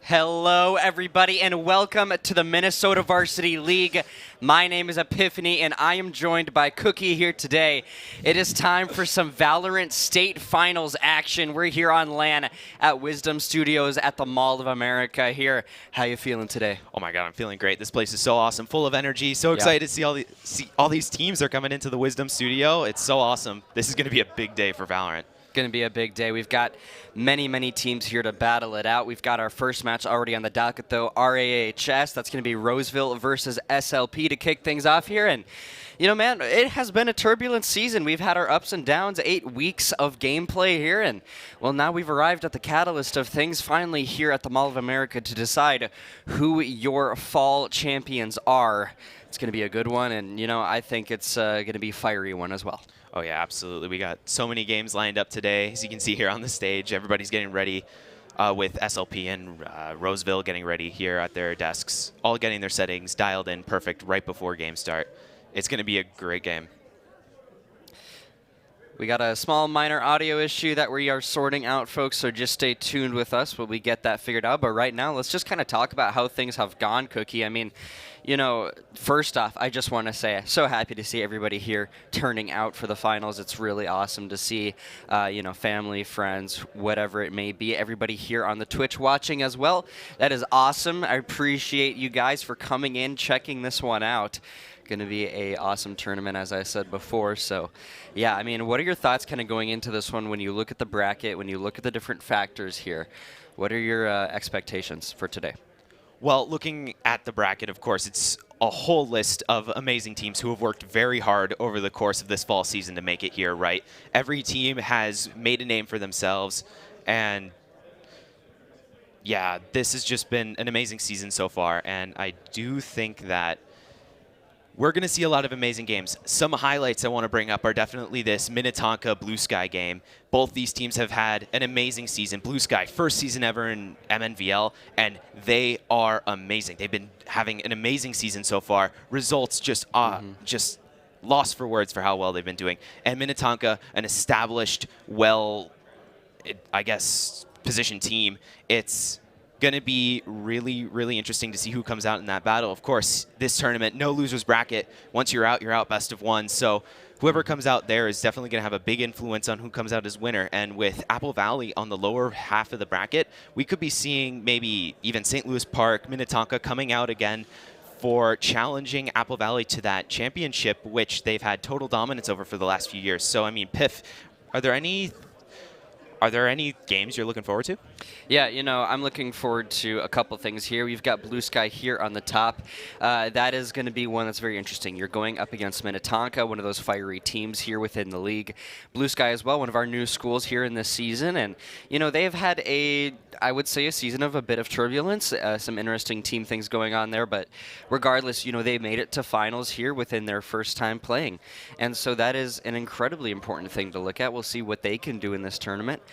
Hello, everybody, and welcome to the Minnesota Varsity League. My name is Epiphany, and I am joined by Cookie here today. It is time for some Valorant State Finals action. We're here on LAN at wsdm Studios at the Mall of America here. How you feeling today? Oh my God, I'm feeling great. This place is so awesome, full of energy. So excited to see all these teams are coming into the wsdm Studio. It's so awesome. This is going to be a big day for Valorant. Going to be a big day. We've got many teams here to battle it out. We've got our first match already on the docket, though, RAHS. That's going to be Roseville versus SLP to kick things off here. And, you know, man, it has been a turbulent season. We've had our ups and downs, 8 weeks of gameplay here. And, well, now we've arrived at the catalyst of things finally here at the Mall of America to decide who your fall champions are. It's going to be a good one. And, you know, I think it's going to be a fiery one as well. Oh yeah, absolutely. We got so many games lined up today. As you can see here on the stage, everybody's getting ready with SLP and Roseville getting ready here at their desks, all getting their settings dialed in perfect right before game start. It's going to be a great game. We got a small minor audio issue that we are sorting out, folks, so just stay tuned with us while we get that figured out. But right now, let's just kind of talk about how things have gone, Cookie. I mean, you know, first off, I just want to say I'm so happy to see everybody here turning out for the finals. It's really awesome to see, you know, family, friends, whatever it may be, everybody here on the Twitch watching as well. That is awesome. I appreciate you guys for coming in, checking this one out. Going to be a awesome tournament, as I said before. So, yeah, I mean, what are your thoughts kind of going into this one when you look at the bracket, when you look at the different factors here? What are your expectations for today? Well, looking at the bracket, of course, it's a whole list of amazing teams who have worked very hard over the course of this fall season to make it here, right? Every team has made a name for themselves, and yeah, this has just been an amazing season so far, and I do think that we're going to see a lot of amazing games. Some highlights I want to bring up are definitely this Minnetonka Blue Sky game. Both these teams have had an amazing season. Blue Sky, first season ever in MNVL, and they are amazing. They've been having an amazing season so far. Results just lost for words for how well they've been doing. And Minnetonka, an established, I guess, positioned team. It's going to be really interesting to see who comes out in that battle. Of course, this tournament, no losers bracket. Once you're out best of one. So whoever comes out there is definitely going to have a big influence on who comes out as winner. And with Apple Valley on the lower half of the bracket, we could be seeing maybe even St. Louis Park, Minnetonka coming out again for challenging Apple Valley to that championship, which they've had total dominance over for the last few years. So, I mean, Piff, are there any games you're looking forward to? Yeah, you know, I'm looking forward to a couple things here. We've got Blue Sky here on the top. That is going to be one that's very interesting. You're going up against Minnetonka, one of those fiery teams here within the league. Blue Sky as well, one of our new schools here in this season. And, you know, they've had I would say a season of a bit of turbulence, some interesting team things going on there. But regardless, you know, they made it to finals here within their first time playing. And so that is an incredibly important thing to look at. We'll see what they can do in this tournament.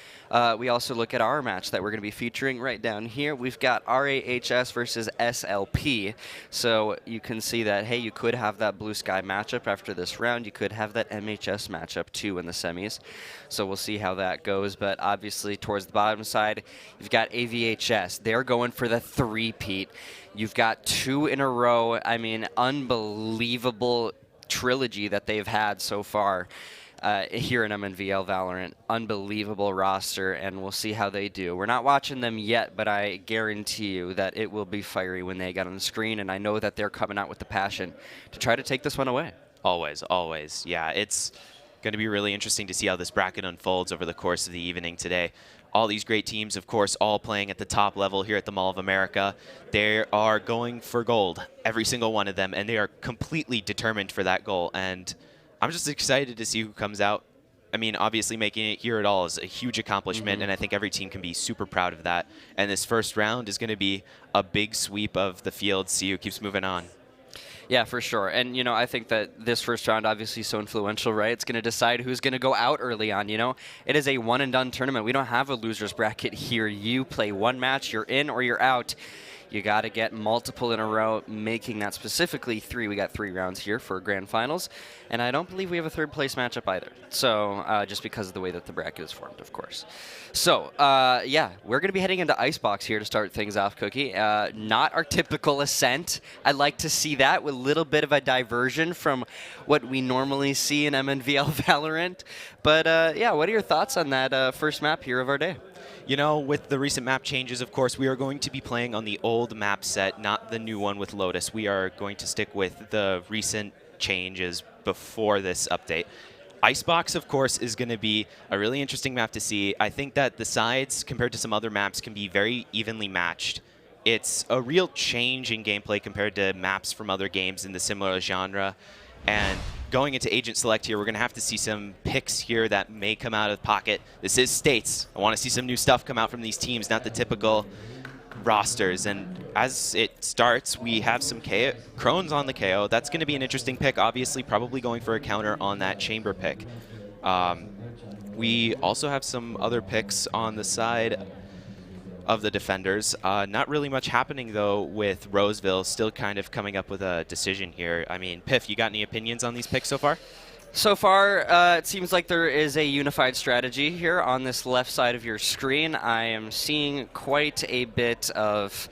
We also look at our match that we're going to be featuring right down here. We've got RAHS versus SLP. So you can see that, hey, you could have that Blue Sky matchup after this round. You could have that MHS matchup too in the semis. So we'll see how that goes. But obviously towards the bottom side, you've got AVHS. They're going for the three-peat. You've got 2 in a row. I mean, unbelievable trilogy that they've had so far. Here in MNVL Valorant. Unbelievable roster, and we'll see how they do. We're not watching them yet, but I guarantee you that it will be fiery when they get on the screen, and I know that they're coming out with the passion to try to take this one away. Always. Yeah, it's going to be really interesting to see how this bracket unfolds over the course of the evening today. All these great teams, of course, all playing at the top level here at the Mall of America. They are going for gold, every single one of them, and they are completely determined for that goal. And I'm just excited to see who comes out. I mean, obviously making it here at all is a huge accomplishment, and I think every team can be super proud of that. And this first round is going to be a big sweep of the field, see who keeps moving on. Yeah, for sure. And, you know, I think that this first round obviously is so influential, right? It's going to decide who's going to go out early on, you know? It is a one-and-done tournament. We don't have a loser's bracket here. You play one match, you're in or you're out. You got to get multiple in a row, making that specifically 3. We got 3 rounds here for grand finals, and I don't believe we have a third place matchup either. So just because of the way that the bracket is formed, of course. So yeah, we're going to be heading into Icebox here to start things off, Cookie. Not our typical Ascent. I'd like to see that with a little bit of a diversion from what we normally see in MNVL Valorant. But yeah, what are your thoughts on that first map here of our day? You know, with the recent map changes, of course, we are going to be playing on the old map set, not the new one with Lotus. We are going to stick with the recent changes before this update. Icebox, of course, is going to be a really interesting map to see. I think that the sides, compared to some other maps, can be very evenly matched. It's a real change in gameplay compared to maps from other games in the similar genre. And going into Agent Select here, we're going to have to see some picks here that may come out of the pocket. This is States. I want to see some new stuff come out from these teams, not the typical rosters. And as it starts, we have some Crones on the KO. That's going to be an interesting pick, obviously, probably going for a counter on that Chamber pick. We also have some other picks on the side of the defenders. Not really much happening, though, with Roseville still kind of coming up with a decision here. I mean, Piff, you got any opinions on these picks so far? So far, it seems like there is a unified strategy here on this left side of your screen. I am seeing quite a bit of,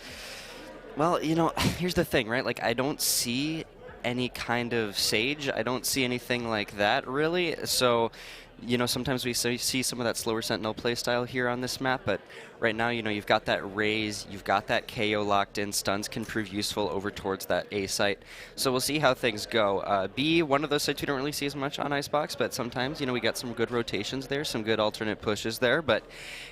well, you know, here's the thing, right? Like, I don't see any kind of Sage. I don't see anything like that, really. So, you know, sometimes we see some of that slower Sentinel playstyle here on this map, but right now, you know, you've got that raise, you've got that KO locked in. Stuns can prove useful over towards that A site. So we'll see how things go. B, one of those sites we don't really see as much on Icebox, but sometimes, you know, we got some good rotations there, some good alternate pushes there. But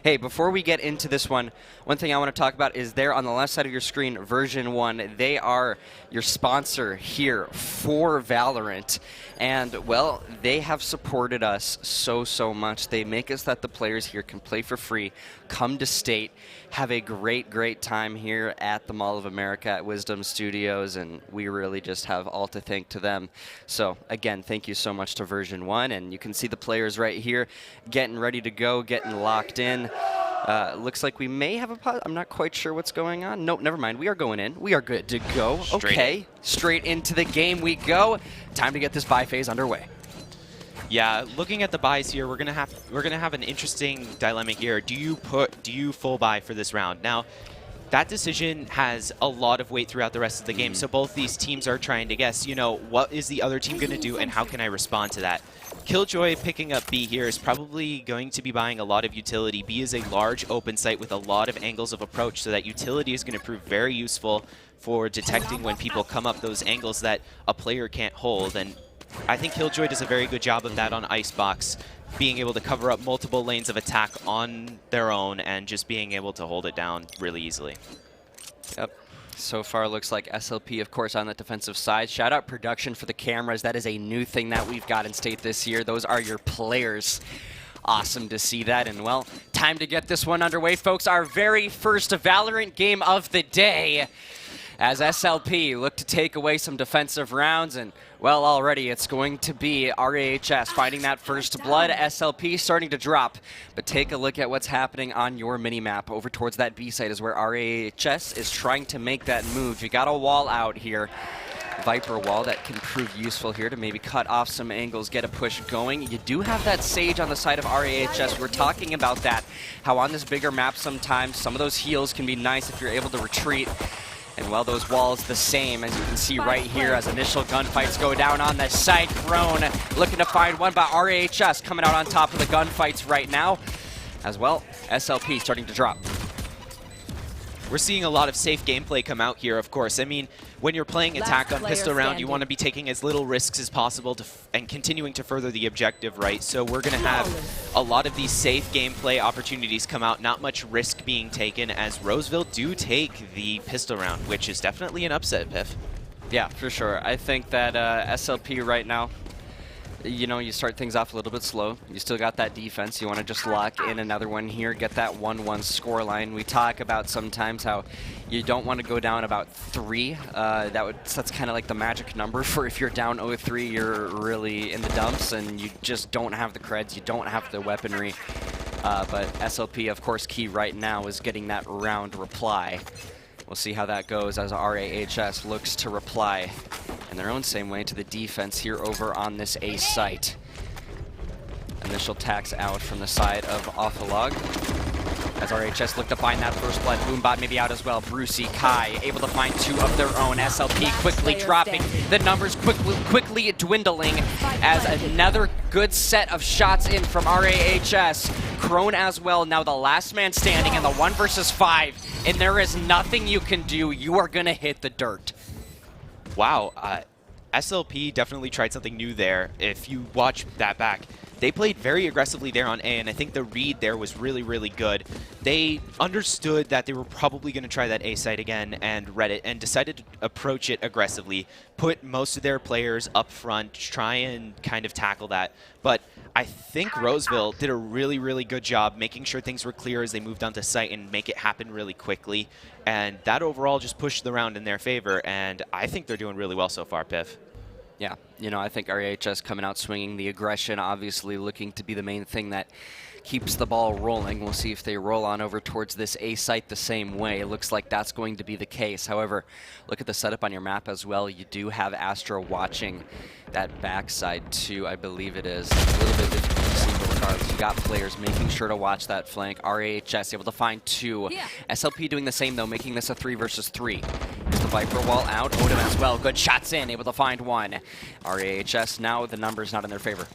hey, before we get into this one thing I want to talk about is there on the left side of your screen, VERSION1. They are your sponsor here for Valorant. And, well, they have supported us so much. They make us that the players here can play for free, come to state, have a great time here at the Mall of America at Wisdom Studios, and we really just have all to thank to them. So, again, thank you so much to VERSION1, and you can see the players right here getting ready to go, getting locked in. Looks like we may have a pause. I'm not quite sure what's going on. Nope, never mind. We are going in. We are good to go. Okay, straight into the game we go. Time to get this buy phase underway. Yeah, looking at the buys here, we're gonna have an interesting dilemma here. Do you full buy for this round? Now, that decision has a lot of weight throughout the rest of the game. So both these teams are trying to guess, you know, what is the other team going to do and how can I respond to that? Killjoy picking up B here is probably going to be buying a lot of utility. B is a large open site with a lot of angles of approach, so that utility is going to prove very useful for detecting when people come up those angles that a player can't hold. And I think Killjoy does a very good job of that on Icebox, being able to cover up multiple lanes of attack on their own and just being able to hold it down really easily. Yep. So far looks like SLP, of course, on the defensive side. Shout out production for the cameras. That is a new thing that we've got in state this year. Those are your players. Awesome to see that. And, well, time to get this one underway, folks. Our very first Valorant game of the day, as SLP look to take away some defensive rounds. And, well, already it's going to be RAHS finding that first blood. SLP starting to drop. But take a look at what's happening on your mini-map. Over towards that B site is where RAHS is trying to make that move. You got a wall out here. Viper wall that can prove useful here to maybe cut off some angles, get a push going. You do have that Sage on the side of RAHS. We're talking about that, how on this bigger map sometimes some of those heals can be nice if you're able to retreat. And, well, those walls the same, as you can see right here as initial gunfights go down on the side. Crone looking to find one, but RAHS coming out on top of the gunfights right now. As well, SLP starting to drop. We're seeing a lot of safe gameplay come out here, of course. I mean, when you're playing attack on pistol round, you want to be taking as little risks as possible and continuing to further the objective, right? So we're going to have a lot of these safe gameplay opportunities come out, not much risk being taken, as Roseville do take the pistol round, which is definitely an upset, Piff. Yeah, for sure. I think that SLP right now, you know, you start things off a little bit slow. You still got that defense. You want to just lock in another one here, get that 1-1 score line. We talk about sometimes how you don't want to go down about 3. That's kind of like the magic number for if you're down 0-3, you're really in the dumps and you just don't have the creds, you don't have the weaponry. But SLP, of course, key right now is getting that round reply. We'll see how that goes as RAHS looks to reply in their own same way to the defense here over on this A site. Initial tax out from the side of Offalog. As RHS look to find that first blood. Boombot maybe out as well. Brucey, Kai able to find 2 of their own. SLP quickly dropping. The numbers quickly dwindling as another good set of shots in from RAHS. Crone as well, now the last man standing in the 1 versus 5. And there is nothing you can do. You are going to hit the dirt. Wow. SLP definitely tried something new there. If you watch that back, they played very aggressively there on A, and I think the read there was really, really good. They understood that they were probably going to try that A site again and read it, and decided to approach it aggressively, put most of their players up front, try and kind of tackle that. But I think Roseville did a really, really good job making sure things were clear as they moved onto site and make it happen really quickly. And that overall just pushed the round in their favor, and I think they're doing really well so far, Piff. Yeah, you know, I think RAHS coming out swinging, the aggression obviously looking to be the main thing that keeps the ball rolling. We'll see if they roll on over towards this A site the same way. It looks like that's going to be the case. However, look at the setup on your map as well. You do have Astra watching that backside too, I believe it is. A little bit difficult to see, but regardless, you got players making sure to watch that flank. RAHS able to find 2. Yeah. SLP doing the same though, making this a 3 versus 3. Here's the Viper wall out. Odom as well. Good shots in, able to find 1. RAHS now the numbers not in their favor.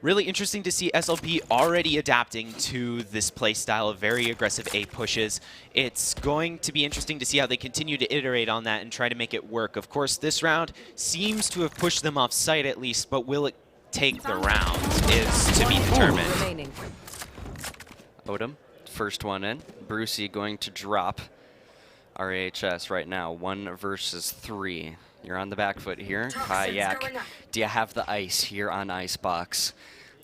Really interesting to see SLP already adapting to this play style of very aggressive A pushes. It's going to be interesting to see how they continue to iterate on that and try to make it work. Of course, this round seems to have pushed them off site at least, but will it take the round is to be determined. Odom, first one in. Brucey going to drop RAHS right now, 1 versus 3. You're on the back foot here. Kayak, do you have the ice here on Icebox?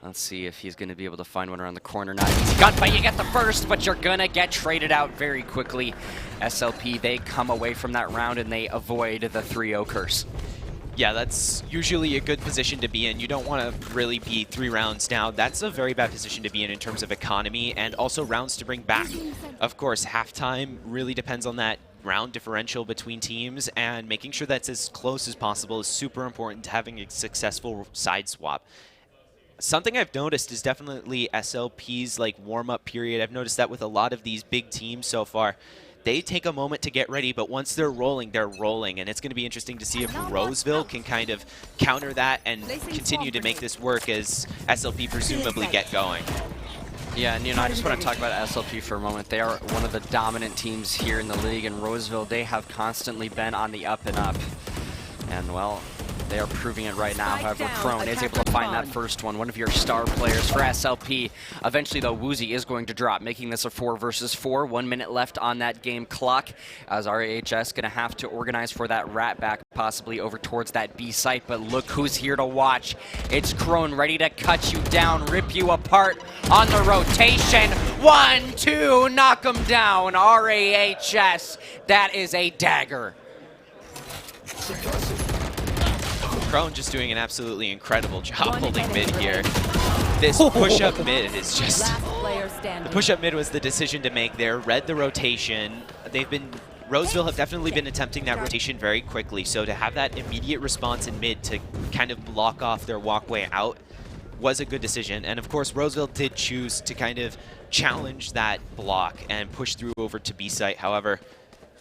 Let's see if he's going to be able to find one around the corner. Not easy gunfight, you get the first, but you're going to get traded out very quickly. SLP, they come away from that round and they avoid the 3-0 curse. Yeah, that's usually a good position to be in. You don't want to really be 3 rounds down. That's a very bad position to be in terms of economy and also rounds to bring back. Of course, halftime really depends on that round differential between teams, and making sure that's as close as possible is super important to having a successful side swap. Something I've noticed is definitely SLP's like warm-up period. I've noticed that with a lot of these big teams so far. They take a moment to get ready, but once they're rolling, and it's going to be interesting to see if Roseville can kind of counter that and continue to make this work as SLP presumably get going. Yeah, and you know, I just want to talk about SLP for a moment. They are one of the dominant teams here in the league, and Roseville, they have constantly been on the up and up. And, well, they are proving it right now. However, Crone is able to find that first one of your star players for SLP. Eventually, though, Woozy is going to drop, making this a 4 versus 4. 1 minute left on that game clock, as RAHS going to have to organize for that rat back, possibly over towards that B site. But look who's here to watch. It's Crone, ready to cut you down, rip you apart on the rotation. 1, 2, knock him down. RAHS, that is a dagger. Crone just doing an absolutely incredible job holding mid here. This push-up mid is just... The push-up mid was the decision to make there. Read the rotation. Roseville have definitely been attempting that rotation very quickly, so to have that immediate response in mid to kind of block off their walkway out was a good decision. And of course, Roseville did choose to kind of challenge that block and push through over to B site. However,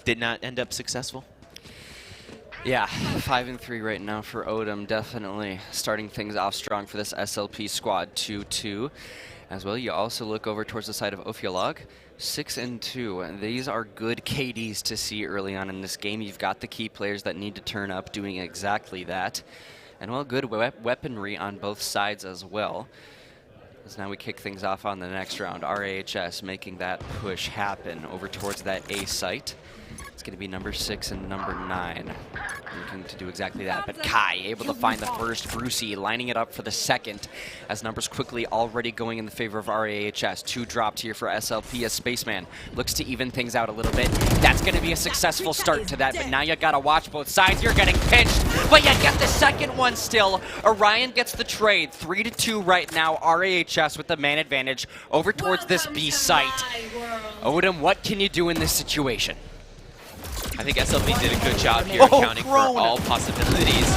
did not end up successful. Yeah, 5-3 right now for Odom. Definitely starting things off strong for this SLP squad. 2-2 as well. You also look over towards the side of Ophiolog. 6-2. And these are good KDs to see early on in this game. You've got the key players that need to turn up doing exactly that. And, well, good weaponry on both sides as well. As now we kick things off on the next round. RAHS making that push happen over towards that A site. It's going to be number 6 and number 9 looking to do exactly that. But Kai able to find the first. Brucey lining it up for the second as numbers quickly already going in the favor of RAHS. 2 dropped here for SLP as Spaceman looks to even things out a little bit. That's going to be a successful start to that, but now you got to watch both sides. You're getting pinched, but you get the second one still. Orion gets the trade. 3-2 right now. RAHS with the man advantage over towards this B site. Odom, what can you do in this situation? I think SLP did a good job here accounting for all possibilities.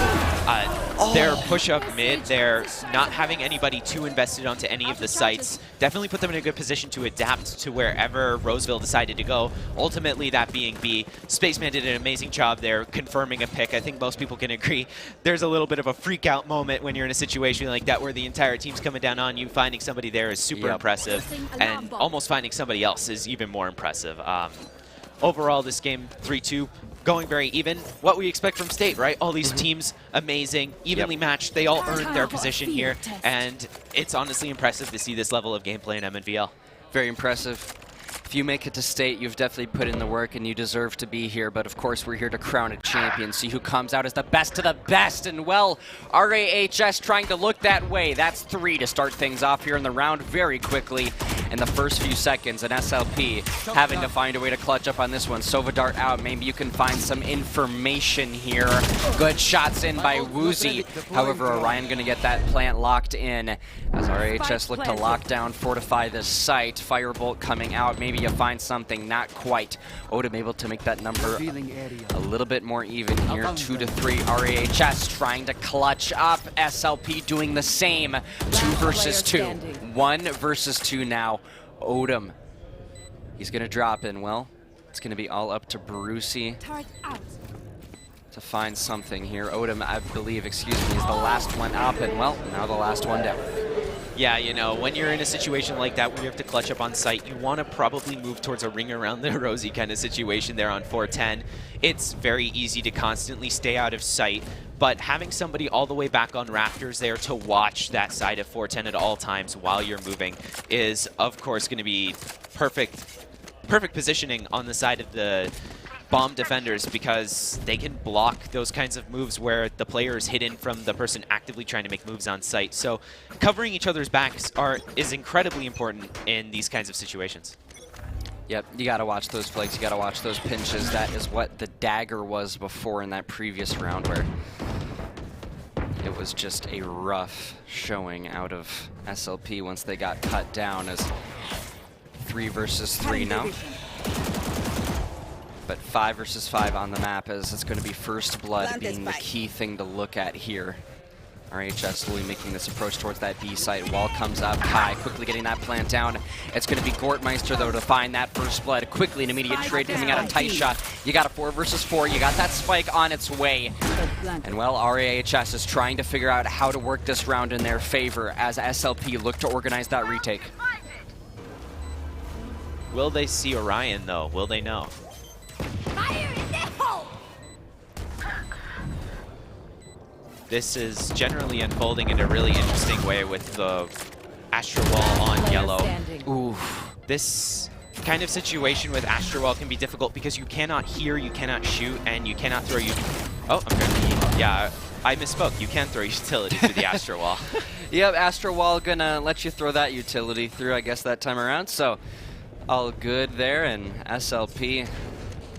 Their push up mid, they're not having anybody too invested onto any of the sites. Definitely put them in a good position to adapt to wherever Roseville decided to go. Ultimately, that being B. Spaceman did an amazing job there confirming a pick. I think most people can agree. There's a little bit of a freak out moment when you're in a situation like that where the entire team's coming down on you. Finding somebody there is super impressive, and almost finding somebody else is even more impressive. Overall, this game 3-2. Going very even. What we expect from State, right? All these teams, amazing, evenly matched. They all earned their position here, and it's honestly impressive to see this level of gameplay in MNVL. Very impressive. If you make it to State, you've definitely put in the work and you deserve to be here, but of course we're here to crown a champion, see who comes out as the best of the best, and well, RAHS trying to look that way. That's 3 to start things off here in the round very quickly in the first few seconds, and SLP having to find a way to clutch up on this one. Sova Dart out, maybe you can find some information here. Good shots in by Woozy. However, Orion gonna get that plant locked in as RAHS look to lock down, fortify this site. Firebolt coming out, maybe you find something, not quite. Odom able to make that number a little bit more even here, 2 to 3. RAHS trying to clutch up, SLP doing the same. 2 versus 2. 1 versus 2 now. Odom, he's gonna drop in. Well, it's gonna be all up to Brucey to find something here. Odom, I believe, excuse me, is the last one up, and well, now the last one down. Yeah, you know, when you're in a situation like that where you have to clutch up on site, you want to probably move towards a ring around the rosy kind of situation there on 410. It's very easy to constantly stay out of sight, but having somebody all the way back on rafters there to watch that side of 410 at all times while you're moving is, of course, going to be perfect positioning on the side of the bomb defenders, because they can block those kinds of moves where the player is hidden from the person actively trying to make moves on site. So covering each other's backs is incredibly important in these kinds of situations. Yep, you gotta watch those flanks, you gotta watch those pinches. That is what the dagger was before in that previous round, where it was just a rough showing out of SLP once they got cut down, as 3 versus 3 now. But 5 versus 5 on the map, as it's going to be first blood being the key thing to look at here. RHS slowly making this approach towards that B site. Wall comes up, Kai quickly getting that plant down. It's going to be Gortmeister, though, to find that first blood. Quickly an immediate trade coming out of Taisha. You got a 4 versus 4. You got that spike on its way. And well, RAHS is trying to figure out how to work this round in their favor as SLP look to organize that retake. Will they see Orion, though? Will they know? This is generally unfolding in a really interesting way with the Astro Wall on yellow. Ooh. This kind of situation with Astro Wall can be difficult because you cannot hear, you cannot shoot, and you cannot throw Oh, okay. Yeah, I misspoke. You can throw utility through the Astro Wall. Yep, Astro Wall gonna let you throw that utility through, I guess, that time around. So all good there, and SLP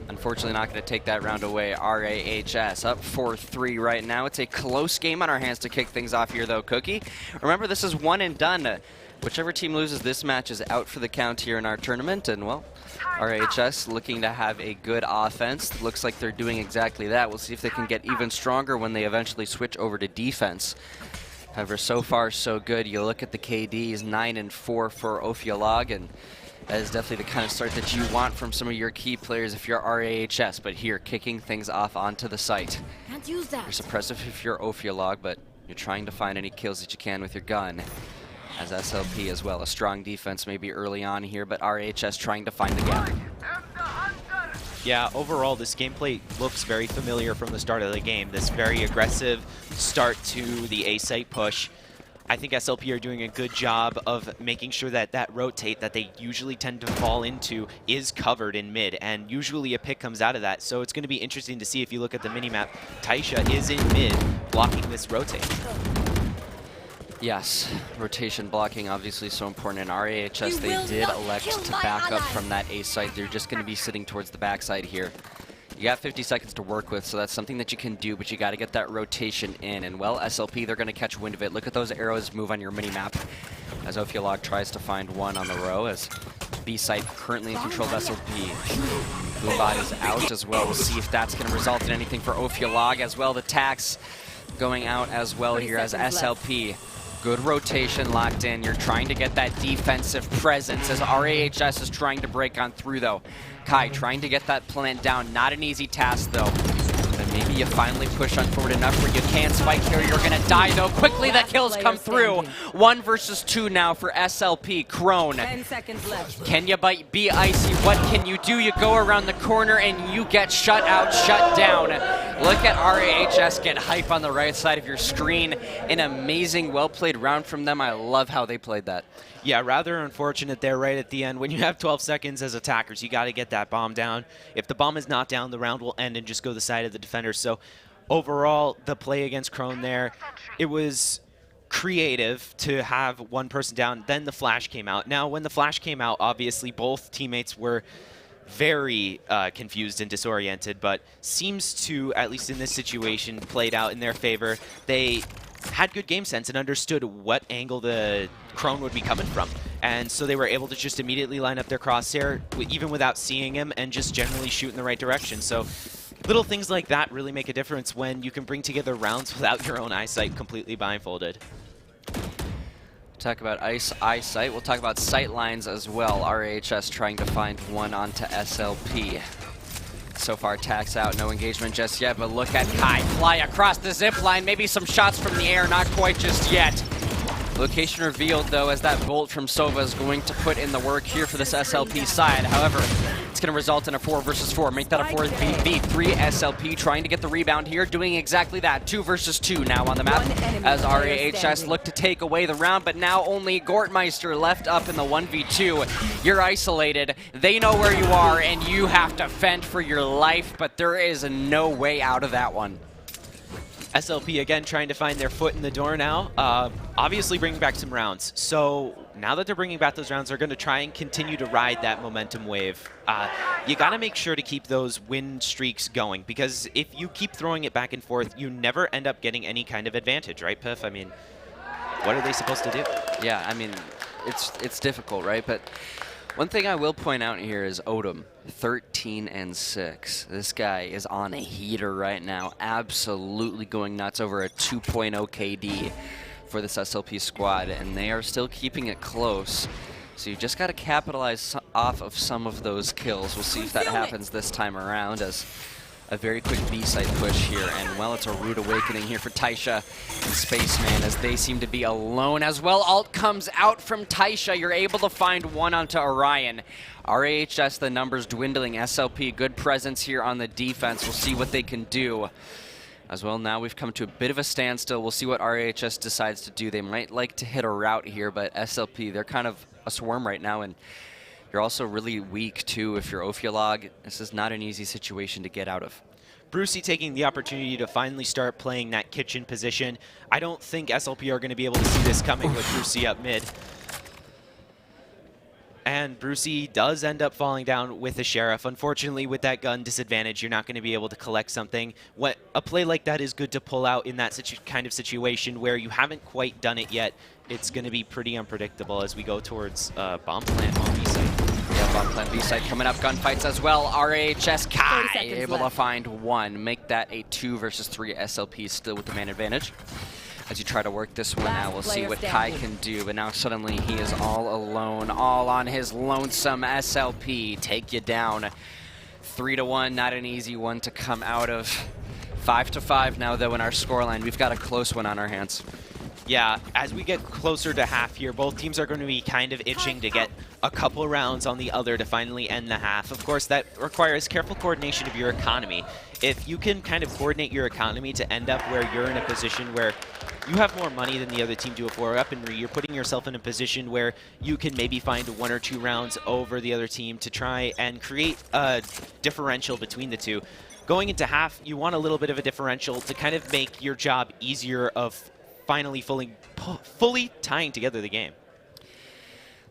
unfortunately not going to take that round away. RAHS up 4-3 right now. It's a close game on our hands to kick things off here, though, Cookie. Remember, this is one and done. Whichever team loses this match is out for the count here in our tournament, and, well, RAHS looking to have a good offense. Looks like they're doing exactly that. We'll see if they can get even stronger when they eventually switch over to defense. However, so far, so good. You look at the KDs, 9-4 for Ophiolog, and that is definitely the kind of start that you want from some of your key players if you're RAHS, but here, kicking things off onto the site. Can't use that. You're suppressive if you're Ophiolog, but you're trying to find any kills that you can with your gun. As SLP as well, a strong defense maybe early on here, but RAHS trying to find the gap. Yeah, overall, this gameplay looks very familiar from the start of the game. This very aggressive start to the A-site push. I think SLP are doing a good job of making sure that that rotate that they usually tend to fall into is covered in mid, and usually a pick comes out of that. So it's going to be interesting to see if you look at the minimap. Taisha is in mid, blocking this rotate. Yes, rotation blocking obviously so important. In RAHS, they did elect to back up from that A site. They're just going to be sitting towards the backside here. You got 50 seconds to work with, so that's something that you can do, but you got to get that rotation in. And, well, SLP, they're going to catch wind of it. Look at those arrows move on your mini-map as Ophiolog tries to find one on the row, as B-site currently in control of SLP. Boobot is out as well. We'll see if that's going to result in anything for Ophiolog as well. The tax going out as well here as SLP. Good rotation locked in. You're trying to get that defensive presence as RAHS is trying to break on through, though. Kai trying to get that plant down. Not an easy task, though. And maybe you finally push on forward enough where you can spike here. You're going to die, though. Quickly, the kills come through. 1 versus 2 now for SLP. Crone. 10 seconds left. Can you be icy? What can you do? You go around the corner and you get shut out, shut down. Look at RAHS get hype on the right side of your screen. An amazing, well-played round from them. I love how they played that. Yeah, rather unfortunate there right at the end. When you have 12 seconds as attackers, you got to get that bomb down. If the bomb is not down, the round will end and just go the side of the defender. So overall, the play against Crone there, it was creative to have one person down. Then the flash came out. Now, when the flash came out, obviously both teammates were very confused and disoriented, but seems to, at least in this situation, played out in their favor. They had good game sense and understood what angle the Crone would be coming from. And so they were able to just immediately line up their crosshair, even without seeing him, and just generally shoot in the right direction. So little things like that really make a difference when you can bring together rounds without your own eyesight completely blindfolded. Talk about eyesight. We'll talk about sight lines as well. RAHS trying to find one onto SLP. So far, tax out, no engagement just yet, but look at Kai fly across the zip line. Maybe some shots from the air, not quite just yet. Location revealed, though, as that bolt from Sova is going to put in the work here for this SLP side. However, it's going to result in a 4 versus 4. Make that a 4v3. SLP trying to get the rebound here, doing exactly that. 2 versus 2 now on the map as RAHS look to take away the round, but now only Gortmeister left up in the 1v2. You're isolated. They know where you are, and you have to fend for your life, but there is no way out of that one. SLP again trying to find their foot in the door now, obviously bringing back some rounds. So now that they're bringing back those rounds, they're going to try and continue to ride that momentum wave. You got to make sure to keep those win streaks going, because if you keep throwing it back and forth, you never end up getting any kind of advantage, right, Piff? I mean, what are they supposed to do? Yeah, I mean, it's difficult, right? But one thing I will point out here is Odom, 13-6. This guy is on a heater right now, absolutely going nuts, over a 2.0 KD for this SLP squad, and they are still keeping it close. So you just got to capitalize off of some of those kills. We'll see if that happens this time around, as a very quick B-side push here, and well, it's a rude awakening here for Taisha and Spaceman, as they seem to be alone as well. Ult comes out from Taisha. You're able to find one onto Orion. RAHS, the numbers dwindling. SLP, good presence here on the defense. We'll see what they can do. As well, now we've come to a bit of a standstill. We'll see what RAHS decides to do. They might like to hit a route here, but SLP, they're kind of a swarm right now, and you're also really weak, too, if you're Ophiolog. This is not an easy situation to get out of. Brucey taking the opportunity to finally start playing that kitchen position. I don't think SLP are going to be able to see this coming with Brucey up mid. And Brucey does end up falling down with the Sheriff. Unfortunately, with that gun disadvantage, you're not going to be able to collect something. A play like that is good to pull out in that kind of situation where you haven't quite done it yet. It's going to be pretty unpredictable as we go towards bomb plant on B side. Yeah, bomb plant B side coming up, gunfights as well. RAHS Kai able to find one. Make that a 2 versus 3. SLP still with the man advantage. As you try to work this one out, we'll see what Kai can do. But now suddenly he is all alone, all on his lonesome. SLP take you down. 3-1, not an easy one to come out of. 5-5 now, though, in our scoreline. We've got a close one on our hands. Yeah, as we get closer to half here, both teams are going to be kind of itching to get a couple rounds on the other to finally end the half. Of course, that requires careful coordination of your economy. If you can kind of coordinate your economy to end up where you're in a position where you have more money than the other team do, if we're up and you're putting yourself in a position where you can maybe find 1 or 2 rounds over the other team to try and create a differential between the two. Going into half, you want a little bit of a differential to kind of make your job easier of finally fully tying together the game.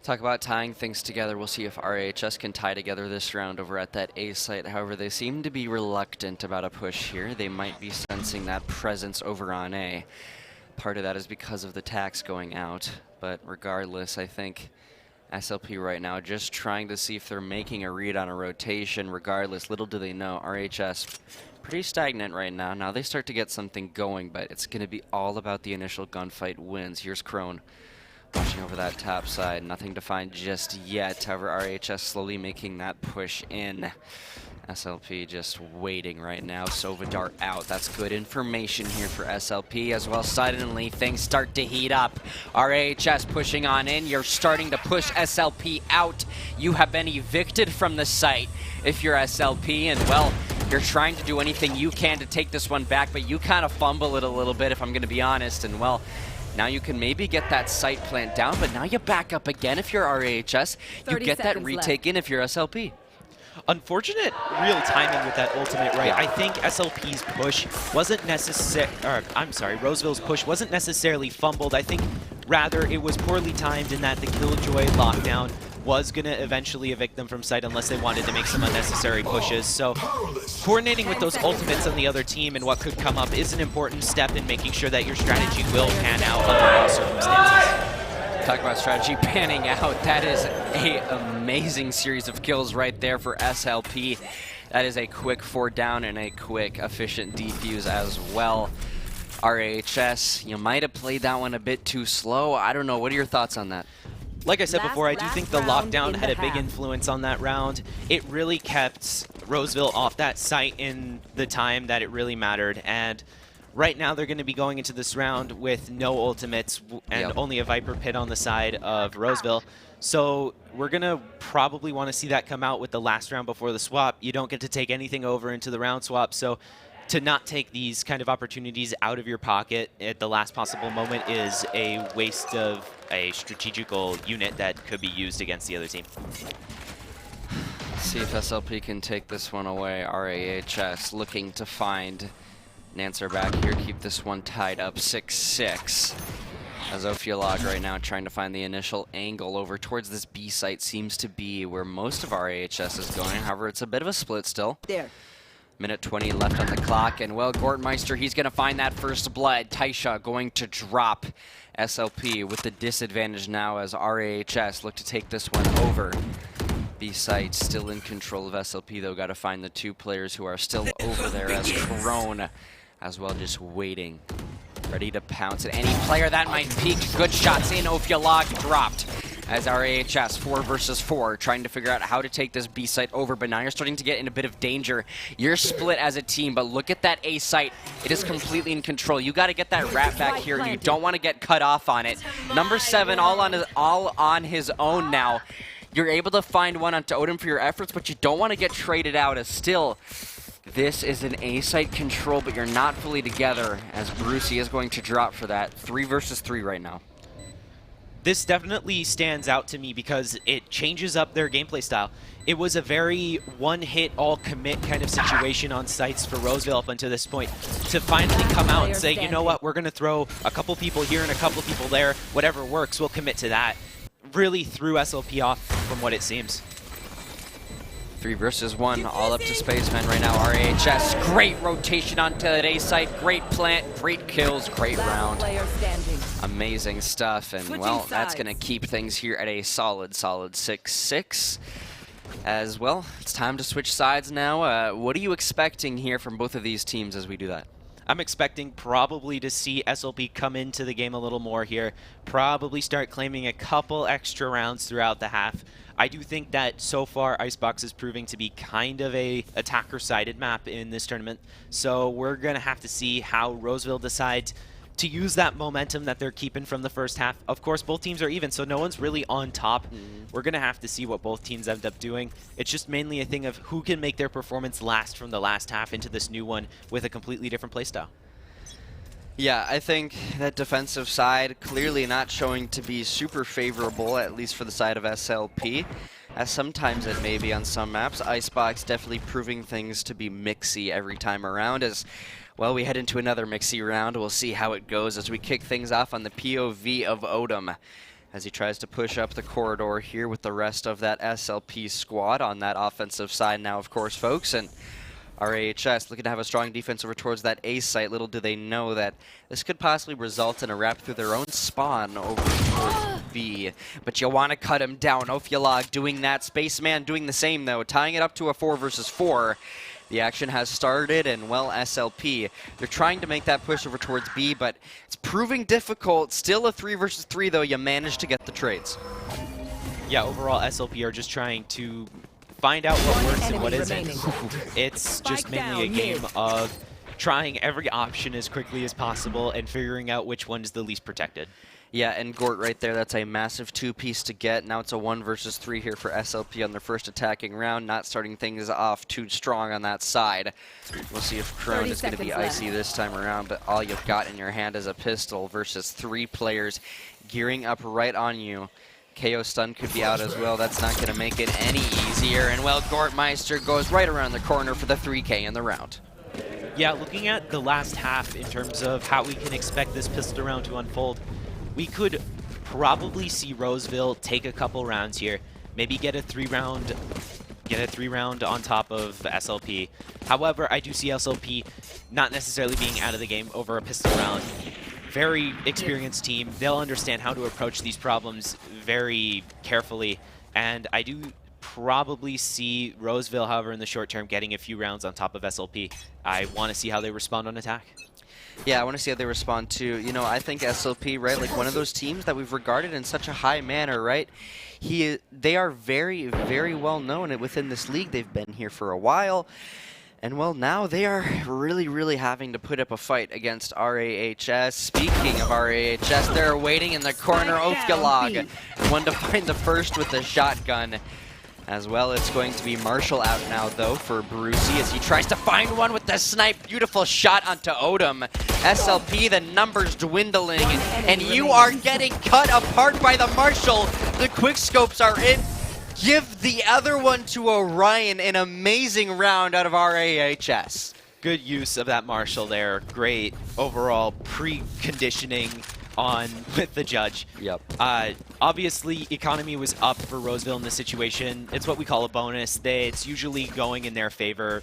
Talk about tying things together. We'll see if RAHS can tie together this round over at that A site. However, they seem to be reluctant about a push here. They might be sensing that presence over on A. Part of that is because of the tax going out. But regardless, I think SLP right now just trying to see if they're making a read on a rotation. Regardless, little do they know, RHS pretty stagnant right now. Now they start to get something going, but it's going to be all about the initial gunfight wins. Here's Crone watching over that top side. Nothing to find just yet. However, RHS slowly making that push in. SLP just waiting right now. Sova dart out. That's good information here for SLP as well. Suddenly things start to heat up. RAHS pushing on in. You're starting to push SLP out. You have been evicted from the site if you're SLP, and well, you're trying to do anything you can to take this one back, but you kind of fumble it a little bit, if I'm going to be honest, and well, now you can maybe get that site plant down, but now you back up again if you're RAHS. You get that retake in if you're SLP. Unfortunate real timing with that ultimate, right? I think SLP's push wasn't Roseville's push wasn't necessarily fumbled. I think rather it was poorly timed in that the Killjoy lockdown was going to eventually evict them from site unless they wanted to make some unnecessary pushes. So coordinating with those ultimates on the other team and what could come up is an important step in making sure that your strategy will pan out under all circumstances. Talk about strategy panning out. That is an amazing series of kills right there for SLP. That is a quick 4 down and a quick, efficient defuse as well. RAHS, you might have played that one a bit too slow. I don't know. What are your thoughts on that? Like I said before, I do think the lockdown had a big influence on that round. It really kept Roseville off that site in the time that it really mattered. And right now, they're going to be going into this round with no ultimates and only a Viper Pit on the side of Roseville. So we're going to probably want to see that come out with the last round before the swap. You don't get to take anything over into the round swap. So to not take these kind of opportunities out of your pocket at the last possible moment is a waste of a strategical unit that could be used against the other team. See if SLP can take this one away. RAHS looking to find an answer back here, keep this one tied up 6-6. As Ophiolog right now trying to find the initial angle over towards this B site seems to be where most of RAHS is going. However, it's a bit of a split still. There. Minute 20 left on the clock, and well, Gortmeister, he's going to find that first blood. Taisha going to drop SLP with the disadvantage now as RAHS look to take this one over. B-site still in control of SLP, though. Got to find the 2 players who are still over there as Crone as well, just waiting, ready to pounce at any player that might peek. Good shots in. Ophiolog dropped as RAHS 4 versus 4, trying to figure out how to take this B site over, but now you're starting to get in a bit of danger. You're split as a team, but look at that A site. It is completely in control. You got to get that rat back here. You don't want to get cut off on it. Number 7 all on his own now. You're able to find one on Totem for your efforts, but you don't want to get traded out as still. This is an A site control, but you're not fully together as Brucey is going to drop for that. 3 versus 3 right now. This definitely stands out to me because it changes up their gameplay style. It was a very one-hit, all-commit kind of situation on sites for Roseville up until this point. To finally come out and say, you know what, we're going to throw a couple people here and a couple people there. Whatever works, we'll commit to that. Really threw SLP off from what it seems. 3 versus 1, all up to Spaceman right now. RAHS, great rotation onto that A site, great plant, great kills, great round. Amazing stuff, and well, that's going to keep things here at a solid 6-6. As well, it's time to switch sides now. What are you expecting here from both of these teams as we do that? I'm expecting probably to see SLP come into the game a little more here, probably start claiming a couple extra rounds throughout the half. I do think that so far Icebox is proving to be kind of a attacker-sided map in this tournament, so we're going to have to see how Roseville decides to use that momentum that they're keeping from the first half. Of course, both teams are even, so no one's really on top. We're going to have to see what both teams end up doing. It's just mainly a thing of who can make their performance last from the last half into this new one with a completely different playstyle. Yeah, I think that defensive side clearly not showing to be super favorable, at least for the side of SLP, as sometimes it may be on some maps. Icebox definitely proving things to be mixy every time around as, well, we head into another mixy round. We'll see how it goes as we kick things off on the POV of Odom as he tries to push up the corridor here with the rest of that SLP squad on that offensive side now, of course, folks. And RAHS looking to have a strong defense over towards that A site. Little do they know that this could possibly result in a wrap through their own spawn over towards B. But you want to cut him down. Ophiolog doing that. Spaceman doing the same, though, tying it up to a 4 versus 4. The action has started, and, well, SLP, they're trying to make that push over towards B, but it's proving difficult. Still a 3 versus 3, though. You managed to get the trades. Yeah, overall, SLP are just trying to find out what works and what isn't. It's just mainly a game of trying every option as quickly as possible and figuring out which one is the least protected. Yeah, and Gort right there, that's a massive 2-piece to get. Now it's a 1 versus 3 here for SLP on their first attacking round, not starting things off too strong on that side. We'll see if Crone is going to be icy this time around, but all you've got in your hand is a pistol versus 3 players gearing up right on you. KO stun could be out as well. That's not going to make it any easier. And, well, Gortmeister goes right around the corner for the 3K in the round. Yeah, looking at the last half in terms of how we can expect this pistol round to unfold, we could probably see Roseville take a couple rounds here, maybe get a 3-round on top of SLP. However, I do see SLP not necessarily being out of the game over a pistol round. Very experienced team. They'll understand how to approach these problems very carefully, and I do probably see Roseville, however, in the short term, getting a few rounds on top of SLP. I want to see how they respond on attack. Yeah, I want to see how they respond too. You know, I think SLP, right, like one of those teams that we've regarded in such a high manner, right? They are very, very well known within this league. They've been here for a while. And, well, now they are really, really having to put up a fight against RAHS. Speaking of RAHS, they're waiting in the corner. Ophiolog, one to find the first with the shotgun. As well, it's going to be Marshall out now, though, for Varsity as he tries to find one with the snipe. Beautiful shot onto Odom. SLP, the numbers dwindling, and you are getting cut apart by the Marshall. The quickscopes are in. Give the other one to Orion. An amazing round out of RAHS. Good use of that Marshall there. Great overall preconditioning on with the judge. Yep. Obviously, economy was up for Roseville in this situation. It's what we call a bonus. It's usually going in their favor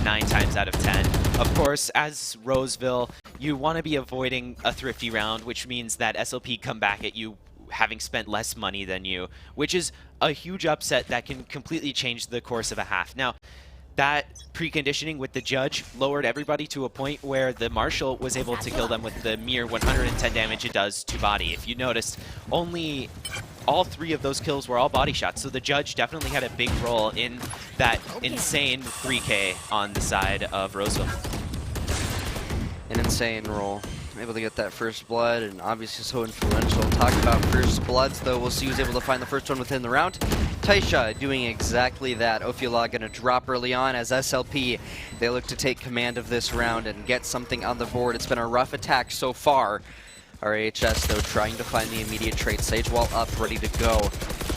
9 times out of 10. Of course, as Roseville, you want to be avoiding a thrifty round, which means that SLP come back at you having spent less money than you, which is a huge upset that can completely change the course of a half. Now, that preconditioning with the judge lowered everybody to a point where the Marshall was able to kill them with the mere 110 damage it does to body. If you noticed, only all 3 of those kills were all body shots, so the judge definitely had a big role in that insane 3K on the side of Roseville. An insane role. Able to get that first blood, and obviously so influential. Talk about first bloods, though. We'll see who's able to find the first one within the round. Taisha doing exactly that. Ophiolog going to drop early on as SLP, they look to take command of this round and get something on the board. It's been a rough attack so far. RAHS, though, trying to find the immediate trade. Sage wall up, ready to go.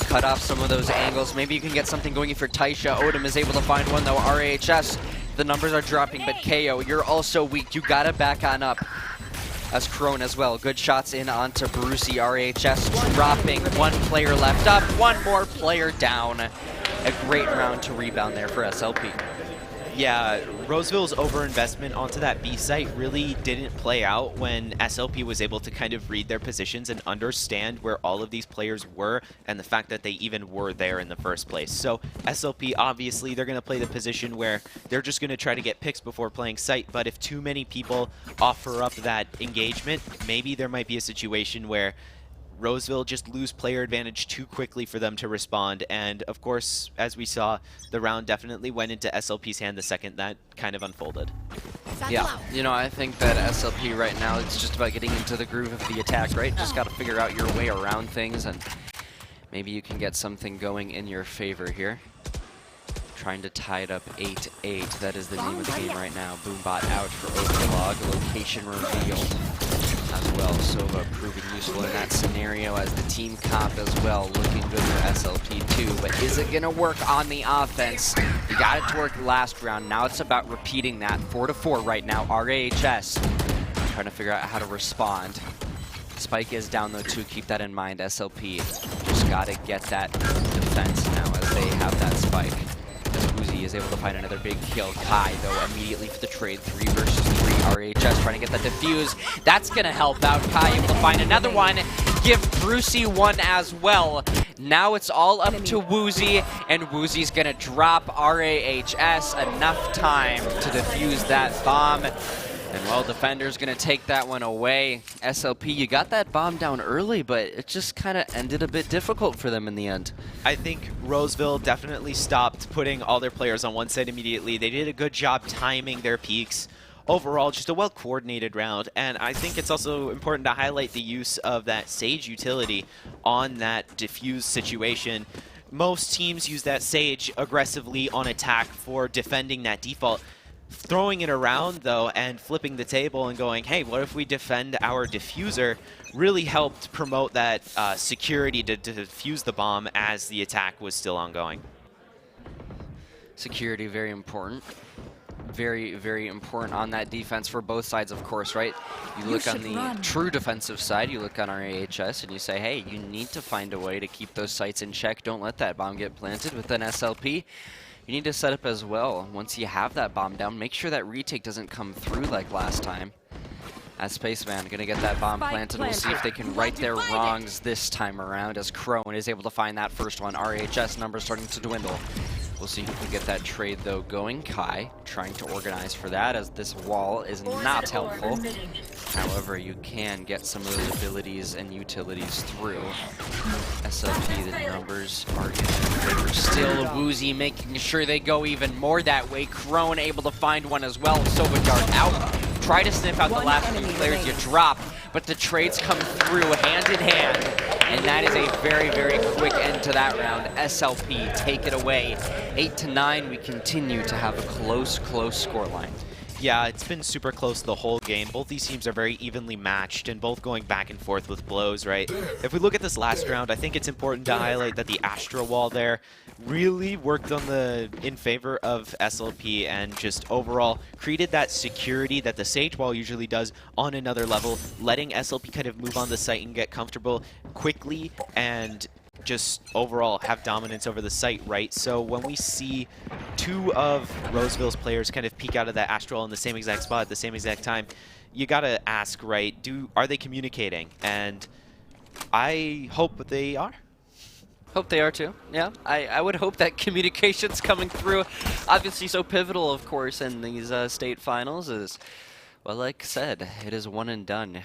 Cut off some of those angles. Maybe you can get something going for Taisha. Odom is able to find one, though. RAHS, the numbers are dropping, but KO, you're also weak. You got to back on up. As Crone as well. Good shots in onto Varsity. RAHS dropping. 1 player left up. 1 more player down. A great round to rebound there for SLP. Yeah, Roseville's overinvestment onto that B site really didn't play out when SLP was able to kind of read their positions and understand where all of these players were and the fact that they even were there in the first place. So SLP, obviously, they're going to play the position where they're just going to try to get picks before playing site, but if too many people offer up that engagement, maybe there might be a situation where Roseville just lose player advantage too quickly for them to respond, and of course, as we saw, the round definitely went into SLP's hand the second that kind of unfolded. Yeah, you know, I think that SLP right now, it's just about getting into the groove of the attack, right? Just got to figure out your way around things, and maybe you can get something going in your favor here. Trying to tie it up 8-8. That is the name of the game right now. Boombot out for Ophiolog. Location reveal as well. Sova proving useful in that scenario as the team comp as well. Looking good for SLP too. But is it going to work on the offense? You got it to work last round. Now it's about repeating that. 4-4 right now. RAHS trying to figure out how to respond. Spike is down though too. Keep that in mind. SLP just got to get that defense now as they have that spike. As Uzi Woozy is able to find another big kill. Kai, though, immediately for the trade. 3 versus 3. RHS trying to get that defuse. That's going to help out. Kai able to find another one. Give Brucey one as well. Now it's all up to Woozy, and Woozy's going to drop RAHS enough time to defuse that bomb. And well, Defender's going to take that one away. SLP, you got that bomb down early, but it just kind of ended a bit difficult for them in the end. I think Roseville definitely stopped putting all their players on one side immediately. They did a good job timing their peaks. Overall, just a well-coordinated round, and I think it's also important to highlight the use of that Sage utility on that diffuse situation. Most teams use that Sage aggressively on attack for defending that default. Throwing it around, though, and flipping the table and going, hey, what if we defend our diffuser, really helped promote that security to defuse the bomb as the attack was still ongoing. Security, very important. Very, very important on that defense for both sides, of course, right? You look on the true defensive side, you look on our AHS, and you say, hey, you need to find a way to keep those sites in check. Don't let that bomb get planted with an SLP. You need to set up as well. Once you have that bomb down, make sure that retake doesn't come through like last time. As Spaceman gonna get that bomb planted. We'll see if they can right their wrongs this time around, as Crone is able to find that first one. RHS numbers starting to dwindle. We'll see who can get that trade, though, going. Kai trying to organize for that, as this wall is not helpful. However, you can get some of those abilities and utilities through. SLP, the numbers are in their favor. Still Woozy making sure they go even more that way. Crone able to find one as well. Sovadart out. Try to sniff out the last few players you drop, but the trades come through hand in hand. And that is a very, very quick end to that round. SLP, take it away. 8-9, we continue to have a close scoreline. Yeah, it's been super close the whole game. Both these teams are very evenly matched and both going back and forth with blows, right? If we look at this last round, I think it's important to highlight that the Astra wall there really worked on in favor of SLP and just overall created that security that the Sage wall usually does on another level, letting SLP kind of move on the site and get comfortable quickly and just overall have dominance over the site, right? So when we see 2 of Roseville's players kind of peek out of that Astral in the same exact spot at the same exact time, you gotta ask, right, are they communicating? And I hope they are. Hope they are too, yeah. I would hope that communication's coming through. Obviously so pivotal, of course, in these state finals is, well, like I said, it is one and done.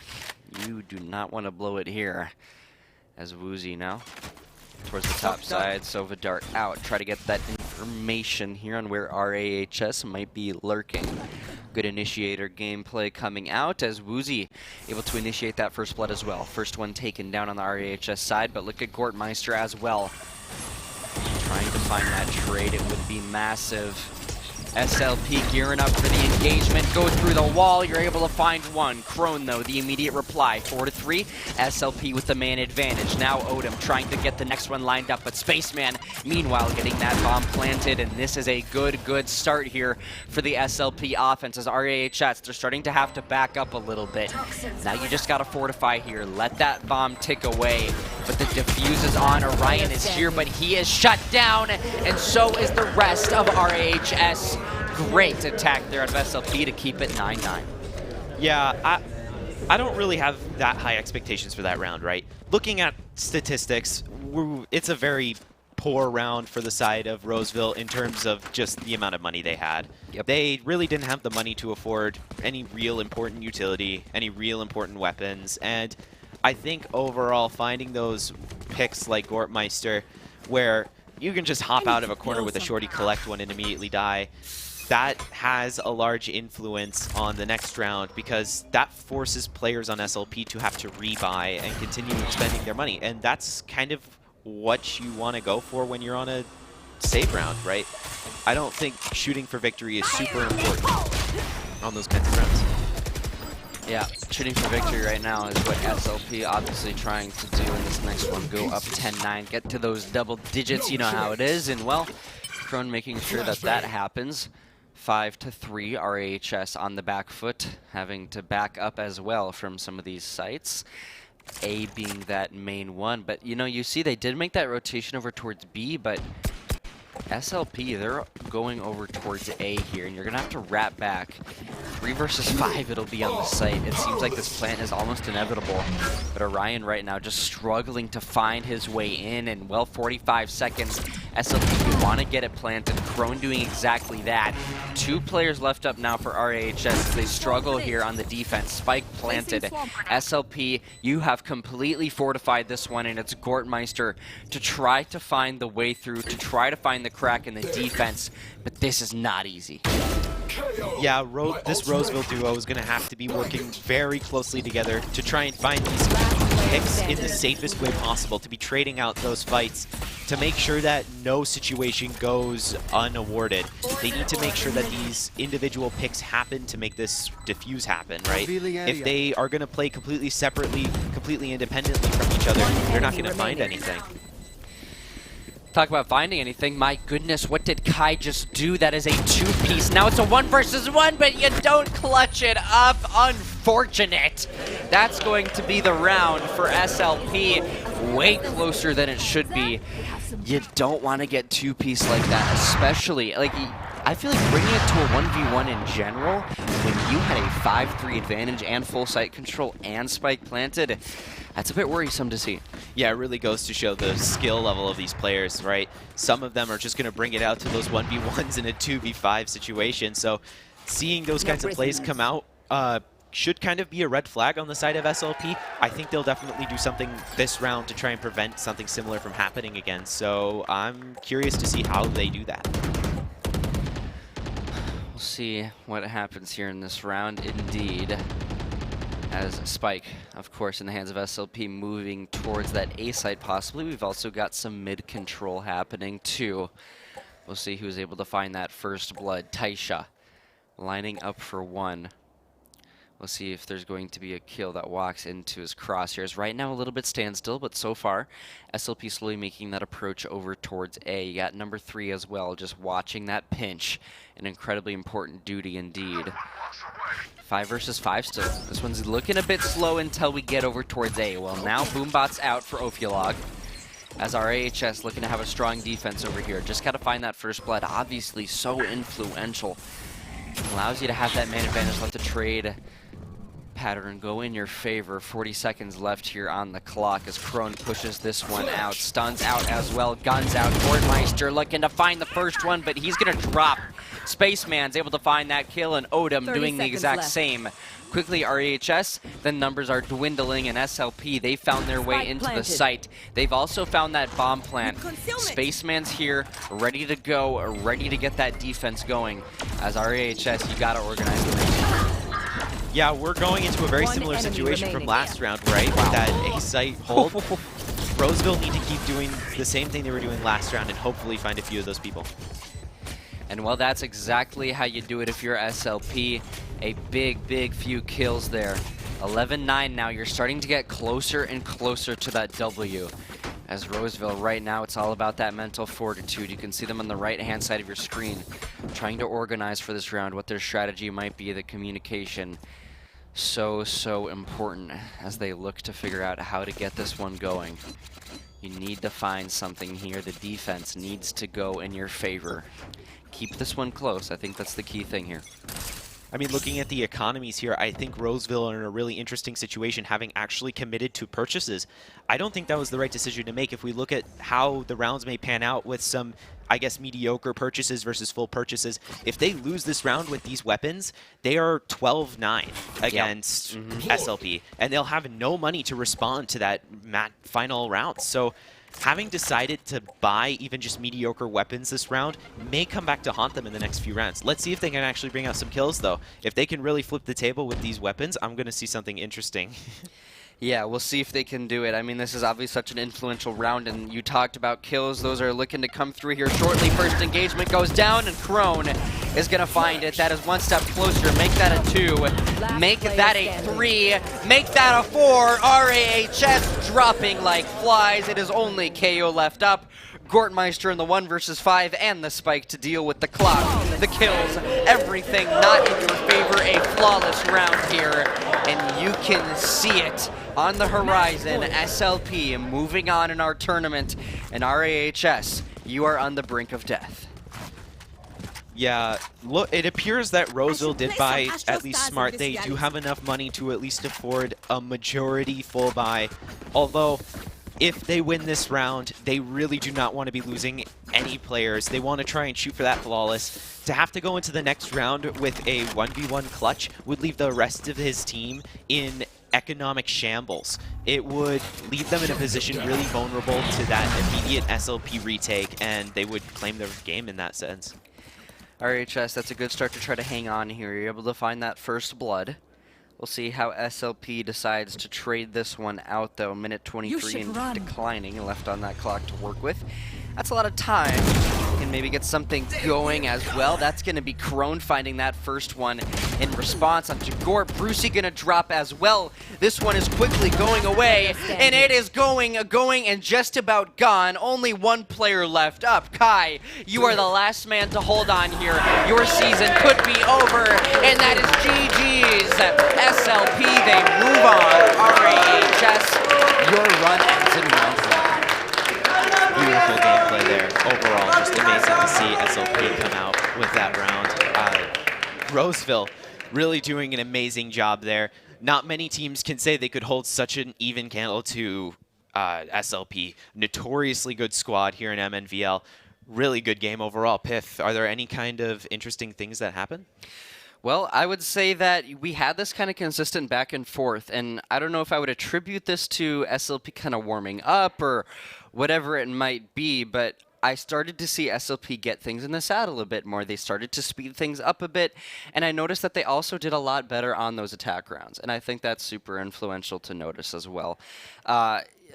You do not want to blow it here. As Woozy now towards the top side, Sovadart out. Try to get that information here on where RAHS might be lurking. Good initiator gameplay coming out as Woozy able to initiate that first blood as well. First one taken down on the RAHS side, but look at Gortmeister as well. Trying to find that trade, it would be massive. SLP gearing up for the engagement, go through the wall, you're able to find one. Crone, though, the immediate reply, 4-3, SLP with the man advantage. Now Odom trying to get the next one lined up, but Spaceman, meanwhile, getting that bomb planted, and this is a good start here for the SLP offense as RAHS, they're starting to have to back up a little bit. Now you just gotta fortify here, let that bomb tick away, but the defuse is on. Orion is here, but he is shut down, and so is the rest of RAHS. Great attack there of SLP to keep it 9-9. Yeah, I don't really have that high expectations for that round, right? Looking at statistics, it's a very poor round for the side of Roseville in terms of just the amount of money they had. Yep. They really didn't have the money to afford any real important utility, any real important weapons, and I think overall finding those picks like Gortmeister, where you can just hop out of a corner with a shorty, collect one, and immediately die, that has a large influence on the next round because that forces players on SLP to have to rebuy and continue expending their money. And that's kind of what you want to go for when you're on a save round, right? I don't think shooting for victory is super important on those kinds of rounds. Yeah, shooting for victory right now is what SLP obviously trying to do in this next one. Go up 10-9, get to those double digits, you know how it is. And well, Crone making sure that that happens. 5-3, RAHS on the back foot, having to back up as well from some of these sites. A being that main one, but you know, you see they did make that rotation over towards B, but SLP, they're going over towards A here, and you're going to have to wrap back. 3 versus 5, it'll be on the site. It seems like this plant is almost inevitable. But Orion right now just struggling to find his way in, and well, 45 seconds. SLP, you want to get it planted. Crone doing exactly that. 2 players left up now for RAHS as they struggle here on the defense. Spike planted. SLP, you have completely fortified this one, and it's Gortmeister to try to find the way through, to try to find the crack in the defense, but this is not easy. Yeah, this Roseville duo is going to have to be working very closely together to try and find these picks in the safest way possible, to be trading out those fights, to make sure that no situation goes unawarded. They need to make sure that these individual picks happen to make this diffuse happen, right? If they are going to play completely separately, completely independently from each other, they're not going to find anything. Talk about finding anything. My goodness, what did Kai just do? That is a 2-piece. Now it's a 1 versus 1, but you don't clutch it up. Unfortunate. That's going to be the round for SLP. Way closer than it should be. You don't want to get 2-piece like that, especially, like, I feel like bringing it to a 1v1 in general, when you had a 5-3 advantage and full site control and spike planted, that's a bit worrisome to see. Yeah, it really goes to show the skill level of these players, right? Some of them are just going to bring it out to those 1v1s in a 2v5 situation. So seeing those kinds of plays come out should kind of be a red flag on the side of SLP. I think they'll definitely do something this round to try and prevent something similar from happening again. So I'm curious to see how they do that. We'll see what happens here in this round, indeed. As Spike, of course, in the hands of SLP, moving towards that A site possibly. We've also got some mid control happening too. We'll see who's able to find that first blood. Taisha lining up for 1. We'll see if there's going to be a kill that walks into his crosshairs. Right now a little bit standstill, but so far SLP slowly making that approach over towards A. You got number 3 as well, just watching that pinch. An incredibly important duty indeed. 5 versus 5 still. This one's looking a bit slow until we get over towards A. Well, now Boombot's out for Ophiolog, as our AHS looking to have a strong defense over here. Just got to find that first blood. Obviously so influential. Allows you to have that man advantage, let the trade pattern go in your favor. 40 seconds left here on the clock as Crone pushes this one out. Stuns out as well. Guns out. Gortmeister looking to find the first one, but he's going to drop. Spaceman's able to find that kill, and Odom doing the exact same. Quickly, RAHS, the numbers are dwindling, and SLP, they found their way into the site. They've also found that bomb plant. Spaceman's here, ready to go, ready to get that defense going. As RAHS, you got to organize the region. Yeah, we're going into a very similar situation from last round, right? With that A site hold. Roseville need to keep doing the same thing they were doing last round and hopefully find a few of those people. And well, that's exactly how you do it if you're SLP. A big few kills there. 11-9 now. You're starting to get closer and closer to that W. As Roseville, right now, it's all about that mental fortitude. You can see them on the right-hand side of your screen, trying to organize for this round what their strategy might be, the communication. So important as they look to figure out how to get this one going. You need to find something here. The defense needs to go in your favor. Keep this one close. I think that's the key thing here. I mean, looking at the economies here, I think Roseville are in a really interesting situation, having actually committed to purchases. I don't think that was the right decision to make. If we look at how the rounds may pan out with some, I guess, mediocre purchases versus full purchases, if they lose this round with these weapons, they are 12-9 against SLP, and they'll have no money to respond to that final round. So having decided to buy even just mediocre weapons this round may come back to haunt them in the next few rounds. Let's see if they can actually bring out some kills, though. If they can really flip the table with these weapons, I'm going to see something interesting. Yeah, we'll see if they can do it. I mean, this is obviously such an influential round, and you talked about kills. Those are looking to come through here shortly. First engagement goes down, and Crone is going to find it. That is one step closer. Make that a 2. Make that a 3. Make that a 4. RAHS dropping like flies. It is only KO left up. Gortmeister in the 1 versus 5 and the spike to deal with the clock, the kills, everything not in your favor. A flawless round here, and you can see it on the horizon. SLP moving on in our tournament, and RAHS you are on the brink of death. Yeah, look, it appears that Roseville did buy at least smart. They do have enough money to at least afford a majority full buy. Although, if they win this round, they really do not want to be losing any players. They want to try and shoot for that flawless. To have to go into the next round with a 1v1 clutch would leave the rest of his team in economic shambles. It would leave them in a position really vulnerable to that immediate SLP retake, and they would claim their game in that sense. RHS, that's a good start to try to hang on here. You're able to find that first blood. We'll see how SLP decides to trade this one out, though. Minute 23 and declining and left on that clock to work with. That's a lot of time. Can maybe get something going as well. That's going to be Crone finding that first one in response onto Gore. Brucey going to drop as well. This one is quickly going away, and it is going and just about gone. Only one player left up. Kai, you are the last man to hold on here. Your season could be over, and that is GG's. SLP, they move on. RAHS, your run ends in round 1. Beautiful gameplay there. Overall, just amazing to see SLP come out with that round. Roseville really doing an amazing job there. Not many teams can say they could hold such an even candle to SLP. Notoriously good squad here in MNVL. Really good game overall. Piff, are there any kind of interesting things that happen? Well, I would say that we had this kind of consistent back and forth, and I don't know if I would attribute this to SLP kind of warming up or whatever it might be, but I started to see SLP get things in the saddle a bit more. They started to speed things up a bit, and I noticed that they also did a lot better on those attack rounds, and I think that's super influential to notice as well.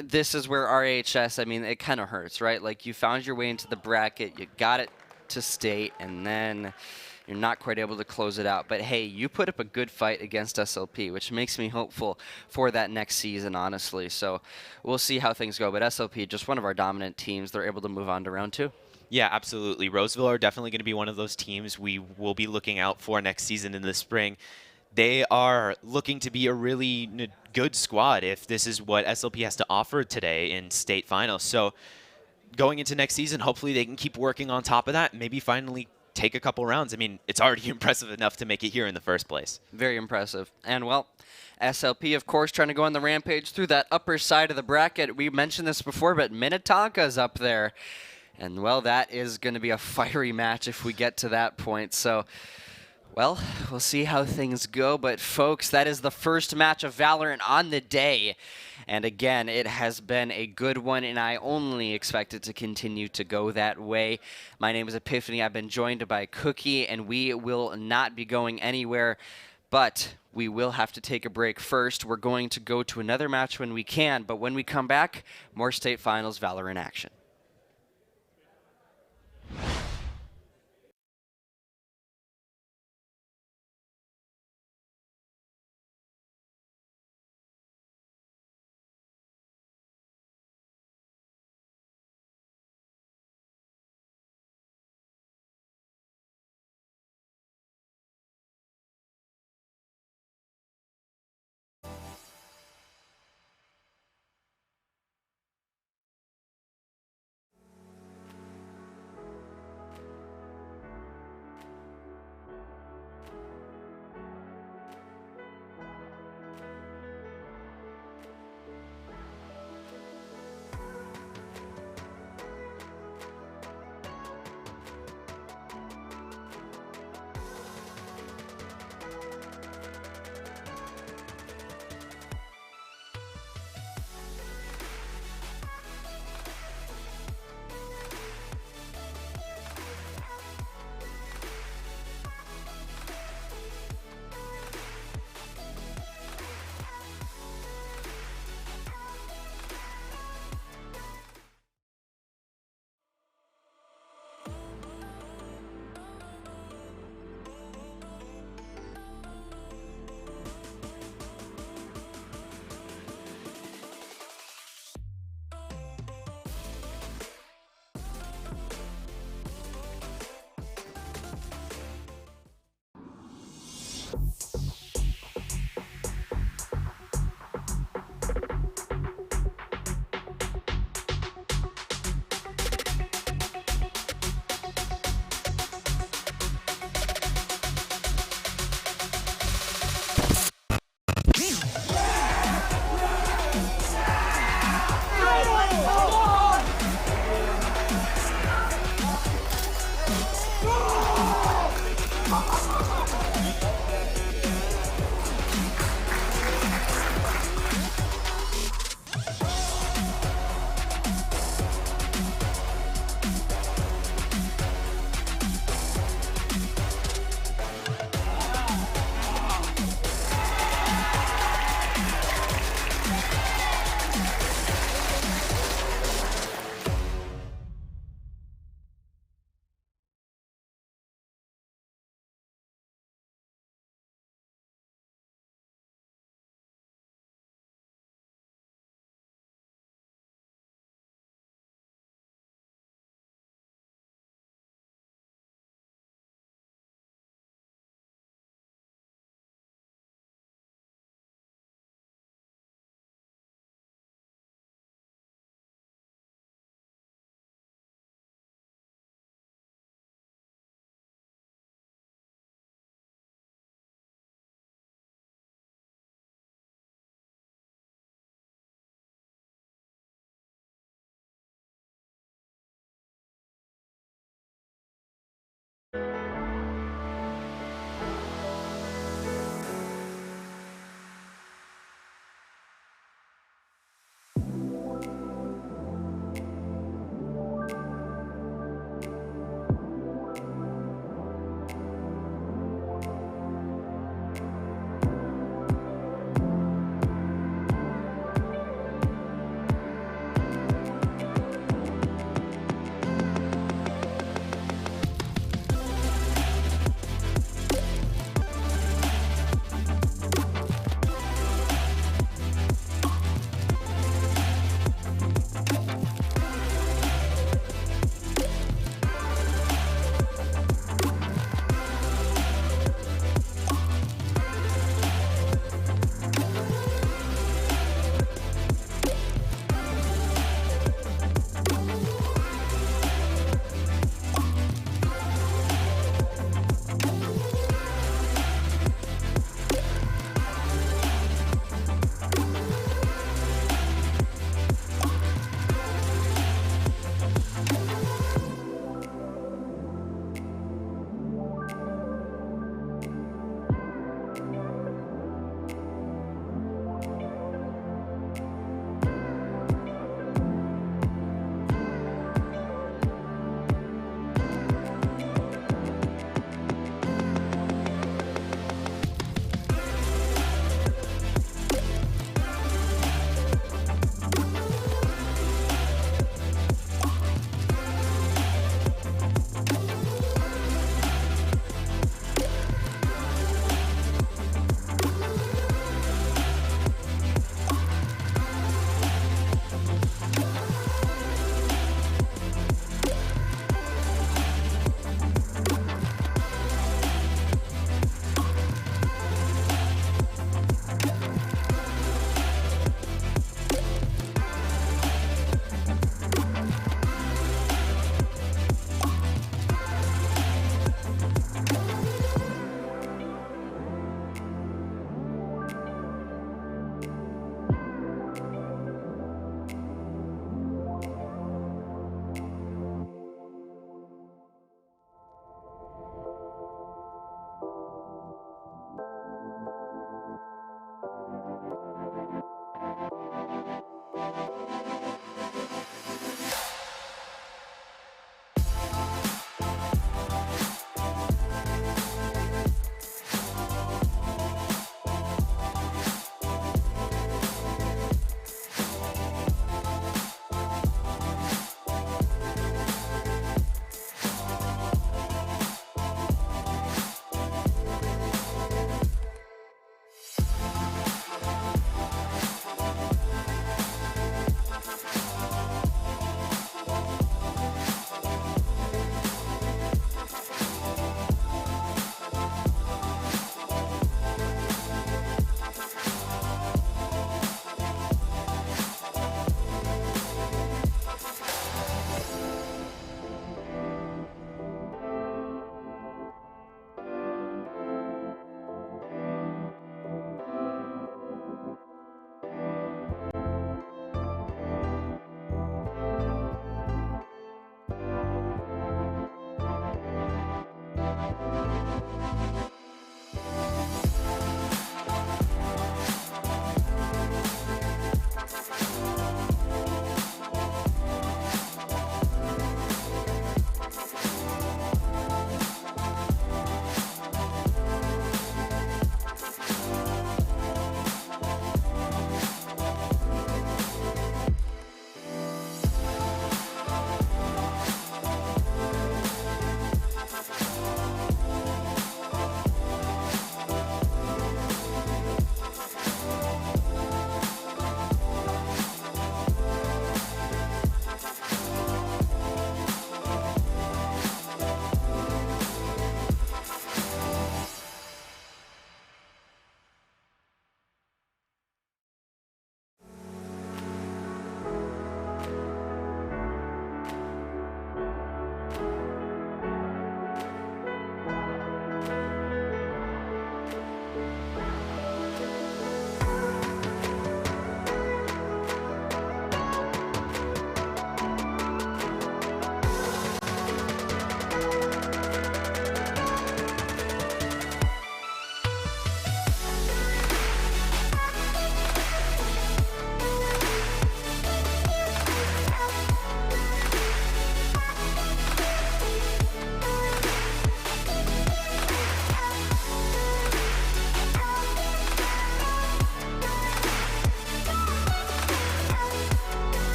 This is where RHS, I mean, it kind of hurts, right? Like, you found your way into the bracket, you got it to state, and then you're not quite able to close it out. But hey, you put up a good fight against SLP, which makes me hopeful for that next season, honestly. So we'll see how things go. But SLP, just one of our dominant teams. They're able to move on to round 2. Yeah, absolutely. Roseville are definitely going to be one of those teams we will be looking out for next season in the spring. They are looking to be a really good squad if this is what SLP has to offer today in state finals. So going into next season, hopefully they can keep working on top of that and maybe finally take a couple rounds. I mean, it's already impressive enough to make it here in the first place. Very impressive. And, well, SLP, of course, trying to go on the rampage through that upper side of the bracket. We mentioned this before, but Minnetonka's up there. And, well, that is going to be a fiery match if we get to that point. So, well, we'll see how things go. But, folks, that is the first match of Valorant on the day. And again, it has been a good one, and I only expect it to continue to go that way. My name is Epiphany. I've been joined by Cookie, and we will not be going anywhere, but we will have to take a break first. We're going to go to another match when we can, but when we come back, more state finals Valorant action.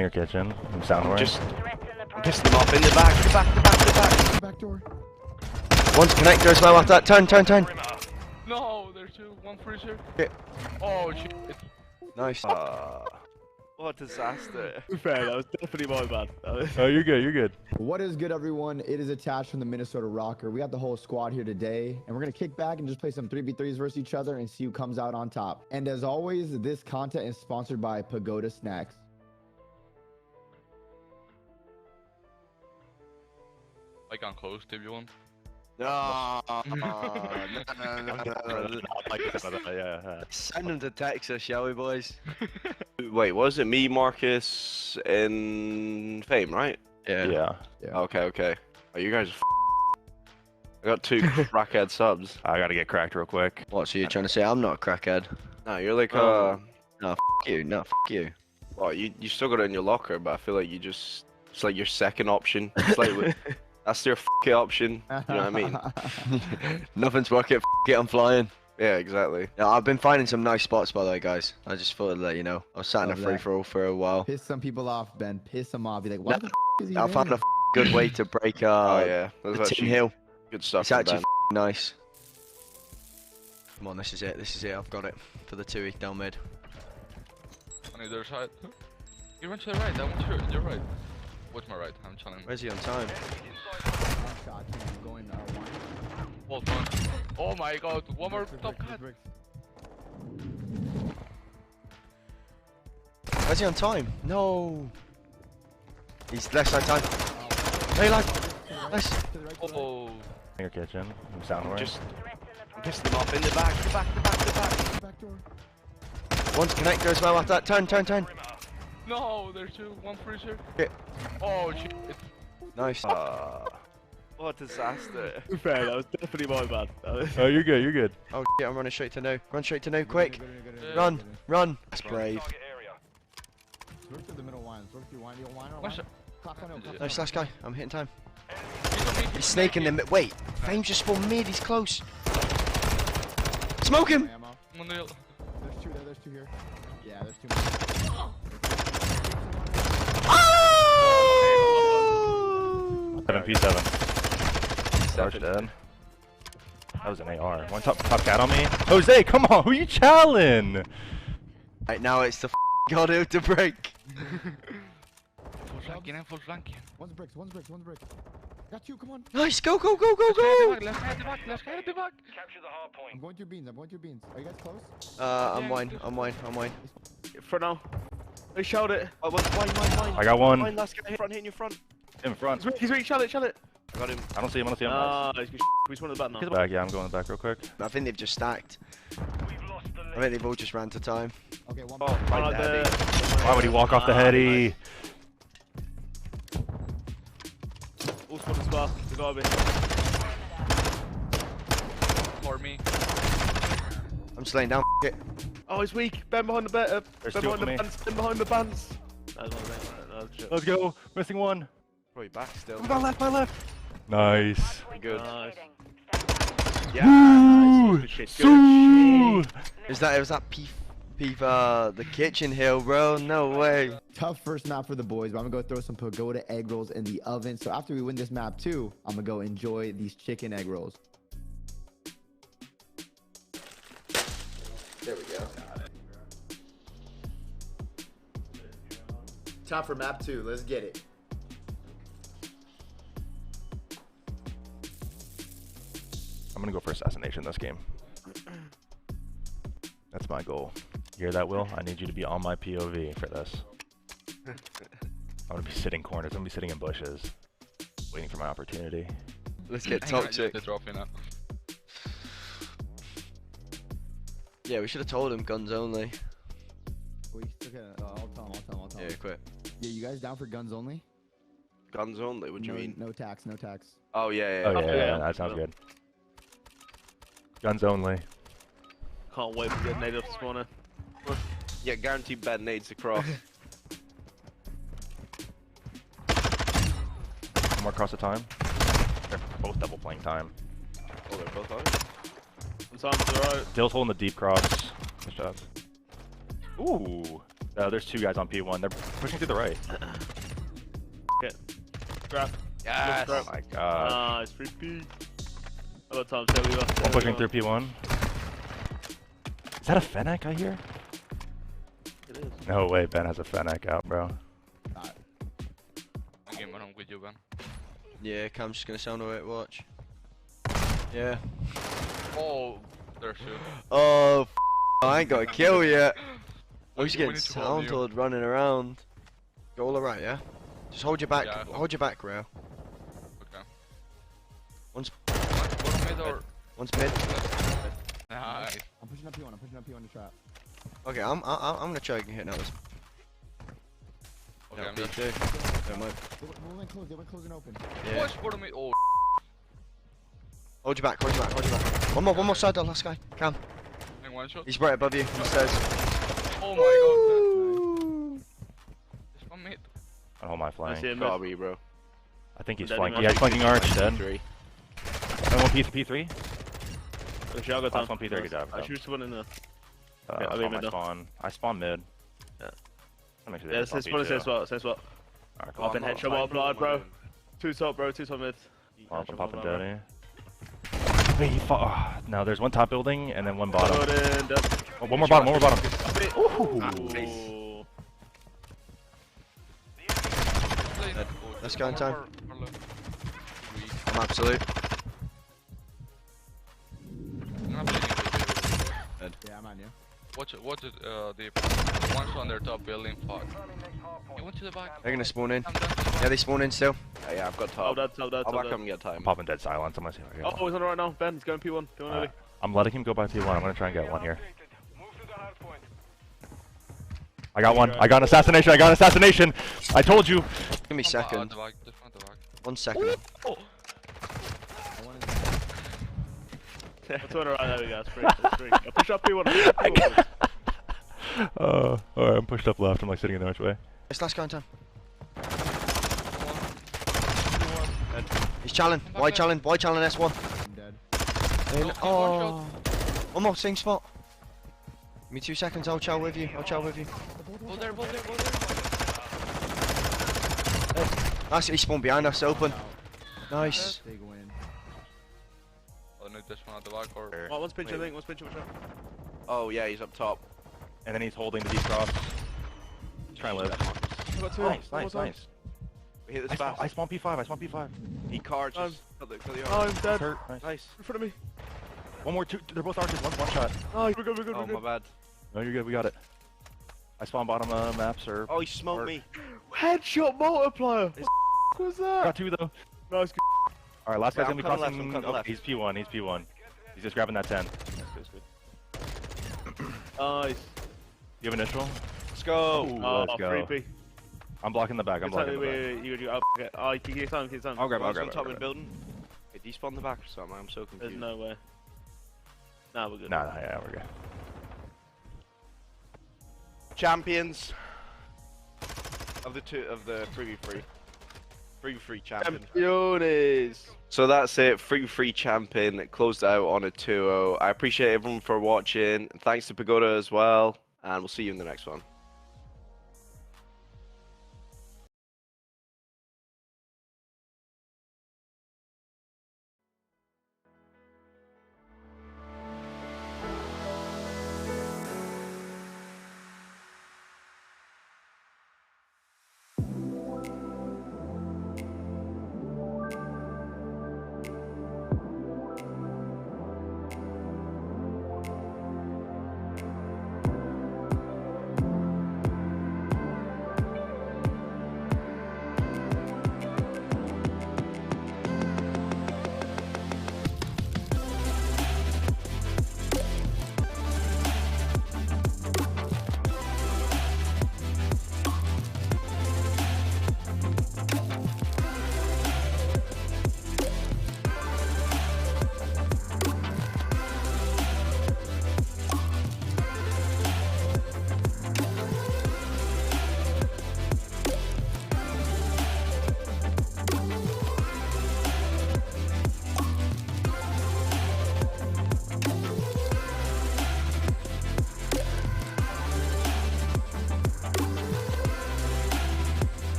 Your kitchen. I'm sound aware. Just piss them off in the back, the back. Back door. One's connector as well after that. Turn. No, there's two. One freezer. Yeah. Oh shit. Nice. What a disaster. Fair, that was definitely my bad. Oh, you're good. What is good, everyone? It is attached from the Minnesota Rocker. We got the whole squad here today, and we're going to kick back and just play some 3v3s versus each other and see who comes out on top. And as always, this content is sponsored by Pagoda Snacks. Like on close if you want. No. Yeah. Send them to Texas, shall we, boys? Wait, was it me, Marcus, and Fame, right? Yeah. Okay. Oh, you guys are I got two crackhead subs. I gotta get cracked real quick. What, so you're trying to say I'm not a crackhead? No, you're like, No, f you. No, f you. well, you still got it in your locker, but I feel like it's like your second option. It's like, that's your option. You know what I mean? Nothing's working. F it, I'm flying. Yeah, exactly. Yeah, I've been finding some nice spots, by the way, guys. I just thought I'd let you know. I was sat in a Love free that. for all for a while. Piss some people off, Ben. Piss them off. Be like, why the is he I there? found a good way to break Oh yeah, the that's Tin actually Hill. good stuff. It's from actually Ben. nice. Come on, this is it. I've got it for the 2 down mid. On either side. You went to the right. I went to your right. What's my right? I'm challenging. Where's he on time? One shot, going one. Hold on. Oh my god. One more top cut. Where's he on time? No. He's left side time. Hey, lad. Nice. Oh. Your kitchen. I'm sound aware. Just piss them off in the back, the back. Back door. One's connector as well after that. Turn. No, there's two. One freezer. Yeah. Oh shit. Nice. What a disaster. Fair, that was definitely my bad. Oh, you're good. Oh shit, I'm running straight to no. Run straight to no, quick. Yeah. Run. That's brave. Look to the middle line. Look to wine. One shot. Nice, last guy. I'm hitting time. He's snaking them. Wait, Fame's just spawned mid. He's close. Smoke him. One nil. There's two there. There's two here. Yeah, there's two more. Oh! 7p7. Sarge dead. That was an AR. One top cat on me. Jose, come on. Who you challenging? Right now it's the god who to break. Full flanking. One's bricks. Got you. Come on. Nice. Go. Let's head the back. I'm going through beans. Are you guys close? I'm wine. Front now. They showed it. Oh, wine. I got one. Wine, last guy front, hitting your front. In front. He's weak, shut it. I got him. I don't see him. He's one of the bad now. Back, yeah, I'm going back real quick. I think they've just stacked. I think they've all just ran to time. Okay, one. Oh, Right there. Why would he walk off the heady? All spot as well. The garbage. For me. I'm just laying down. It. Oh, he's weak. Ben behind the bed. There's Ben two behind of the me. bands. Ben behind the bands. Let's go. Missing one. Probably back still. My left. Nice. Good. Nice. Yeah. Ooh. Good shit. Ooh. Was that the kitchen hill, bro? No way. Tough first map for the boys, but I'm gonna go throw some Pagoda egg rolls in the oven. So after we win this map too, I'm gonna go enjoy these chicken egg rolls. There we go. Time for map 2. Let's get it. I'm gonna go for assassination this game. That's my goal. You hear that, Will? I need you to be on my POV for this. I'm gonna be sitting corners. I'm gonna be sitting in bushes, waiting for my opportunity. Let's get toxic. The trophy now. Yeah, we should have told him guns only. I'll tell him. Yeah, quit. Yeah, you guys down for guns only? Guns only. What do you mean? No tax. Oh yeah. Oh yeah, that sounds good. Guns only. Can't wait to get nade off the spawner. Yeah, guaranteed bad nades across. One more cross the time. They're both double playing time. Oh, they're both on it. Some time to the right. Dill's holding the deep cross. Good shots. Ooh. There's 2 guys on P1. They're pushing to the right. Okay. Grab. Yes. Oh my god. Nice, free P. Hello, Tom. There we go. I'm pushing through P1. Is that a Fennec I hear? It is. No way Ben has a Fennec out, bro. I'm with you, Ben. Yeah, Cam's just gonna sound away. Watch. Yeah. Oh, there's two. Oh, I ain't got a kill yet. Oh, he's We getting need to hold you. sounded running around. Go all right, yeah? Just hold your back. Yeah. Hold your back, Rail. Okay. One's One mid or... one's mid. Nice. I'm pushing up P1. I'm pushing up P1 to trap. Okay, I'm gonna try and hit now. This. Okay, No, I'm just... B2. Never mind. They went close. They went close and open. Yeah. Push for the mid. Oh, Hold your back. Hold your back. Hold your back. One more side. The last guy. Cam. and one shot. He's right above you. He says. Oh my god. Just one mid. I hold my I flank. see him. Gotta be, bro. I think he's Dead flanking. man. Yeah, he's flanking arch, dead. 3. And one P3. Okay, I'll go Tom. Last one P3, good job. I shoot one in there. I I'll leave spawn it my though. spawn. I spawn mid. Yeah. I'll make sure Yeah, they spawn same spot, P2. same spot, same spot. Alright, I've been headshot multiplied, bro. 2 top, bro. 2 top mid. I'm popping daddy. Wait, he fought. Oh, no, there's one top building and then one bottom. Oh, one more bottom, one more bottom. Ooh. Let's go in time. More left. I'm absolute. I'm bleeding with you. Yeah, I'm on you. Watch it, the one's on their top building. Fuck. He went to the back. They're gonna spawn in. I'm done. Yeah, they spawn in still. Yeah, I've got Top top. dead, top dead, I'll top back up dead. and get time. I'm popping dead silence. I'm gonna see if I can get Oh, he's on the right now. Ben, he's going P1. Going early. Alright, I'm letting him go by P1. I'm gonna try and get one here. I got one. I got an assassination. I got an assassination. I told you. Give me a second. The back, just front the back. 1 second. Let's turn around. There we go. That's free. That's free. I'll push up P1. P1. Alright, I'm pushed up left. I'm like sitting in the archway. It's last guy in time. He's challenged. Why challenge? Why challenge S1? I'm dead. In, oh. One more, same spot. Give me 2 seconds. I'll chow with you. I'll chow with you. Go there, go there, go there. Nice. He spawned behind us. Open. Nice. Big win. Oh, no, this one at the back or... Well, one's pinch, I think. One's pinch, watch out. Oh, yeah, he's up top. And then he's holding the deep cross. Trying to live. I got 2. Nice, One nice, more nice. We hit I this fast. spawn P5. I spawn P5. He cards I'm- just cut the Oh, I'm dead. Hurt. Nice. Nice. In front of me. One more. 2. They're both arches. One shot. Oh, we're good, we're good, Oh, we're my good. bad. No, you're good. We got it. I spawn bottom maps or. Oh, he smoked Or- me. Headshot multiplier. What the was that? Got 2 though. Nice. All right, last guy's Yeah, gonna be I'm cutting left, crossing. I'm cutting Oh, left. he's P1. He's P1. He's just grabbing that 10. Nice. You have initial? Let's go. Ooh, Oh, let's go. 3P. I'm blocking the back. I'm blocking the back. Wait, you go. Oh, you keep time, keep time. I'll grab it. I'll One's grab on it. top I'll of the grab it. building. Hey, despawn the back or something. I'm so There's confused. no way. Nah, we're good. Nah, yeah, we're good. Champions of the 3v3. 3v3 champion. Champions. So that's it. 3v3 champion closed out on a 2-0. I appreciate everyone for watching. Thanks to Pagoda as well. And we'll see you in the next one.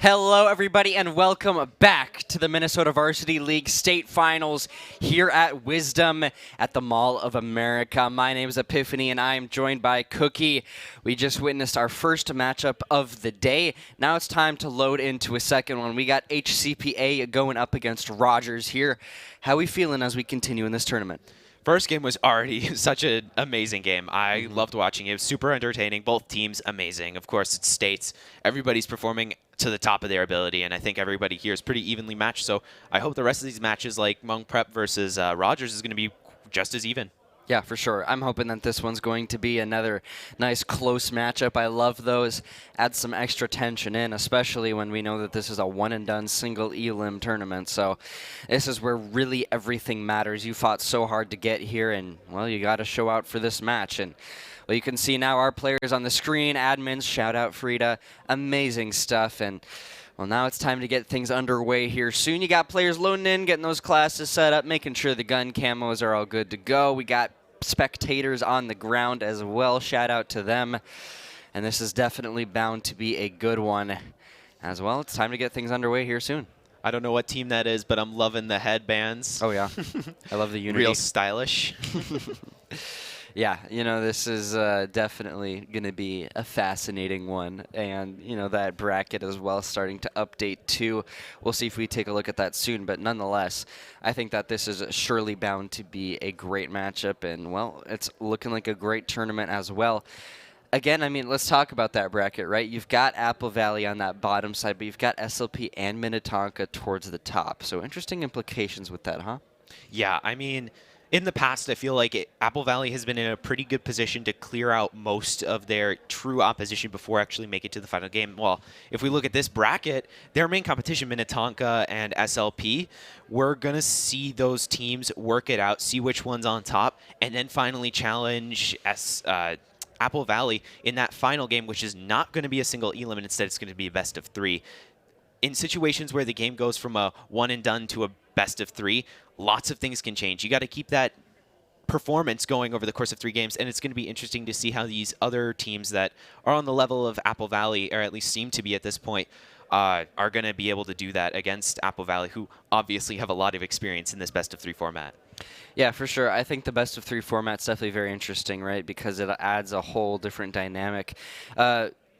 Hello, everybody, and welcome back to the Minnesota Varsity League State Finals here at Wisdom at the Mall of America. My name is Epiphany, and I am joined by Cookie. We just witnessed our first matchup of the day. Now it's time to load into a second one. We got HCPA going up against Rogers here. How are we feeling as we continue in this tournament? First game was already such an amazing game. I loved watching it. It was super entertaining. Both teams amazing. Of course, it's states. Everybody's performing to the top of their ability, and I think everybody here is pretty evenly matched. So I hope the rest of these matches, like Hmong Prep versus Rogers, is going to be just as even. Yeah, for sure. I'm hoping that this one's going to be another nice close matchup. I love those. Add some extra tension in, especially when we know that this is a one-and-done single elim tournament. So this is where really everything matters. You fought so hard to get here, and, well, you got to show out for this match. And, well, you can see now our players on the screen. Admins, shout out Frida. Amazing stuff. And, well, now it's time to get things underway here soon. You got players loading in, getting those classes set up, making sure the gun camos are all good to go. We got spectators on the ground as well. Shout out to them. And this is definitely bound to be a good one as well. It's time to get things underway here soon. I don't know what team that is, but I'm loving the headbands. Oh, yeah. I love the unity. Real stylish. Yeah, you know, this is definitely going to be a fascinating one. And, you know, that bracket as well starting to update too. We'll see if we take a look at that soon. But nonetheless, I think that this is surely bound to be a great matchup. And, well, it's looking like a great tournament as well. Again, I mean, let's talk about that bracket, right? You've got Apple Valley on that bottom side, but you've got SLP and Minnetonka towards the top. So interesting implications with that, huh? Yeah, I mean, in the past, I feel like Apple Valley has been in a pretty good position to clear out most of their true opposition before actually make it to the final game. Well, if we look at this bracket, their main competition, Minnetonka and SLP, we're going to see those teams work it out, see which one's on top, and then finally challenge Apple Valley in that final game, which is not going to be a single elim, and instead it's going to be a best of 3. In situations where the game goes from a one and done to a best of 3, lots of things can change. You got to keep that performance going over the course of 3 games, and it's going to be interesting to see how these other teams that are on the level of Apple Valley, or at least seem to be at this point, are going to be able to do that against Apple Valley, who obviously have a lot of experience in this best of 3 format. Yeah, for sure. I think the best of 3 format's definitely very interesting, right? Because it adds a whole different dynamic.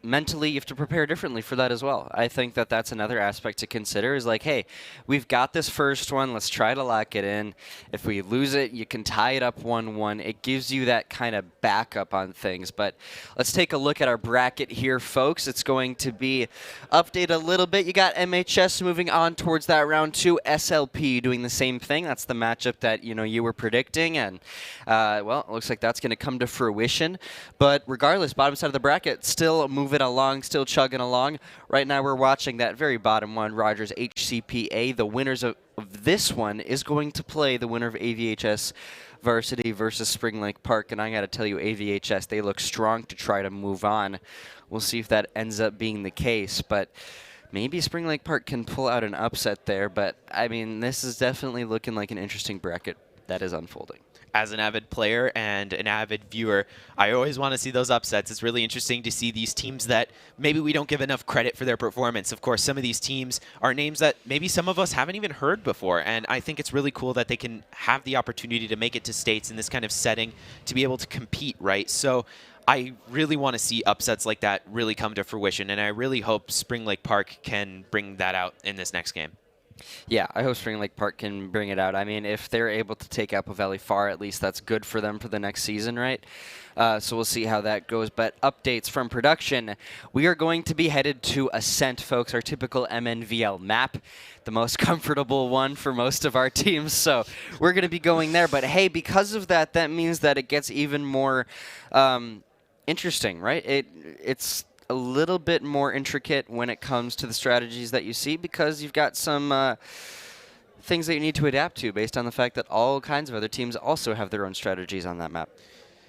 Mentally, you have to prepare differently for that as well. I think that that's another aspect to consider is like, hey, we've got this first one. Let's try to lock it in. If we lose it, you can tie it up 1-1. It gives you that kind of backup on things. But let's take a look at our bracket here, folks. It's going to be updated a little bit. You got MHS moving on towards that round 2. SLP doing the same thing. That's the matchup that, you know, you were predicting. And, well, it looks like that's going to come to fruition. But regardless, bottom side of the bracket, still moving along, still chugging along. Right now we're watching that very bottom one, Rogers HCPA. The winners of this one is going to play the winner of AVHS Varsity versus Spring Lake Park. And I got to tell you, AVHS, they look strong to try to move on. We'll see if that ends up being the case. But maybe Spring Lake Park can pull out an upset there. But, I mean, this is definitely looking like an interesting bracket that is unfolding. As an avid player and an avid viewer, I always want to see those upsets. It's really interesting to see these teams that maybe we don't give enough credit for their performance. Of course, some of these teams are names that maybe some of us haven't even heard before, and I think it's really cool that they can have the opportunity to make it to states in this kind of setting to be able to compete, right? So I really want to see upsets like that really come to fruition, and I really hope Spring Lake Park can bring that out in this next game. Yeah, I hope Spring Lake Park can bring it out. I mean, if they're able to take Apple Valley far, at least that's good for them for the next season, right? So we'll see how that goes. But updates from production, we are going to be headed to Ascent, folks, our typical MNVL map, the most comfortable one for most of our teams. So we're going to be going there. But, hey, because of that, that means that it gets even more interesting, right? It's a little bit more intricate when it comes to the strategies that you see because you've got some things that you need to adapt to based on the fact that all kinds of other teams also have their own strategies on that map.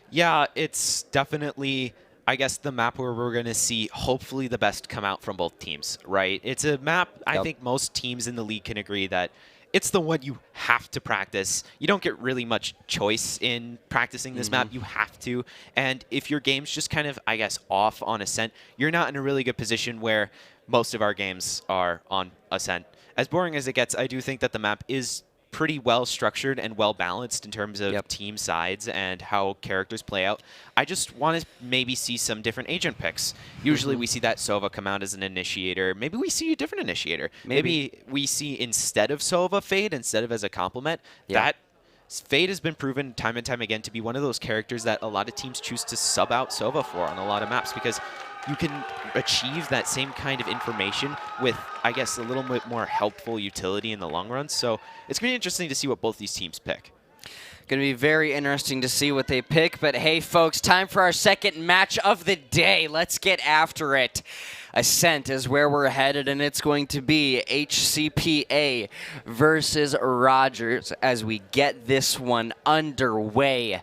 Yeah, it's definitely, I guess, the map where we're going to see hopefully the best come out from both teams, right? It's a map I think most teams in the league can agree that it's the one you have to practice. You don't get really much choice in practicing this map. You have to. And if your game's just kind of, I guess, off on Ascent, you're not in a really good position where most of our games are on Ascent. As boring as it gets, I do think that the map is pretty well structured and well balanced in terms of team sides and how characters play out. I just want to maybe see some different agent picks. Usually we see that Sova come out as an initiator. Maybe we see a different initiator. Maybe we see instead of Sova Fade, instead of as a complement, that Fade has been proven time and time again to be one of those characters that a lot of teams choose to sub out Sova for on a lot of maps, because you can achieve that same kind of information with, I guess, a little bit more helpful utility in the long run. So it's going to be interesting to see what both these teams pick. Going to be very interesting to see what they pick. But hey, folks, time for our second match of the day. Let's get after it. Ascent is where we're headed, and it's going to be HCPA versus Rogers as we get this one underway.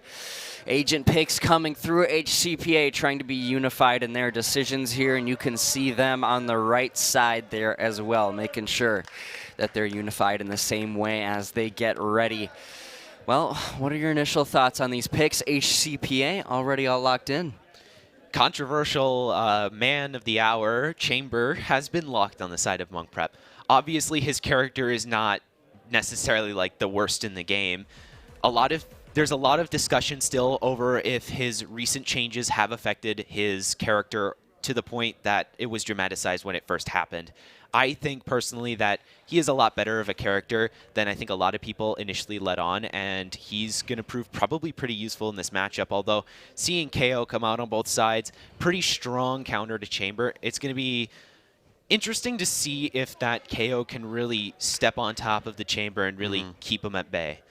Agent picks coming through. HCPA trying to be unified in their decisions here, and you can see them on the right side there as well, making sure that they're unified in the same way as they get ready. Well, what are your initial thoughts on these picks? HCPA already all locked in. Controversial man of the hour, Chamber, has been locked on the side of Monk Prep. Obviously, his character is not necessarily like the worst in the game. There's a lot of discussion still over if his recent changes have affected his character to the point that it was dramatized when it first happened. I think personally that he is a lot better of a character than I think a lot of people initially let on, and he's going to prove probably pretty useful in this matchup, although seeing KO come out on both sides, pretty strong counter to Chamber. It's going to be interesting to see if that KO can really step on top of the Chamber and really keep him at bay.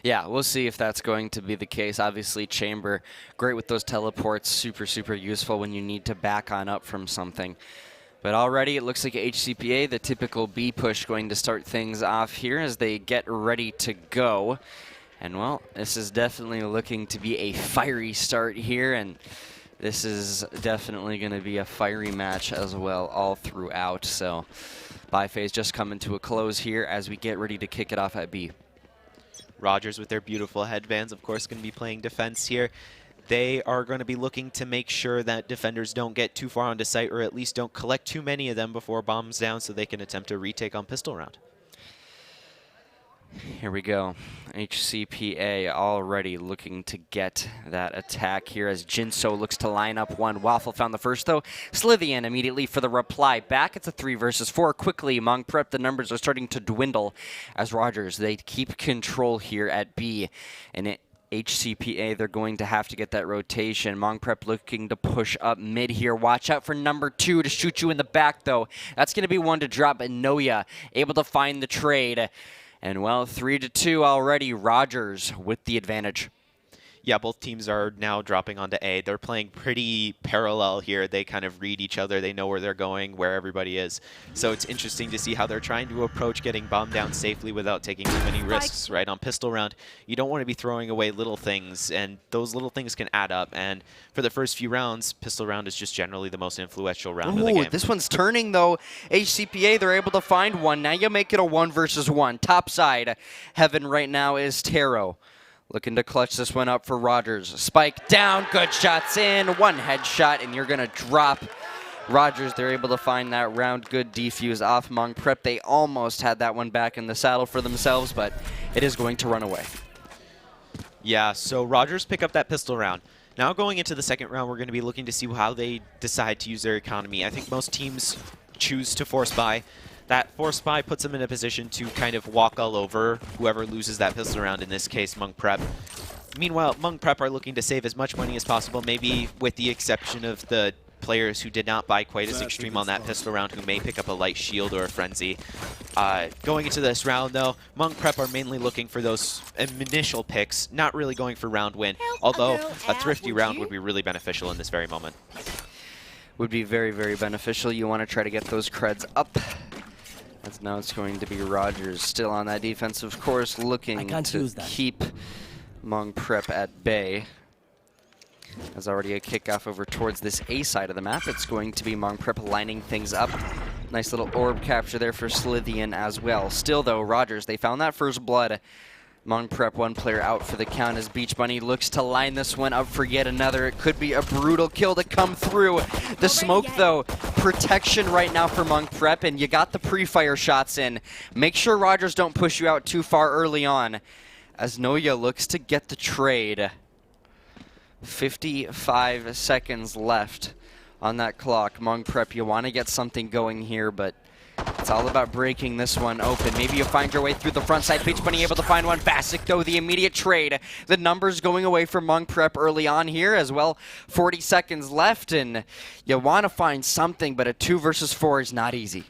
Yeah, we'll see if that's going to be the case. Obviously, Chamber, great with those teleports, super, super useful when you need to back on up from something. But already it looks like HCPA, the typical B push, going to start things off here as they get ready to go. And, well, this is definitely looking to be a fiery start here, and this is definitely going to be a fiery match as well all throughout. So, bye phase just coming to a close here as we get ready to kick it off at B. Rogers with their beautiful headbands, of course, going to be playing defense here. They are going to be looking to make sure that defenders don't get too far onto site, or at least don't collect too many of them before bombs down, so they can attempt a retake on pistol round. Here we go. HCPA already looking to get that attack here as Jinso looks to line up one. Waffle found the first, though. Slithian immediately for the reply. Back it's a 3 versus 4. Quickly, Monk Prep, the numbers are starting to dwindle as Rogers, they keep control here at B. And HCPA, they're going to have to get that rotation. Monk Prep looking to push up mid here. Watch out for number 2 to shoot you in the back, though. That's going to be one to drop. And Noya able to find the trade. And, well, 3-2 already. Rogers with the advantage. Yeah, both teams are now dropping onto A. They're playing pretty parallel here. They kind of read each other. They know where they're going, where everybody is. So it's interesting to see how they're trying to approach getting bombed down safely without taking too many risks, right? On pistol round, you don't want to be throwing away little things, and those little things can add up. And for the first few rounds, pistol round is just generally the most influential round of the game. This one's turning, though. HCPA, they're able to find one. Now you make it a 1 versus 1. Top side, Heaven right now is Taro. Looking to clutch this one up for Rogers. Spike down, good shots in, one headshot, and you're going to drop Rogers. They're able to find that round. Good defuse off Monk Prep. They almost had that one back in the saddle for themselves, but it is going to run away. Yeah, so Rogers pick up that pistol round. Now going into the second round, we're going to be looking to see how they decide to use their economy. I think most teams choose to force buy. That force buy puts them in a position to kind of walk all over whoever loses that pistol round, in this case, Monk Prep. Meanwhile, Monk Prep are looking to save as much money as possible, maybe with the exception of the players who did not buy quite as extreme on that pistol round, who may pick up a light shield or a frenzy. Going into this round, though, Monk Prep are mainly looking for those initial picks, not really going for round win, although a thrifty round would be really beneficial in this very moment. Would be very, very beneficial. You want to try to get those creds up. As now it's going to be Rogers still on that defensive course, looking to keep Monk Prep at bay. There's already a kickoff over towards this A side of the map. It's going to be Monk Prep lining things up. Nice little orb capture there for Slithian as well. Still, though, Rogers, they found that first blood. Monk Prep, one player out for the count as Beach Bunny looks to line this one up for yet another. It could be a brutal kill to come through. The smoke, though, protection right now for Monk Prep, and you got the pre-fire shots in. Make sure Rogers don't push you out too far early on, as Noya looks to get the trade. 55 seconds left on that clock. Monk Prep, you want to get something going here, but it's all about breaking this one open. Maybe you find your way through the front side. Peach Bunny able to find one. Basic, though, the immediate trade. The numbers going away from Monk Prep early on here as well. 40 seconds left, and you want to find something, but a 2 versus 4 is not easy.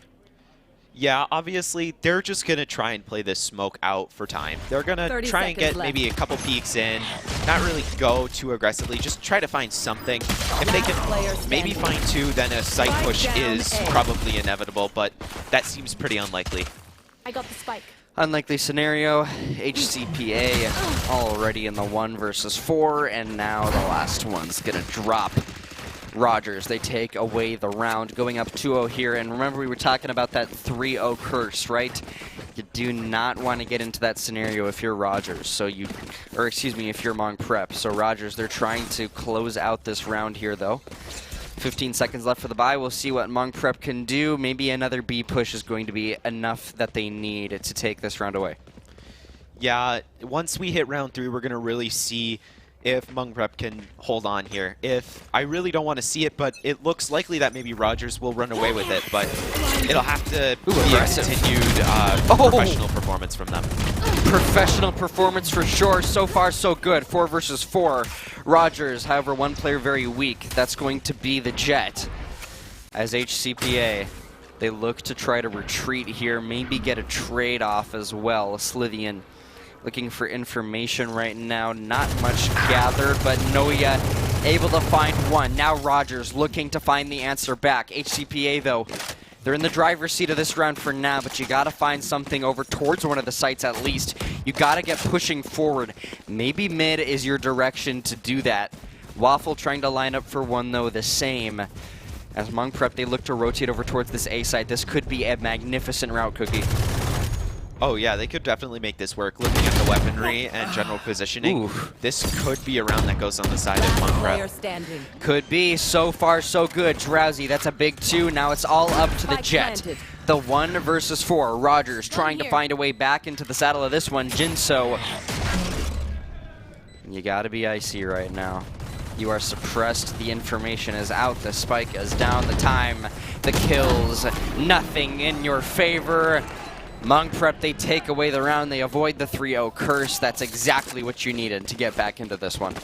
Yeah, obviously, they're just going to try and play this smoke out for time. They're going to try and get maybe a couple peeks in, not really go too aggressively, just try to find something. If they can maybe find 2, then a site push is probably inevitable, but that seems pretty unlikely. I got the spike. Unlikely scenario. HCPA already in the 1 versus 4, and now the last one's going to drop. Rogers, they take away the round, going up 2-0 here. And remember, we were talking about that 3-0 curse, right? You do not want to get into that scenario if you're Rogers. So if you're Monk Prep. So Rogers, they're trying to close out this round here, though. 15 seconds left for the bye. We'll see what Monk Prep can do. Maybe another B push is going to be enough that they need to take this round away. Yeah, once we hit round 3, we're going to really see if Monk Prep can hold on here. I really don't want to see it, but it looks likely that maybe Rogers will run away with it, but it'll have to be a continued professional performance from them. Professional performance for sure. So far, so good. 4 versus 4. Rogers, however, one player very weak. That's going to be the Jet. As HCPA, they look to try to retreat here, maybe get a trade off as well. Slithian looking for information right now. Not much gathered, but Noya able to find one. Now Rogers looking to find the answer back. HCPA, though, they're in the driver's seat of this round for now, but you got to find something over towards one of the sites at least. You got to get pushing forward. Maybe mid is your direction to do that. Waffle trying to line up for one, though, the same. As Monk Prep, they look to rotate over towards this A side. This could be a magnificent route, Cookie. Oh yeah, they could definitely make this work. Looking at the weaponry and general positioning, this could be a round that goes on the side of Monk Prep. Could be. So far, so good. Drowsy, that's a big 2. Now it's all up to the Jet. The 1 versus 4. Rogers trying to find a way back into the saddle of this one. Jinso. You gotta be icy right now. You are suppressed. The information is out. The spike is down. The time, the kills, nothing in your favor. Monk Prep, they take away the round. They avoid the 3-0 curse. That's exactly what you needed to get back into this one.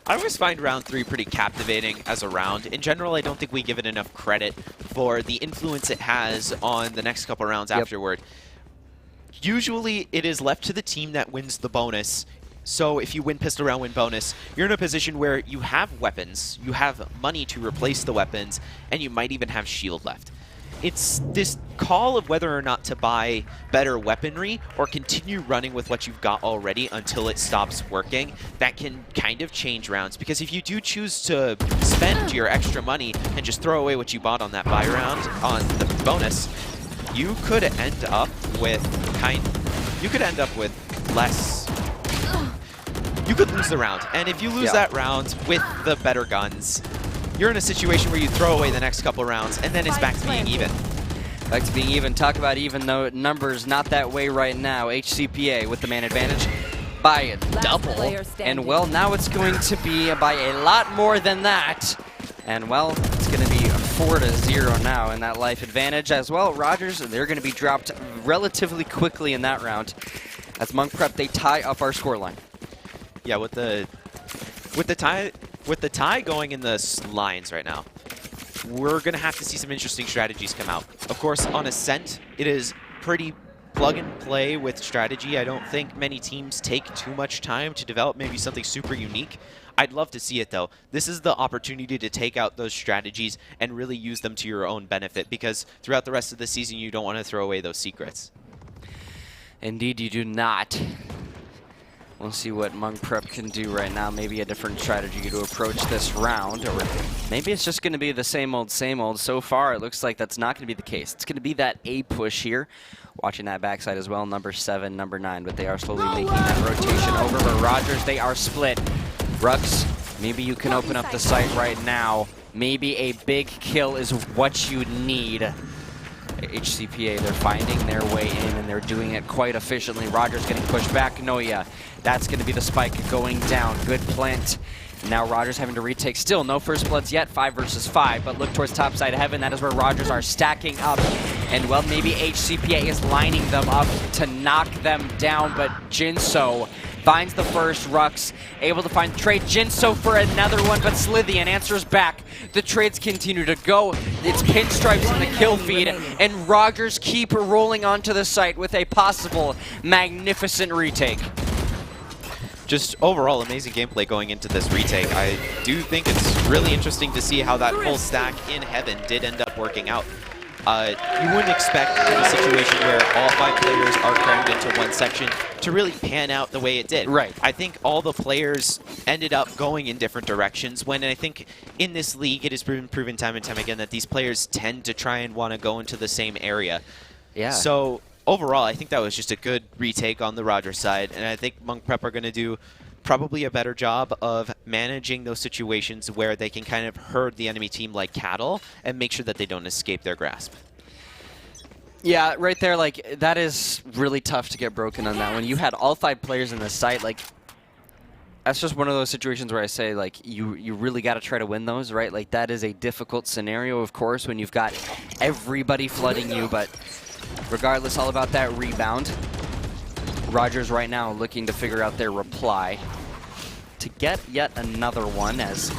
I always find round 3 pretty captivating as a round. In general, I don't think we give it enough credit for the influence it has on the next couple rounds afterward. Usually, it is left to the team that wins the bonus. So if you win pistol round, win bonus, you're in a position where you have weapons, you have money to replace the weapons, and you might even have shield left. It's this call of whether or not to buy better weaponry or continue running with what you've got already until it stops working that can kind of change rounds. Because if you do choose to spend your extra money and just throw away what you bought on that buy round on the bonus, you could end up with less. You could lose the round. And if you lose that round with the better guns, you're in a situation where you throw away the next couple rounds, and then it's back to being even. Back to being even. Talk about even, though numbers not that way right now. HCPA with the man advantage by a double. And, well, now it's going to be by a lot more than that. And, well, it's going to be 4-0 now in that life advantage as well. Rogers, they're going to be dropped relatively quickly in that round. As Monk Prep, they tie up our scoreline. Yeah, with the tie going in the lines right now, we're going to have to see some interesting strategies come out. Of course, on Ascent, it is pretty plug and play with strategy. I don't think many teams take too much time to develop maybe something super unique. I'd love to see it, though. This is the opportunity to take out those strategies and really use them to your own benefit, because throughout the rest of the season, you don't want to throw away those secrets. Indeed, you do not. We'll see what Monk Prep can do right now. Maybe a different strategy to approach this round, or maybe it's just going to be the same old, same old. So far, it looks like that's not going to be the case. It's going to be that A push here. Watching that backside as well, number 7, number 9, but they are slowly making that rotation over. But Rogers, they are split. Rux Maybe you can open up the site right now. Maybe a big kill is what you need. HCPA, they're finding their way in, and they're doing it quite efficiently. Rogers getting pushed back. Noya, that's going to be the spike going down. Good plant. Now Rogers having to retake. Still no first bloods yet, 5 versus 5, but look towards top side heaven. That is where Rogers are stacking up. And well, maybe HCPA is lining them up to knock them down, but Jinso finds the first. Rux able to find the trade. Jinso for another one, but Slithian answers back. The trades continue to go. It's pinstripes in the kill feed, and Rogers keep rolling onto the site with a possible magnificent retake. Just overall amazing gameplay going into this retake. I do think it's really interesting to see how that full stack in heaven did end up working out. You wouldn't expect in a situation where all 5 players are crammed into one section to really pan out the way it did. Right. I think all the players ended up going in different directions when I think in this league it has been proven time and time again that these players tend to try and want to go into the same area. Yeah. So overall, I think that was just a good retake on the Rogers side, and I think Monk Prep are going to do probably a better job of managing those situations where they can kind of herd the enemy team like cattle and make sure that they don't escape their grasp. Yeah, right there, like, that is really tough to get broken on that one. You had all 5 players in the site, like, that's just one of those situations where I say, like, you really got to try to win those, right? Like, that is a difficult scenario, of course, when you've got everybody flooding you, but regardless, all about that rebound. Rogers right now looking to figure out their reply to get yet another one, as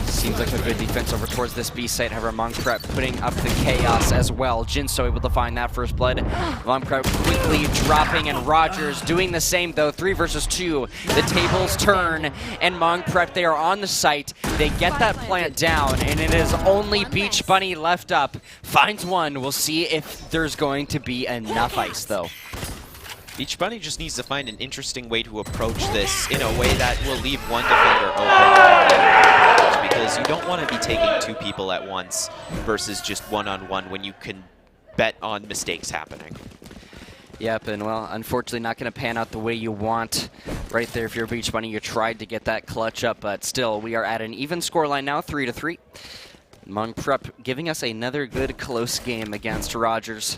seems like a good defense over towards this B site. However, Monk Prep putting up the chaos as well. Jinso able to find that first blood. Monk Prep quickly dropping, and Rogers doing the same though. 3 versus 2. The tables turn, and Monk Prep, they are on the site. They get that plant down, and it is only Beach Bunny left up. Finds one. We'll see if there's going to be enough ice though. Beach Bunny just needs to find an interesting way to approach this in a way that will leave one defender open, because you don't want to be taking 2 people at once versus just one-on-one when you can bet on mistakes happening. Yep, and well, unfortunately not going to pan out the way you want. Right there, if you're Beach Bunny, you tried to get that clutch up, but still, we are at an even scoreline now, 3-3. Monk Prep giving us another good close game against Rogers.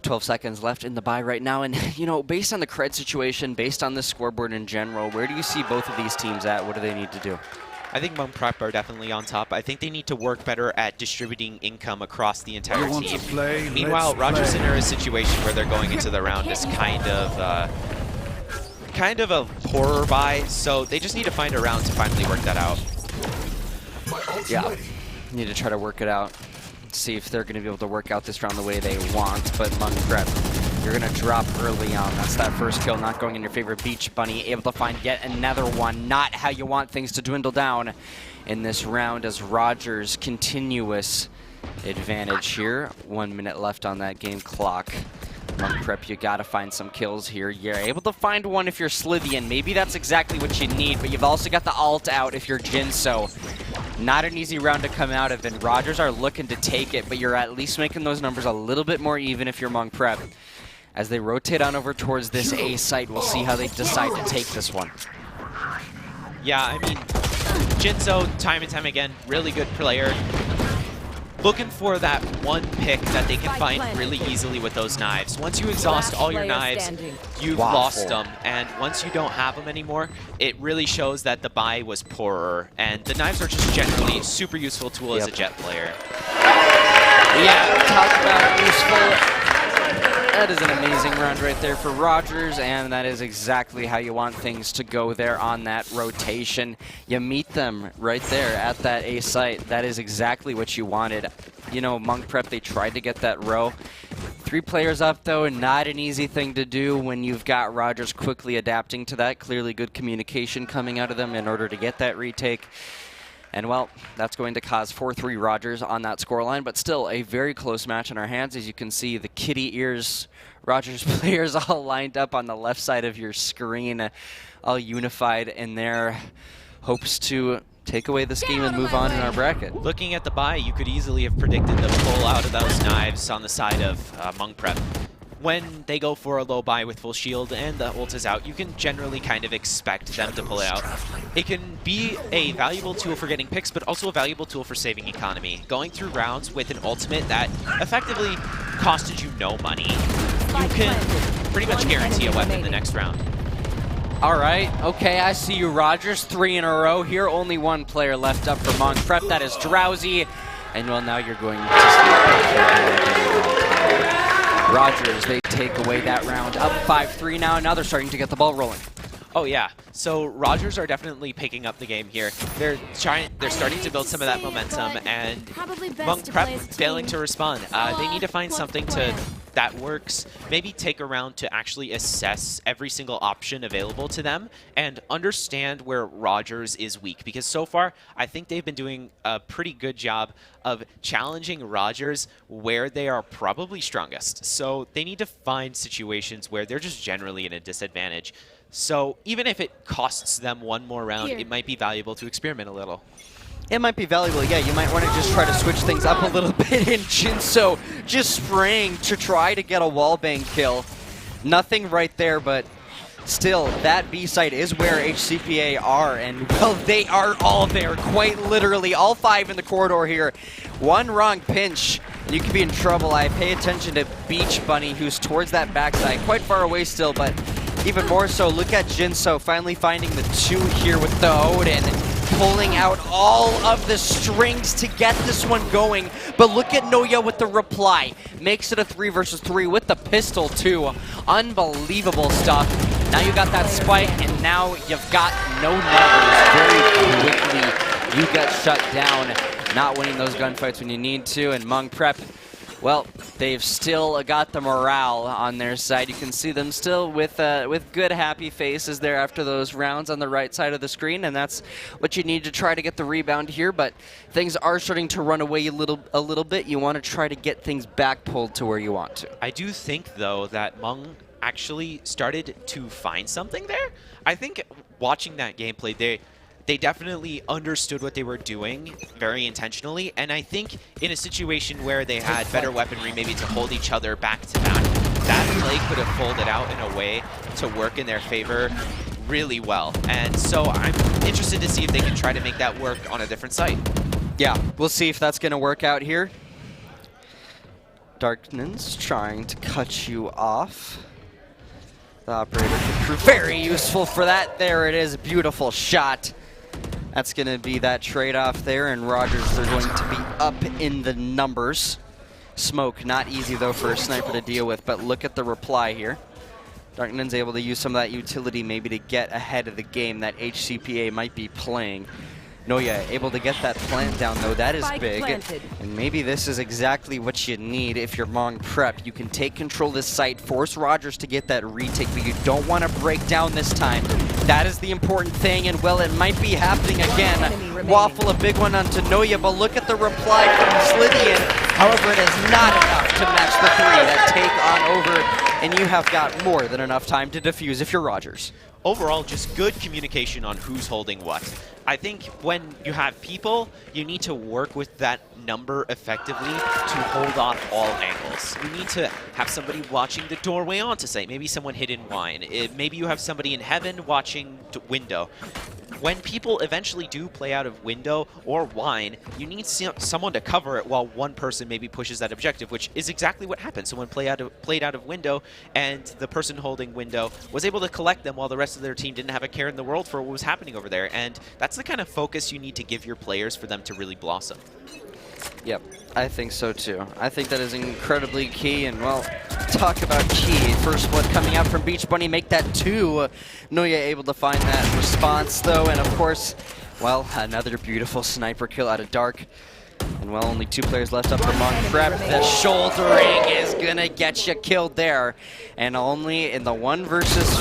12 seconds left in the bye right now, and you know, based on the cred situation, based on the scoreboard in general, where do you see both of these teams at? What do they need to do? I think Monk Prep are definitely on top. I think they need to work better at distributing income across the entire team. Meanwhile, Rogers are in a situation where they're going into the round as kind of a poorer buy, so they just need to find a round to finally work that out. Yeah, need to try to work it out. See if they're going to be able to work out this round the way they want, but Monk Prep, you're going to drop early on. That's that first kill not going in your favor. Beach Bunny able to find yet another one. Not how you want things to dwindle down in this round as Rogers' continuous advantage here. 1 minute left on that game clock. Monk Prep, you got to find some kills here. You're able to find one if you're Slithian. Maybe that's exactly what you need, but you've also got the ult out if you're Jinso. Not an easy round to come out of, and Rogers are looking to take it, but you're at least making those numbers a little bit more even if you're Monk Prep. As they rotate on over towards this A site, we'll see how they decide to take this one. Yeah, I mean, Jinso, time and time again, really good player. Looking for that one pick that they can find really easily with those knives. Once you exhaust all your knives, you've lost them. And once you don't have them anymore, it really shows that the buy was poorer. And the knives are just generally a super useful tool as a jet player. Yeah, talk about useful. That is an amazing round right there for Rogers, and that is exactly how you want things to go there on that rotation. You meet them right there at that A site. That is exactly what you wanted. You know, Monk Prep, they tried to get that row. 3 players up, though, not an easy thing to do when you've got Rogers quickly adapting to that. Clearly good communication coming out of them in order to get that retake. And, well, that's going to cause 4-3 Rogers on that scoreline, but still a very close match in our hands. As you can see, the kitty ears Rogers players all lined up on the left side of your screen, all unified in their hopes to take away this game and move on in our bracket. Looking at the buy, you could easily have predicted the pull out of those knives on the side of Monk Prep. when they go for a low buy with full shield and the ult is out, you can generally kind of expect them to pull it out. It can be a valuable tool for getting picks, but also a valuable tool for saving economy. Going through rounds with an ultimate that effectively costed you no money, you can pretty much guarantee a weapon the next round. All right, okay, I see you, Rogers. 3 in a row here. Only one player left up for Monk Prep. That is Drowsy. And well, now you're going to see Rogers, they take away that round. Up 5-3 now. Now they're starting to get the ball rolling. Oh yeah, so Rogers are definitely picking up the game here. They're starting to build some of that momentum, and Monk Prep failing to respond. They need to find something that works. Maybe take a round to actually assess every single option available to them and understand where Rogers is weak. Because so far, I think they've been doing a pretty good job of challenging Rogers where they are probably strongest. So they need to find situations where they're just generally in a disadvantage. So even if it costs them one more round, it might be valuable to experiment a little. It might be valuable, yeah. You might want to just try to switch things up a little bit. And Jinso just spraying to try to get a wallbang kill. Nothing right there, but still, that B site is where HCPA are. And, well, they are all there, quite literally. All 5 in the corridor here. One wrong pinch, and you could be in trouble. I pay attention to Beach Bunny, who's towards that backside. Quite far away still, but even more so, look at Jinso finally finding the 2 here with the Odin, pulling out all of the strings to get this one going. But look at Noya with the reply. Makes it a 3 versus 3 with the pistol too. Unbelievable stuff. Now you got that spike, and now you've got no nevers. Very quickly, you get shut down. Not winning those gunfights when you need to, and Monk Prep, well, they've still got the morale on their side. You can see them still with good, happy faces there after those rounds on the right side of the screen, and that's what you need to try to get the rebound here. But things are starting to run away a little bit. You want to try to get things back pulled to where you want to. I do think, though, that Hmong actually started to find something there. I think watching that gameplay, they definitely understood what they were doing very intentionally, and I think in a situation where they had better weaponry, maybe to hold each other back to back, that play could have folded out in a way to work in their favor really well. And so I'm interested to see if they can try to make that work on a different site. Yeah, we'll see if that's going to work out here. Darkness trying to cut you off. The operator could prove very useful for that. There it is, beautiful shot. That's going to be that trade-off there, and Rogers, they're going to be up in the numbers. Smoke, not easy, though, for a sniper to deal with, but look at the reply here. Darknan's able to use some of that utility maybe to get ahead of the game that HCPA might be playing. Noya able to get that plant down, though. That is big. And maybe this is exactly what you need if you're Hmong Prep. You can take control of this site, force Rogers to get that retake, but you don't want to break down this time. That is the important thing, and well, it might be happening again. Waffle, a big one onto Noya, but look at the reply from Slytheon. However, it is not enough to match the 3 that take on over, and you have got more than enough time to defuse if you're Rogers. Overall, just good communication on who's holding what. I think when you have people, you need to work with that number effectively to hold off all angles. You need to have somebody watching the doorway onto site, maybe someone hidden wine. Maybe you have somebody in heaven watching window. When people eventually do play out of window or wine, you need someone to cover it while one person maybe pushes that objective, which is exactly what happened. Someone played out of window, and the person holding window was able to collect them while the rest of their team didn't have a care in the world for what was happening over there. And that's the kind of focus you need to give your players for them to really blossom. Yep, I think so too. I think that is incredibly key, and well, talk about key. First blood coming out from Beach Bunny, make that 2. Noya able to find that response though, and of course, well, another beautiful sniper kill out of Dark. And well, only 2 players left up for Hmong Prep. The shouldering is gonna get you killed there. And only in the 1 versus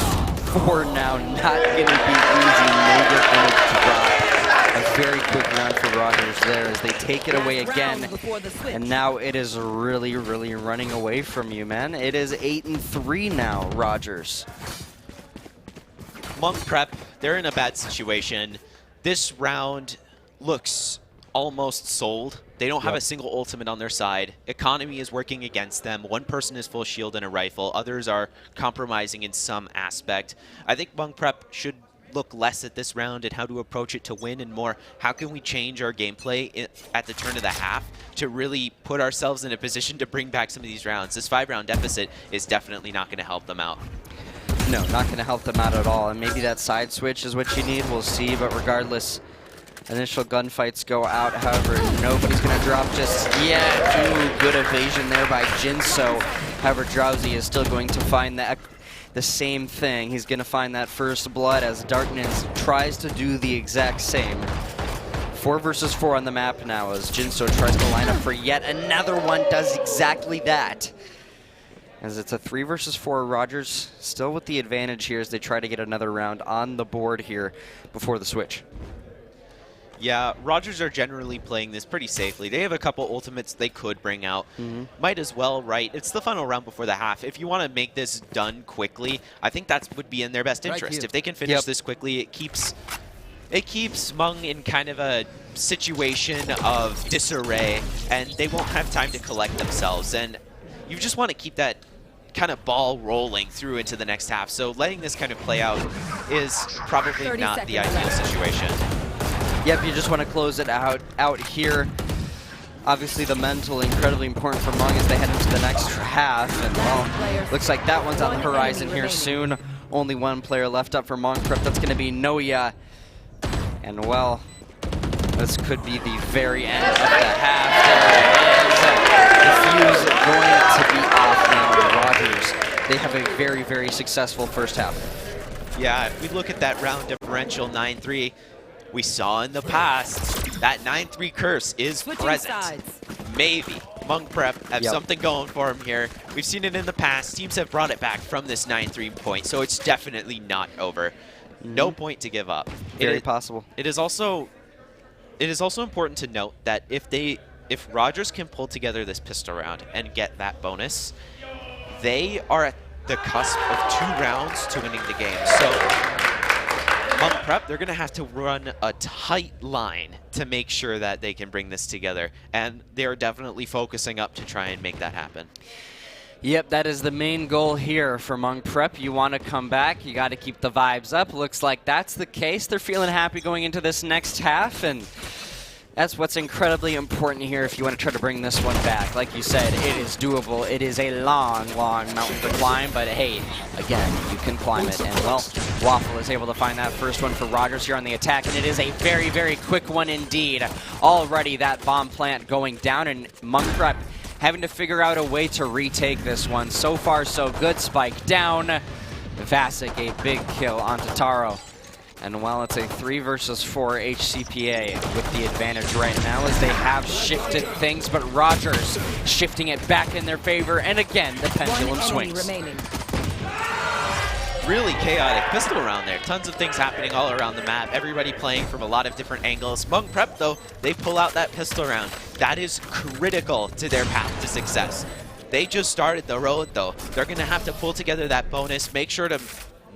4 now, not gonna be easy. Noya gonna drop. A very quick round for Rogers there as they take it away again. And now it is really, really running away from you, man. It is 8-3 now, Rogers. Hmong Prep, they're in a bad situation. This round looks almost sold. They don't have a single ultimate on their side. Economy is working against them. One person is full shield and a rifle. Others are compromising in some aspect. I think Monk Prep should look less at this round and how to approach it to win, and more how can we change our gameplay at the turn of the half to really put ourselves in a position to bring back some of these rounds. This 5-round deficit is definitely not going to help them out. No, not going to help them out at all. And maybe that side switch is what you need. We'll see. But regardless, initial gunfights go out. However, nobody's going to drop just yet. Ooh, good evasion there by Jinso. However, Drowsy is still going to find the same thing. He's going to find that first blood as Darkness tries to do the exact same. 4 versus 4 on the map now as Jinso tries to line up for yet another one. Does exactly that. As it's a 3 versus 4, Rogers still with the advantage here as they try to get another round on the board here before the switch. Yeah, Rogers are generally playing this pretty safely. They have a couple ultimates they could bring out. Might as well, right? It's the final round before the half. If you want to make this done quickly, I think that would be in their best interest. If they can finish this quickly, it keeps Hmong in kind of a situation of disarray, and they won't have time to collect themselves. And you just want to keep that kind of ball rolling through into the next half. So letting this kind of play out is probably not the ideal situation. Yep, you just want to close it out here. Obviously, the mental incredibly important for Hmong as they head into the next half. And well, looks like that one's on the horizon here soon. Only one player left up for Hmong Prep. That's going to be Noya. And well, this could be the very end of the half. There it is. The fuse going to be off now. Rogers, they have a very, very successful first half. Yeah, if we look at that round differential 9-3, we saw in the past that 9-3 curse is present. Maybe Hmong Prep have something going for him here. We've seen it in the past. Teams have brought it back from this 9-3 point, so it's definitely not over. No point to give up. Very possible. It is also important to note that if Rogers can pull together this pistol round and get that bonus, they are at the cusp of 2 rounds to winning the game. So Hmong Prep, they're going to have to run a tight line to make sure that they can bring this together, and they're definitely focusing up to try and make that happen. Yep, that is the main goal here for Hmong Prep. You want to come back, you got to keep the vibes up. Looks like that's the case. They're feeling happy going into this next half, and that's what's incredibly important here if you want to try to bring this one back. Like you said, it is doable. It is a long, long mountain to climb, but hey, again, you can climb it. And well, Waffle is able to find that first one for Rogers here on the attack, and it is a very, very quick one indeed. Already that bomb plant going down, and Hmong Prep having to figure out a way to retake this one. So far, so good. Spike down. Vasic, a big kill onto Taro. And while it's a 3 versus 4 HCPA with the advantage right now as they have shifted things, but Rogers shifting it back in their favor, and again, the pendulum swings. Really chaotic pistol round there. Tons of things happening all around the map. Everybody playing from a lot of different angles. Hmong Prep, though, they pull out that pistol round. That is critical to their path to success. They just started the road, though. They're going to have to pull together that bonus, make sure to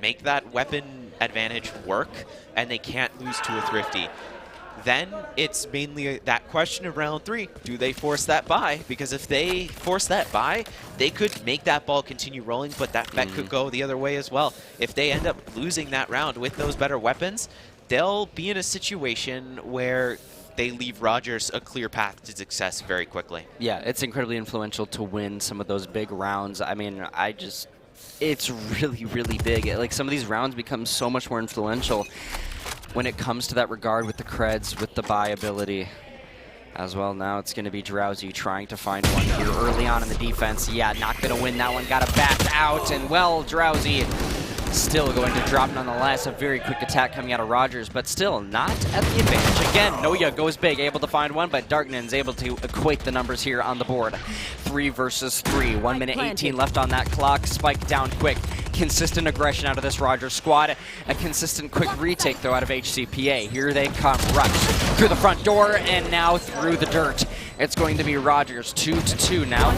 make that weapon advantage work, and they can't lose to a Thrifty. Then it's mainly that question of round 3. Do they force that buy? Because if they force that buy, they could make that ball continue rolling, but that bet could go the other way as well. If they end up losing that round with those better weapons, they'll be in a situation where they leave Rogers a clear path to success very quickly. Yeah, it's incredibly influential to win some of those big rounds. I mean, it's really, really big. Like, some of these rounds become so much more influential when it comes to that regard with the creds, with the buy ability as well. Now it's going to be Drowsy trying to find one here early on in the defense. Yeah, not going to win that one. Got to back out, and well, Drowsy still going to drop nonetheless. A very quick attack coming out of Rogers, but still not at the advantage. Again, Noya goes big, able to find one, but Darknan's able to equate the numbers here on the board. 3 versus 3, 1 minute 18 left on that clock. Spike down quick. Consistent aggression out of this Rogers squad. A consistent quick retake, though, out of HCPA. Here they come. Rush through the front door and now through the dirt. It's going to be Rogers 2-2 now.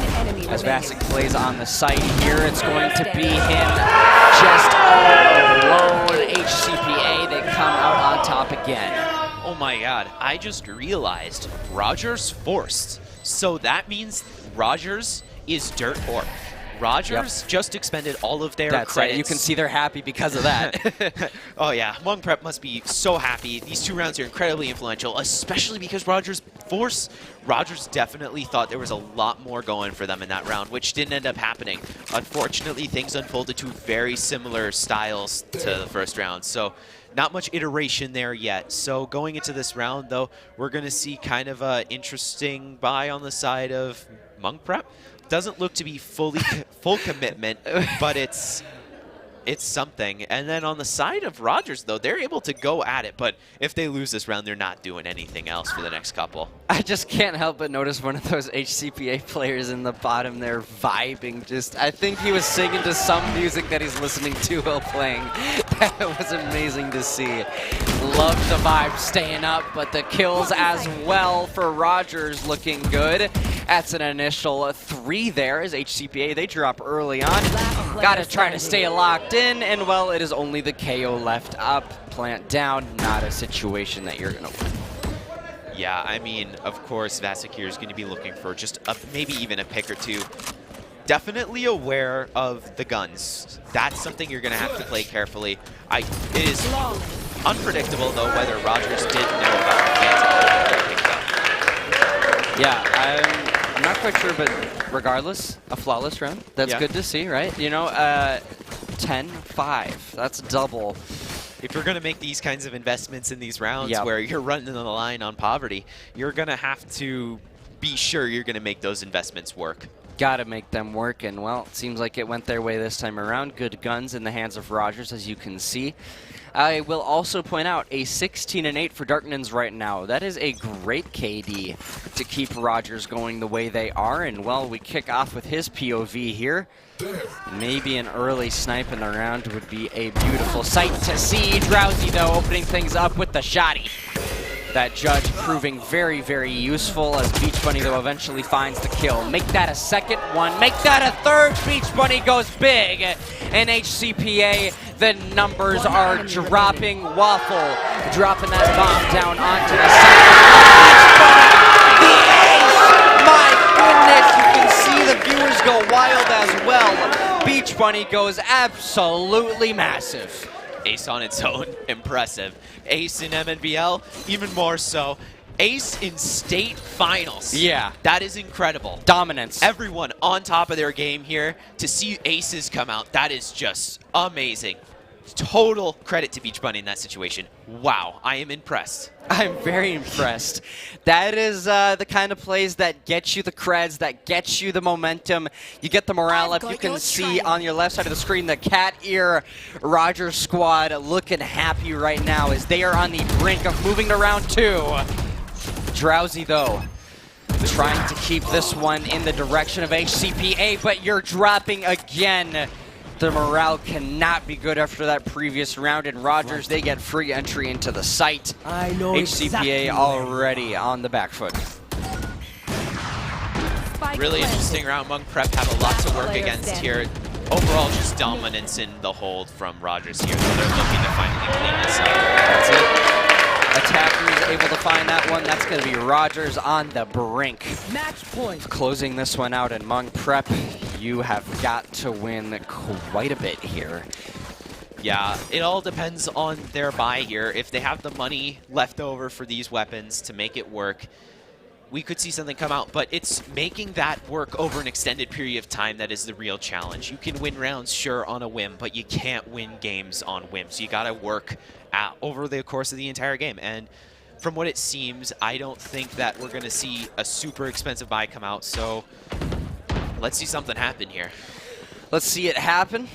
As Vasic plays on the site here, it's going to be him just all alone. HCPA, they come out on top again. Oh my god, I just realized Rogers forced. So that means Rogers is dirt poor. Rogers just expended all of their That's credits. right. You can see they're happy because of that. Oh yeah, Hmong Prep must be so happy. These 2 rounds are incredibly influential, especially because Rogers force. Rogers definitely thought there was a lot more going for them in that round, which didn't end up happening. Unfortunately, things unfolded to very similar styles to the first round, so not much iteration there yet. So going into this round, though, we're going to see kind of an interesting buy on the side of Hmong Prep. Doesn't look to be full commitment, but it's something. And then on the side of Rogers, though, they're able to go at it, but if they lose this round, they're not doing anything else for the next couple. I just can't help but notice one of those HCPA players in the bottom there vibing. I think he was singing to some music that he's listening to while playing. That was amazing to see. Love the vibe staying up, but the kills as well for Rogers looking good. That's an initial 3 there as HCPA. They drop early on. Got to try to stay locked in, and well, it is only the KO left up. Plant down, not a situation that you're going to win. Yeah, I mean, of course, Vasikir is going to be looking for just maybe even a pick or 2. Definitely aware of the guns. That's something you're going to have to play carefully. It is unpredictable, though, whether Rogers did know about the Phantom picked up. Yeah, I'm not quite sure, but regardless, a flawless round. That's good to see, right? You know, 10-5. That's double. If you're going to make these kinds of investments in these rounds where you're running the line on poverty, you're going to have to be sure you're going to make those investments work. Got to make them work, and well, it seems like it went their way this time around. Good guns in the hands of Rogers, as you can see. I will also point out a 16-8 for Darknins right now. That is a great KD to keep Rogers going the way they are, and well, we kick off with his POV here. Maybe an early snipe in the round would be a beautiful sight to see. Drowsy, though, opening things up with the shotty. That Judge proving very, very useful as Beach Bunny, though, eventually finds the kill. Make that a second one. Make that a third. Beach Bunny goes big. And HCPA, the numbers are dropping. Waffle dropping that bomb down onto the side. Beach Bunny, the ace! My goodness, you can see the viewers go wild as well. Beach Bunny goes absolutely massive. Ace on its own, impressive. Ace in MNVL, even more so. Ace in state finals. Yeah. That is incredible. Dominance. Everyone on top of their game here. To see aces come out, that is just amazing. Total credit to Beach Bunny in that situation. Wow, I am impressed. I'm very impressed. That is the kind of plays that get you the creds, that get you the momentum. You get the morale up. You can see on your left side of the screen the cat ear Rogers squad looking happy right now as they are on the brink of moving to round 2. Drowsy, though, trying to keep this one in the direction of HCPA, but you're dropping again. The morale cannot be good after that previous round, and Rogers, they get free entry into the site. I know HCPA already on the back foot. Really interesting round. Hmong Prep have a lot to work against here. Overall, just dominance in the hold from Rogers here. So they're looking to finally clean this up. That's it. Attackers able to find that one. That's going to be Rogers on the brink. Match point. Closing this one out, and Hmong Prep, you have got to win quite a bit here. Yeah, it all depends on their buy here. If they have the money left over for these weapons to make it work, we could see something come out, but it's making that work over an extended period of time that is the real challenge. You can win rounds, sure, on a whim, but you can't win games on whims. You got to work over the course of the entire game, and from what it seems, I don't think that we're going to see a super expensive buy come out, so let's see something happen here. Let's see it happen.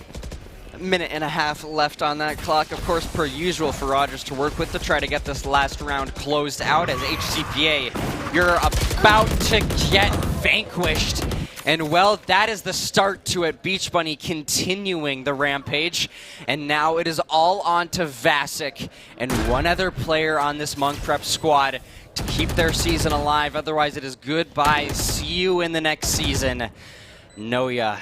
A minute and a half left on that clock, of course, per usual for Rogers to work with to try to get this last round closed out as HCPA, you're about to get vanquished. And well, that is the start to it. Beach Bunny continuing the rampage. And now it is all on to Vasek and one other player on this Hmong Prep squad to keep their season alive. Otherwise, it is goodbye. See you in the next season. Know ya.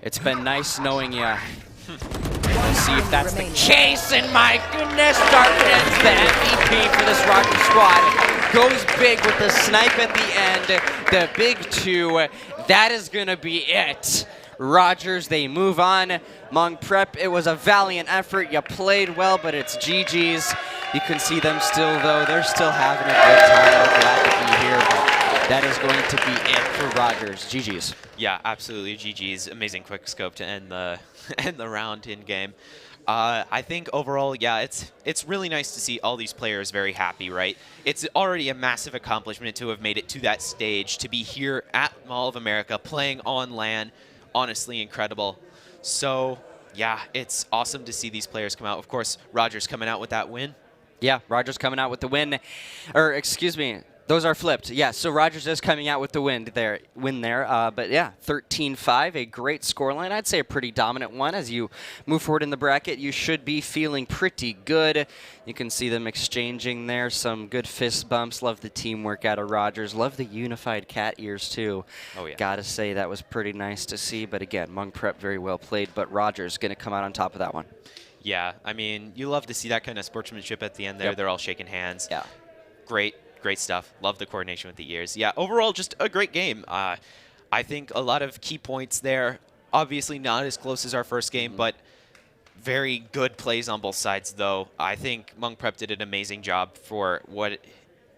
It's been nice knowing ya. We'll see if that's the case. And my goodness, Darknins, the MVP MVP for this Rogers squad. Goes big with the snipe at the end. The big 2. That is going to be it. Rogers, they move on. Hmong Prep, it was a valiant effort. You played well, but it's GG's. You can see them still, though. They're still having a good time. We're glad to be here, but that is going to be it for Rogers. GG's. Yeah, absolutely. GG's. Amazing quick scope to end the end the round in game. I think overall, yeah, it's really nice to see all these players very happy, right? It's already a massive accomplishment to have made it to that stage, to be here at Mall of America playing on LAN. Honestly incredible. So, yeah, it's awesome to see these players come out. Of course, Rogers coming out with that win. Yeah, Rogers coming out with the win. Or, excuse me, those are flipped. Yeah, so Rogers is coming out with the win there. But yeah, 13-5, a great scoreline. I'd say a pretty dominant one. As you move forward in the bracket, you should be feeling pretty good. You can see them exchanging there. Some good fist bumps. Love the teamwork out of Rogers. Love the unified cat ears, too. Oh, yeah. Gotta say, that was pretty nice to see. But again, Hmong Prep very well played, but Rogers going to come out on top of that one. Yeah, I mean, you love to see that kind of sportsmanship at the end there. Yep. They're all shaking hands. Yeah. Great stuff. Love the coordination with the ears. Yeah, overall, just a great game. I think a lot of key points there. Obviously not as close as our first game, but very good plays on both sides, though. I think Hmong Prep did an amazing job for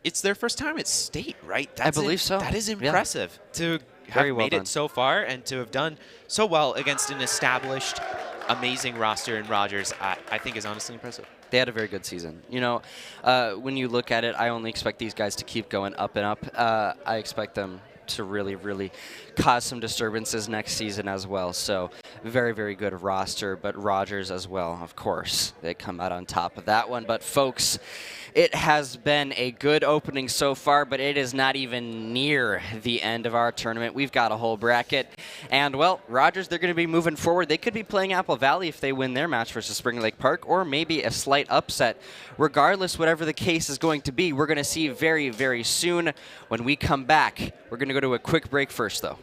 it's their first time at state, right? I believe so. That is Yeah. impressive to Very have well made done. it so far and to have done so well against an established, amazing roster in Rogers. I think is honestly impressive. They had a very good season. You know, when you look at it, I only expect these guys to keep going up and up. I expect them to really, really cause some disturbances next season as well. So very, very good roster, but Rogers as well, of course. They come out on top of that one. But folks, it has been a good opening so far, but it is not even near the end of our tournament. We've got a whole bracket. And, well, Rogers, they're going to be moving forward. They could be playing Apple Valley if they win their match versus Spring Lake Park, or maybe a slight upset. Regardless, whatever the case is going to be, we're going to see very, very soon. When we come back, we're going to go to a quick break first, though.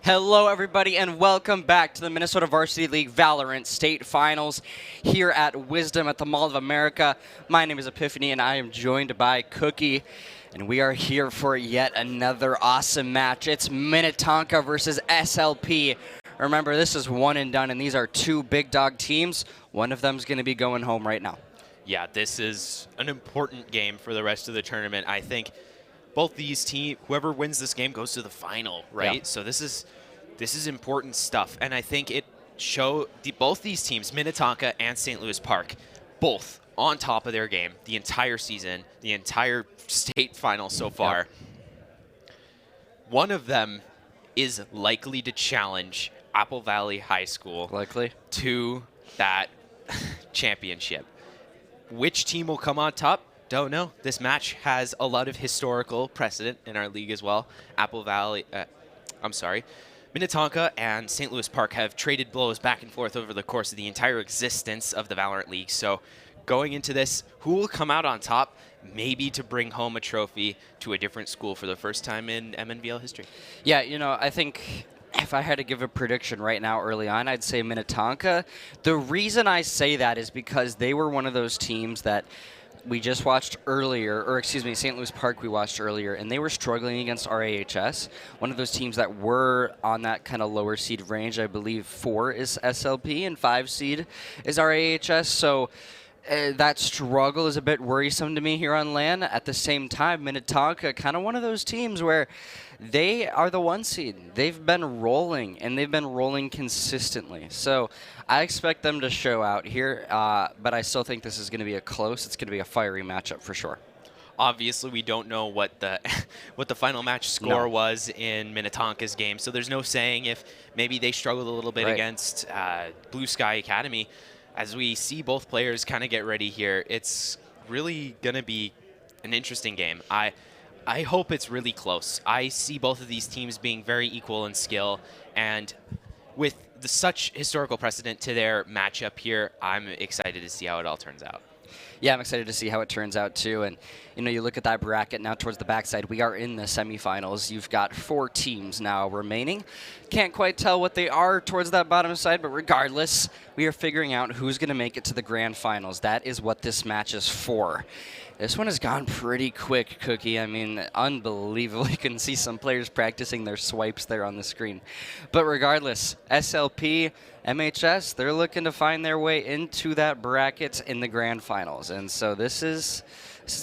Hello, everybody, and welcome back to the Minnesota Varsity League Valorant State Finals here at Wisdom at the Mall of America. My name is Epiphany, and I am joined by Cookie, and we are here for yet another awesome match. It's Minnetonka versus SLP. Remember, this is one and done, and these are two big dog teams. One of them is going to be going home right now. Yeah, this is an important game for the rest of the tournament. I think both these teams, whoever wins this game goes to the final, right? Yeah. So this is important stuff, and I think it both these teams, Minnetonka and St. Louis Park, both on top of their game the entire season, the entire state final so far. Yep. One of them is likely to challenge Apple Valley High School to that championship. Which team will come on top? Don't know. This match has a lot of historical precedent in our league as well. Minnetonka and St. Louis Park have traded blows back and forth over the course of the entire existence of the Valorant League. So going into this, who will come out on top? Maybe to bring home a trophy to a different school for the first time in MNVL history. Yeah, you know, I think if I had to give a prediction right now early on, I'd say Minnetonka. The reason I say that is because they were one of those teams that we just watched earlier, or excuse me, St. Louis Park we watched earlier, and they were struggling against RAHS, one of those teams that were on that kind of lower seed range. I believe 4 is SLP and 5 seed is RAHS, so that struggle is a bit worrisome to me here on LAN. At the same time, Minnetonka, kind of one of those teams where they are the 1 seed. They've been rolling, and they've been rolling consistently. So I expect them to show out here, but I still think this is going to be it's going to be a fiery matchup for sure. Obviously, we don't know what the final match score was in Minnetonka's game, so there's no saying if maybe they struggled a little bit against Blue Sky Academy. As we see both players kind of get ready here, it's really going to be an interesting game. I hope it's really close. I see both of these teams being very equal in skill, and with such historical precedent to their matchup here, I'm excited to see how it all turns out. Yeah, I'm excited to see how it turns out too. And you know, you look at that bracket now towards the backside. We are in the semifinals. You've got 4 teams now remaining. Can't quite tell what they are towards that bottom side, but regardless, we are figuring out who's going to make it to the grand finals. That is what this match is for. This one has gone pretty quick, Cookie. I mean, unbelievable. You can see some players practicing their swipes there on the screen. But regardless, SLP, MHS, they're looking to find their way into that bracket in the grand finals. And so this is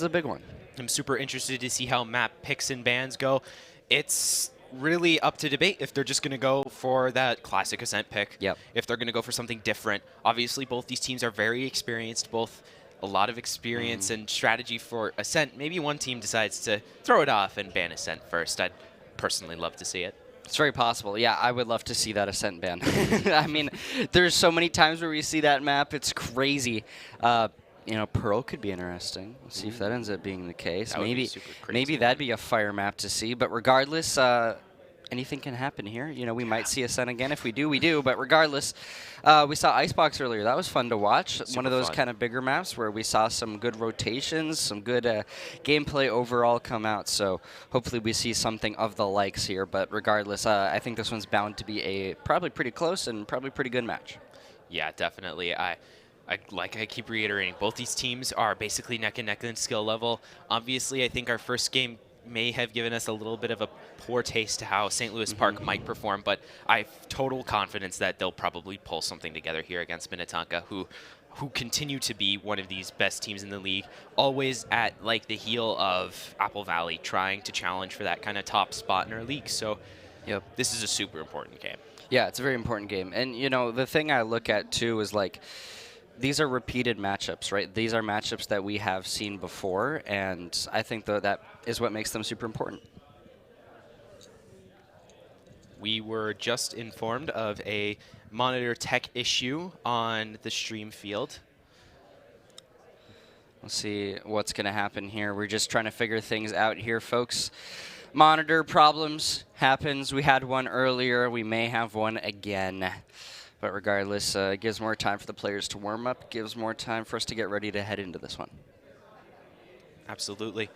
a big one. I'm super interested to see how map picks and bans go. It's really up to debate if they're just going to go for that classic Ascent pick, if they're going to go for something different. Obviously, both these teams are very experienced, both a lot of experience and strategy for Ascent. Maybe one team decides to throw it off and ban Ascent first. I'd personally love to see it. It's very possible. Yeah, I would love to see that Ascent ban. I mean, there's so many times where we see that map. It's crazy. You know, Pearl could be interesting. Let's see if that ends up being the case. Maybe that'd be a fire map to see. But regardless, anything can happen here. You know, we might see Ascent again. If we do, we do. But regardless, we saw Icebox earlier. That was fun to watch. One of those kind of bigger maps where we saw some good rotations, some good gameplay overall come out. So hopefully we see something of the likes here. But regardless, I think this one's bound to be a probably pretty close and probably pretty good match. Yeah, definitely. Like I keep reiterating, both these teams are basically neck and neck in skill level. Obviously, I think our first game may have given us a little bit of a poor taste to how St. Louis Park might perform, but I have total confidence that they'll probably pull something together here against Minnetonka, who continue to be one of these best teams in the league, always at like the heel of Apple Valley, trying to challenge for that kind of top spot in our league. So this is a super important game. Yeah, it's a very important game. And, you know, the thing I look at, too, is like, these are repeated matchups, right? These are matchups that we have seen before, and I think that is what makes them super important. We were just informed of a monitor tech issue on the stream field. Let's see what's going to happen here. We're just trying to figure things out here, folks. Monitor problems happens. We had one earlier. We may have one again. But regardless, it gives more time for the players to warm up, gives more time for us to get ready to head into this one. Absolutely.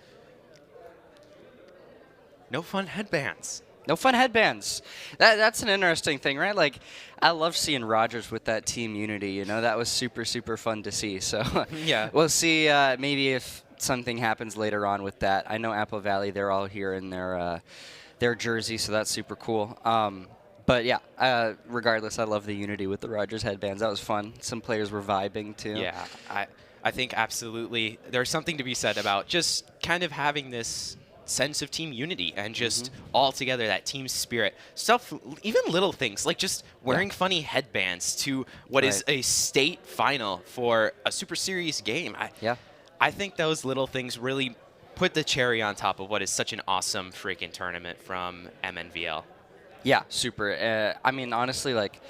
No fun headbands. No fun headbands. That's an interesting thing, right? Like, I love seeing Rogers with that team unity. You know, that was super, super fun to see. So Yeah. we'll see maybe if something happens later on with that. I know Apple Valley, they're all here in their jersey, so that's super cool. But yeah, regardless, I love the unity with the Rogers headbands. That was fun. Some players were vibing too. Yeah, I think absolutely there's something to be said about just kind of having this sense of team unity and just all together, that team spirit stuff, even little things like just wearing funny headbands to what is a state final for a super serious game. I think those little things really put the cherry on top of what is such an awesome freaking tournament from MNVL. Yeah, super. I mean, honestly, like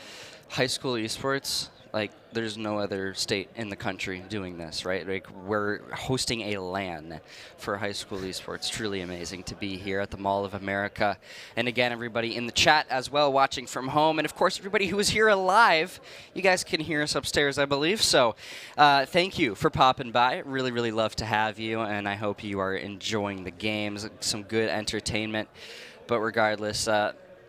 high school esports, like there's no other state in the country doing this, right? Like we're hosting a LAN for high school esports. Truly amazing to be here at the Mall of America. And again, everybody in the chat as well, watching from home, and of course everybody who is here live. You guys can hear us upstairs, I believe. So thank you for popping by. Really, really love to have you, and I hope you are enjoying the games. Some good entertainment. But regardless,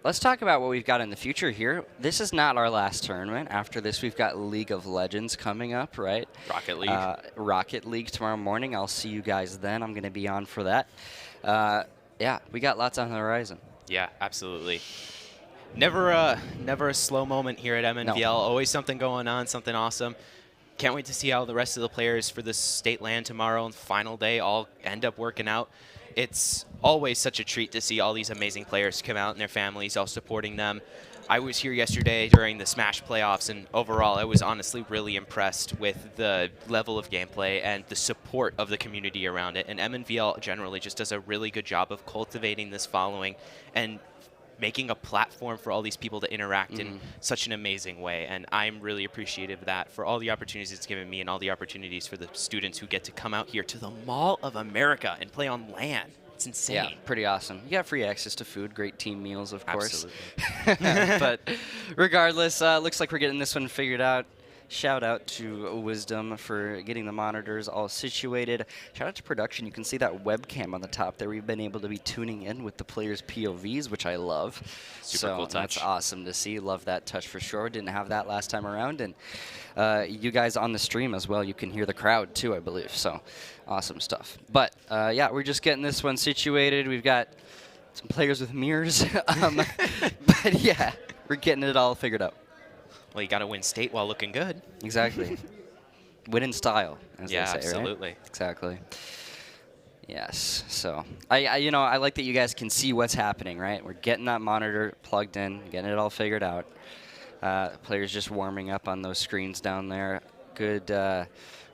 let's talk about what we've got in the future here. This is not our last tournament. After this, we've got League of Legends coming up, right? Rocket League. Rocket League tomorrow morning. I'll see you guys then. I'm going to be on for that. Yeah, we got lots on the horizon. Yeah, absolutely. Never a slow moment here at MNVL. No. Always something going on, something awesome. Can't wait to see how the rest of the players for this state LAN tomorrow and final day all end up working out. It's always such a treat to see all these amazing players come out and their families all supporting them. I was here yesterday during the Smash playoffs, and overall I was honestly really impressed with the level of gameplay and the support of the community around it. And MNVL generally just does a really good job of cultivating this following and making a platform for all these people to interact in such an amazing way. And I'm really appreciative of that for all the opportunities it's given me and all the opportunities for the students who get to come out here to the Mall of America and play on LAN. It's insane. Yeah, pretty awesome. You got free access to food, great team meals, of course. Absolutely. But regardless, looks like we're getting this one figured out. Shout out to Wisdom for getting the monitors all situated. Shout out to production. You can see that webcam on the top there. We've been able to be tuning in with the players' POVs, which I love. Super cool touch. That's awesome to see. Love that touch for sure. Didn't have that last time around. And you guys on the stream as well, you can hear the crowd too, I believe. So awesome stuff. But yeah, we're just getting this one situated. We've got some players with mirrors. But yeah, we're getting it all figured out. Well, you got to win state while looking good. Exactly. Win in style, as they say, absolutely. right? Exactly. Yes. So, you know, I like that you guys can see what's happening, right? We're getting that monitor plugged in, getting it all figured out. Players just warming up on those screens down there. Good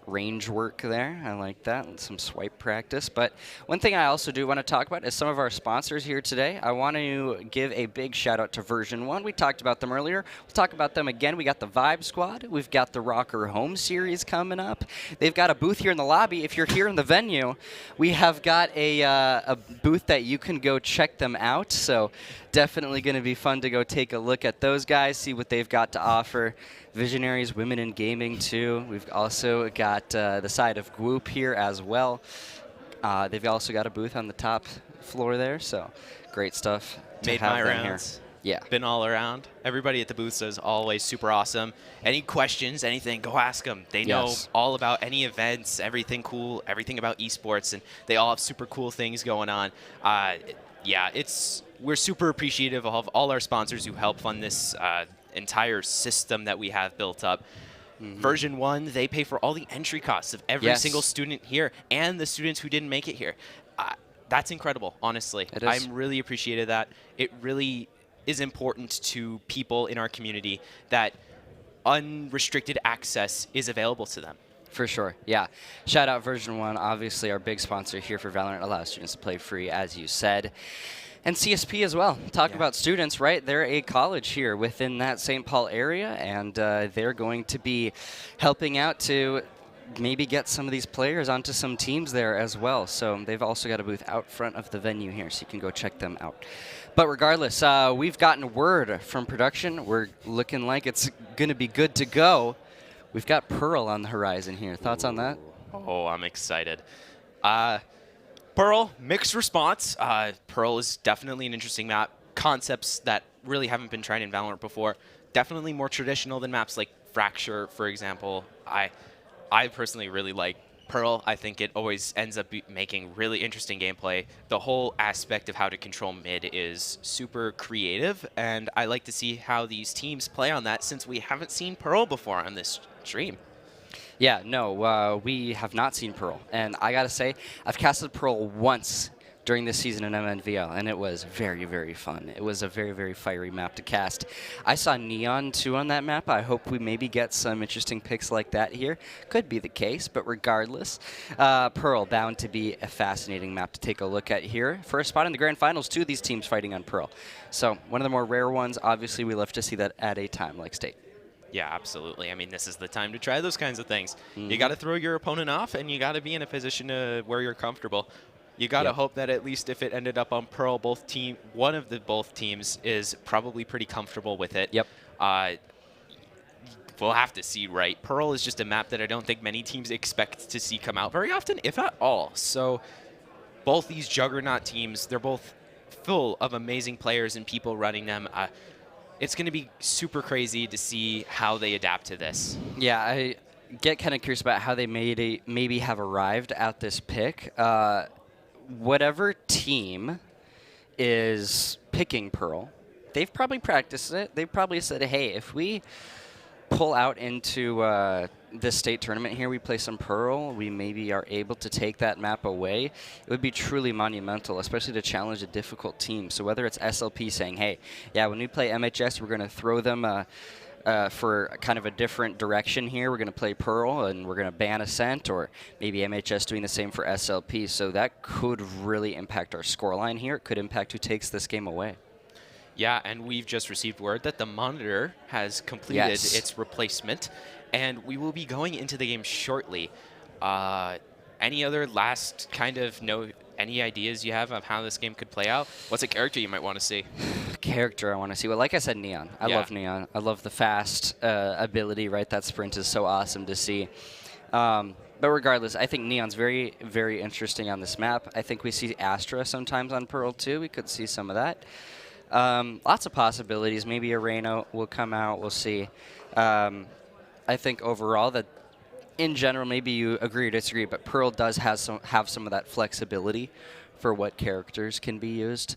range work there. I like that. And some swipe practice. But one thing I also do want to talk about is some of our sponsors here today. I want to give a big shout out to VERSION1. We talked about them earlier. We'll talk about them again. We got the Vibe Squad. We've got the Rocker Home Series coming up. They've got a booth here in the lobby. If you're here in the venue, we have got a booth that you can go check them out. So definitely going to be fun to go take a look at those guys, see what they've got to offer. Visionaries, women in gaming too. We've also got the side of Group here as well. They've also got a booth on the top floor there, so great stuff. Made my rounds. Here. Yeah. Been all around. Everybody at the booths is always super awesome. Any questions, anything, go ask them. They know all about any events, everything cool, everything about esports, and they all have super cool things going on. Yeah, we're super appreciative of all our sponsors who help fund this entire system that we have built up. VERSION1, they pay for all the entry costs of every single student here and the students who didn't make it here. That's incredible, honestly. I'm really appreciative of that. It really is important to people in our community that unrestricted access is available to them. For sure, yeah. Shout out VERSION1, obviously our big sponsor here for Valorant, allows students to play free, as you said. And CSP as well. Talk about students, right? They're a college here within that St. Paul area, and they're going to be helping out to maybe get some of these players onto some teams there as well. So they've also got a booth out front of the venue here, so you can go check them out. But regardless, we've gotten word from production. We're looking like it's going to be good to go. We've got Pearl on the horizon here. Thoughts on that? Oh, I'm excited. Pearl, mixed response. Pearl is definitely an interesting map. concepts that really haven't been tried in Valorant before. Definitely more traditional than maps like Fracture, for example. I personally really like Pearl. I think it always ends up making really interesting gameplay. The whole aspect of how to control mid is super creative, and I like to see how these teams play on that since we haven't seen Pearl before on this stream. Yeah, no, we have not seen Pearl. And I got to say, I've casted Pearl once during this season in MNVL, and it was very, very fun. It was a very, very fiery map to cast. I saw Neon, too, on that map. I hope we maybe get some interesting picks like that here. Could be the case, but regardless, Pearl bound to be a fascinating map to take a look at here. For a spot in the Grand Finals, 2 of these teams fighting on Pearl. So one of the more rare ones. Obviously, we love to see that at a time like State. Yeah, absolutely. I mean, this is the time to try those kinds of things. You got to throw your opponent off, and you got to be in a position where you're comfortable. You got to hope that at least if it ended up on Pearl, one of the both teams is probably pretty comfortable with it. Yep. We'll have to see, right? Pearl is just a map that I don't think many teams expect to see come out very often, if at all. So both these juggernaut teams, they're both full of amazing players and people running them. It's going to be super crazy to see how they adapt to this. Yeah, I get kind of curious about how they maybe have arrived at this pick. Whatever team is picking Pearl, they've probably practiced it. They've probably said, hey, if we pull out into this state tournament here, we play some Pearl, we maybe are able to take that map away, it would be truly monumental, especially to challenge a difficult team. So whether it's SLP saying, hey, yeah, when we play MHS, we're going to throw them for kind of a different direction here. We're going to play Pearl, and we're going to ban Ascent, or maybe MHS doing the same for SLP. So that could really impact our scoreline here. It could impact who takes this game away. Yeah, and we've just received word that the monitor has completed its replacement, and we will be going into the game shortly. Any other last kind of any ideas you have of how this game could play out? What's a character you might want to see? Character I want to see. Well, like I said, Neon. I love Neon. I love the fast ability, right? That sprint is so awesome to see. But regardless, I think Neon's very, very interesting on this map. I think we see Astra sometimes on Pearl, too. We could see some of that. Lots of possibilities. Maybe Arena will come out. We'll see. I think overall that, in general, maybe you agree or disagree, but Pearl does have some of that flexibility for what characters can be used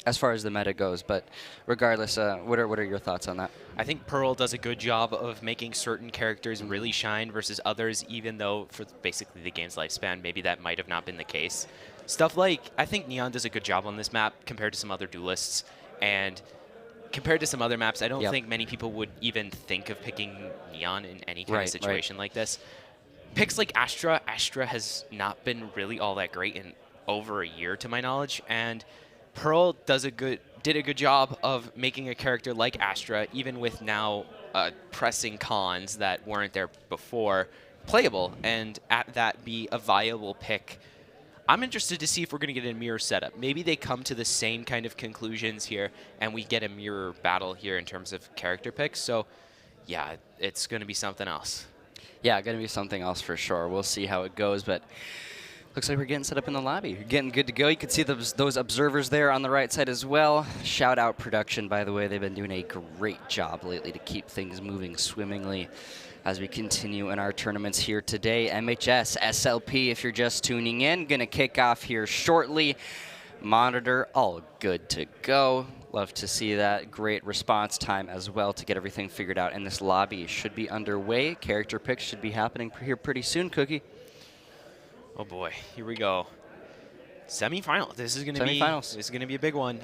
as far as the meta goes. But regardless, what are your thoughts on that? I think Pearl does a good job of making certain characters really shine versus others, even though for basically the game's lifespan, maybe that might have not been the case. Stuff like, I think Neon does a good job on this map compared to some other duelists, and compared to some other maps, I don't think many people would even think of picking Neon in any kind of situation like this. Picks like Astra has not been really all that great in over a year, to my knowledge, and Pearl did a good job of making a character like Astra, even with now pressing cons that weren't there before, playable, and at that be a viable pick. I'm interested to see if we're going to get a mirror setup. Maybe they come to the same kind of conclusions here, and we get a mirror battle here in terms of character picks. So, yeah, it's going to be something else. Yeah, going to be something else for sure. We'll see how it goes, but looks like we're getting set up in the lobby. We're getting good to go. You can see those observers there on the right side as well. Shout out production, by the way. They've been doing a great job lately to keep things moving swimmingly as we continue in our tournaments here today. MHS, SLP, if you're just tuning in, going to kick off here shortly. Monitor, all good to go. Love to see that. Great response time as well to get everything figured out. And this lobby should be underway. Character picks should be happening here pretty soon, Cookie. Oh boy, here we go. Semifinal. This is going to be a big one.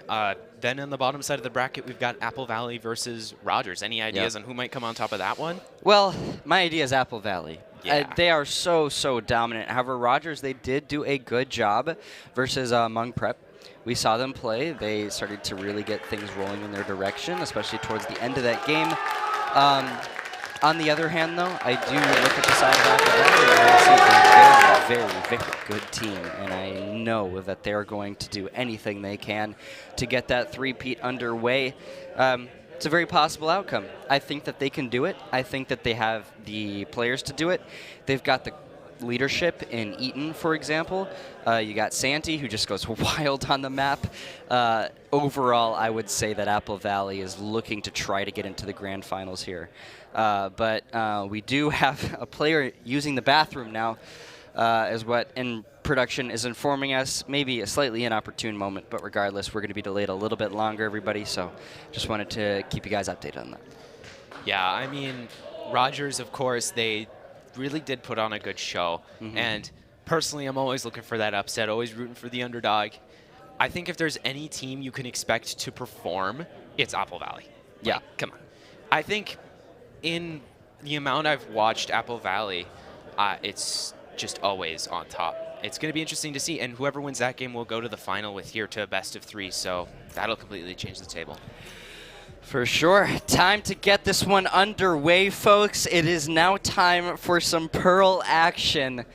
Then on the bottom side of the bracket, we've got Apple Valley versus Rogers. Any ideas on who might come on top of that one? Well, my idea is Apple Valley. Yeah. They are so dominant. However, Rogers, they did do a good job versus Hmong Prep. We saw them play. They started to really get things rolling in their direction, especially towards the end of that game. On the other hand, though, I do look at the side of Apple Valley and I see a very, very good team, and I know that they're going to do anything they can to get that three-peat underway. It's a very possible outcome. I think that they can do it. I think that they have the players to do it. They've got the leadership in Eaton, for example. You got Santi, who just goes wild on the map. Overall, I would say that Apple Valley is looking to try to get into the grand finals here. But we do have a player using the bathroom now, is what in production is informing us. Maybe a slightly inopportune moment, but regardless, we're going to be delayed a little bit longer, everybody. So just wanted to keep you guys updated on that. Yeah, I mean, Rogers, of course, they really did put on a good show. And personally, I'm always looking for that upset, always rooting for the underdog. I think if there's any team you can expect to perform, it's Apple Valley. Yeah. Like, come on. I think in the amount I've watched Apple Valley, it's just always on top. It's going to be interesting to see, and whoever wins that game will go to the final with here to a best of 3, so that'll completely change the table. For sure. Time to get this one underway, folks. It is now time for some Pearl action.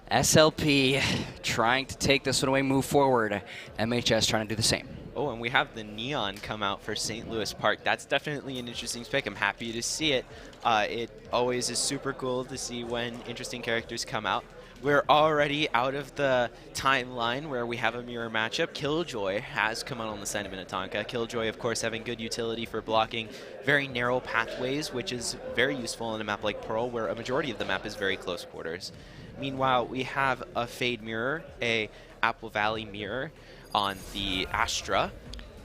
SLP trying to take this one away, move forward. MHS trying to do the same. Oh, and we have the Neon come out for St. Louis Park. That's definitely an interesting pick. I'm happy to see it. It always is super cool to see when interesting characters come out. We're already out of the timeline where we have a mirror matchup. Killjoy has come out on the side of Minnetonka. Killjoy, of course, having good utility for blocking very narrow pathways, which is very useful in a map like Pearl, where a majority of the map is very close quarters. Meanwhile, we have a Fade mirror, a Apple Valley mirror on the Astra,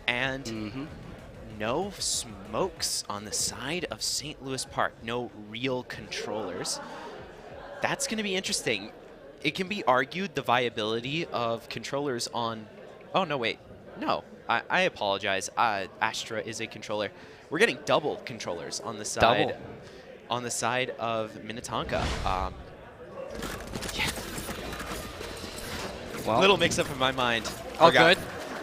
and no smokes on the side of St. Louis Park. No real controllers. That's going to be interesting. It can be argued the viability of controllers on... Oh, no, wait. No, I apologize. Astra is a controller. We're getting double controllers on the side. Double. On the side of Minnetonka. Yeah. Well, Little mix-up in my mind. all good.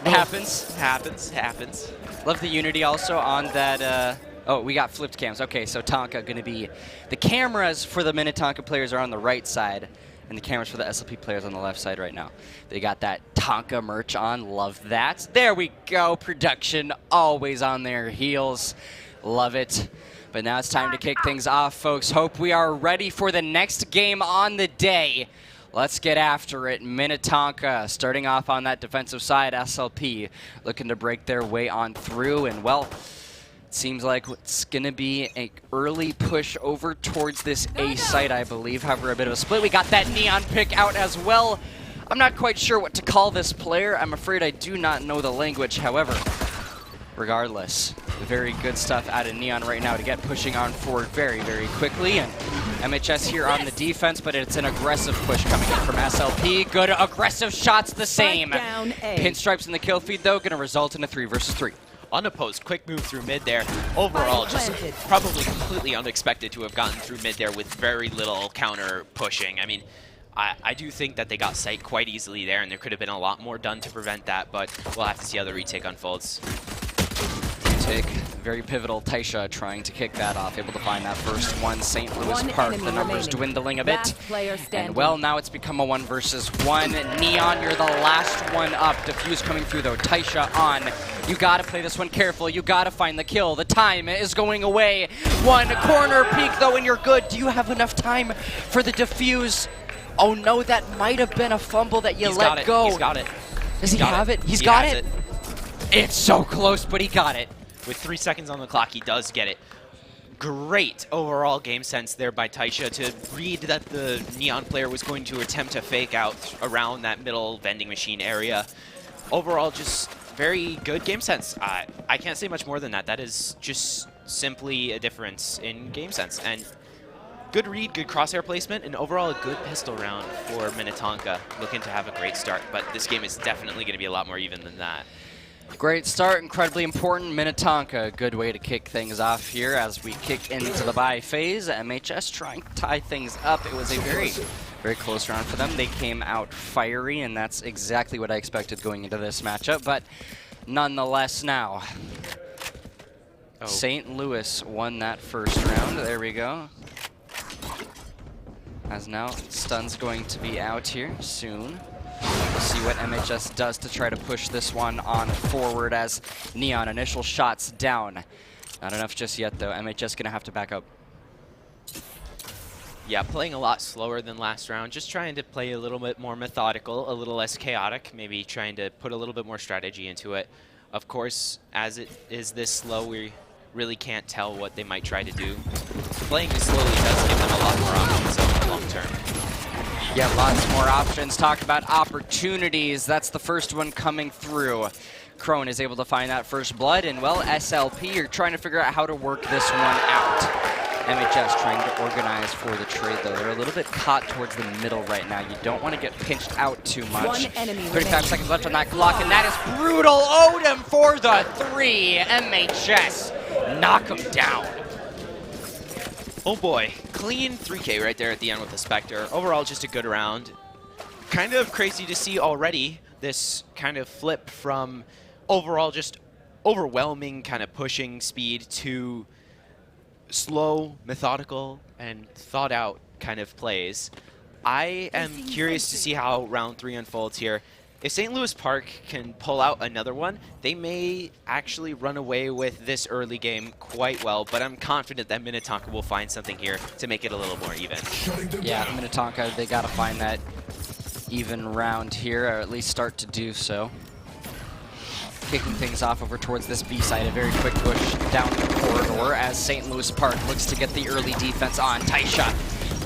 It happens. Happens. Love the unity also on that. Oh, we got flipped cams. Okay, so Tonka going to be... The cameras for the Minnetonka players are on the right side, and the cameras for the SLP players on the left side right now. They got that Tonka merch on. Love that. There we go. Production always on their heels. Love it. But now it's time to kick things off, folks. Hope we are ready for the next game on the day. Let's get after it. Minnetonka starting off on that defensive side. SLP looking to break their way on through. And, well, it seems like it's going to be an early push over towards this A site, I believe. However, a bit of a split. We got that Neon pick out as well. I'm not quite sure what to call this player. I'm afraid I do not know the language. However, regardless, very good stuff out of Neon right now to get pushing on forward very, very quickly. And MHS here on the defense, but it's an aggressive push coming in from SLP. Good aggressive shots the same. Pinstripes in the kill feed, though, going to result in a 3 versus 3. Unopposed, quick move through mid there. Overall, just probably completely unexpected to have gotten through mid there with very little counter pushing. I mean, I do think that they got sight quite easily there, and there could have been a lot more done to prevent that, but we'll have to see how the retake unfolds. Retake, very pivotal. Taisha trying to kick that off, able to find that first one. St. Louis Park, the numbers dwindling a bit. And, well, now it's become a 1 versus 1. Neon, you're the last one up. Diffuse coming through, though. Taisha on. You gotta play this one careful. You gotta find the kill. The time is going away. One corner peek, though, and you're good. Do you have enough time for the diffuse? Oh, no, that might have been a fumble that you let go. He's got it. Does he have it? He's got it. It's so close, but he got it. With 3 seconds on the clock, he does get it. Great overall game sense there by Taisha to read that the Neon player was going to attempt to fake out around that middle vending machine area. Overall, just very good game sense. I can't say much more than that. That is just simply a difference in game sense. And good read, good crosshair placement, and overall a good pistol round for Minnetonka. Looking to have a great start, but this game is definitely going to be a lot more even than that. Great start, incredibly important. Minnetonka, a good way to kick things off here as we kick into the bye phase. MHS trying to tie things up. It was a very, very close round for them. They came out fiery, and that's exactly what I expected going into this matchup. But nonetheless now, St. Louis won that first round. There we go. As now, Stun's going to be out here soon. We'll see what MHS does to try to push this one on forward as Neon initial shots down. Not enough just yet, though. MHS going to have to back up. Yeah, playing a lot slower than last round, just trying to play a little bit more methodical, a little less chaotic, maybe trying to put a little bit more strategy into it. Of course, as it is this slow, we really can't tell what they might try to do. Playing this slowly does give them a lot more options over the long term. Yeah, lots more options. Talk about opportunities. That's the first one coming through. Crone is able to find that first blood, and well, SLP are trying to figure out how to work this one out. MHS trying to organize for the trade, though. They're a little bit caught towards the middle right now. You don't want to get pinched out too much. 35 seconds left on that clock, and that is brutal. Odom for the 3. MHS knock him down. Oh boy, clean 3K right there at the end with the Spectre. Overall, just a good round. Kind of crazy to see already this kind of flip from overall just overwhelming kind of pushing speed to slow, methodical, and thought out kind of plays. I am curious to see how round 3 unfolds here. If St. Louis Park can pull out another one, they may actually run away with this early game quite well, but I'm confident that Minnetonka will find something here to make it a little more even. Yeah, Minnetonka, they got to find that even round here, or at least start to do so. Kicking things off over towards this B side, a very quick push down the corridor as St. Louis Park looks to get the early defense on. Taisha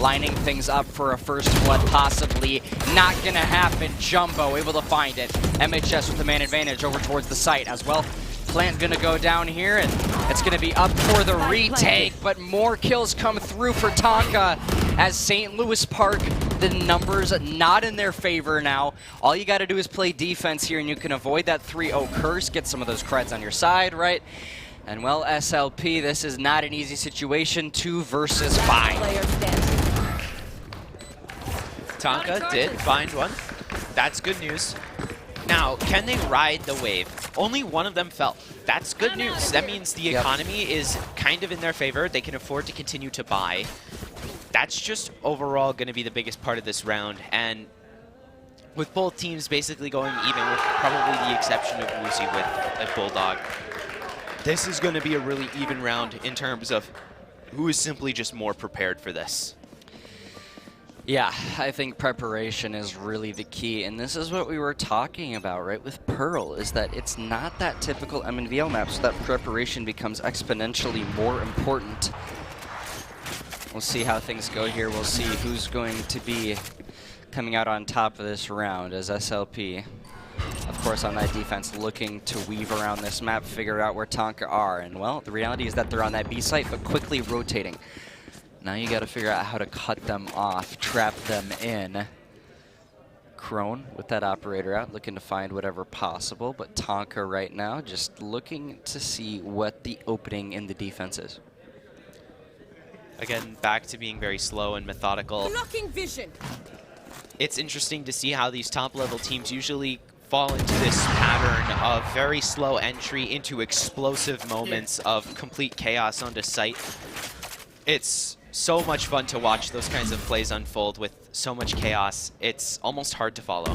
lining things up for a first blood, possibly. Not gonna happen. Jumbo able to find it. MHS with the man advantage over towards the site as well. Plant gonna go down here, and it's gonna be up for the retake, but more kills come through for Tonka as St. Louis Park, the numbers not in their favor now. All you gotta do is play defense here, and you can avoid that 3-0 curse, get some of those creds on your side, right? And well, SLP, this is not an easy situation. 2 versus 5. Tonka did find one. That's good news. Now, can they ride the wave? Only one of them fell. That's good news. That means the economy is kind of in their favor. They can afford to continue to buy. That's just overall going to be the biggest part of this round. And with both teams basically going even, with probably the exception of Lucy with a Bulldog, this is going to be a really even round in terms of who is simply just more prepared for this. Yeah, I think preparation is really the key, and this is what we were talking about, right, with Pearl, is that it's not that typical MNVL map, so that preparation becomes exponentially more important. We'll see how things go here. We'll see who's going to be coming out on top of this round as SLP, of course, on that defense, looking to weave around this map, figure out where Tonka are, and well, the reality is that they're on that B site, but quickly rotating. Now you got to figure out how to cut them off, trap them in. Crone with that operator out, looking to find whatever possible, but Tonka right now just looking to see what the opening in the defense is. Again, back to being very slow and methodical. Blocking vision. It's interesting to see how these top-level teams usually fall into this pattern of very slow entry into explosive moments of complete chaos onto site. It's so much fun to watch those kinds of plays unfold with so much chaos. It's almost hard to follow.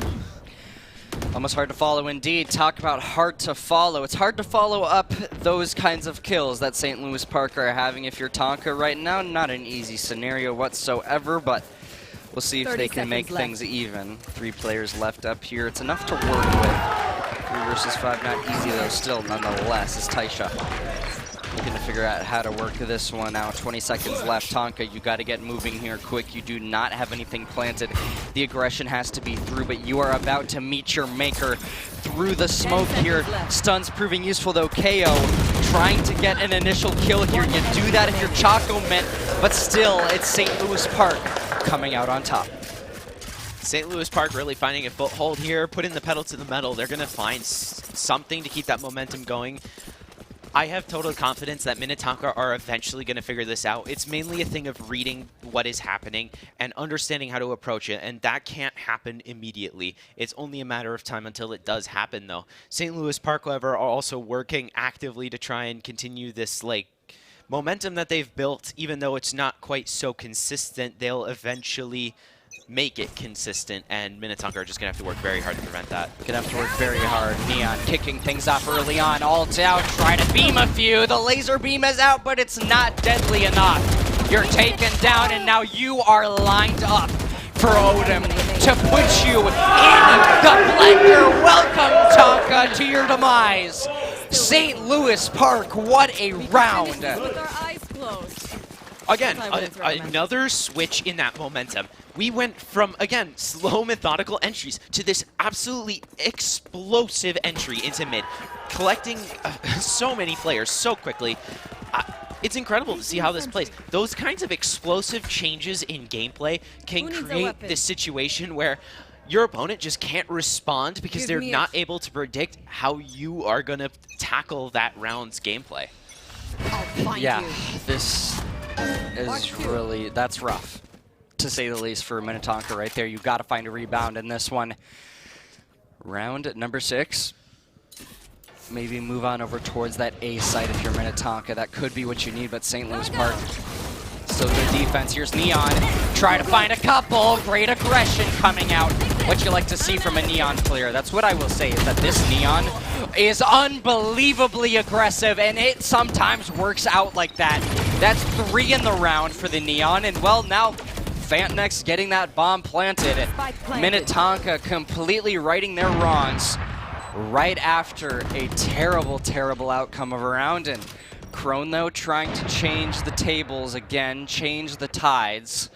Almost hard to follow indeed. Talk about hard to follow. It's hard to follow up those kinds of kills that St. Louis Park are having. If you're Tonka right now, not an easy scenario whatsoever, but we'll see if they can make things even. 3 players left up here. It's enough to work with. 3 versus 5, not easy though, still nonetheless, is Taisha. Looking to figure out how to work this one out. 20 seconds left. Tonka, you got to get moving here quick. You do not have anything planted. The aggression has to be through, but you are about to meet your maker through the smoke here. Stuns proving useful though. KO trying to get an initial kill here. You do that if you're Choco Mint, but still, it's St. Louis Park coming out on top. St. Louis Park really finding a foothold here, putting the pedal to the metal. They're going to find something to keep that momentum going. I have total confidence that Minnetonka are eventually going to figure this out. It's mainly a thing of reading what is happening and understanding how to approach it, and that can't happen immediately. It's only a matter of time until it does happen, though. St. Louis Park, however, are also working actively to try and continue this, momentum that they've built. Even though it's not quite so consistent, they'll eventually make it consistent, and Minnetonka are just going to have to work very hard to prevent that. Gonna have to work very hard. Neon kicking things off early on. Ult out, try to beam a few. The laser beam is out, but it's not deadly enough. You're taken down, and now you are lined up for Odom to put you in the blender. Welcome, Tonka, to your demise. St. Louis Park, what a round. Again, another switch in that momentum. We went from, again, slow methodical entries to this absolutely explosive entry into mid, collecting so many players so quickly. It's incredible to see how this plays. Those kinds of explosive changes in gameplay can create this situation where your opponent just can't respond because they're not able to predict how you are going to tackle that round's gameplay. Yeah, this is really, that's rough, to say the least, for Minnetonka right there. You got to find a rebound in this one. Round number 6. Maybe move on over towards that A site if you're Minnetonka. That could be what you need, but St. Louis Park, still good defense. Here's Neon, trying to find a couple. Great aggression coming out. What you like to see from a Neon player. That's what I will say, is that this Neon is unbelievably aggressive, and it sometimes works out like that. That's 3 in the round for the Neon, and well, now Fantenex getting that bomb planted. Minnetonka completely righting their wrongs right after a terrible, terrible outcome of a round. And Crone, though, trying to change the tables again, change the tides.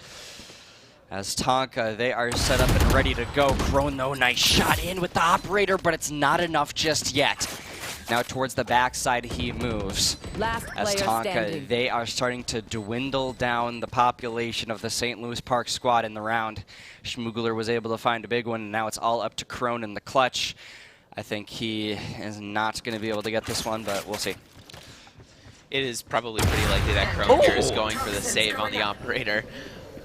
As Tonka, they are set up and ready to go. Crone, though, nice shot in with the operator, but it's not enough just yet. Now towards the backside he moves. As Tonka, they are starting to dwindle down the population of the St. Louis Park squad in the round. Schmugler was able to find a big one, and now it's all up to Crone in the clutch. I think he is not going to be able to get this one, but we'll see. It is probably pretty likely that Crone here is going for the save on the operator.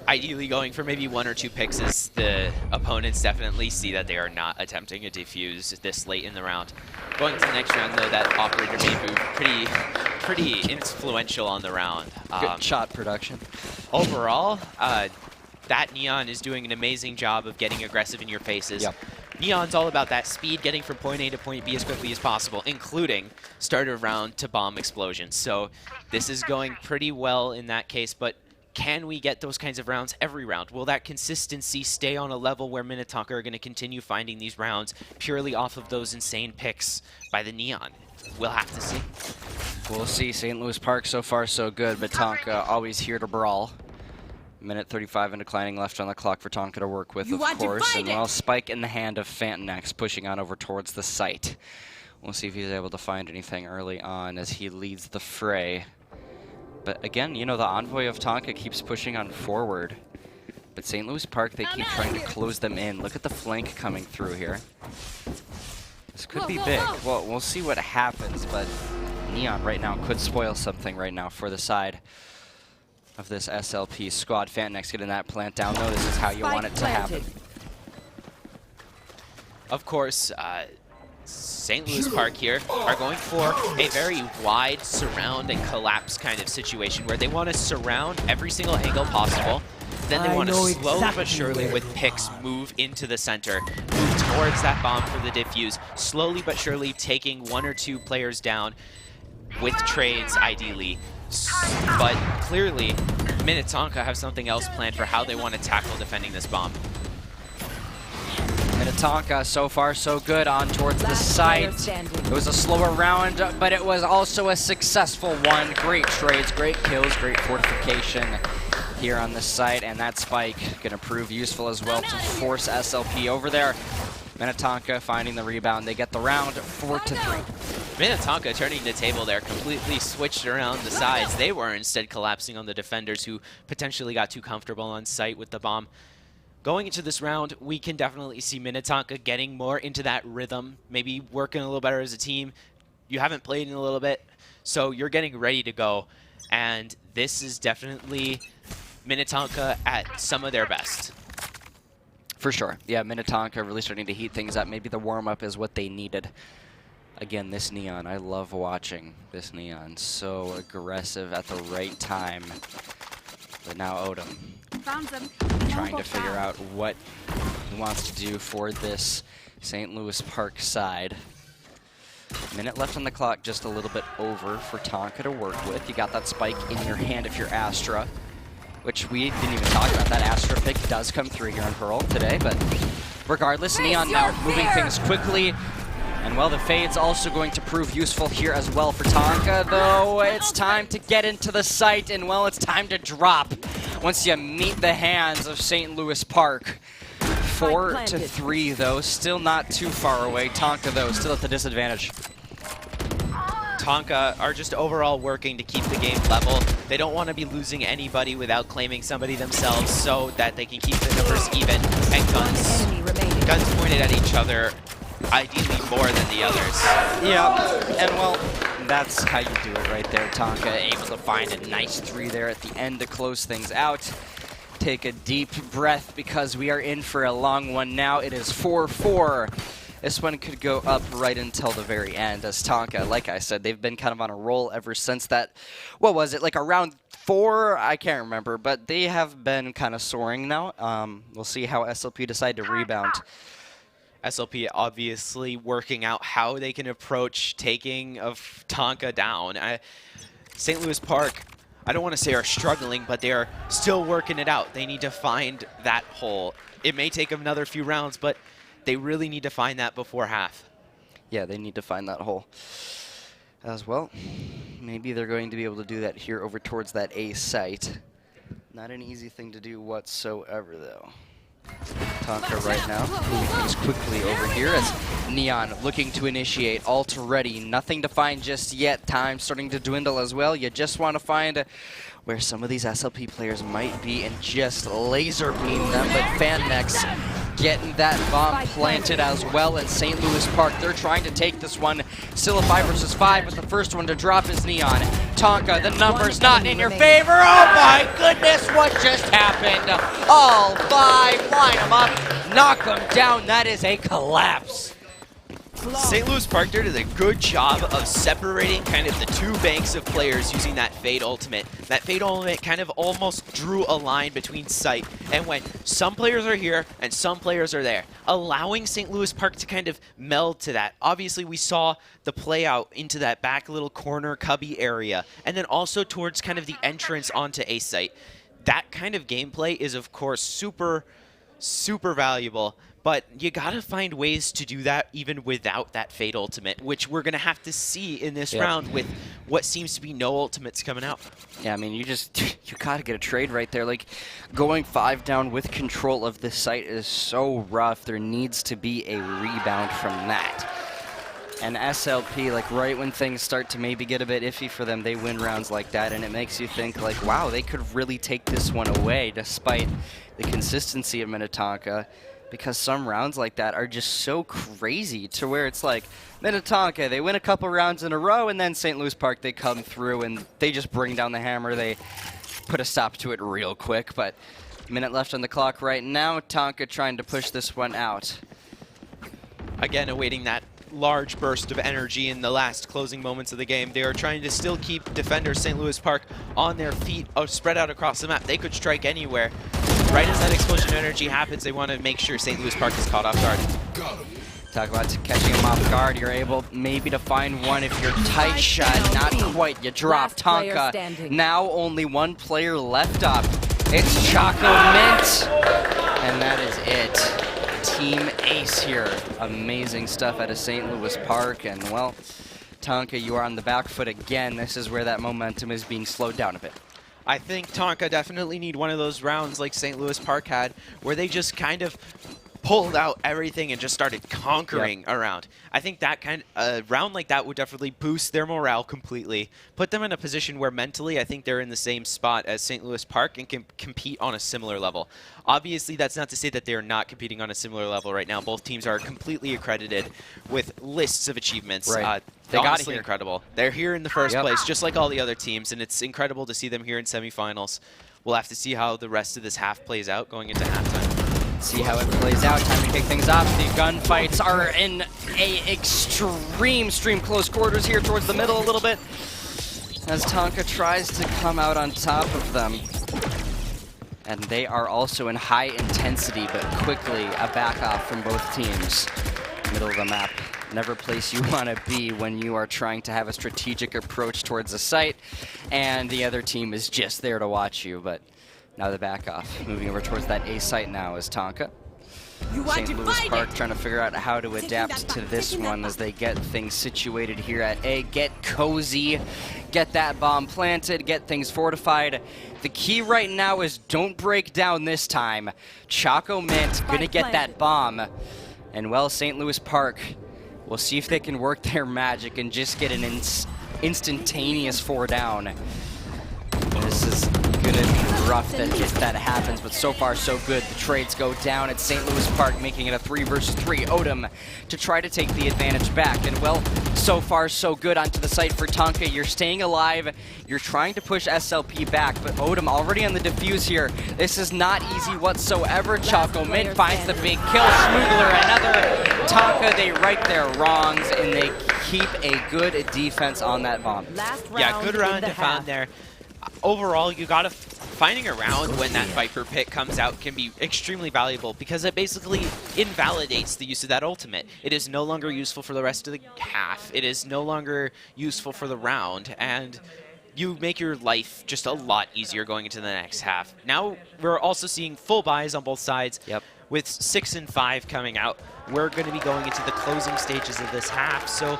Ideally going for maybe 1 or 2 picks, as the opponents definitely see that they are not attempting a defuse this late in the round. Going to the next round, though, that operator made move pretty influential on the round. Good shot production. Overall, that Neon is doing an amazing job of getting aggressive in your faces. Yep. Neon's all about that speed, getting from point A to point B as quickly as possible, including start of round to bomb explosions. So this is going pretty well in that case, but can we get those kinds of rounds every round? Will that consistency stay on a level where Minnetonka are going to continue finding these rounds purely off of those insane picks by the Neon? We'll have to see. We'll see. St. Louis Park so far so good, but Tonka always here to brawl. Minute 35 and declining left on the clock for Tonka to work with, of course. And well, spike in the hand of Fantenex, pushing on over towards the site. We'll see if he's able to find anything early on as he leads the fray. But again, you know, the envoy of Tonka keeps pushing on forward. But St. Louis Park, they keep trying to close them in. Look at the flank coming through here. This could be big. Well, we'll see what happens, but Neon right now could spoil something right now for the side of this SLP squad. Fantenex getting that plant down, though. This is how you want it to happen. Of course, St. Louis Park here are going for a very wide surround and collapse kind of situation where they want to surround every single angle possible. Then they want to slowly but surely with picks move into the center, move towards that bomb for the defuse, slowly but surely taking 1 or 2 players down with trades ideally. But clearly, Minnetonka have something else planned for how they want to tackle defending this bomb. Minnetonka, so far so good on towards the site. It was a slower round, but it was also a successful one. Great trades, great kills, great fortification here on the site, and that spike gonna prove useful as well to force SLP over there. Minnetonka finding the rebound. They get the round 4-3. Minnetonka turning the table there, completely switched around the sides. They were instead collapsing on the defenders who potentially got too comfortable on site with the bomb. Going into this round, we can definitely see Minnetonka getting more into that rhythm, maybe working a little better as a team. You haven't played in a little bit, so you're getting ready to go. And this is definitely Minnetonka at some of their best. For sure. Yeah, Minnetonka really starting to heat things up. Maybe the warm-up is what they needed. Again, this Neon, I love watching this Neon. So aggressive at the right time. But now Odom trying to figure out what he wants to do for this St. Louis Park side. Minute left on the clock, just a little bit over for Tonka to work with. You got that spike in your hand if you're Astra. which we didn't even talk about. That Astra pick does come through here on Hurl today, but regardless, Neon now moving things quickly. And well, the Fade's also going to prove useful here as well for Tonka, though it's time to get into the site, and well, it's time to drop once you meet the hands of St. Louis Park. 4-3 though, still not too far away. Tonka though, still at the disadvantage. Tonka are just overall working to keep the game level. They don't want to be losing anybody without claiming somebody themselves so that they can keep the numbers even and guns pointed at each other, ideally more than the others. Yeah, and well, that's how you do it right there. Tonka able to find a nice 3 there at the end to close things out. Take a deep breath because we are in for a long one now. It is 4-4. This one could go up right until the very end as Tonka, like I said, they've been kind of on a roll ever since that, what was it, like around 4? I can't remember, but they have been kind of soaring now. We'll see how SLP decide to rebound. SLP obviously working out how they can approach taking of Tonka down. St. Louis Park, I don't want to say are struggling, but they are still working it out. They need to find that hole. It may take them another few rounds, but they really need to find that before half. Yeah, they need to find that hole as well. Maybe they're going to be able to do that here over towards that A site. Not an easy thing to do whatsoever, though. Tonka right now moving things quickly over here as Neon looking to initiate. Alt ready, nothing to find just yet. Time starting to dwindle as well. You just want to find where some of these SLP players might be and just laser beam them, but FanNex getting that bomb planted as well in St. Louis Park. They're trying to take this one. Still a 5 versus 5, but the first one to drop is Neon. Tonka, the number's not in your favor. Oh my goodness, what just happened? All 5, line them up, knock them down. That is a collapse. St. Louis Park there did a good job of separating kind of the two banks of players using that Fade ultimate. That Fade ultimate kind of almost drew a line between sight and went, some players are here and some players are there, allowing St. Louis Park to kind of meld to that. Obviously, we saw the play out into that back little corner cubby area and then also towards kind of the entrance onto A site. That kind of gameplay is, of course, super valuable. But you gotta find ways to do that even without that Fade ultimate, which we're gonna have to see in this round with what seems to be no ultimates coming out. Yeah, I mean, you gotta get a trade right there. Like, going 5 down with control of this site is so rough. There needs to be a rebound from that. And SLP, like right when things start to maybe get a bit iffy for them, they win rounds like that, and it makes you think like, wow, they could really take this one away despite the consistency of Minnetonka. Because some rounds like that are just so crazy to where it's like Minnetonka, they win a couple rounds in a row, and then St. Louis Park, they come through and they just bring down the hammer. They put a stop to it real quick, but minute left on the clock right now. Tonka trying to push this one out. Again, awaiting that large burst of energy in the last closing moments of the game. They are trying to still keep defenders St. Louis Park on their feet, spread out across the map. They could strike anywhere. Right as that explosion of energy happens, they want to make sure St. Louis Park is caught off guard. Talk about catching them off guard. You're able maybe to find one if you're tight shot. Not quite. You drop Tonka. Now only one player left up. It's Choco Mint. And that is it. Team ace here. Amazing stuff out of St. Louis Park. And well, Tonka, you are on the back foot again. This is where that momentum is being slowed down a bit. I think Tonka definitely need one of those rounds like St. Louis Park had, where they just kind of pulled out everything and just started conquering around. I think that a round like that would definitely boost their morale completely, put them in a position where mentally I think they're in the same spot as St. Louis Park and can compete on a similar level. Obviously, that's not to say that they're not competing on a similar level right now. Both teams are completely accredited with lists of achievements. Right. They honestly incredible. They're here in the first place, just like all the other teams, and it's incredible to see them here in semifinals. We'll have to see how the rest of this half plays out going into halftime. See how it plays out. Time to kick things off. The gunfights are in a extreme close quarters here towards the middle a little bit as Tonka tries to come out on top of them. And they are also in high intensity, but quickly a back off from both teams. Middle of the map. Never a place you want to be when you are trying to have a strategic approach towards the site, and the other team is just there to watch you. But Now the back off. Moving over towards that A site now is Tonka. You St. Louis Park trying to figure out how to adapt to this one as they get things situated here at A. Get cozy, get that bomb planted, get things fortified. The key right now is don't break down this time. Choco Mint gonna get that bomb. And well, St. Louis Park, we'll see if they can work their magic and just get an instantaneous 4 down. This is gonna be rough if that happens, but so far so good. The trades go down at St. Louis Park, making it a 3 versus 3. Odom to try to take the advantage back, and well, so far so good onto the site for Tonka. You're staying alive, you're trying to push SLP back, but Odom already on the defuse here. This is not easy whatsoever. Choco Mint finds the big kill. Schmoogler, another. Tonka, they right their wrongs, and they keep a good defense on that bomb. Yeah, good round to found there. Overall, you gotta finding a round when that Viper pit comes out can be extremely valuable because it basically invalidates the use of that ultimate. It is no longer useful for the rest of the half. It is no longer useful for the round, and you make your life just a lot easier going into the next half. Now we're also seeing full buys on both sides. Yep. With 6 and 5 coming out, we're going to be going into the closing stages of this half. So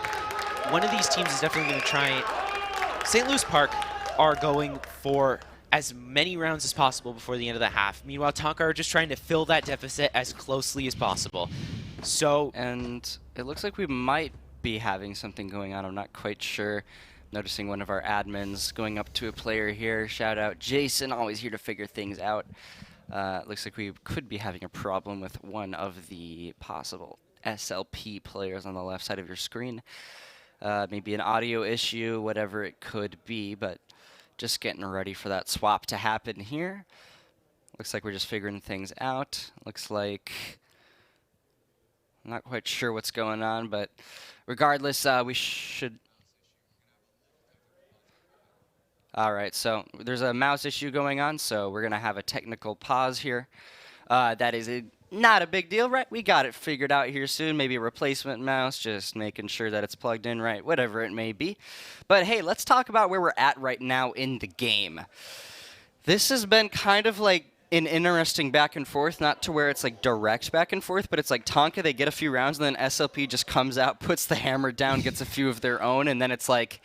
one of these teams is definitely going to try. St. Louis Park are going for as many rounds as possible before the end of the half. Meanwhile, Tonka are just trying to fill that deficit as closely as possible. So, and it looks like we might be having something going on. I'm not quite sure. Noticing one of our admins going up to a player here. Shout out Jason, always here to figure things out. Looks like we could be having a problem with one of the possible SLP players on the left side of your screen. Maybe an audio issue, whatever it could be, but just getting ready for that swap to happen here. Looks like we're just figuring things out. Looks like I'm not quite sure what's going on, but regardless, we should. All right, so there's a mouse issue going on, so we're gonna have a technical pause here. That is not a big deal, right? We got it figured out here soon. Maybe a replacement mouse, just making sure that it's plugged in right, whatever it may be. But hey, let's talk about where we're at right now in the game. This has been kind of like an interesting back and forth, not to where it's like direct back and forth, but it's like Tonka, they get a few rounds, and then SLP just comes out, puts the hammer down, gets a few of their own, and then it's like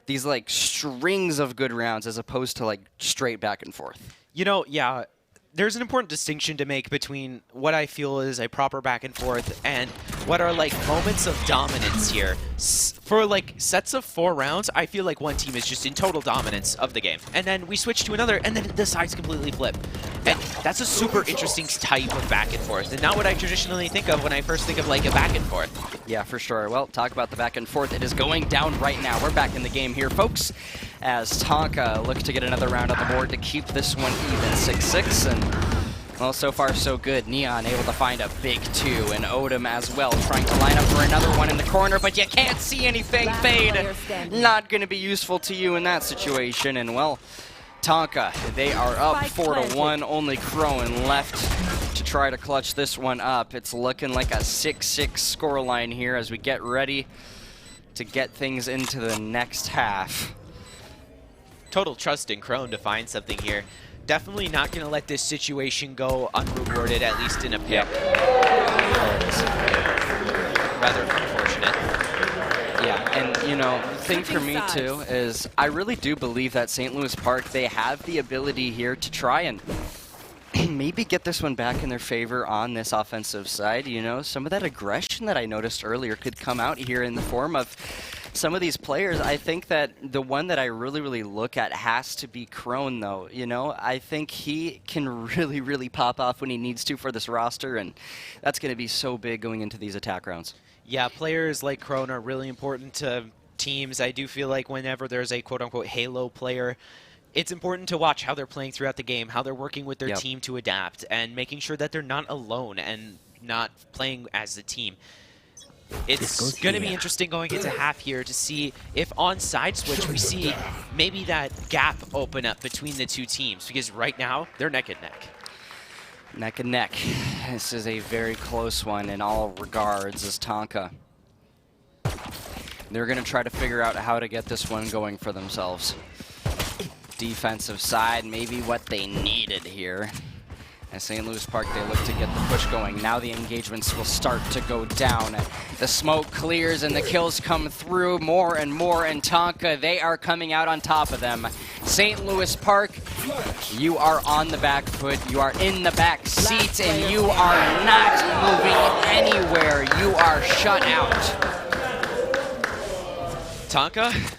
these like strings of good rounds as opposed to like straight back and forth. you know, yeah, there's an important distinction to make between what I feel is a proper back and forth and what are like moments of dominance here. For like sets of 4 rounds, I feel like one team is just in total dominance of the game. And then we switch to another, and then the sides completely flip. And that's a super interesting type of back and forth, and not what I traditionally think of when I first think of like a back and forth. Yeah, for sure. Well, talk about the back and forth. It is going down right now. We're back in the game here, folks, as Tonka looks to get another round on the board to keep this one even 6-6. And, well, so far so good. Neon able to find a big 2, and Odom as well trying to line up for another one in the corner, but you can't see anything. Fade, not going to be useful to you in that situation. And, well, Tonka, they are up 4-1, only Crowan left to try to clutch this one up. It's looking like a 6-6 scoreline here as we get ready to get things into the next half. Total trust in Crone to find something here. Definitely not going to let this situation go unrewarded, at least in a pick. Rather unfortunate. Yeah, and you know, the thing for me too is I really do believe that St. Louis Park, they have the ability here to try and maybe get this one back in their favor on this offensive side. You know, some of that aggression that I noticed earlier could come out here in the form of some of these players. I think that the one that I really look at has to be Crone, though. You know, I think he can really pop off when he needs to for this roster, and that's going to be so big going into these attack rounds. Yeah, players like Crone are really important to teams. I do feel like whenever there's a quote-unquote Halo player, it's important to watch how they're playing throughout the game, how they're working with their team to adapt, and making sure that they're not alone and not playing as a team. It's going to be interesting going into half here to see if on side switch we see maybe that gap open up between the two teams, because right now they're neck and neck. Neck and neck. This is a very close one in all regards as Tonka. They're going to try to figure out how to get this one going for themselves. defensive side, maybe what they needed here. At St. Louis Park, they look to get the push going. Now the engagements will start to go down. The smoke clears and the kills come through more and more, and Tonka, they are coming out on top of them. St. Louis Park, you are on the back foot, you are in the back seat, and you are not moving anywhere. You are shut out. Tonka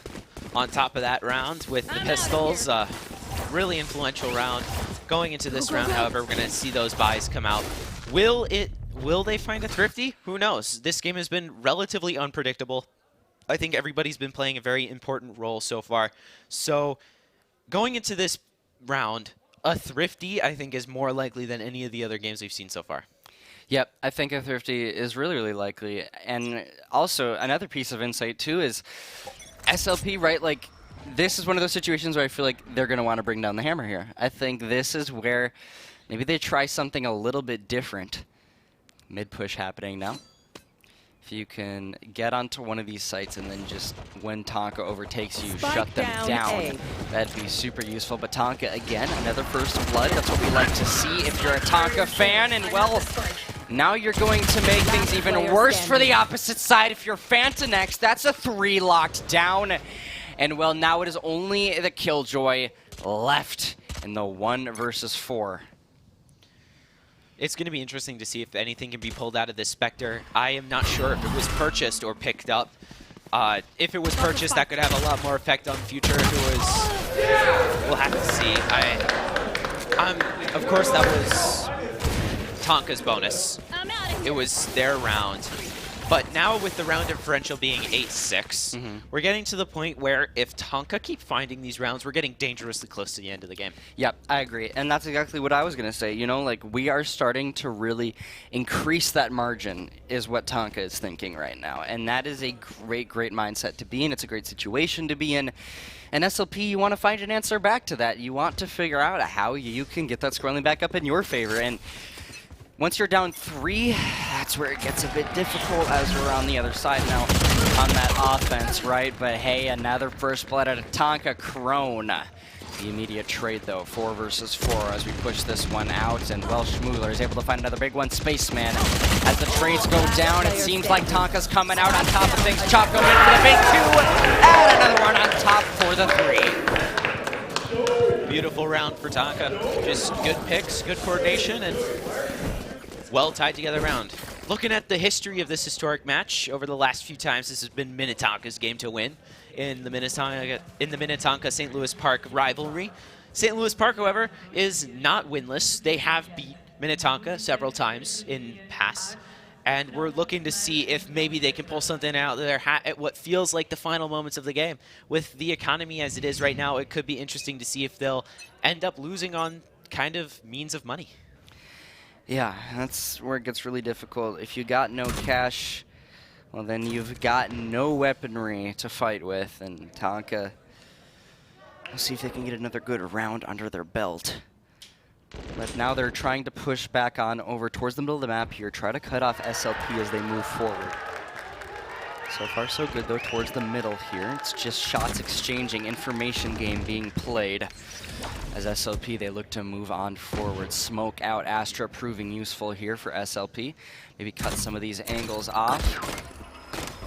on top of that round with the pistols. Really influential round. Going into this round, however, we're going to see those buys come out. Will they find a Thrifty? Who knows? This game has been relatively unpredictable. I think everybody's been playing a very important role so far. So going into this round, a Thrifty, I think, is more likely than any of the other games we've seen so far. Yep, I think a Thrifty is really, really likely. And also, another piece of insight, too, is SLP, right? Like, this is one of those situations where I feel like they're going to want to bring down the hammer here. I think this is where maybe they try something a little bit different. Mid-push happening now. If you can get onto one of these sites and then just, when Tonka overtakes you, shut them down, that'd be super useful. But Tonka, again, another first blood. That's what we like to see if you're a Tonka fan. And, well, now you're going to make things even worse for the opposite side. If you're Fanta next, that's a 3 locked down. And, well, now it is only the Killjoy left in the 1 versus 4. It's going to be interesting to see if anything can be pulled out of this Spectre. I am not sure if it was purchased or picked up. If it was purchased, that could have a lot more effect on the future. If it was, we'll have to see. Of course, that was Tonka's bonus. It was their round. But now with the round differential being 8-6, we're getting to the point where if Tonka keep finding these rounds, we're getting dangerously close to the end of the game. Yep, I agree. And that's exactly what I was going to say. You know, like, we are starting to really increase that margin is what Tonka is thinking right now. And that is a great, great mindset to be in. It's a great situation to be in. And SLP, you want to find an answer back to that. You want to figure out how you can get that scoring back up in your favor. And once you're down 3, that's where it gets a bit difficult as we're on the other side now on that offense, right? But hey, another first blood out of Tonka Crone. The immediate trade, though, 4 versus 4 as we push this one out. And, well, Schmoogler is able to find another big one. Spaceman, as the trades go down, it seems like Tonka's coming out on top of things. Choco in for the big 2, and another one on top for the 3. Beautiful round for Tonka. Just good picks, good coordination, and well tied together round. Looking at the history of this historic match, over the last few times, this has been Minnetonka's game to win in the Minnetonka St. Louis Park rivalry. St. Louis Park, however, is not winless. They have beat Minnetonka several times in past, and we're looking to see if maybe they can pull something out of their hat at what feels like the final moments of the game. With the economy as it is right now, it could be interesting to see if they'll end up losing on kind of means of money. Yeah, that's where it gets really difficult. If you got no cash, well, then you've got no weaponry to fight with. And Tonka, we'll see if they can get another good round under their belt. But now they're trying to push back on over towards the middle of the map here, try to cut off SLP as they move forward. So far, so good, though, towards the middle here. It's just shots exchanging, information game being played. As SLP, they look to move on forward. Smoke out Astra proving useful here for SLP. Maybe cut some of these angles off.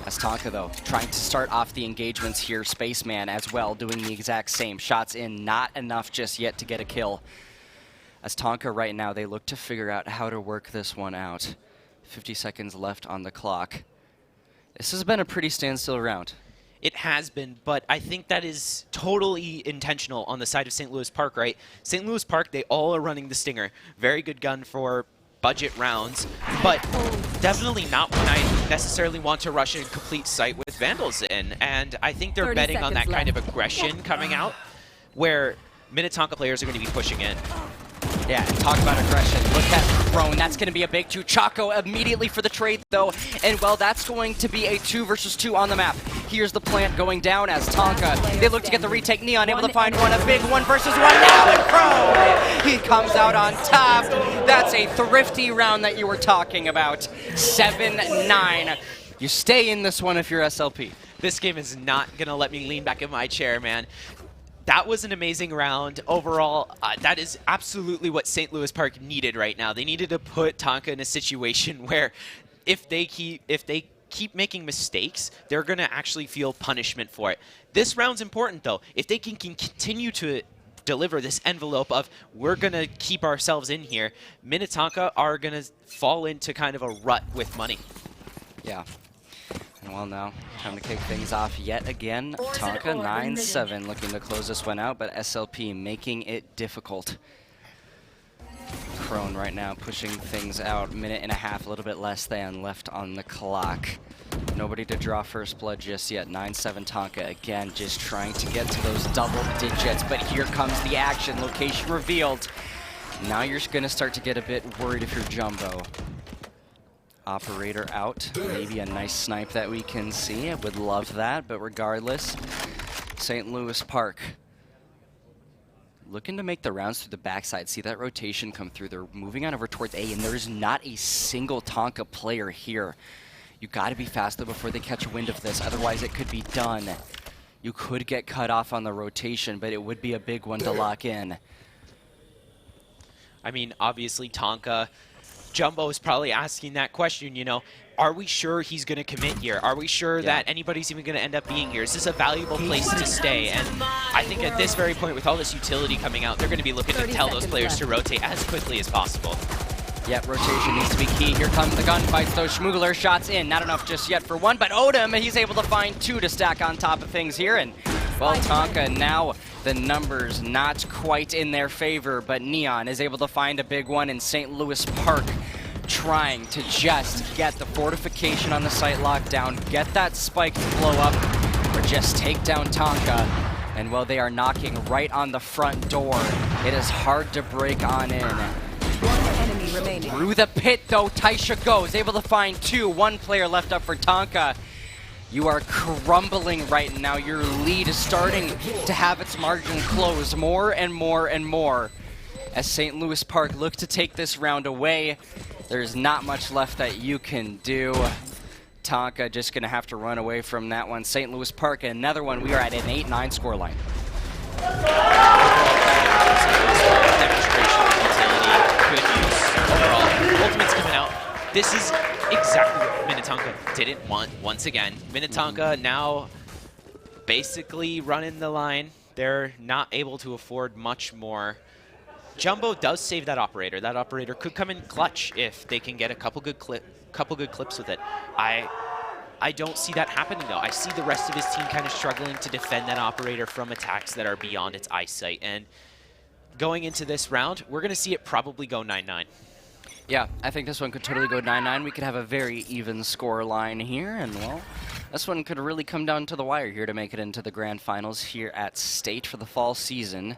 As Tonka, though, trying to start off the engagements here. Spaceman as well, doing the exact same. Shots in, not enough just yet to get a kill. As Tonka right now, they look to figure out how to work this one out. 50 seconds left on the clock. This has been a pretty standstill round. It has been, but I think that is totally intentional on the side of St. Louis Park, right? St. Louis Park, they all are running the Stinger. Very good gun for budget rounds, but definitely not one I necessarily want to rush a complete site with Vandals in. And I think they're betting on that kind of aggression coming out, where Minnetonka players are going to be pushing in. Yeah, talk about aggression. Look at Crone. That's going to be a big 2. Choco immediately for the trade, though. And, well, that's going to be a 2 versus 2 on the map. Here's the plant going down as Tonka. They look to get the retake. Neon able to find one. A big 1 versus 1 now. And Crone, he comes out on top. That's a thrifty round that you were talking about. 7-9. You stay in this one if you're SLP. This game is not going to let me lean back in my chair, man. that was an amazing round. Overall, that is absolutely what St. Louis Park needed right now. They needed to put Tonka in a situation where if they keep making mistakes, they're going to actually feel punishment for it. This round's important, though. If they can continue to deliver this envelope of we're going to keep ourselves in here, Minnetonka are going to fall into kind of a rut with money. Yeah. And well, now time to kick things off yet again. Tonka 9-7 looking to close this one out, but SLP making it difficult. Crone right now pushing things out. Minute and a half, a little bit less than left on the clock. Nobody to draw first blood just yet. 9-7 Tonka again, just trying to get to those double digits, but here comes the action. Location revealed. Now you're going to start to get a bit worried if you're Jumbo. Operator out. Maybe a nice snipe that we can see. I would love that, but regardless, St. Louis Park looking to make the rounds through the backside. See that rotation come through. They're moving on over towards A, and there's not a single Tonka player here. You got to be faster before they catch wind of this, otherwise it could be done. You could get cut off on the rotation, but it would be a big one to lock in. I mean, obviously Tonka, Jumbo is probably asking that question, you know, are we sure he's going to commit here? Are we sure that anybody's even going to end up being here? Is this a valuable place to stay? And I think at this very point, with all this utility coming out, they're going to be looking to tell those players to rotate as quickly as possible. Yep, rotation needs to be key. Here comes the gunfights, though. Schmugler shots in. Not enough just yet for one, but Odom, he's able to find two to stack on top of things here. And, well, Tonka, now the numbers not quite in their favor, but Neon is able to find a big one in St. Louis Park, trying to just get the fortification on the site locked down, get that spike to blow up, or just take down Tonka. And, well, they are knocking right on the front door. It is hard to break on in. Through the pit, though, Taisha goes, able to find two. One player left up for Tonka. You are crumbling right now. Your lead is starting to have its margin close more and more and more. As St. Louis Park look to take this round away, there's not much left that you can do. Tonka just going to have to run away from that one. St. Louis Park, another one. We are at an 8-9 scoreline. Demonstration of utility, good use overall. Ultimate's coming out. This is exactly what Minnetonka didn't want once again. Minnetonka now basically running the line. They're not able to afford much more. Jumbo does save that operator. That operator could come in clutch if they can get a couple good clips with it. I don't see that happening, though. I see the rest of his team kind of struggling to defend that operator from attacks that are beyond its eyesight. And going into this round, we're going to see it probably go 9-9. Yeah, I think this one could totally go 9-9. We could have a very even score line here, and, well, this one could really come down to the wire here to make it into the grand finals here at State for the fall season.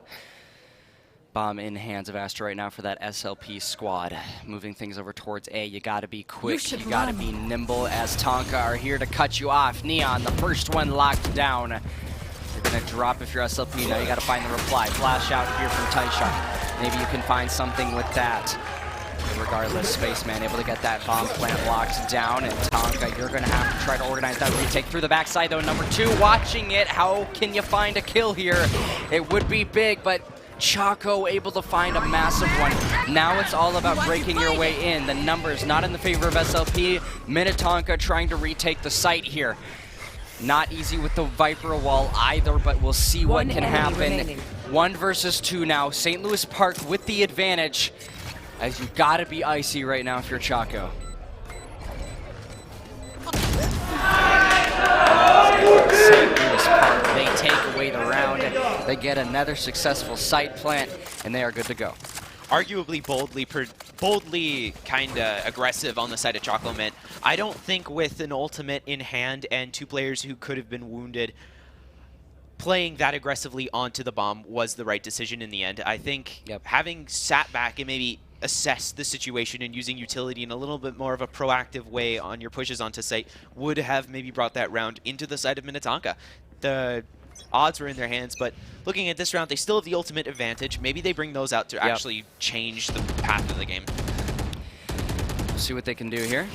Bomb in hands of Astra right now for that SLP squad. Moving things over towards A. You gotta be quick, you gotta be nimble, as Tonka are here to cut you off. Neon, the first one locked down. You're gonna drop if you're SLP. Now you gotta find the reply. Flash out here from Taisha. Maybe you can find something with that. Regardless, Spaceman able to get that bomb plant locked down, and Tonka, you're gonna have to try to organize that retake through the backside, though. Number two, watching it. How can you find a kill here? It would be big, but Chaco able to find a massive one. Now it's all about breaking your way in. The numbers not in the favor of SLP. Minnetonka trying to retake the site here. Not easy with the Viper wall either, but we'll see what can happen. 1 versus 2 now. St. Louis Park with the advantage, as you gotta be icy right now if you're Chaco. St. Louis Park, they take away the round. They get another successful site plant, and they are good to go. Arguably boldly kind of aggressive on the side of Choco Mint. I don't think with an ultimate in hand and two players who could have been wounded, playing that aggressively onto the bomb was the right decision in the end. I think having sat back and maybe assessed the situation and using utility in a little bit more of a proactive way on your pushes onto site would have maybe brought that round into the side of Minnetonka. The odds were in their hands, but looking at this round, they still have the ultimate advantage. Maybe they bring those out to actually change the path of the game. See what they can do here.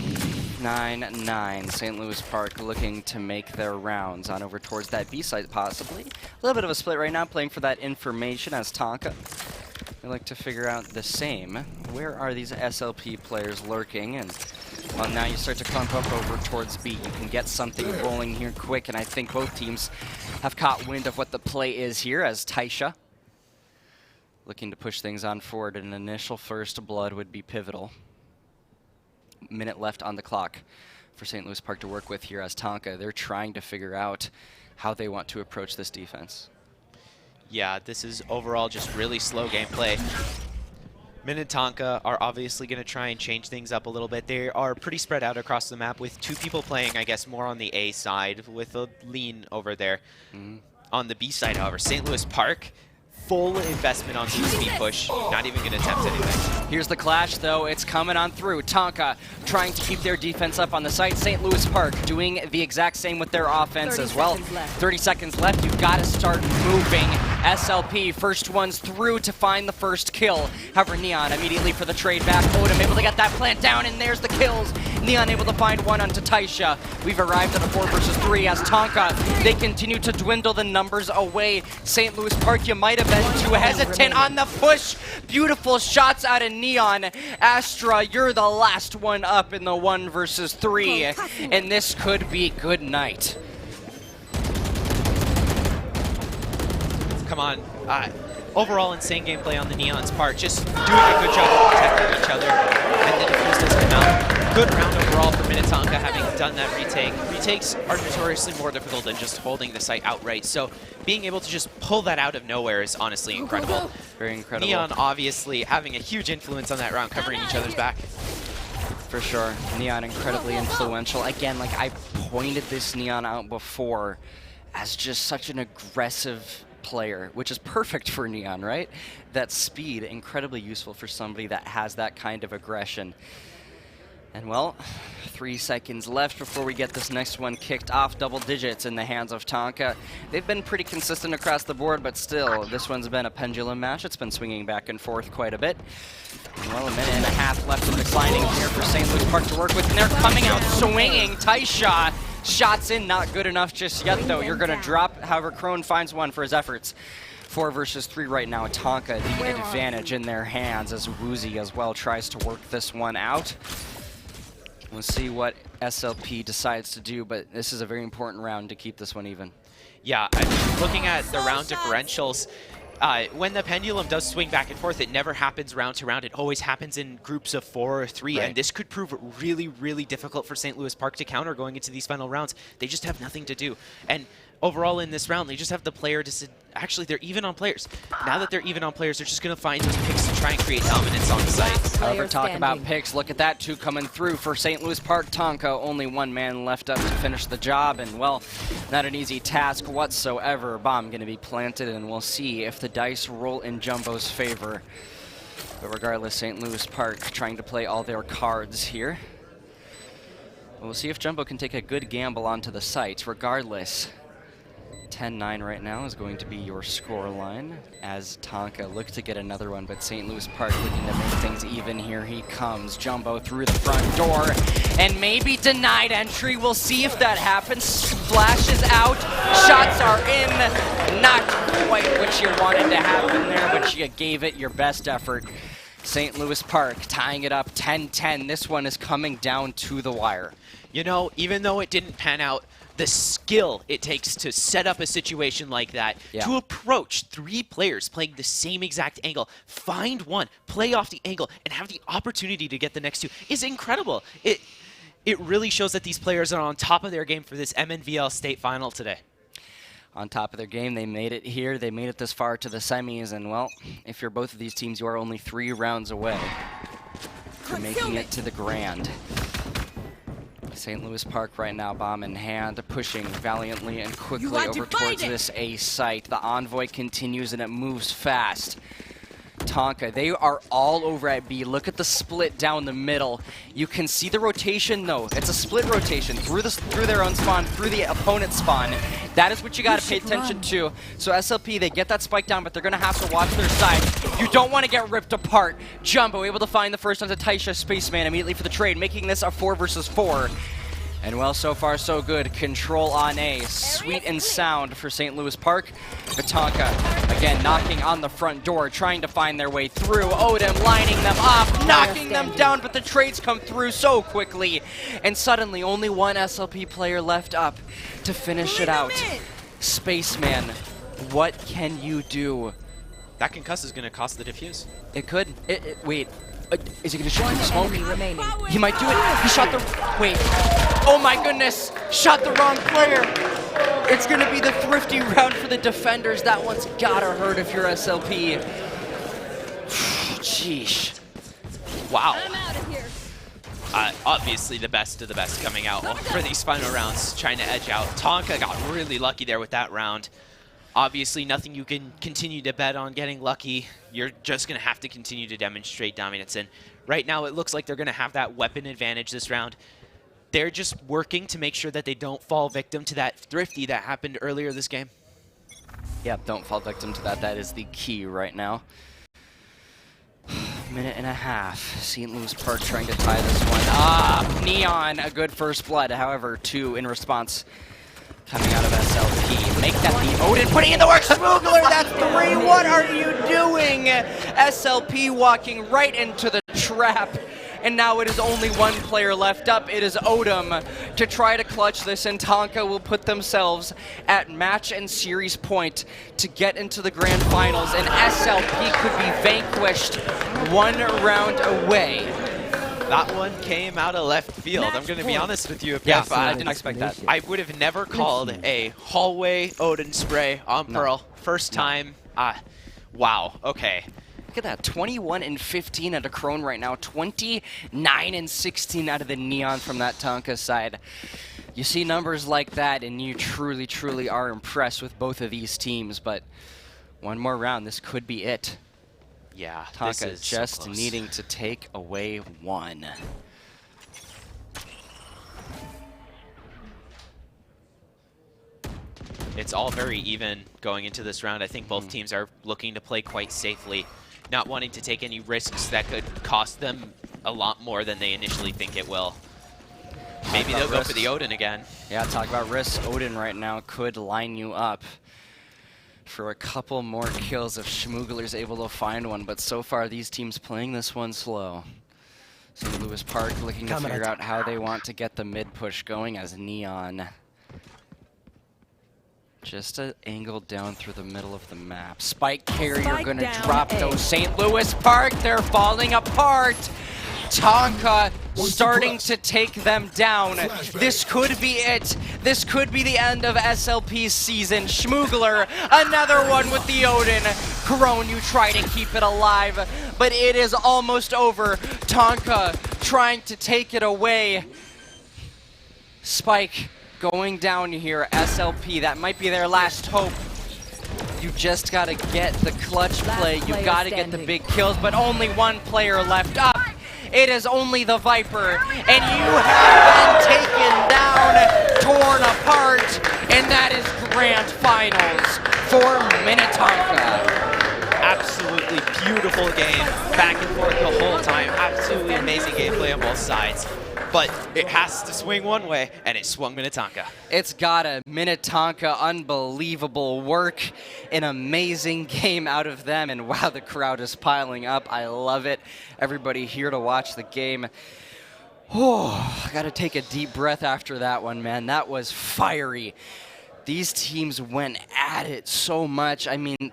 9-9. St. Louis Park looking to make their rounds on over towards that B site possibly. A little bit of a split right now, playing for that information as Tonka. We like to figure out the same. Where are these SLP players lurking? And well, now you start to clump up over towards B. You can get something rolling here quick, and I think both teams have caught wind of what the play is here as Taisha looking to push things on forward. An initial first blood would be pivotal. Minute left on the clock for St. Louis Park to work with here as Tonka. They're trying to figure out how they want to approach this defense. Yeah, this is overall just really slow gameplay. Minnetonka are obviously going to try and change things up a little bit. They are pretty spread out across the map with 2 people playing, I guess, more on the A side with a lean over there. On the B side, however, St. Louis Park, full investment on the speed push, not even going to attempt anything. Here's the clash, though. It's coming on through. Tonka trying to keep their defense up on the site. St. Louis Park doing the exact same with their offense as well. 30 seconds left. You've got to start moving. SLP, first ones through to find the first kill. However, Neon immediately for the trade back. Odom able to get that plant down, and there's the kills. Neon able to find one onto Taisha. We've arrived at a 4 versus 3 as Tonka, they continue to dwindle the numbers away. St. Louis Park, you might have been too hesitant on the push. Beautiful shots out of Neon. Astra, you're the last one up in the 1 versus 3, and this could be good night. Come on. Overall, insane gameplay on the Neon's part. Just doing a good job of protecting each other. And the defuse does come out. Good round overall for Minnetonka having done that retake. Retakes are notoriously more difficult than just holding the site outright. So being able to just pull that out of nowhere is honestly incredible. Very incredible. Neon obviously having a huge influence on that round, covering each other's back. For sure. Neon incredibly influential. Again, like I pointed this Neon out before as just such an aggressive player, which is perfect for Neon, right? That speed, incredibly useful for somebody that has that kind of aggression. And well, 3 seconds left before we get this next one kicked off. Double digits in the hands of Tonka. They've been pretty consistent across the board, but still, this one's been a pendulum match. It's been swinging back and forth quite a bit. Well, a minute and a half left in declining here for St. Louis Park to work with, and they're coming out swinging. Taisha, shots in, not good enough just yet, though. You're going to drop. However, Crone finds one for his efforts. 4 versus 3 right now. Tonka, the advantage in their hands as Woozy as well tries to work this one out. We'll see what SLP decides to do, but this is a very important round to keep this one even. Yeah, I mean, looking at the round differentials, when the pendulum does swing back and forth, it never happens round to round. It always happens in groups of 4 or 3, and this could prove really, really difficult for St. Louis Park to counter going into these final rounds. They just have nothing to do. And overall in this round, they just have the player to actually, they're even on players. Now that they're even on players, they're just going to find those picks to try and create dominance on the site. However, talk about picks. Look at that, 2 coming through for St. Louis Park. Tonka, only 1 man left up to finish the job, and well, not an easy task whatsoever. Bomb going to be planted, and we'll see if the dice roll in Jumbo's favor. But regardless, St. Louis Park trying to play all their cards here. We'll see if Jumbo can take a good gamble onto the site. Regardless, 10-9 right now is going to be your score line as Tonka look to get another one, but St. Louis Park looking to make things even. Here he comes. Jumbo through the front door and maybe denied entry. We'll see if that happens. Flashes out. Shots are in. Not quite what you wanted to happen there, but you gave it your best effort. St. Louis Park tying it up 10-10. This one is coming down to the wire. You know, even though it didn't pan out, the skill it takes to set up a situation like that, to approach 3 players playing the same exact angle, find one, play off the angle, and have the opportunity to get the next 2 is incredible. It really shows that these players are on top of their game for this MNVL State Final today. On top of their game, they made it here. They made it this far to the semis, and well, if you're both of these teams, you are only 3 rounds away from making it to the grand. St. Louis Park right now, bomb in hand, pushing valiantly and quickly over towards this A site. The envoy continues and it moves fast. Tonka, they are all over at B. Look at the split down the middle. You can see the rotation though. It's a split rotation through their own spawn, through the opponent's spawn. That is what you got to pay attention to. So SLP, they get that spike down, but they're going to have to watch their side. You don't want to get ripped apart. Jumbo able to find the first onto Taisha Spaceman immediately for the trade, making this a 4 versus 4. And well, so far so good. Control on A. Sweet and sound for St. Louis Park. Minnetonka, again, knocking on the front door, trying to find their way through. Odin lining them up, knocking them down, but the trades come through so quickly. And suddenly, only one SLP player left up to finish it out. Spaceman, what can you do? That concuss is going to cost the defuse. It could. Wait. Is he going to shoot the smoke? He might do it. He shot the... Wait. Oh my goodness. Shot the wrong player. It's going to be the thrifty round for the defenders. That one's got to hurt if you're SLP. Sheesh. Wow. Obviously the best of the best coming out for these final rounds, trying to edge out. Tonka got really lucky there with that round. Obviously, nothing you can continue to bet on getting lucky. You're just going to have to continue to demonstrate dominance. And right now, it looks like they're going to have that weapon advantage this round. They're just working to make sure that they don't fall victim to that thrifty that happened earlier this game. Yeah, don't fall victim to that. That is the key right now. Minute and a half. St. Louis Park trying to tie this one. Neon, a good first blood. However, 2 in response. Coming out of SLP. Make that the Odin putting in the work. Smuggler, that's 3. What are you doing? SLP walking right into the trap. And now it is only one player left up. It is Odom to try to clutch this, and Tonka will put themselves at match and series point to get into the grand finals, and SLP could be vanquished 1 round away. That one came out of left field. I'm going to be honest with you. If I didn't expect that. I would have never called a hallway Odin spray on Pearl. First time. Wow. Okay. Look at that. 21 and 15 out of Crone right now. 29 and 16 out of the Neon from that Tonka side. You see numbers like that, and you truly, truly are impressed with both of these teams. But one more round, this could be it. Yeah, Tonka just so needing to take away 1. It's all very even going into this round. I think both teams are looking to play quite safely, not wanting to take any risks that could cost them a lot more than they initially think it will. Maybe they'll go for the Odin again. Yeah, talk about risks. Odin right now could line you up for a couple more kills if Schmoogler's able to find one, but so far these teams playing this one slow. St. Louis Park looking to figure out how they want to get the mid push going as Neon. Just an angle down through the middle of the map. Spike carrier gonna drop those. St. Louis Park, they're falling apart. Tonka starting to take them down. This could be it. This could be the end of SLP's season. Schmoogler, another one with the Odin. Crone, you try to keep it alive, but it is almost over. Tonka trying to take it away. Spike going down here. SLP, that might be their last hope. You just gotta get the clutch play. You gotta get the big kills, but only one player left up. It is only the Viper, and you have been taken down, torn apart, and that is grand finals for Minnetonka. Absolutely beautiful game, back and forth the whole time. Absolutely amazing gameplay on both sides. But it has to swing one way, and it swung Minnetonka. It's got a Minnetonka unbelievable work, an amazing game out of them, and wow, the crowd is piling up. I love it. Everybody here to watch the game. Oh, I gotta take a deep breath after that one, man. That was fiery. These teams went at it so much. I mean,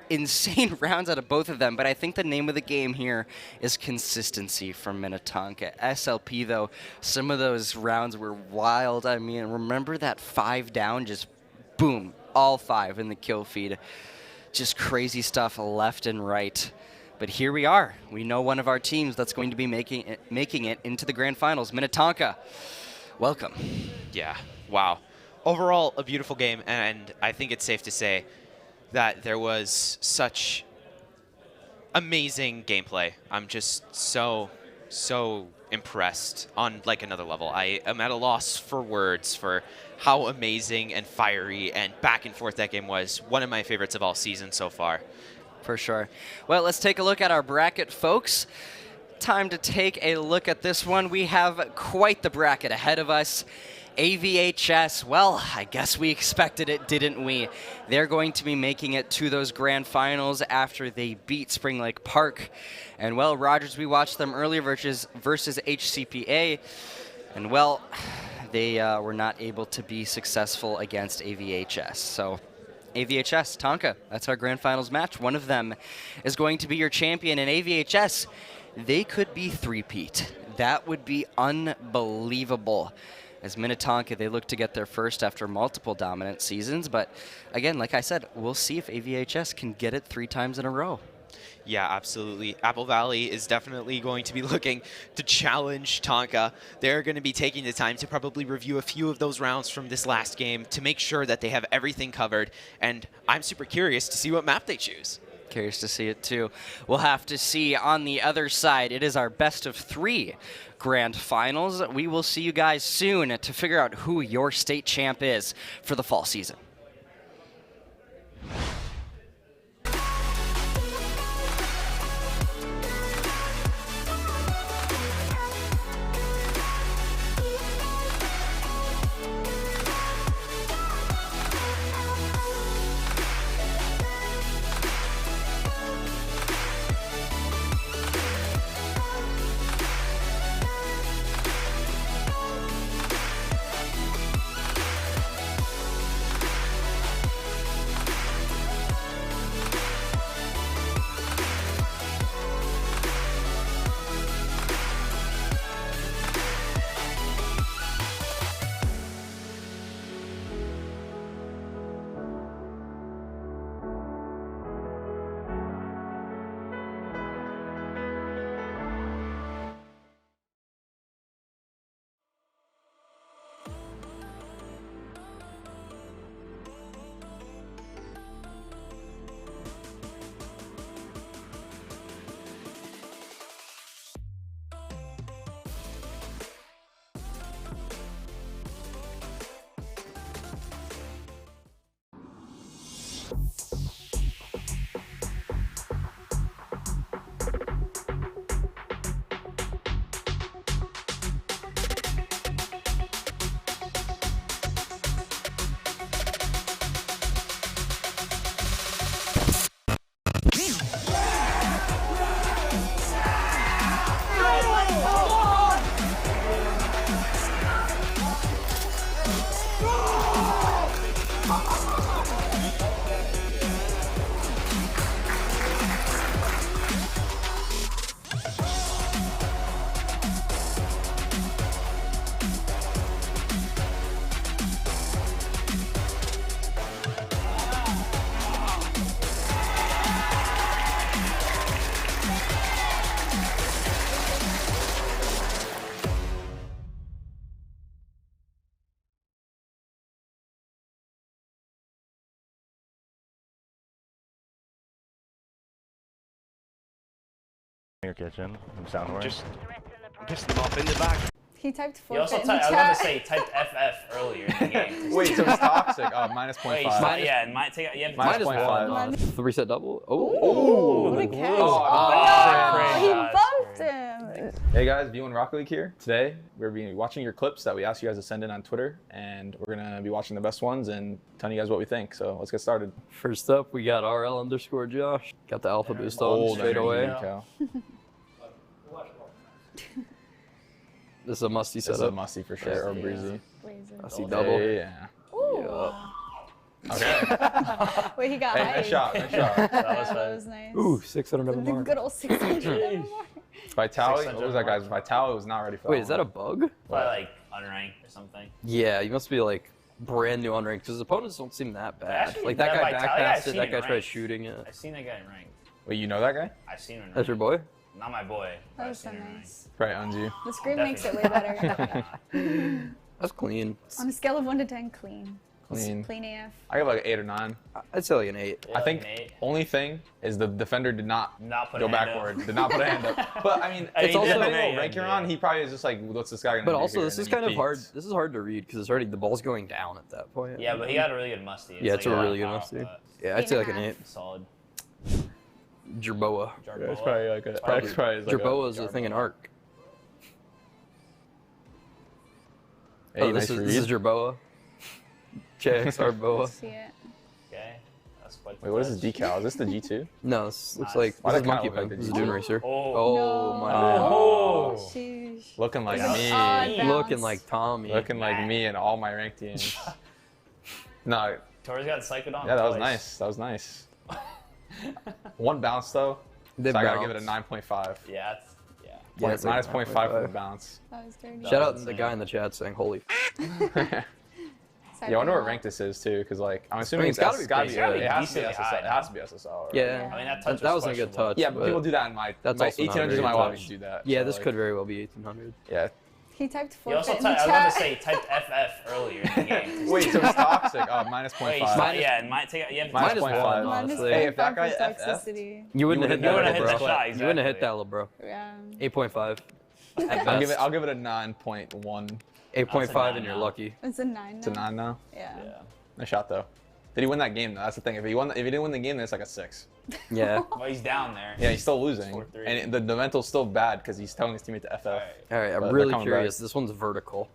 insane rounds out of both of them, but I think the name of the game here is consistency from Minnetonka. SLP, though, some of those rounds were wild. I mean, remember that 5 down, just boom, all 5 in the kill feed. Just crazy stuff left and right. But here we are. We know one of our teams that's going to be making it into the grand finals. Minnetonka, welcome. Yeah, wow. Overall, a beautiful game, and I think it's safe to say that there was such amazing gameplay. I'm just so impressed on like another level. I am at a loss for words for how amazing and fiery and back and forth that game was. One of my favorites of all season so far. For sure. Well, let's take a look at our bracket, folks. Time to take a look at this one. We have quite the bracket ahead of us. AVHS, well, I guess we expected it, didn't we? They're going to be making it to those grand finals after they beat Spring Lake Park. And, well, Rogers, we watched them earlier versus HCPA. And, well, they were not able to be successful against AVHS. So AVHS, Tonka, that's our grand finals match. One of them is going to be your champion. And AVHS, they could be three-peat. That would be unbelievable. As Minnetonka, they look to get their first after multiple dominant seasons. But again, like I said, we'll see if AVHS can get it 3 times in a row. Yeah, absolutely. Apple Valley is definitely going to be looking to challenge Tonka. They're going to be taking the time to probably review a few of those rounds from this last game to make sure that they have everything covered. And I'm super curious to see what map they choose. Curious to see it too. We'll have to see on the other side. It is our best of 3 grand finals. We will see you guys soon to figure out who your state champ is for the fall season. Your kitchen, soundware. Just pissed them off in the back. He typed He also forfeit in the I was chat. about to say, he typed FF earlier in the game. Wait, so it's toxic. Oh, minus 0.5. Wait, yeah, it might take. Yeah, minus 0.5. The reset double. Ooh, what a catch. He bumped him. Hey guys, V1 Rocket League here. Today, we're be watching your clips that we asked you guys to send in on Twitter, and we're going to be watching the best ones and telling you guys what we think. So let's get started. First up, we got RL_Josh. Got the alpha boost on straight away. This is a musty setup. This is a musty for sure, or breezy. Musty double. Yeah. Ooh. Okay. Wait, he got hey, hyped. nice shot, nice shot. That was nice. Ooh, 600 double The mark. good old 600 double mark. Vitaly, what was that, guys? Vitaly was not ready for that. Wait, is that a bug? Probably like unranked or something. Yeah, you must be like brand new unranked because his opponents don't seem that bad. Actually, like that guy Vitaly, backpassed it, I've that seen guy in tried ranked. shooting it. I've seen that guy in ranked. Wait, you know that guy? I've seen him in That's your ranked. boy? Not my boy. That I've was so seen him in nice. Probably owns you. The screen makes it way better. That's clean. On a scale of 1 to 10, clean. Clean. Clean AF. I give like an 8 or 9. I'd say like an 8. I think only thing is the defender did not put go a hand backward. up. Did not put a hand up. But I mean, It's also depending on what rank you're on, he probably is just like, what's this guy gonna do? But also, here? this And is then kind he of hard. peeks. This is hard to read because it's already the ball's going down at that point. Yeah, but he got a really good musty. Yeah, it's like a really good power, musty. but Yeah, I'd say like an 8. Solid. Jerboa. Yeah, it's probably like a. It's probably like Jerboa is a thing in Arc. Hey, Oh, nice this is read. Jerboa. JXR Boa. See it. Okay. That's quite Wait, what is this decal? Is this the G2? No, this looks Nice. like Why this that is Monkey kinda look Bang. like This is the Dune G2? Racer. Oh. My bad. Oh, sheesh. Looking like Yeah. me. Odd Looking bounce. like Tommy. Looking like me in all my ranked teams. No, Torres got cycled on. yeah, that was twice. nice. That was nice. One bounce though. They So I gotta give it a bounce. 9.5. Yeah. It's, yeah. Yeah, it's like Minus 0.5 for the 9.5. bounce. That was dirty. Shout out to That's the insane. guy in the chat saying, "Holy." Yeah, I wonder what rank this is too, because like I'm assuming it's it's gotta be gotta be good. it has to be Decently SSL. high, It has to be SSL. Right? Yeah. I mean, that touch That wasn't a good questionable. touch. Yeah, but people do that in my That's my also not a 1800s in very my good lobby touch. do that. Yeah, so, this like, could very well be 1800. Yeah. He typed He also forfeit in typed, the I was chat. about to say, he typed FF earlier in the game. Wait, so it's toxic. Oh, minus Wait, 0.5. yeah, and might take. Yeah, Minus Minus 0.5. one, Minus honestly. Hey, if that 0.5 guy for FF, toxicity. You wouldn't have hit wouldn't that, hit little the bro. shot, You wouldn't have hit exactly. that, little bro. Yeah. 8.5. At I'll best. give it a 9.1. 8.5 and now. you're lucky. It's a 9 now. It's a 9 now. Yeah. Yeah. Nice shot though. Did he win that game though? That's the thing. If he didn't win the game, then it's like a 6. Yeah. Well, he's down there. Yeah, he's still losing, 4-3. and the mental's still bad because he's telling his teammate to FF. Alright. All right, But I'm they're really coming curious. back. This one's vertical.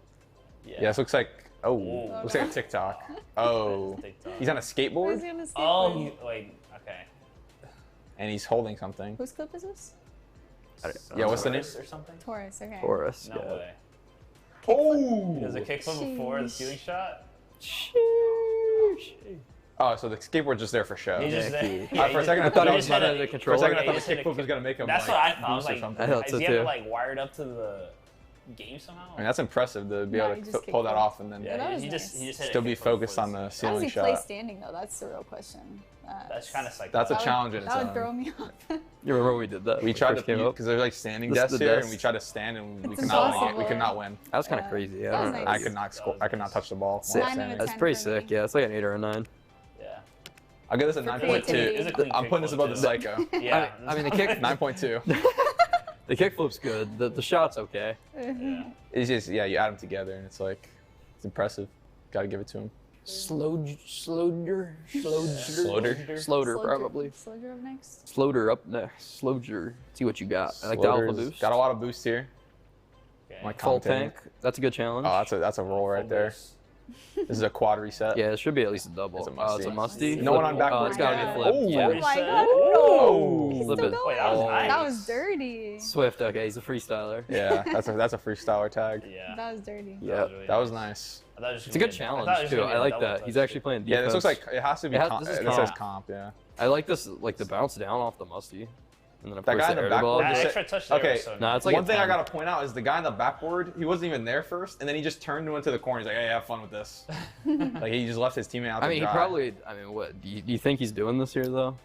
Yeah. Yeah, this looks like Oh, looks like a TikTok. Oh, TikTok. he's on a Where's skateboard he on his Oh, skateboard? he, wait. Okay. and he's holding something. Whose clip is this? Yeah, what's the name? Taurus or something? Taurus, okay. Taurus. No Yeah. way. Oh! Does a kickflip before the ceiling shot? Oh, so the skateboard's just there for show. He just, key. yeah, For a he second, I just- thought he it was just hit better a- than For a controller. second, I Yeah, thought he the just hit a kickflip was gonna make him That's like what I thought. I was boost or like, something. I thought is so he have it too. like wired up to the game somehow? I mean, that's impressive to be No, able he to just pull that kicked it. off and then Yeah, that was he nice. just hit still a be kickflip focused before on the How does ceiling he play shot. standing though? That's the real question. That's kind of psycho. That's a That would- challenge in its That would own. throw me off. You remember when we did that? We when tried first to came up? because there's like standing This is desks the here, desk. and we tried to stand and we It's could not impossible. we could not win. That was kind of Yeah. crazy. Yeah. That I was don't know. nice. I could not score. I could not touch the ball. Sick. while 9 out of standing. 10 That's pretty for me. sick. Yeah, it's like an 8 or a 9. Yeah. I'll give this a For 9.2. creativity. It's a clean I'm putting this kickflip, above the too. psycho. Yeah. I mean, the kick 9.2. the kickflip's good. The shot's okay. Yeah. It's just you add them together and it's like it's impressive. Got to give it to him. Sloader, Slow probably. Slow drove next. Sloader up next. Sloader. See what you got. I like the alpha Sloters. boost. Got a lot of boost here. Okay. Like Full commentating. tank. That's a good challenge. Oh, that's a roll right there. This is a quad reset. Yeah, it should be at least a double. It's a Oh, it's a musty. No one on Flip. backboard. Oh, it's gotta be a flip. Oh, Yeah. Oh my god. Oh. He's Flip still it. going. Wait, that was nice. That was dirty. Swift. Okay, he's a freestyler. Yeah, that's a freestyler tag. Yeah. That was dirty. Yeah. really That was nice. nice. I thought it was It's a gonna good be I thought it challenge was too. gonna be I a like double that. touch. He's actually playing defense. Yeah, this looks like it has to be. This is This says comp. comp. Yeah. I like this, like the bounce down off the musty, and then of That course guy the in the air to ball. backboard That just extra touch there okay. was so No, nice. it's like One a thing I 10. gotta point out is the guy in the backboard. He wasn't even there first, and then he just turned and went to the corner. He's like, "Hey, have fun with this." Like he just left his teammate out. I to mean, he dry. probably. I mean, what do you think he's doing this here though?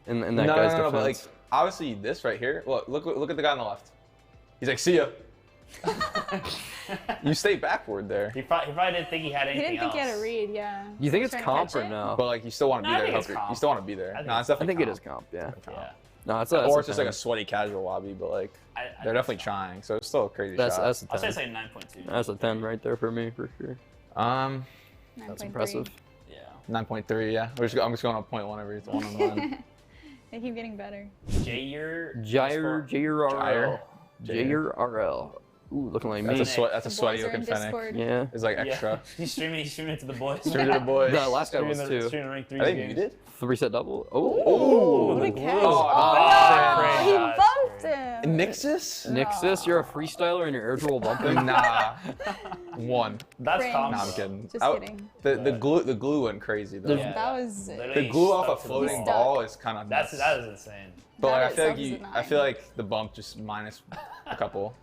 In that no, guy's no, but like defense. obviously this right here. Look at the guy on the left. He's like, "See ya." You stay backward there, He probably didn't think he had He anything didn't think he had a else. read, yeah. You think He's it's trying to comp catch or it? no? but like you still want to No, be I there. think it's Hooker. comp. You still want to be there. I think No, it's I definitely. think it comp. is comp. Yeah. Yeah. No, it's Or it's just like a 10. sweaty casual lobby, but like I they're think definitely so. trying. So it's still a crazy That's shot. a 10. I'll say it's like 9.2. That's a 10 right there for me for sure. That's 9.3. impressive. Yeah. 9.3. Yeah, I'm just going on 0.1 every one on one. They keep getting better. Jair. Jair RL. Ooh, looking like me. That's a The sweaty boys are in looking Fennec. Discord. Yeah. It's like extra. Yeah. He's streaming it to the boys. Stream to the boys. The last guy was Streaming too. streaming ranked I 3 think games. you did. 3-set double. Oh. Oh, What a catch. Oh, Oh, he no. bumped him. Nixus? Nixus, you're a freestyler and you're air dribble bumping. Nah. One. That's Cringe. calm. No, I'm kidding. Just kidding. The glue went crazy though. Yeah, That was. literally The glue off stuck a to the floating ball. ball is kind of nuts. That is insane. But like, That I feel like itself is a I feel 9. like the bump just minus a couple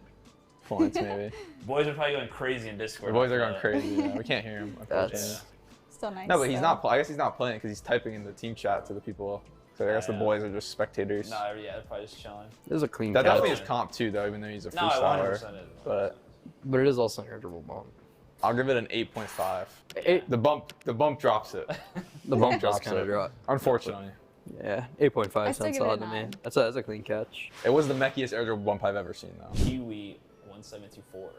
points maybe. Boys are probably going crazy in Discord. The boys are after going that. crazy. Yeah. We can't hear him. Unfortunately. That's Still nice. No, but he's though. not. I guess he's not playing because he's typing in the team chat to the people. So I guess the Yeah. boys are just spectators. No, yeah, they're probably just chilling. This is a clean That catch. definitely is comp too, though, even though he's a No, 100% freestyler. is. But But it is also an air dribble bump. I'll give it an 8.5. 8. The bump drops it. The bump does kind of drop. Unfortunately. Yeah, 8.5 still sounds give it a solid to me. 9. That's a clean catch. It was the meckiest air dribble bump I've ever seen, though. Kiwi 1724.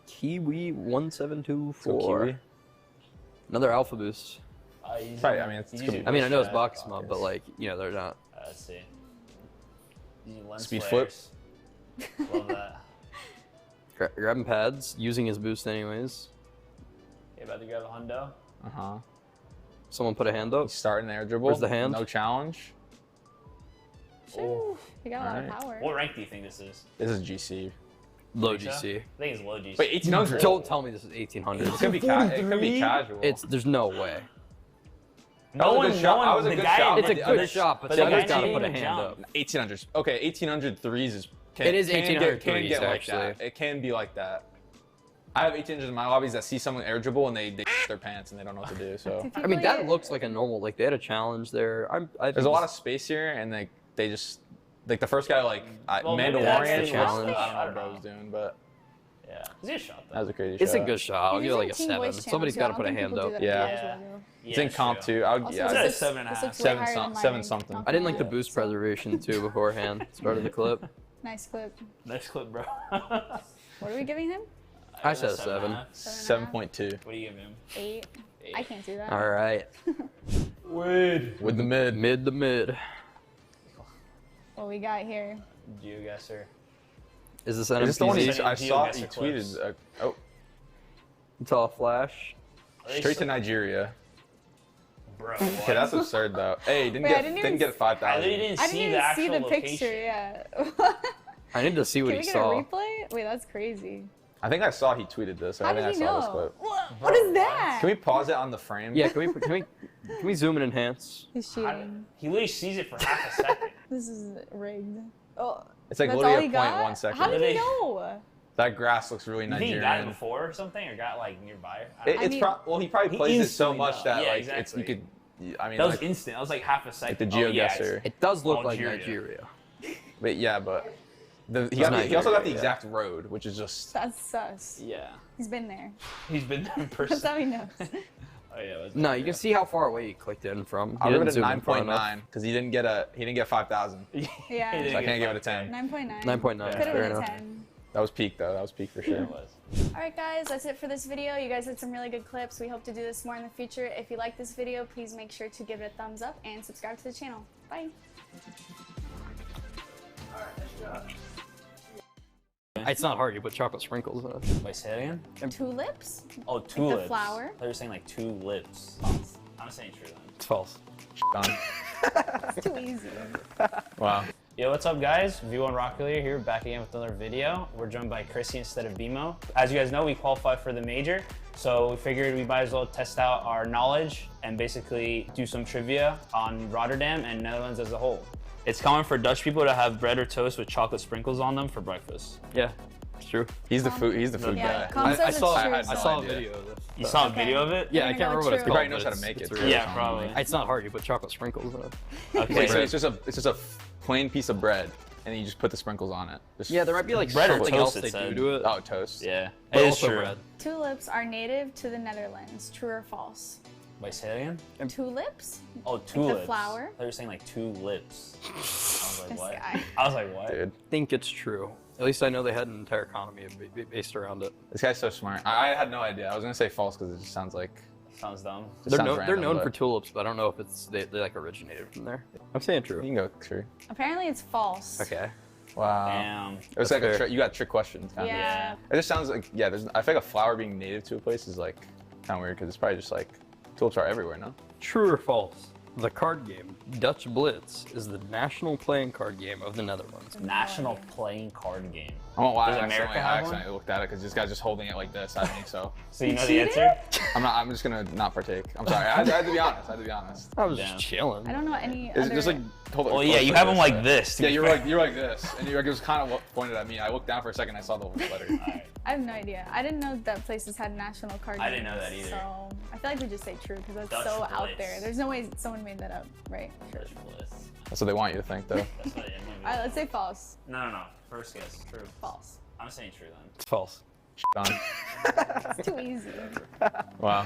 Kiwi So 1724. Kiwi. Another alpha boost. Right, I mean, it's gonna be. I mean, I know it's box mod, but like, you know, they're not. Let's see. Using lens Speed flares. Love that. Grabbing pads, using his boost anyways. You about to grab a hundo? Uh-huh. Someone put a hand up. He's starting the air dribble. Where's the hand? No challenge. Ooh, you got a lot of Alright. power. What rank do you think this is? This is GC. Low Think so? GC. I think it's low GC. Wait, 1800. Don't tell me this is 1800. It could be, it could be casual. There's no way. No one, shot. That was a the good guy, shot. It's a good shot, but the someone's guy got to didn't put a even hand jump. up. 1800s. Okay, 1800 threes is. It is 1800 can threes, get like actually. that. It can be like that. I have 1800s in my lobbies that see someone air dribble and they their pants and they don't know what to do. So I mean, that looks like a normal. Like they had a challenge there. there's a lot of space here, and they just like the first guy like Well, maybe Mandalorian that's the challenge. challenge. I don't know what I was doing, but Yeah. It's a good shot, though. that was a crazy It's shot. a good shot. I'll give it like a 7. Somebody's got to put a hand up. Yeah. It's in comp too. I would, yeah, It's at 7.5. Seven something. I didn't like the boost preservation too beforehand. Started the clip. Nice clip. Nice clip, bro. What are we giving him? I said a 7. 7.2. What do you give him? 8. I can't do that. All right. With the mid. Mid to mid. What we got here? GeoGuessr. Is this Is this the one NMPZ? I saw? He GeoGuessr clips. tweeted. Oh, It's all flash. straight to Nigeria. Bro. Okay, that's absurd though. Hey, didn't Wait, I get didn't didn't even get 5,000. I literally didn't I see didn't the even actual see the location. picture. Yeah. I need to see what Can we he get saw. a replay? Wait, that's crazy. I think I saw he tweeted this. How I think did I he saw this know? clip. What is that? Can we pause it on the frame? Yeah, can we zoom and enhance? He's cheating. He literally sees it for half a second. This is rigged. Oh, It's like that's literally all a he 0.1 got? second. How did he know? That grass looks really You think he got it Nigerian. before or something, or got like nearby? It's well, he probably He plays it so instantly much knows. that Yeah, like exactly. it's you could. I mean, That was like, instant. That was like half a second. like the Oh, yeah, GeoGuessr. It does look like Algeria. Nigeria. But yeah, but he It's also got Nigeria, the yeah. exact road, which is just. That's sus. Yeah. He's been there. He's been there in That's person. how he knows. Oh yeah. That's No, you can see how far away he clicked in from. He I'll give it didn't a zoom in far enough. 9.9 because he didn't get 5,000. Yeah. So I can't give it a 10. 9.9. 9.9, Could have fair been a enough. 10. That was peak though. That was peak for sure. It was. Alright guys, that's it for this video. You guys had some really good clips. We hope to do this more in the future. If you like this video, please make sure to give it a thumbs up and subscribe to the channel. Bye. It's not hard. You put chocolate sprinkles in it. Wait, say that again? Tulips? Oh, tulips. the flower? They were saying like 2 lips. I'm saying true then. It's false. Done. It's too easy. Wow. Yo, what's up guys? V1 Rockelier here, back again with another video. We're joined by Chrissy instead of BMO. As you guys know, we qualified for the major, so we figured we might as well test out our knowledge and basically do some trivia on Rotterdam and Netherlands as a whole. It's common for Dutch people to have bread or toast with chocolate sprinkles on them for breakfast. Yeah, it's true. He's the food Yeah, guy. Com says it's true, I so- saw a video of this. You saw a video of it? Yeah, I You're can't gonna remember go what it's true. called. He probably knows but how to make it's it. really- Yeah, probably. It's not hard. You put chocolate sprinkles in it. Okay, Wait, so so it's just a plain piece of bread, and you just put the sprinkles on it. Just Yeah, there might be like Bread or something toast, else it they do said. to it. Oh, toast. yeah, But it is also true. bread. Tulips are native to the Netherlands. True or false? Wait, say that again? Tulips? Oh, tulips. flower? They were saying like 2 lips. I was like, This what? guy. I was like, what? Dude, I think it's true. At least I know they had an entire economy based around it. this guy's so smart. I had no idea. I was gonna say false because it just sounds like. Sounds dumb. Just sounds They're random, known but for tulips, but I don't know if it's they like originated from there. I'm saying You true. can go true. Apparently it's false. Okay. Wow. Damn. It was That's like fair. you got trick questions. Kind of. Yeah. It just sounds like I feel like a flower being native to a place is like kind of weird because it's probably just like tulips are everywhere, no? True or false? The card game Dutch Blitz is the national playing card game of the Netherlands. National playing card game. I won't lie. Does I America have one? accidentally looked at it because this guy's just holding it like this. I think so. So you know the answer? I'm just gonna not partake. I'm sorry. I had to be honest. I had to be honest. I was Damn. just chilling. I don't know any Is it other... just like hold it? Oh close yeah, you have them this, like this. to Yeah, be you're fair. like this, and it was kind of pointed at me. I looked down for a second. I saw the letter. Alright. I have no idea. I didn't know that places had national card games. I didn't know that either. So I feel like we just say true because that's Dutch so out Blitz. there. There's no way someone made that up, right? Sure. Dutch Blitz. That's what they want you to think, though. That's what it All right, let's say false. No. First guess. True. False. I'm saying true then. It's false. on. It's too easy. Wow.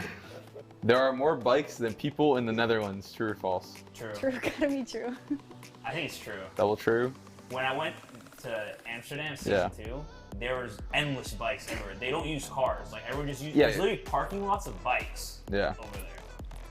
There are more bikes than people in the Netherlands. True or false? True. True, gotta be true. I think it's true. Double true. When I went to Amsterdam season 2, there was endless bikes everywhere. They don't use cars. Like everyone just uses. There's literally parking lots of bikes. Yeah. Over there.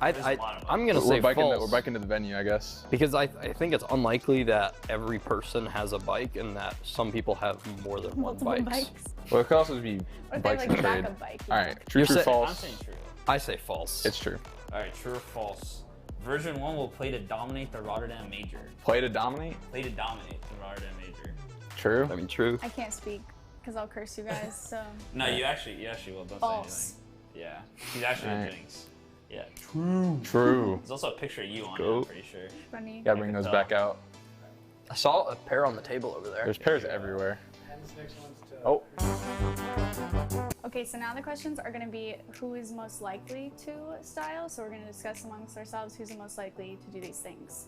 I'm gonna say false. We're biking to the venue, I guess. Because I think it's unlikely that every person has a bike and that some people have more than one bike. Well, it could also be Or bikes like in a trade. backup bike. All right, true, false. I'm saying true. I say false. It's true. All right, true or false? Version 1 will play to dominate the Rotterdam Major. Play to dominate? Play to dominate the Rotterdam Major. True. I mean, true. I can't speak because I'll curse you guys. So. No, you actually will. Don't False. say anything. Yeah, he's actually a jinx. Yeah. True. There's also a picture of you on it, I'm pretty sure. Funny. Gotta bring those back out. I saw a pair on the table over there. There's pairs everywhere. Oh. Okay, so now the questions are going to be who is most likely to style. So we're going to discuss amongst ourselves who's the most likely to do these things.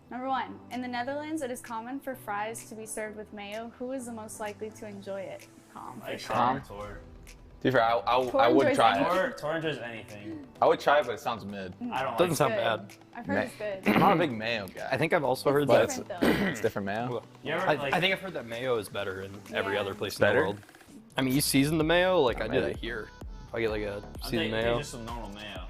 Number 1, in the Netherlands, it is common for fries to be served with mayo. Who is the most likely to enjoy it? Calm. Like Calm. Tor. To be fair, I would try it. Tor enjoys anything. I would try it, but it sounds mid. I don't Doesn't like sound Good. bad. I've heard it's good. I'm not a big mayo guy. I think I've also heard But that. it's different mayo. You ever, I think I've heard that mayo is better in every Yeah. other place in Better? the world. I mean, you season the mayo like I did maybe. it here. If I get like a I seasoned think mayo. just some normal mayo.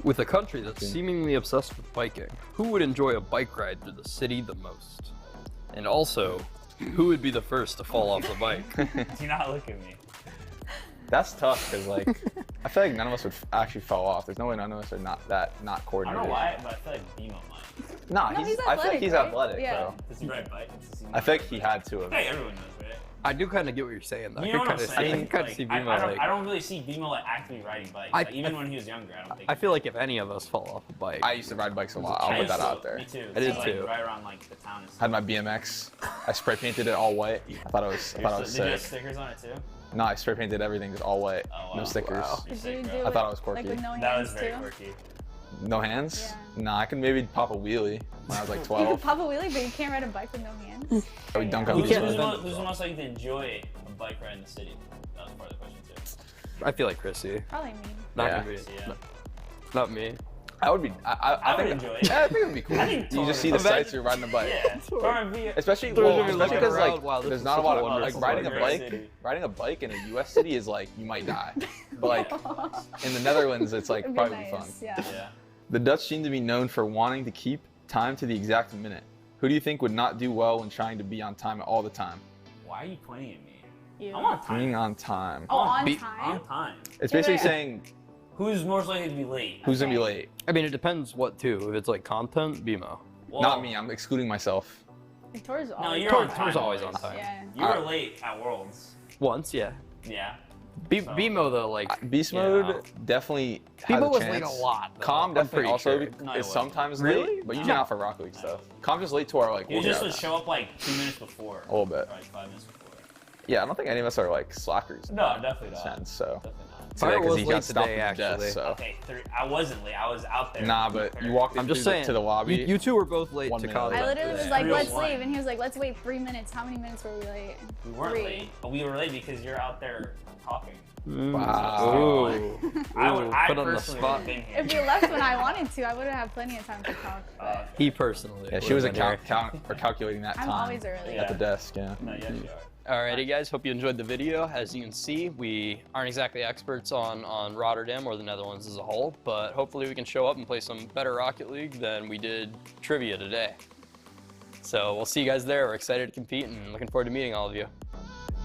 With a country that's seemingly obsessed with biking, who would enjoy a bike ride through the city the most? And also, who would be the first to fall off the bike? Do not look at me. That's tough because like I feel like none of us would actually fall off. There's no way none of us are not I coordinated. don't know why, but I feel like Bimo might. Nah, No, he's I feel like he's right? athletic, Yeah. bro. Does he ride bike? I feel like he had to have. Hey, everyone knows, right? I do kind of get what you're saying. Though. You know what I'm I saying? can kind of see Bimo I don't really see Bimo like actively riding bikes. Even when he was younger, I don't think. I feel like if any of us fall off a bike, I used to ride bikes a lot. I'll put that out there. Me too. I did So, too. Right around like the town and stuff. Had my BMX. I spray painted it all white. I thought it was Did you have sick. stickers on it too? No, I spray painted everything just all white. Oh, wow. No stickers. Wow. Did you do I thought it was quirky. Like with no That hands was very too? quirky. No hands? Yeah. Nah, I could maybe pop a wheelie when I was like You 12. could pop a wheelie, but you can't ride a bike with no hands. I would dunk on Who's the the most likely to enjoy a bike ride in the city? That was part of the question too. I feel like Chrissy. Probably me. Not Yeah. gonna be. Yeah. Not me. I would be. I would think. enjoy it. Yeah, I think it would be cool. I think You just see the sights. You're riding a bike. Yeah. Especially Literally because looking around, like wow, this there's is not a such lot a of like wonderful riding a great bike. city. Riding a bike in a U.S. city is like you might die, but like in the Netherlands it's like It'd be probably nice, fun. Yeah. Yeah. The Dutch seem to be known for wanting to keep time to the exact minute. Who do you think would not do well when trying to be on time all the time? Why are you pointing at me? You. I'm on time. Being on time. Oh, on Be- time? On time. It's basically Yeah. saying Who's most likely to be late? who's gonna be late. I mean, it depends what too. If it's like content, Bimo. Well, Not me. I'm excluding myself. Tor's No, always you're on on time. Tor's always on time. Yeah. You were late at Worlds. Once, yeah. Yeah. So- Bimo though, like Beast mode definitely has Bimo a was chance. late a lot. Though. Calm I'm definitely pretty also sure. No, he is wasn't. sometimes Really? late, but usually No. not for Rocket League stuff. Calm just late to our like. You we'll just get would out show up like 2 minutes before. a little bit. Or like 5 minutes before. Yeah, I don't think any of us are like slackers. in No, that definitely not. sense, so. Definitely not. Fire Because was he late got stopped today, at death, actually. so. Okay, I wasn't late. I was out there. Nah, but you walked in I'm just through saying to the lobby. You two were both late 1 to minute college. late. I literally was Yeah. like, 3:01. let's leave. And he was like, let's wait 3 minutes. How many minutes were we late? We weren't 3. late. But we were late because you're out there talking. Wow. Ooh. I put on the personally spot. would have been here. If you left when I wanted to, I would have had plenty of time to talk. But He personally. Yeah, she was would've been here. calculating that I'm time always early. at the desk. Yeah. No, yes, you are. Alrighty guys, hope you enjoyed the video. As you can see, we aren't exactly experts on Rotterdam or the Netherlands as a whole, but hopefully we can show up and play some better Rocket League than we did trivia today. So we'll see you guys there. We're excited to compete and looking forward to meeting all of you.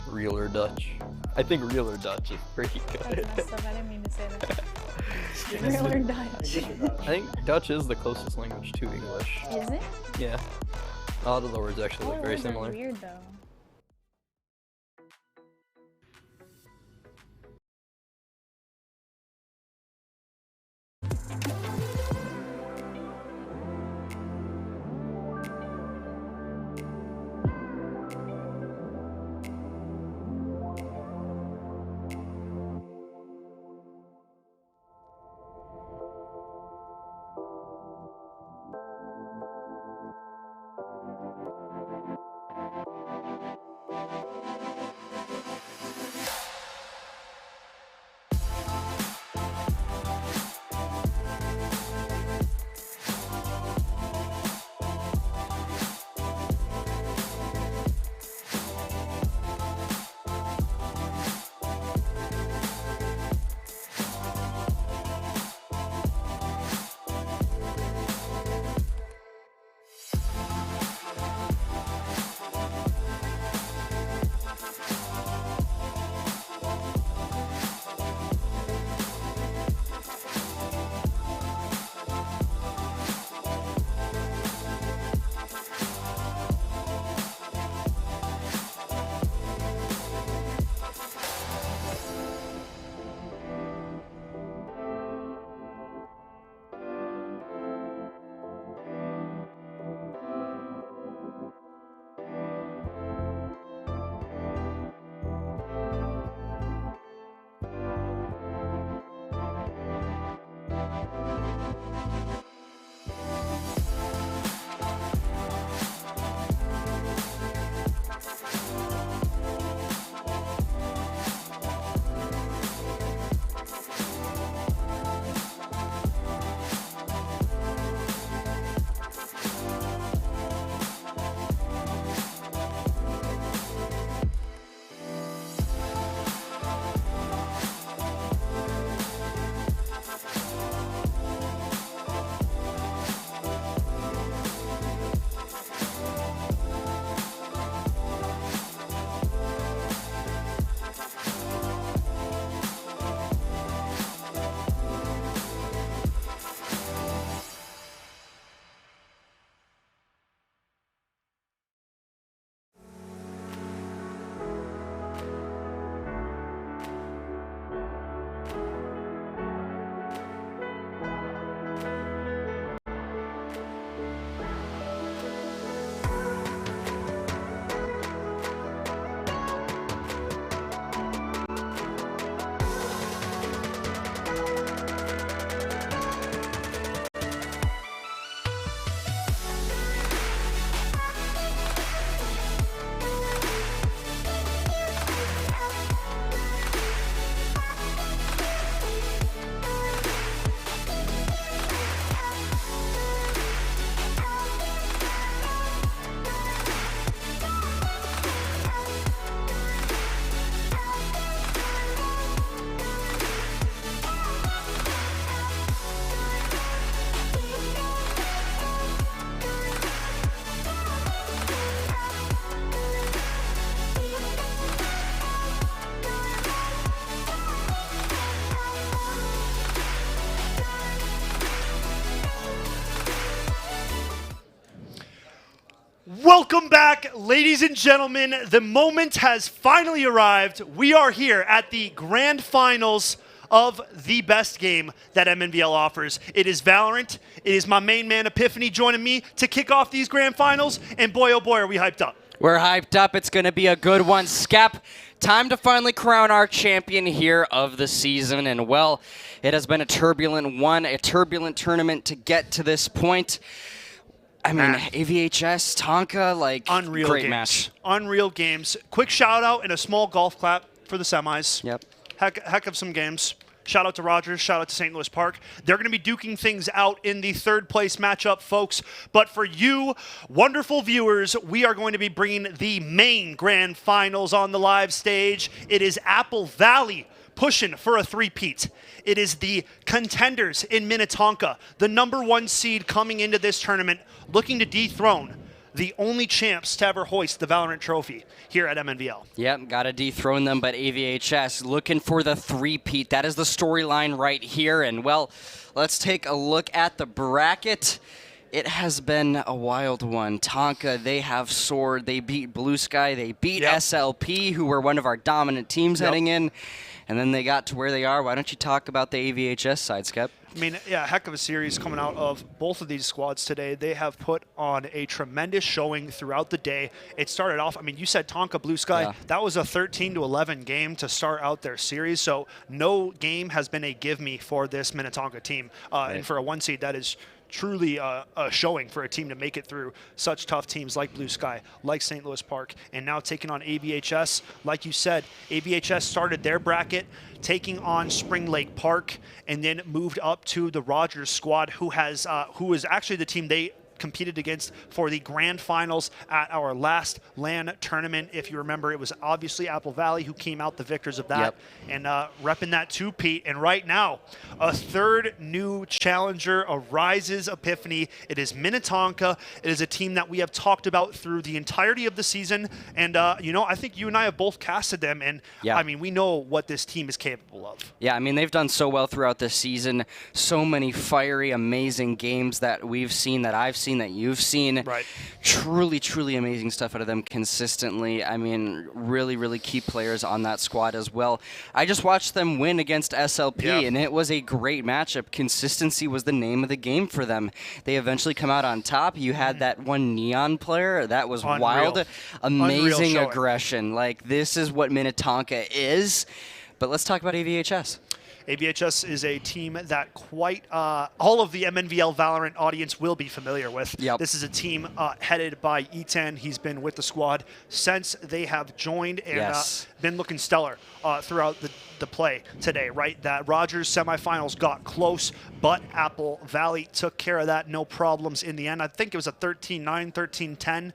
Real or Dutch? I think real or Dutch is pretty good. That's messed up. I didn't mean to say that. Real or Dutch? I think Dutch is the closest language to English. Is it? Yeah. A lot of the words actually All look the very words are similar. weird though. Welcome back, ladies and gentlemen. The moment has finally arrived. We are here at the grand finals of the best game that MNVL offers. It is Valorant. It is my main man, Epiphany, joining me to kick off these grand finals. And boy, oh boy, are we hyped up. We're hyped up. It's going to be a good one. Scap, time to finally crown our champion here of the season. And, well, it has been a turbulent one, a turbulent tournament to get to this point. I mean, AVHS, Tonka, like, unreal great games. match. Unreal games. Quick shout out and a small golf clap for the semis. Yep. Heck of some games. Shout out to Rogers. Shout out to St. Louis Park. They're going to be duking things out in the third place matchup, folks. But for you, wonderful viewers, we are going to be bringing the main grand finals on the live stage. It is Apple Valley pushing for a three-peat. It is the contenders in Minnetonka, the #1 seed coming into this tournament, looking to dethrone the only champs to ever hoist the Valorant trophy here at MNVL. Yep, got to dethrone them, but AVHS looking for the three-peat. That is the storyline right here. And, well, let's take a look at the bracket. It has been a wild one. Tonka, they have soared. They beat Blue Sky. They beat SLP, who were one of our dominant teams heading in. And then they got to where they are. Why don't you talk about the AVHS side, Skep? I mean, yeah, heck of a series coming out of both of these squads today. They have put on a tremendous showing throughout the day. It started off, I mean, you said Tonka Blue Sky. Yeah. That was a 13-11 game to start out their series. So no game has been a give-me for this Minnetonka team. And for a 1 seed, that is truly a showing for a team to make it through such tough teams like Blue Sky, like St. Louis Park, and now taking on AVHS. Like you said, AVHS started their bracket taking on Spring Lake Park and then moved up to the Rogers squad, who is actually the team they competed against for the grand finals at our last LAN tournament. If you remember, it was obviously Apple Valley who came out the victors of that and repping that two-peat. And right now, a third new challenger arises, Epiphany. It is Minnetonka. It is a team that we have talked about through the entirety of the season. And, you know, I think you and I have both casted them. And, I mean, we know what this team is capable of. Yeah, I mean, they've done so well throughout this season. So many fiery, amazing games that we've seen, that I've seen, that you've seen. Right. Truly, truly amazing stuff out of them consistently. I mean, really, really key players on that squad as well. I just watched them win against SLP, and it was a great matchup. Consistency was the name of the game for them. They eventually come out on top. You had that one Neon player. That was wild. Amazing aggression. Like, this is what Minnetonka is. But let's talk about AVHS. AVHS is a team that quite all of the MNVL Valorant audience will be familiar with. This is a team headed by E10. He's been with the squad since they have joined and been looking stellar throughout the play today, right? That Rogers semifinals got close, but Apple Valley took care of that, no problems in the end. I think it was a 13-9, 13-10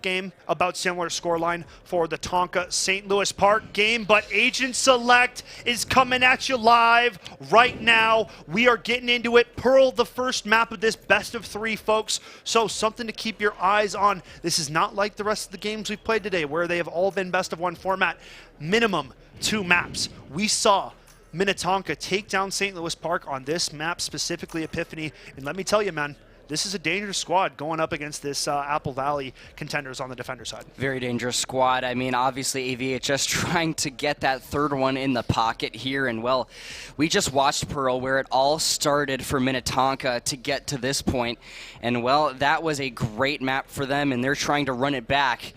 game, about similar scoreline for the Tonka St. Louis Park game, but Agent Select is coming at you live right now. We are getting into it. Pearl, the first map of this best of 3, folks, so something to keep your eyes on. This is not like the rest of the games we've played today, where they have all been best of 1 format. Minimum 2 maps. We saw Minnetonka take down St. Louis Park on this map, specifically Epiphany, and let me tell you, man, this is a dangerous squad going up against this Apple Valley contenders on the defender side. Very dangerous squad. I mean, obviously AVHS trying to get that third one in the pocket here. And, well, we just watched Pearl, where it all started for Minnetonka to get to this point. And, well, that was a great map for them, and they're trying to run it back.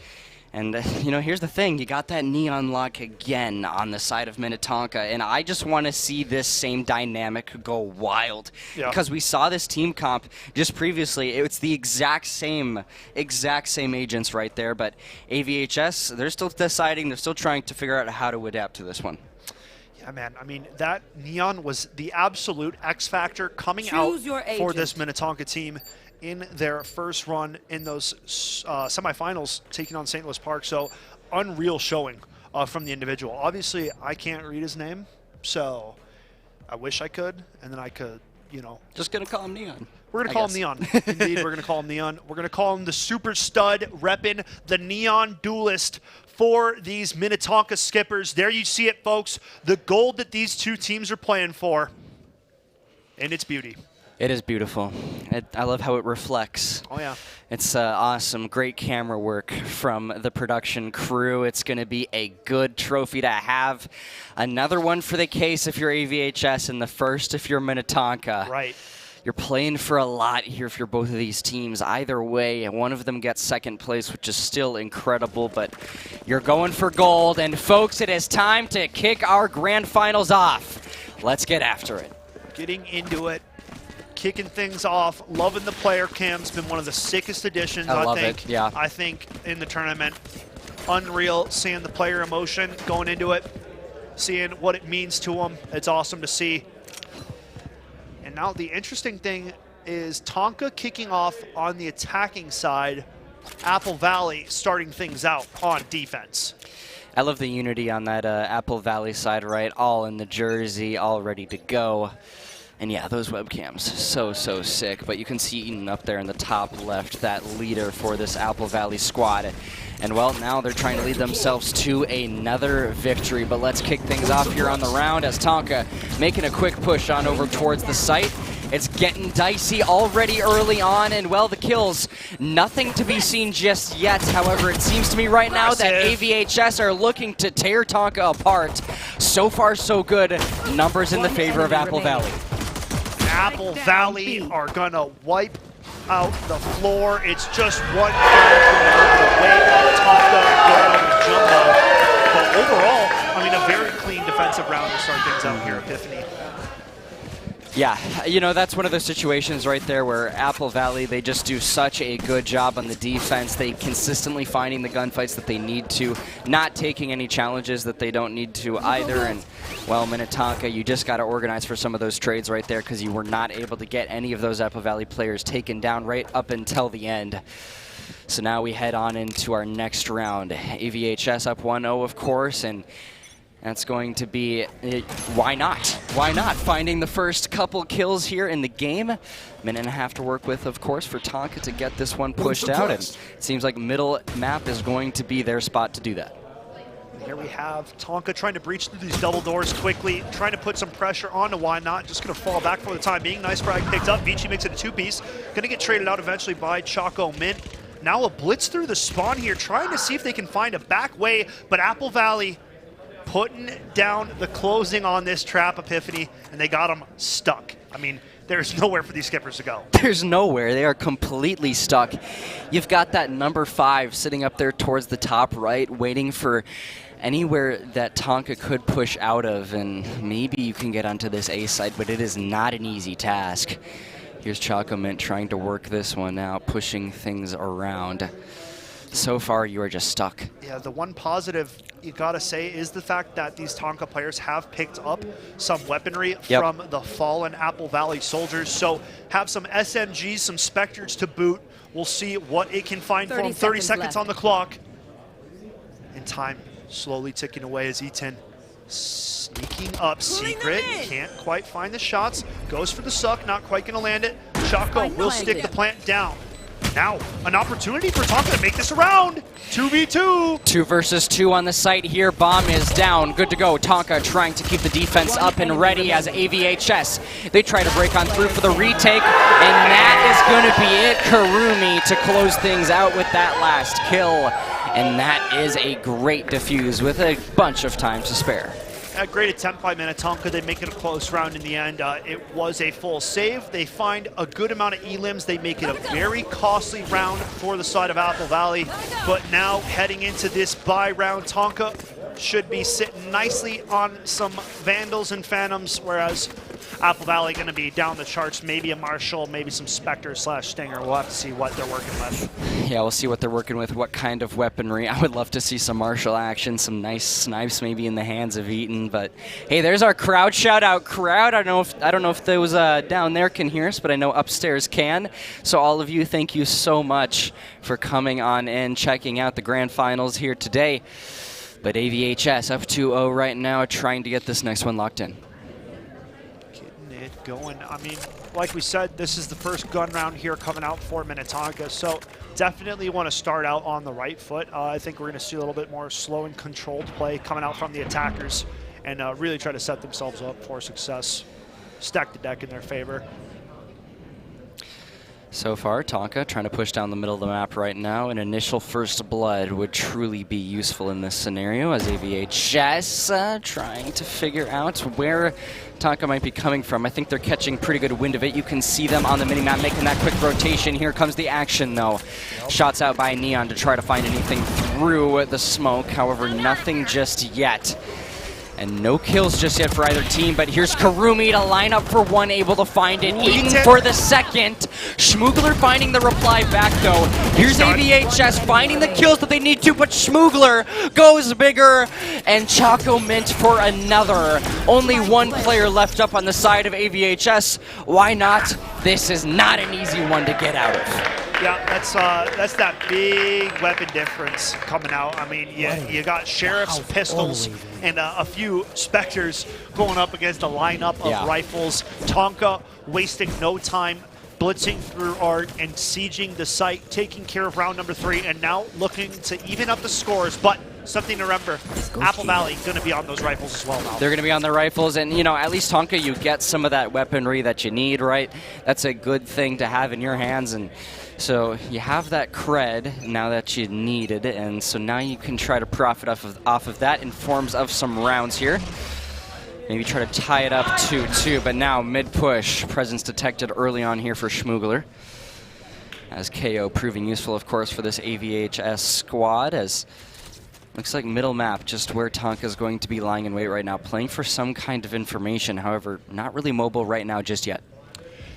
And, you know, here's the thing. You got that Neon lock again on the side of Minnetonka, and I just want to see this same dynamic go wild. Because we saw this team comp just previously. It's the exact same agents right there, but AVHS, they're still deciding. They're still trying to figure out how to adapt to this one. Yeah, man. I mean, that Neon was the absolute X factor coming out for this Minnetonka team in their first run in those semifinals, taking on St. Louis Park. So, unreal showing from the individual. Obviously, I can't read his name, so I wish I could, and then I could, you know. Just going to call him Neon. We're going to call him Neon. Indeed, we're going to call him Neon. We're going to call him the super stud, repping the Neon duelist for these Minnetonka skippers. There you see it, folks. The gold that these two teams are playing for, and its beauty. It is beautiful. I love how it reflects. Oh, yeah. It's awesome. Great camera work from the production crew. It's going to be a good trophy to have. Another one for the case if you're AVHS, and the first if you're Minnetonka. Right. You're playing for a lot here if you're both of these teams. Either way, one of them gets second place, which is still incredible, but you're going for gold. And folks, it is time to kick our grand finals off. Let's get after it. Getting into it. Kicking things off, loving the player cam's been one of the sickest additions. I think. Yeah. I think in the tournament, unreal seeing the player emotion going into it, seeing what it means to them. It's awesome to see. And now the interesting thing is Tonka kicking off on the attacking side, Apple Valley starting things out on defense. I love the unity on that Apple Valley side, right? All in the jersey, all ready to go. And yeah, those webcams, so sick. But you can see Eaton up there in the top left, that leader for this Apple Valley squad. And well, now they're trying to lead themselves to another victory. But let's kick things off here on the round as Tonka making a quick push on over towards the site. It's getting dicey already early on, and well, the kills, nothing to be seen just yet. However, it seems to me right now that AVHS are looking to tear Tonka apart. So far, so good. Numbers in the favor of Apple Valley. Apple Valley are gonna wipe out the floor. It's just one way of Tonka going over Jumbo. But overall, I mean, a very clean defensive round to start things out here, Epiphany. Yeah, you know, that's one of those situations right there where Apple Valley, they just do such a good job on the defense. They consistently finding the gunfights that they need to, not taking any challenges that they don't need to either. And, well, Minnetonka, you just got to organize for some of those trades right there because you were not able to get any of those Apple Valley players taken down right up until the end. So now we head on into our next round. AVHS up 1-0, of course, and that's going to be, why not? Why not? Finding the first couple kills here in the game. Minute and a half to work with, of course, for Tonka to get this one pushed out. And it seems like middle map is going to be their spot to do that. Here we have Tonka trying to breach through these double doors quickly, trying to put some pressure onto Why Not. Just going to fall back for the time being. Nice frag picked up. Vici makes it a two-piece. Going to get traded out eventually by Choco Mint. Now a blitz through the spawn here, trying to see if they can find a back way, but Apple Valley putting down the closing on this trap, Epiphany, and they got them stuck. I mean, there's nowhere for these skippers to go. There's nowhere. They are completely stuck. You've got that number 5 sitting up there towards the top right, waiting for anywhere that Tonka could push out of, and maybe you can get onto this A side, but it is not an easy task. Here's Choco Mint trying to work this one out, pushing things around. So far, you are just stuck. Yeah, the one positive you gotta say is the fact that these Tonka players have picked up some weaponry from the fallen Apple Valley soldiers. So have some SMGs, some Spectres to boot. We'll see what it can find for them. 30 seconds on the clock. And time slowly ticking away as E10 sneaking up. Secret, can't quite find the shots. Goes for the suck, not quite gonna land it. Choco will stick the plant down. Now, an opportunity for Tonka to make this around. 2v2. 2 versus 2 on the site here. Bomb is down. Good to go. Tonka trying to keep the defense up and ready as AVHS. They try to break on through for the retake, and that is going to be it. Karumi to close things out with that last kill. And that is a great defuse with a bunch of time to spare. A great attempt by Minnetonka. They make it a close round in the end. It was a full save. They find a good amount of elims. They make it a very costly round for the side of Apple Valley. But now heading into this bye round, Tonka should be sitting nicely on some Vandals and Phantoms, whereas Apple Valley going to be down the charts. Maybe a Marshall, maybe some Spectre / Stinger. We'll have to see what they're working with. Yeah, we'll see what they're working with, what kind of weaponry. I would love to see some Marshall action, some nice snipes maybe in the hands of Eaton. But hey, there's our crowd. Shout out crowd. I don't know if those down there can hear us, but I know upstairs can. So all of you, thank you so much for coming on in, checking out the grand finals here today. But AVHS up 2-0 right now, trying to get this next one locked in. Getting it going. I mean, like we said, this is the first gun round here coming out for Minnetonka, so definitely want to start out on the right foot. I think we're going to see a little bit more slow and controlled play coming out from the attackers and really try to set themselves up for success. Stack the deck in their favor. So far, Tonka trying to push down the middle of the map right now. An initial first blood would truly be useful in this scenario, as AVHS trying to figure out where Tonka might be coming from. I think they're catching pretty good wind of it. You can see them on the minimap making that quick rotation. Here comes the action, though. Shots out by Neon to try to find anything through the smoke. However, nothing just yet. And no kills just yet for either team, but here's Karumi to line up for one, able to find it, aiming for the second. Schmoogler finding the reply back, though. Here's AVHS finding the kills that they need to, but Schmoogler goes bigger, and Choco Mint for another. Only one player left up on the side of AVHS. Why not? This is not an easy one to get out of. Yeah, that's that big weapon difference coming out. I mean, you got Sheriff's pistols and a few Spectres going up against a lineup of rifles. Tonka wasting no time, blitzing through Art and sieging the site, taking care of round number 3, and now looking to even up the scores. But something to remember, Apple Valley going to be on those rifles as well now. They're going to be on the rifles, and, you know, at least Tonka, you get some of that weaponry that you need, right? That's a good thing to have in your hands, and so you have that cred now that you need it, and so now you can try to profit off of that in forms of some rounds here. Maybe try to tie it up 2-2, but now mid-push. Presence detected early on here for Schmoogler. As KO proving useful, of course, for this AVHS squad, as looks like middle map, just where Tonka's going to be lying in wait right now, playing for some kind of information, however, not really mobile right now just yet.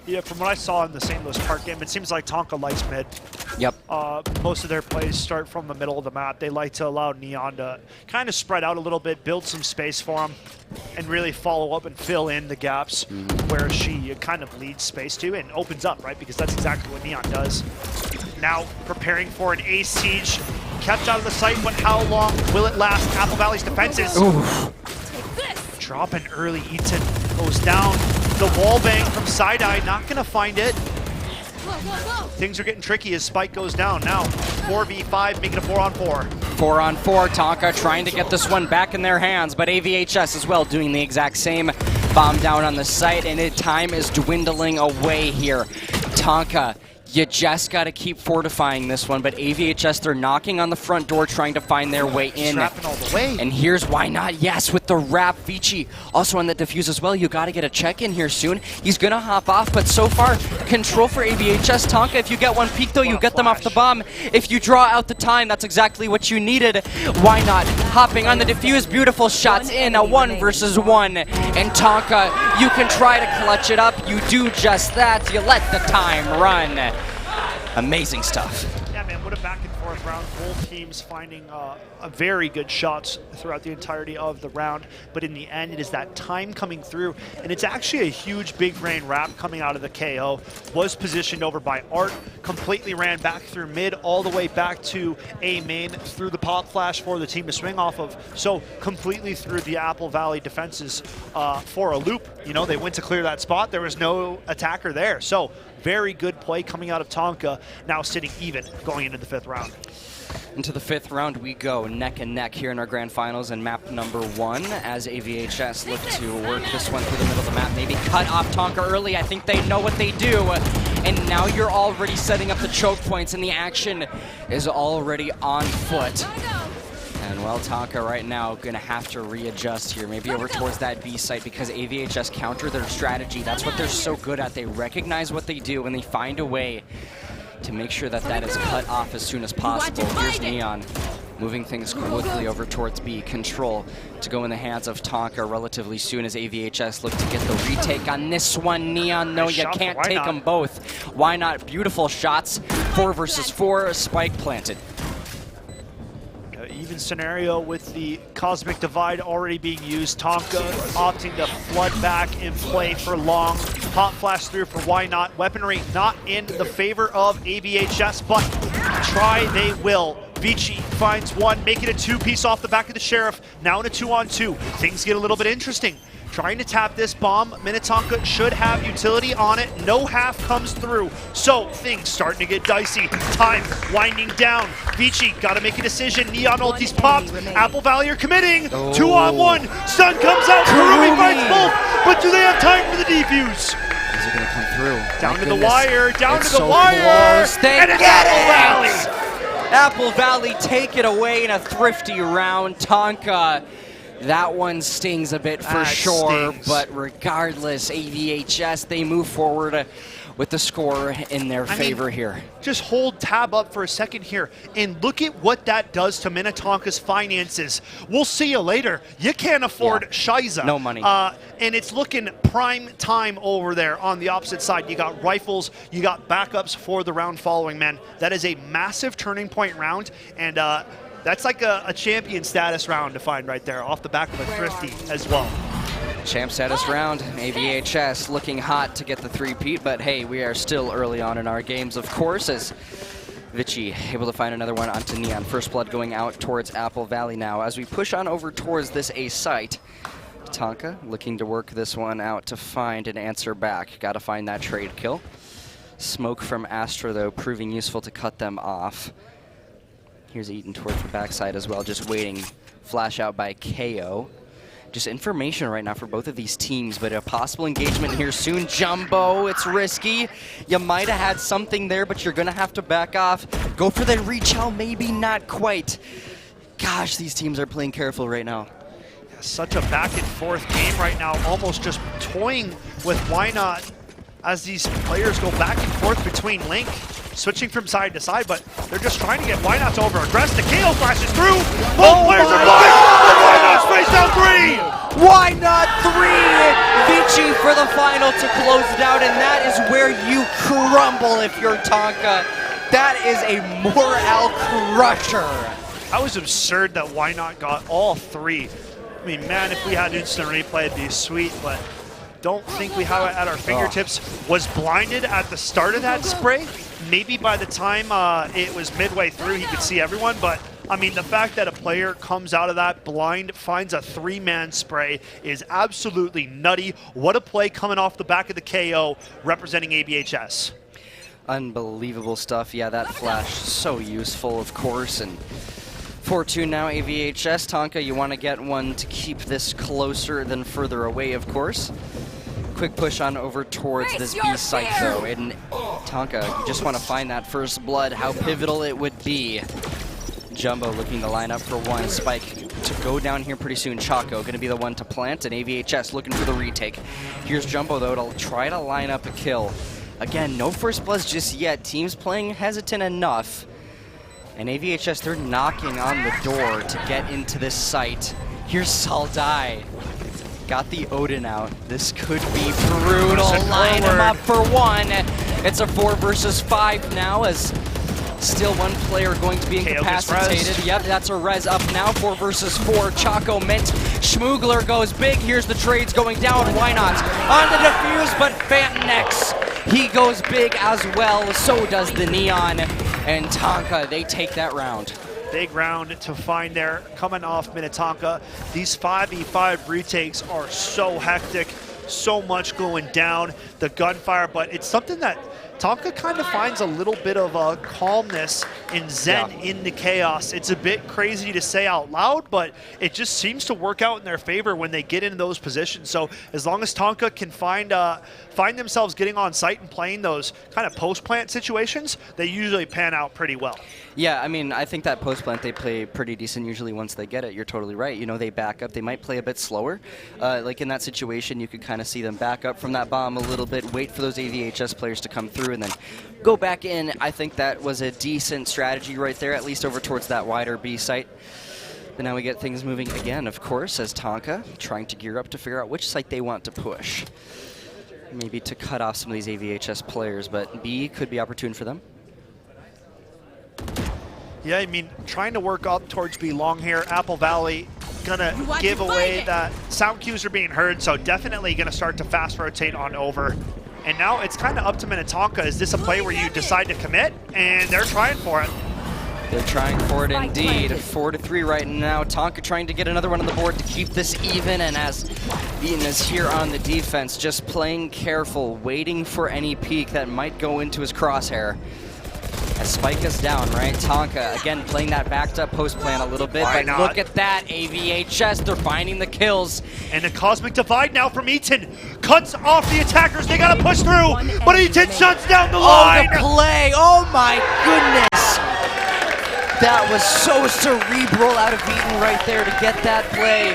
Yeah, from what I saw in the St. Louis Park game, it seems like Tonka likes mid. Yep. Most of their plays start from the middle of the map. They like to allow Neon to kind of spread out a little bit, build some space for him, and really follow up and fill in the gaps where she kind of leads space to and opens up, right? Because that's exactly what Neon does. Now preparing for an ace siege. Kept out of the sight, but how long will it last? Apple Valley's defenses. Dropping early, Eaton goes down. The wall bang from Side-Eye, not gonna find it. Things are getting tricky as Spike goes down. Now 4v5, making a 4-on-4. 4-on-4, Tonka trying to get this one back in their hands, but AVHS as well doing the exact same. Bomb down on the site, and time is dwindling away here. Tonka, you just got to keep fortifying this one, but AVHS, they're knocking on the front door trying to find their way in. Trapping all the way. And here's why not. Yes, with the wrap. Vici also on the defuse as well. You got to get a check in here soon. He's going to hop off, but so far, control for AVHS. Tonka, if you get one peek, though, you get them off the bomb. If you draw out the time, that's exactly what you needed. Why not? Hopping on the defuse. Beautiful shots in a 1 versus 1. And Tonka, you can try to clutch it up. You do just that. You let the time run. Amazing stuff. Yeah, man, what a back and forth round. Both teams finding very good shots throughout the entirety of the round, but in the end, it is that time coming through, and it's actually a huge big brain wrap coming out of the KO. Was positioned over by Art, completely ran back through mid, all the way back to A main, through the pop flash for the team to swing off of, so completely through the Apple Valley defenses for a loop. You know, they went to clear that spot. There was no attacker there, so very good play coming out of Tonka, now sitting even going into the 5th round. Into the 5th round we go, neck and neck here in our grand finals in map number 1 as AVHS look to work this one through the middle of the map. Maybe cut off Tonka early. I think they know what they do. And now you're already setting up the choke points and the action is already on foot. And well, Tonka right now gonna have to readjust here, maybe over towards that B site, because AVHS counter their strategy. That's what they're so good at. They recognize what they do and they find a way to make sure that that is cut off as soon as possible. Here's Neon moving things quickly over towards B. Control to go in the hands of Tonka relatively soon as AVHS look to get the retake on this one. Neon, no, you can't take them both. Why not? Beautiful shots. 4 versus 4, Spike planted. Even scenario with the Cosmic Divide already being used. Tonka opting to flood back and play for long. Pop flash through for why not. Weaponry not in the favor of AVHS, but try they will. Vici finds one, making a 2-piece off the back of the Sheriff. Now in a 2-on-2. Things get a little bit interesting. Trying to tap this bomb. Minnetonka should have utility on it. No half comes through. So things starting to get dicey. Time winding down. Vici got to make a decision. Neon ulti's popped. Apple Valley are committing. 2-on-1. Stun comes out. Karumi finds both. But do they have time for the defuse? Is it going to come through? through. Down My to the goodness. wire, down It's to the so wire, close. They and it's get Apple it! Valley. Apple Valley take it away in a thrifty round. Tonka, that one stings a bit for That sure, stings. but regardless, AVHS, they move forward with the score in their favor here. Just hold tab up for a second here and look at what that does to Minnetonka's finances. We'll see you later. You can't afford Shiza. No money. And it's looking prime time over there on the opposite side. You got rifles, you got backups for the round following, man. That is a massive turning point round, and that's like a champion status round to find right there off the back of a thrifty as well. Champ status round, AVHS looking hot to get the three-peat, but hey, we are still early on in our games, of course, as Vichy able to find another one onto Neon. First blood going out towards Apple Valley now. As we push on over towards this A site, Tonka looking to work this one out to find an answer back. Got to find that trade kill. Smoke from Astra, though, proving useful to cut them off. Here's Eaton towards the backside as well, just waiting. Flash out by KO. Just information right now for both of these teams, but a possible engagement here soon. Jumbo, it's risky. You might have had something there, but you're going to have to back off. Go for the reach out, maybe not quite. Gosh, these teams are playing careful right now. Yeah, such a back and forth game right now, almost just toying with why not as these players go back and forth between Link, switching from side to side, but they're just trying to get Why Not's over aggressed. The KO flashes through. Both players are blind. Why Not face down 3. Why Not 3? Vichy for the final to close it out, and that is where you crumble if you're Tonka. That is a morale crusher. That was absurd that Why Not got all 3. I mean, man, if we had instant replay, it'd be sweet, but don't think we have it at our fingertips. Was blinded at the start of that spray. Maybe by the time it was midway through, he could see everyone, but I mean, the fact that a player comes out of that blind, finds a 3-man spray is absolutely nutty. What a play coming off the back of the KO representing ABHS. Unbelievable stuff. Yeah, that flash, so useful, of course, and 4-2 now, AVHS. Tonka, you want to get one to keep this closer than further away, of course. Quick push on over towards this B site, though, and Tonka, you just want to find that first blood, how pivotal it would be. Jumbo looking to line up for one. Spike to go down here pretty soon. Chaco going to be the one to plant, and AVHS looking for the retake. Here's Jumbo, though, to try to line up a kill. Again, no first bloods just yet. Teams playing hesitant enough. And AVHS, they're knocking on the door to get into this site. Here's Saldai. Got the Odin out. This could be brutal. Line him up for one. It's a 4 versus 5 now, as still one player going to be incapacitated. Yep, that's a res up now. 4 versus 4. Chaco Mint. Schmoogler goes big. Here's the trades going down. Why not? On the defuse, but Fantenex, he goes big as well. So does the Neon. And Tonka, they take that round. Big round to find there coming off Minnetonka. These 5v5 retakes are so hectic, so much going down, the gunfire, but it's something that Tonka kind of finds a little bit of a calmness and zen in the chaos. It's a bit crazy to say out loud, but it just seems to work out in their favor when they get into those positions. So as long as Tonka can find themselves getting on site and playing those kind of post-plant situations, they usually pan out pretty well. Yeah, I mean, I think that post-plant, they play pretty decent usually once they get it. You're totally right. You know, they back up. They might play a bit slower. Like in that situation, you could kind of see them back up from that bomb a little bit, wait for those AVHS players to come through, and then go back in. I think that was a decent strategy right there, at least over towards that wider B site. But now we get things moving again, of course, as Tonka trying to gear up to figure out which site they want to push. Maybe to cut off some of these AVHS players, but B could be opportune for them. Yeah, I mean, trying to work up towards B long here. Apple Valley gonna give away that sound cues are being heard, so definitely gonna start to fast rotate on over. And now it's kind of up to Minnetonka. Is this a play where you decide to commit? And they're trying for it. They're trying for it indeed. 4-3 right now. Tonka trying to get another one on the board to keep this even, and as Eaton is here on the defense, just playing careful, waiting for any peek that might go into his crosshair. Spike is down, right? Tonka, again, playing that backed up post plan a little bit, but look at that, AVHS, they're finding the kills. And a Cosmic Divide now from Eaton. Cuts off the attackers, they gotta push through, but Eaton shuts down the line! Oh, the play, oh my goodness! That was so cerebral out of Eaton right there to get that play.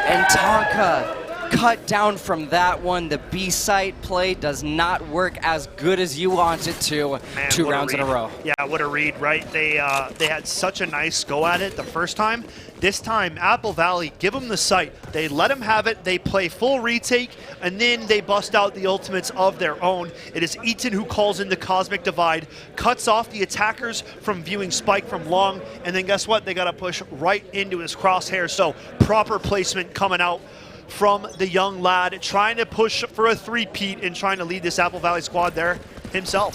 And Tonka cut down from that one. The B-site play does not work as good as you want it to. Man, 2 rounds in a row. Yeah, what a read, right? They had such a nice go at it the first time. This time, Apple Valley, give them the site. They let them have it. They play full retake, and then they bust out the ultimates of their own. It is Eaton who calls in the Cosmic Divide, cuts off the attackers from viewing Spike from long, and then guess what? They got to push right into his crosshairs. So proper placement coming out from the young lad, trying to push for a three-peat and trying to lead this Apple Valley squad there himself.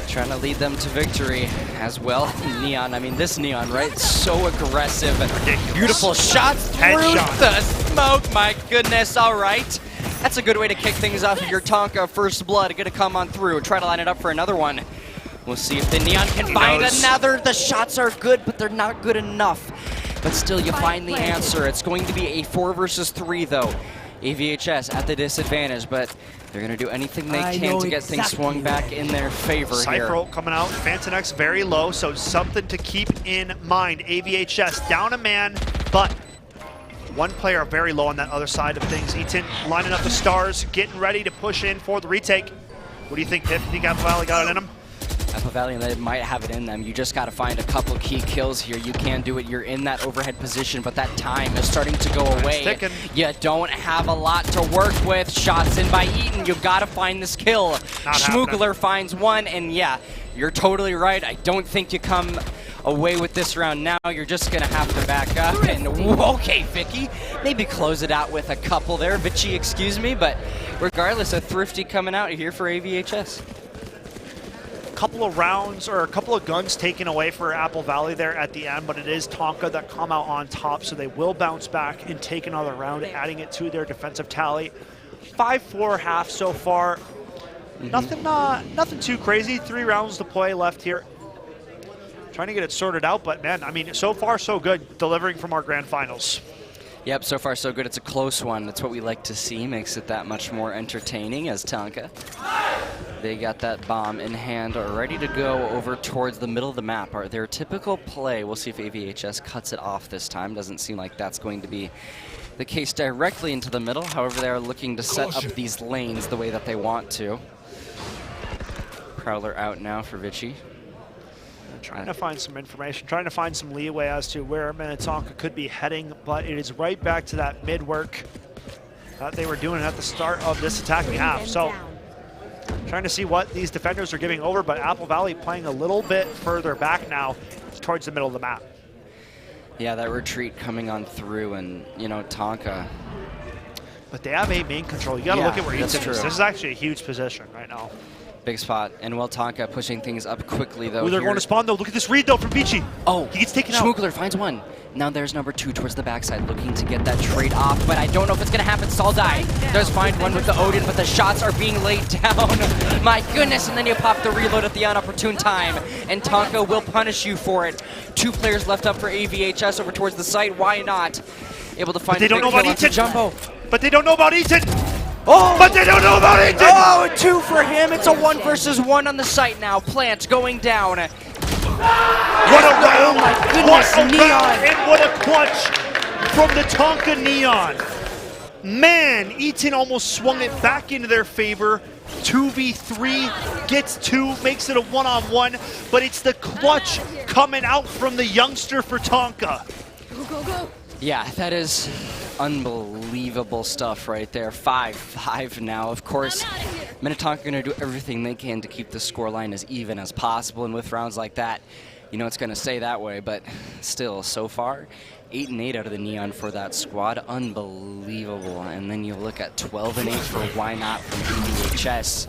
Trying to lead them to victory as well. Neon, I mean, this Neon, right? So aggressive. Ridiculous. Beautiful shots through the smoke. My goodness, all right. That's a good way to kick things off. Your Tonka First Blood gonna come on through. Try to line it up for another one. We'll see if the Neon can find another. The shots are good, but they're not good enough. But still, you find the answer. It's going to be a 4 versus 3, though. AVHS at the disadvantage, but they're going to do anything they can to get things swung back in their favor here. Cypher coming out, Fantonex very low, so something to keep in mind. AVHS down a man, but one player very low on that other side of things. Eaton lining up the stars, getting ready to push in for the retake. What do you think, Pip? You think Apple Valley got it in him? Apple Valley, they might have it in them. You just got to find a couple key kills here. You can do it. You're in that overhead position, but that time is starting to go away. You don't have a lot to work with. Shots in by Eaton. You've got to find this kill. Schmoogler finds one, and yeah, you're totally right. I don't think you come away with this round now. You're just going to have to back up. And okay, Vicky, maybe close it out with a couple there. Vichy, excuse me, but regardless, a Thrifty coming out here for AVHS. Couple of rounds or a couple of guns taken away for Apple Valley there at the end, but it is Tonka that come out on top, so they will bounce back and take another round, adding it to their defensive tally. 5-4 half so far. Nothing too crazy. 3 rounds to play left here. Trying to get it sorted out, but man, I mean, so far so good, delivering from our grand finals. Yep, so far so good. It's a close one. That's what we like to see. Makes it that much more entertaining as Tonka. They got that bomb in hand, are ready to go over towards the middle of the map. Their typical play, we'll see if AVHS cuts it off this time. Doesn't seem like that's going to be the case directly into the middle. However, they are looking to set up these lanes the way that they want to. Prowler out now for Vichy. Trying to find some information, trying to find some leeway as to where Minnetonka could be heading, but it is right back to that mid work that they were doing at the start of this attacking half. So trying to see what these defenders are giving over, but Apple Valley playing a little bit further back now towards the middle of the map. Yeah, that retreat coming on through, and you know, Tonka. But they have A main control. You got to look at where Eaton is. This is actually a huge position right now. Big spot, and well, Tonka pushing things up quickly, though. They're going to spawn, though. Look at this read, though, from Vici. Oh, he gets taken out. Schmoogler finds one. Now there's number 2 towards the backside, looking to get that trade off, but I don't know if it's going to happen. Saldai does find one with the Odin, but the shots are being laid down. My goodness, and then you pop the reload at the unopportune time, and Tonka will punish you for it. 2 players left up for AVHS over towards the site. Why not? Able to find they don't know about Eaton. Jumbo. But they don't know about Eaton. Oh! But they don't know about Eaton! Oh, a 2 for him. It's a 1 versus 1 on the site now. Plant going down. What a round! Oh my goodness, what a Neon! Round, and what a clutch from the Tonka Neon. Man, Eaton almost swung it back into their favor. 2v3, gets 2, makes it a 1-on-1, but it's the clutch coming out from the youngster for Tonka. Go, go, go. Yeah, that is unbelievable stuff right there. 5-5 now. Of course, Minnetonka are going to do everything they can to keep the scoreline as even as possible, and with rounds like that, you know it's going to stay that way, but still, so far, 8-8 out of the Neon for that squad. Unbelievable. And then you look at 12-8 for Why Not from AVHS.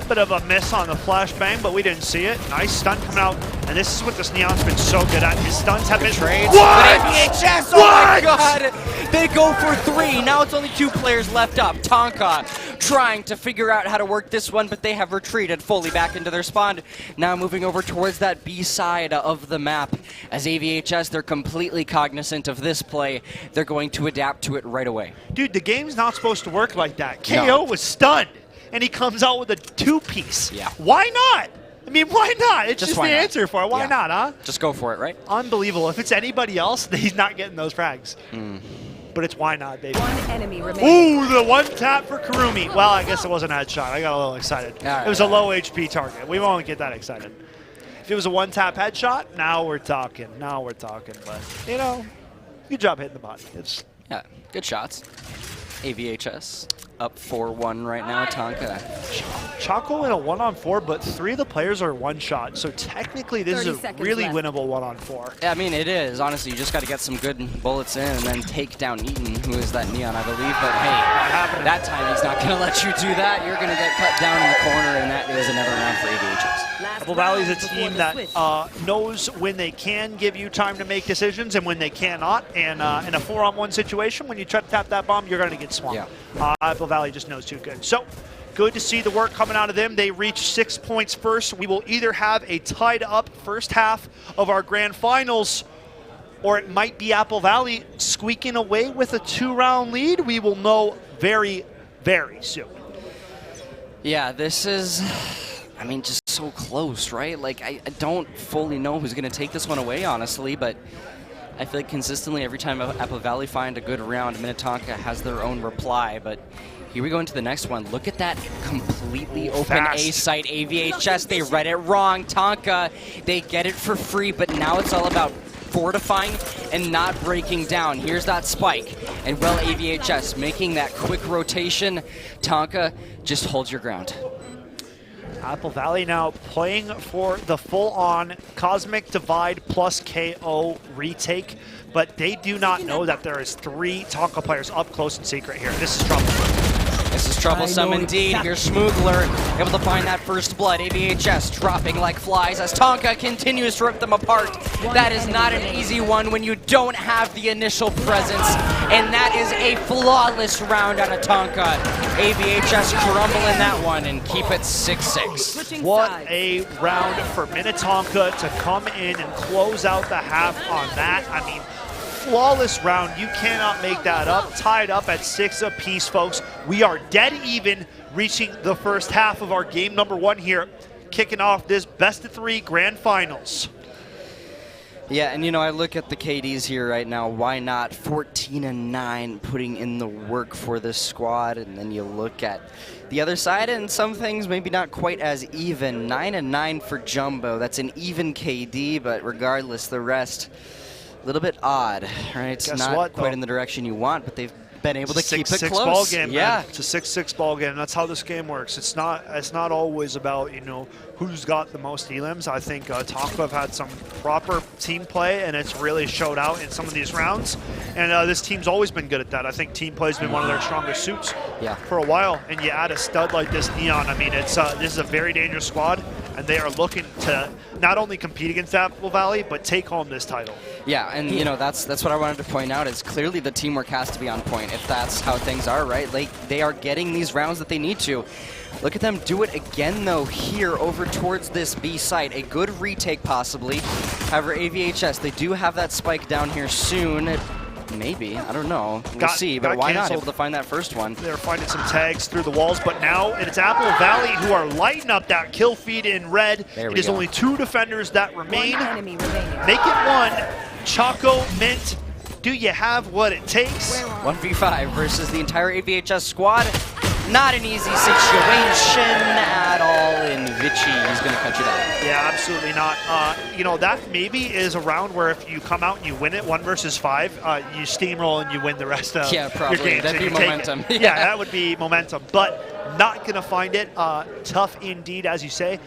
Bit of a miss on the flashbang, but we didn't see it. Nice stun coming out, and this is what this Neon's been so good at. His stuns have been... What? VHS, oh my god! They go for 3. Now it's only 2 players left up. Tonka trying to figure out how to work this one, but they have retreated fully back into their spawn. Now moving over towards that B side of the map. As AVHS, they're completely cognizant of this play. They're going to adapt to it right away. Dude, the game's not supposed to work like that. KO was stunned, and he comes out with a 2-piece. Yeah. Why not? I mean, why not? It's just the why not? answer for it. Why not, huh? Just go for it, right? Unbelievable. If it's anybody else, he's not getting those frags. But it's why not, baby. One enemy remaining. Ooh, the one tap for Kurumi. Well, I guess it wasn't a headshot. I got a little excited. It was a low HP target. We won't get that excited. If it was a one-tap headshot, now we're talking. Now we're talking. But, you know, good job hitting the body. It's Yeah, good shots. AVHS up 4-1 right now, Tonka. Choco in a 1-on-4, but 3 of the players are one-shot. So technically, this is a really winnable 1-on-4. Yeah, I mean, it is. Honestly, you just got to get some good bullets in and then take down Eaton, who is that Neon, I believe. But hey, that time he's not going to let you do that. You're going to get cut down in the corner, and that is another round for AVHS. Apple Valley is a team that knows when they can give you time to make decisions and when they cannot. And in a 4-on-1 situation, when you try to tap that bomb, you're going to get swamped. Yeah. Apple Valley just knows too good. So good to see the work coming out of them. They reached 6 points first. We will either have a tied up first half of our grand finals, or it might be Apple Valley squeaking away with a 2-round lead. We will know very, very soon. Yeah, this is, I mean, just so close, right? Like, I don't fully know who's going to take this one away, honestly, but I feel like consistently every time Apple Valley find a good round, Minnetonka has their own reply. But here we go into the next one. Look at that completely open A site. AVHS, they read it wrong. Tonka, they get it for free, but now it's all about fortifying and not breaking down. Here's that spike. And well, AVHS making that quick rotation. Tonka, just hold your ground. Apple Valley now playing for the full-on Cosmic Divide plus KO retake, but they do not know that there is 3 Tonka players up close and secret here. This is trouble. This is troublesome indeed. Here's Smoogler able to find that first blood. AVHS dropping like flies as Tonka continues to rip them apart. That is not an easy one when you don't have the initial presence, and that is a flawless round out of Tonka. AVHS crumble in that one and keep it 6-6. What a round for Minnetonka to come in and close out the half on that. I mean, flawless round. You cannot make that up. Tied up at 6 apiece, folks. We are dead even, reaching the first half of our game number 1 here, kicking off this best-of-3 grand finals. Yeah, and you know, I look at the KDs here right now. Why not 14-9, putting in the work for this squad, and then you look at the other side, and some things maybe not quite as even. 9-9 for Jumbo. That's an even KD, but regardless, the rest a little bit odd, right? It's not quite in the direction you want, but they've been able to keep it close. Ball game, yeah, man. It's a 6-6 ball game. That's how this game works. It's not always about, you know, who's got the most elims. I think Tonka have had some proper team play, and it's really showed out in some of these rounds. And this team's always been good at that. I think team play has been one of their strongest suits for a while. And you add a stud like this Neon. I mean, it's this is a very dangerous squad, and they are looking to not only compete against Apple Valley, but take home this title. Yeah, and you know, that's what I wanted to point out is clearly the teamwork has to be on point if that's how things are, right? Like, they are getting these rounds that they need to. Look at them do it again, though, here over towards this B site. A good retake, possibly. However, AVHS, they do have that spike down here soon. Maybe. I don't know. We'll see, but why not? Able to find that first one. They're finding some tags through the walls, but now it's Apple Valley who are lighting up that kill feed in red. It is only 2 defenders that remain. Make it 1. Choco, Mint, do you have what it takes? 1v5 versus the entire AVHS squad. Not an easy situation at all, and Vichy is going to cut you down. Yeah, absolutely not. You know, that maybe is a round where if you come out and you win it 1 versus 5, you steamroll and you win the rest of your games. That'd be momentum. Yeah, that would be momentum, but not going to find it. Tough indeed, as you say.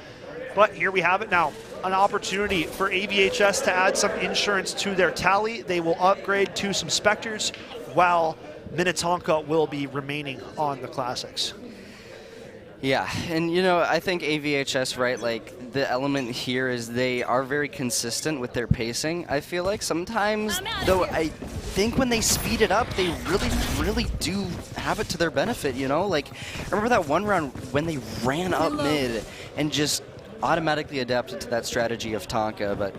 But here we have it now. An opportunity for AVHS to add some insurance to their tally. They will upgrade to some Spectres, while Minnetonka will be remaining on the Classics. Yeah, and you know, I think AVHS, right, like the element here is they are very consistent with their pacing. I feel like sometimes, though, I think when they speed it up, they really do have it to their benefit, you know? Like, I remember that one round when they ran up mid and just automatically adapted to that strategy of Tonka, but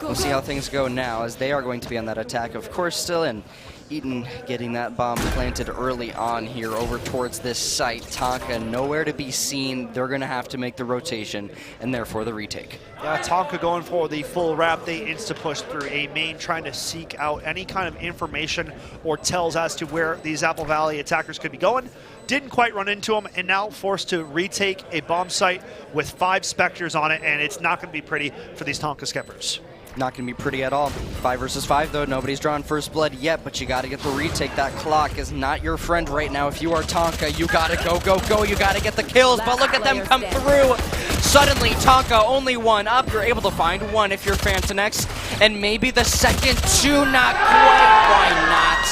we'll see how things go now as they are going to be on that attack, of course, still in. Eaton getting that bomb planted early on here over towards this site. Tonka nowhere to be seen. They're going to have to make the rotation and therefore the retake. Yeah, Tonka going for the full wrap. They insta-push through A main, trying to seek out any kind of information or tells as to where these Apple Valley attackers could be going. Didn't quite run into them, and now forced to retake a bomb site with 5 Spectres on it, and it's not going to be pretty for these Tonka skippers. Not going to be pretty at all. 5 versus 5, though. Nobody's drawn first blood yet, but you got to get the retake. That clock is not your friend right now. If you are Tonka, you got to go, go, go. You got to get the kills, but look at them come through. Suddenly, Tonka only 1 up. You're able to find 1 if you're Fantonex, and maybe the second 2, not quite. Why not?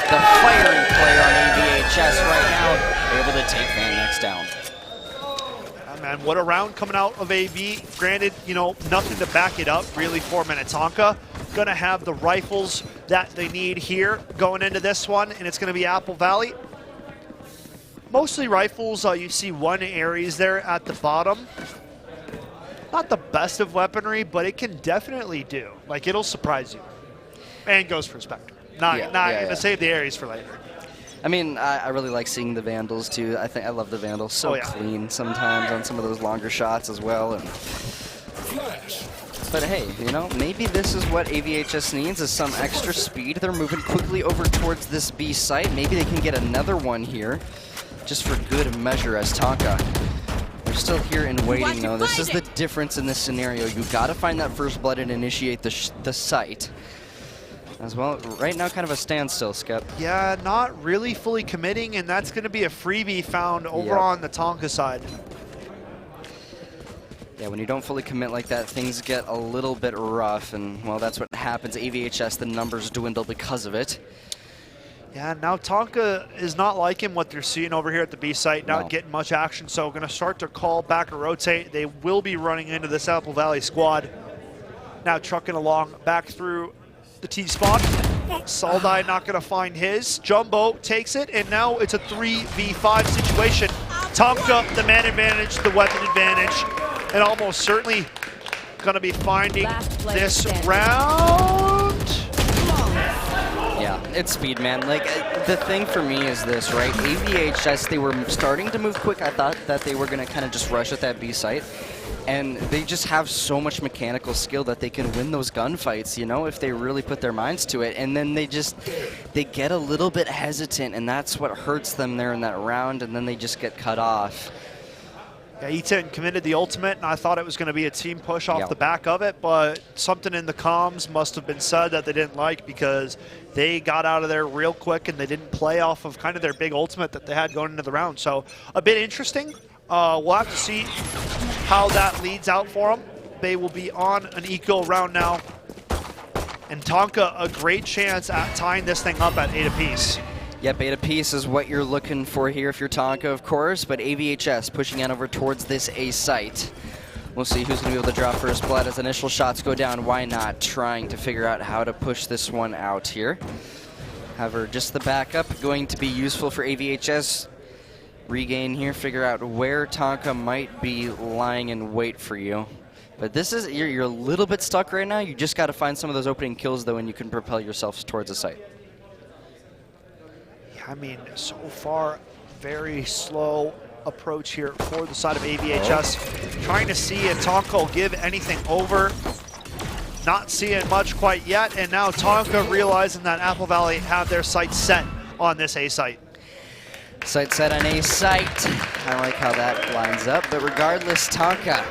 The firing player on AVHS right now, able to take Fantonex down. Man, what a round coming out of AV. Granted, you know, nothing to back it up really for Minnetonka. Gonna have the rifles that they need here going into this one, and it's gonna be Apple Valley. Mostly rifles. You see 1 Ares there at the bottom. Not the best of weaponry, but it can definitely do. Like, it'll surprise you. And goes for Spectre. Not gonna save the Ares for later. I mean, I really like seeing the Vandals too. I love the Vandals. So clean sometimes on some of those longer shots as well. And but hey, you know, maybe this is what AVHS needs is some extra speed. They're moving quickly over towards this B site. Maybe they can get another one here, just for good measure as Tonka. They're still here and waiting though. This is the difference in this scenario. You got to find that first blood and initiate the site. As well, right now kind of a standstill, Skep. Yeah, not really fully committing, and that's going to be a freebie found over on the Tonka side. Yeah, when you don't fully commit like that, things get a little bit rough, and well, that's what happens. AVHS, the numbers dwindle because of it. Yeah, now Tonka is not liking what they're seeing over here at the B site, not getting much action, so going to start to call back a rotate. They will be running into this Apple Valley squad. Now trucking along back through the T spot. Saldai not going to find his. Jumbo takes it, and now it's a 3v5 situation. Tonka, the man advantage, the weapon advantage, and almost certainly going to be finding this round. Yeah, it's speed, man. Like, the thing for me is this, right? AVHS, they were starting to move quick. I thought that they were going to kind of just rush at that B site. And they just have so much mechanical skill that they can win those gunfights, you know, if they really put their minds to it. And then they get a little bit hesitant, and that's what hurts them there in that round, and then they just get cut off. Yeah, E10 committed the ultimate, and I thought it was going to be a team push off the back of it, but something in the comms must have been said that they didn't like because they got out of there real quick and they didn't play off of kind of their big ultimate that they had going into the round. So a bit interesting. We'll have to see how that leads out for them. They will be on an eco round now. And Tonka, a great chance at tying this thing up at 8 apiece. Yep, 8 apiece is what you're looking for here if you're Tonka, of course, but AVHS pushing on over towards this A site. We'll see who's going to be able to draw first blood as initial shots go down. Why not? Trying to figure out how to push this one out here. However, just the backup going to be useful for AVHS. Regain here, figure out where Tonka might be lying in wait for you. But this is, you're a little bit stuck right now. You just got to find some of those opening kills, though, and you can propel yourself towards a site. Yeah, I mean, so far, very slow approach here for the side of AVHS. Trying to see if Tonka will give anything over. Not seeing much quite yet, and now Tonka realizing that Apple Valley have their sights set on this A site. Sight set on A site. I like how that lines up, but regardless, Tonka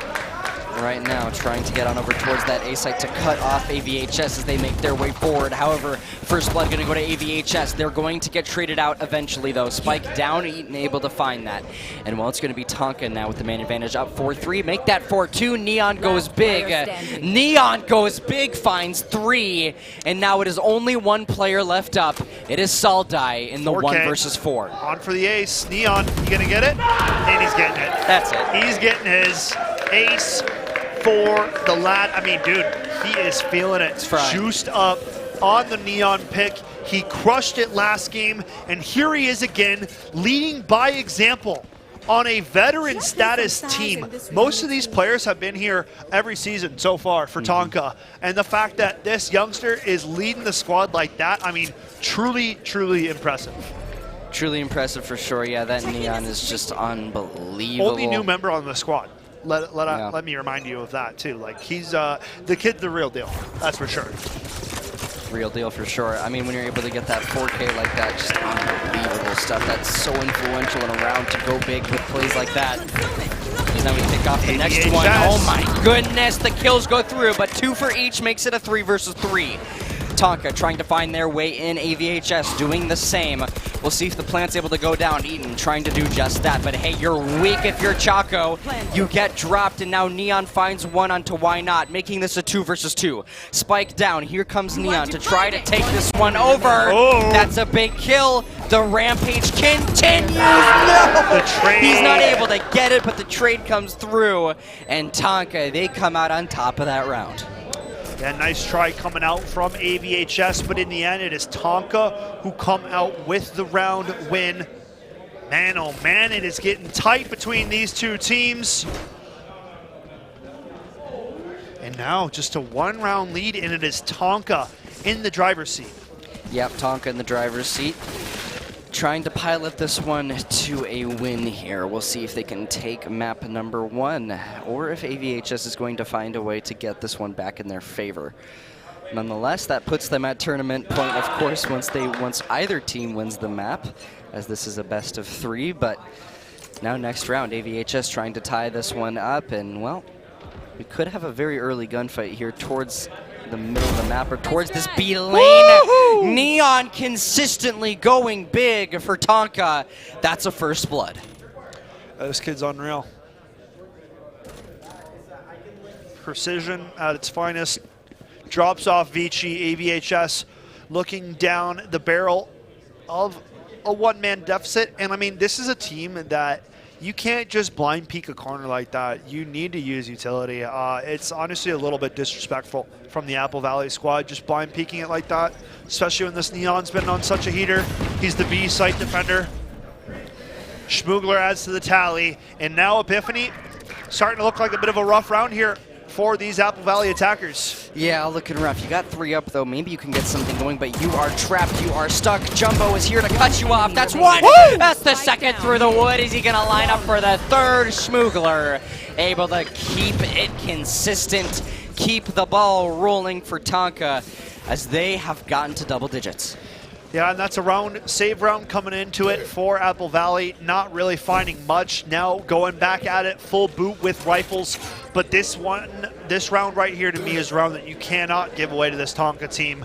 right now, trying to get on over towards that A site to cut off AVHS as they make their way forward. However, first blood going to go to AVHS. They're going to get traded out eventually, though. Spike down, Eaton able to find that. And well, it's going to be Tonka now with the man advantage up 4-3. Make that 4-2. Neon goes big. Neon goes big, finds 3. And now it is only one player left up. It is Saldai in the 1 versus 4. On for the ace. Neon, you going to get it? And he's getting it. That's it. He's getting his ace for the lad. I mean, dude, he is feeling it. Juiced up on the Neon pick. He crushed it last game, and here he is again, leading by example on a veteran status team. Most of these players have been here every season so far for Tonka, and the fact that this youngster is leading the squad like that, I mean, truly, truly impressive. Truly impressive for sure. Yeah, that Neon is just unbelievable. Only new member on the squad. Let me remind you of that too. Like, he's the kid's the real deal. That's for sure. Real deal for sure. I mean, when you're able to get that 4K like that, just unbelievable stuff. That's so influential in a round to go big with plays like that. And then we pick off the next one. Oh my goodness, the kills go through, but 2 for each makes it a 3 versus 3. Tonka trying to find their way in. AVHS doing the same. We'll see if the plant's able to go down. Eaton trying to do just that. But hey, you're weak if you're Chaco. You get dropped, and now Neon finds one onto Why Not, making this a 2 versus 2. Spike down. Here comes Neon to try to take this one over. That's a big kill. The rampage continues. No! He's not able to get it, but the trade comes through. And Tonka, they come out on top of that round. Yeah, nice try coming out from AVHS, but in the end, it is Tonka who come out with the round win. Man, oh man, it is getting tight between these two teams. And now just a 1-round lead, and it is Tonka in the driver's seat. Yep, Tonka in the driver's seat. Trying to pilot this one to a win here. We'll see if they can take map number 1, or if AVHS is going to find a way to get this one back in their favor. Nonetheless, that puts them at tournament point, of course, once either team wins the map, as this is a best of 3. But now next round, AVHS trying to tie this one up, and well, we could have a very early gunfight here towards the middle of the map, or towards this B lane. Neon consistently going big for Tonka. That's a first blood. This kid's unreal. Precision at its finest. Drops off Vici. AVHS looking down the barrel of a 1-man deficit. And I mean, this is a team that you can't just blind peek a corner like that. You need to use utility. It's honestly a little bit disrespectful from the Apple Valley squad, just blind peeking it like that, especially when this Neon's been on such a heater. He's the B site defender. Schmoogler adds to the tally, and now Epiphany starting to look like a bit of a rough round here for these Apple Valley attackers. Yeah, looking rough. You got 3 up, though. Maybe you can get something going, but you are trapped. You are stuck. Jumbo is here to cut you off. That's 1. Woo! That's the 2nd through the wood. Is he going to line up for the 3rd? Schmoogler able to keep it consistent, keep the ball rolling for Tonka, as they have gotten to double digits. Yeah, and that's a round, save round coming into it for Apple Valley. Not really finding much. Now going back at it, full boot with rifles. But this round right here to me is a round that you cannot give away to this Tonka team.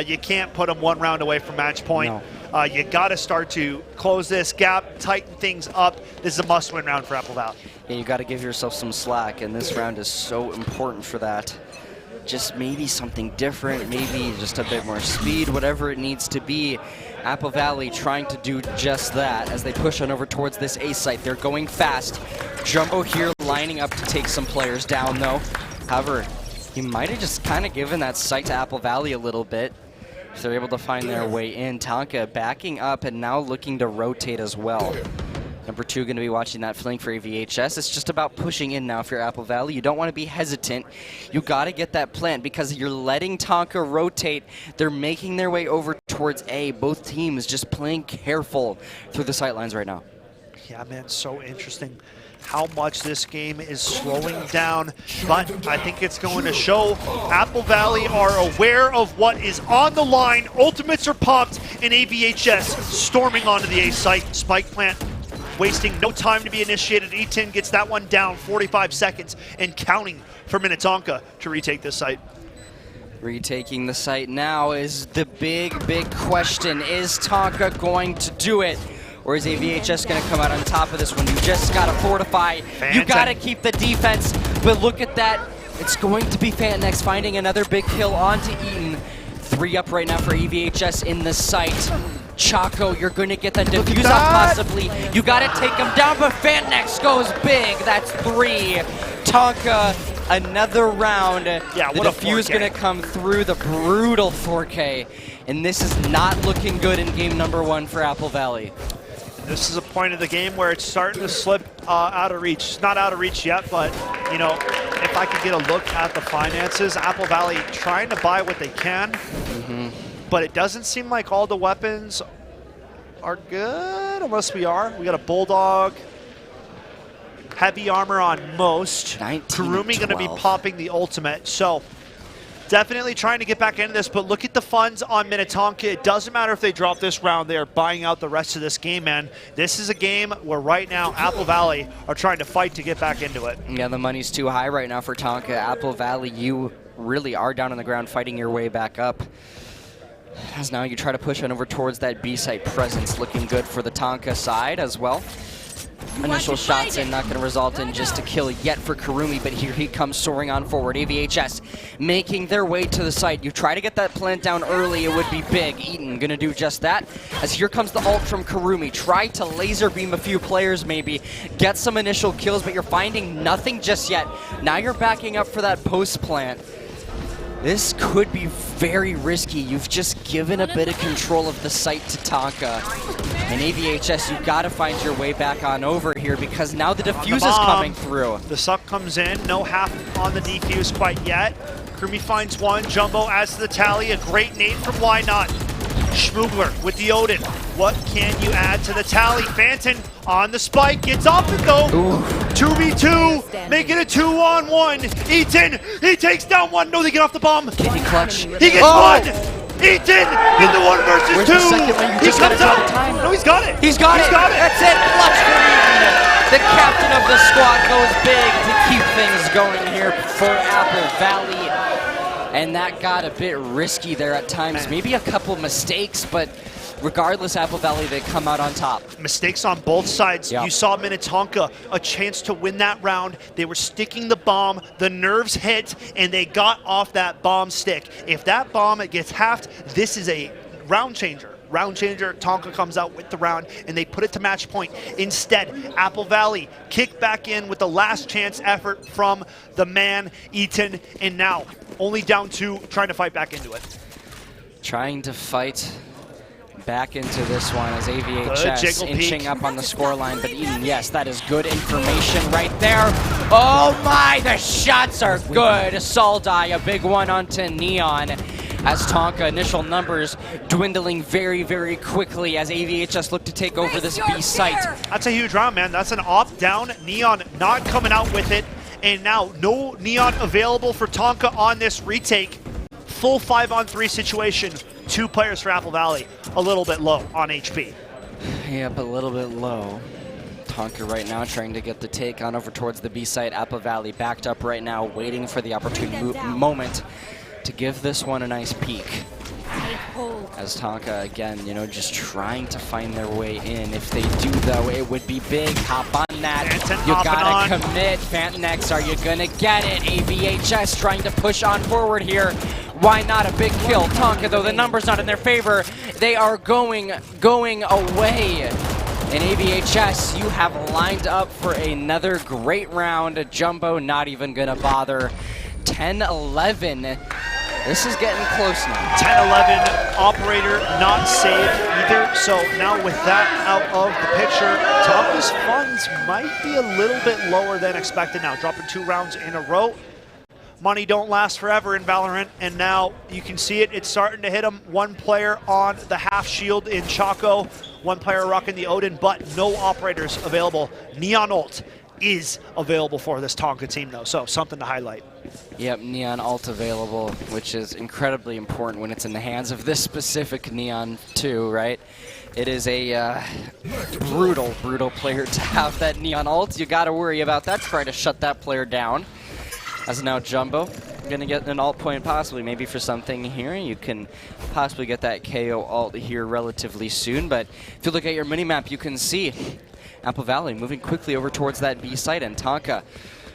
You can't put them 1 round away from match point. No. You got to start to close this gap, tighten things up. This is a must-win round for Apple Valley. Yeah, you got to give yourself some slack, and this round is so important for that. Just maybe something different, maybe just a bit more speed, whatever it needs to be. Apple Valley trying to do just that as they push on over towards this A site. They're going fast. Jumbo here lining up to take some players down, though. However, he might have just kind of given that site to Apple Valley a little bit. If they're able to find their way in. Tonka backing up and now looking to rotate as well. Number 2 going to be watching that flank for AVHS. It's just about pushing in now if you're Apple Valley. You don't want to be hesitant. You got to get that plant because you're letting Tonka rotate. They're making their way over towards A. Both teams just playing careful through the sightlines right now. Yeah, man, so interesting how much this game is slowing down, but I think it's going to show Apple Valley are aware of what is on the line. Ultimates are popped, and AVHS storming onto the A site. Spike plant wasting no time to be initiated. E10 gets that one down, 45 seconds and counting for Minnetonka to retake this site. Retaking the site now is the big question. Is Tonka going to do it? Or is AVHS going to come out on top of this one? You just got to fortify. You got to keep the defense. But look at that. It's going to be Fantex finding another big kill onto Eaton. 3 up right now for AVHS in the site. Chaco, you're going to get that defuse off possibly. You got to take him down, but Fantex goes big. That's 3. Tonka, another round. Yeah, the defuse going to come through, the brutal 4K. And this is not looking good in game number 1 for Apple Valley. This is a point of the game where it's starting to slip out of reach. It's not out of reach yet, but, you know, if I could get a look at the finances, Apple Valley trying to buy what they can, but it doesn't seem like all the weapons are good, unless we are. We got a Bulldog, heavy armor on most. Kurumi going to be popping the ultimate, so definitely trying to get back into this, but look at the funds on Minnetonka. It doesn't matter if they drop this round, they are buying out the rest of this game, man. This is a game where right now Apple Valley are trying to fight to get back into it. Yeah, the money's too high right now for Tonka. Apple Valley, you really are down on the ground fighting your way back up. As now you try to push on over towards that B site presence, looking good for the Tonka side as well. Initial shots in, not going to result in just a kill yet for Kurumi, but here he comes soaring on forward. AVHS making their way to the site. You try to get that plant down early, it would be big. Eaton going to do just that, as here comes the ult from Kurumi. Try to laser beam a few players maybe, get some initial kills, but you're finding nothing just yet. Now you're backing up for that post plant. This could be very risky. You've just given a bit of control of the site to Tonka. And AVHS, you've got to find your way back on over here because now the defuse is coming through. The suck comes in, no half on the defuse quite yet. Kurumi finds one, Jumbo adds to the tally, a great nade from Why Not. Schmoogler with the Odin. What can you add to the tally? Phantom on the spike, gets off it though. 2v2, make it a 2-on-1. Eaton, he takes down one. No, they get off the bomb. Can he clutch? He gets one. Eaton in the 1 versus 2. He comes out. No, he's got it. He's got it. That's it. Clutch for Eaton. The captain of the squad goes big to keep things going here for Apple Valley. And that got a bit risky there at times. Maybe a couple mistakes, but regardless, Apple Valley, they come out on top. Mistakes on both sides. Yep. You saw Minnetonka, a chance to win that round. They were sticking the bomb, the nerves hit, and they got off that bomb stick. If that bomb gets halved, this is a round changer. Round changer, Tonka comes out with the round, and they put it to match point. Instead, Apple Valley kick back in with the last chance effort from the man, Eaton, and now only down 2, trying to fight back into it. Trying to fight back into this one as AVHS inching up on the scoreline, but Eaton, yes, that is good information right there. Oh my, the shots are good. Soldai, a big one onto Neon. As Tonka, initial numbers dwindling very, very quickly as AVHS look to take over this B site. That's a huge round, man. That's an opt-down. Neon not coming out with it. And now no Neon available for Tonka on this retake. Full 5-on-3 situation. 2 players for Apple Valley. A little bit low on HP. Yep, a little bit low. Tonka right now trying to get the take on over towards the B site. Apple Valley backed up right now, waiting for the opportune moment to give this one a nice peek. As Tonka, again, you know, just trying to find their way in. If they do, though, it would be big. Hop on that. You gotta commit. Fantex, are you gonna get it? AVHS trying to push on forward here. Why not a big kill? Tonka, though, the numbers not in their favor. They are going away. And AVHS, you have lined up for another great round. Jumbo not even gonna bother. 10-11. This is getting close now. 10-11, operator not saved either. So now with that out of the picture, Tonka's funds might be a little bit lower than expected now. Dropping 2 rounds in a row. Money don't last forever in Valorant, and now you can see it. It's starting to hit him. 1 player on the half shield in Chaco. 1 player rocking the Odin, but no operators available. Neon ult. is available for this Tonka team, though, so something to highlight. Yep, Neon Alt available, which is incredibly important when it's in the hands of this specific Neon 2, right? It is a brutal, brutal player to have that Neon Alt. You got to worry about that. Try to shut that player down. As now Jumbo going to get an alt point possibly, maybe for something here. You can possibly get that KO alt here relatively soon. But if you look at your minimap, you can see Apple Valley moving quickly over towards that B site, and Tonka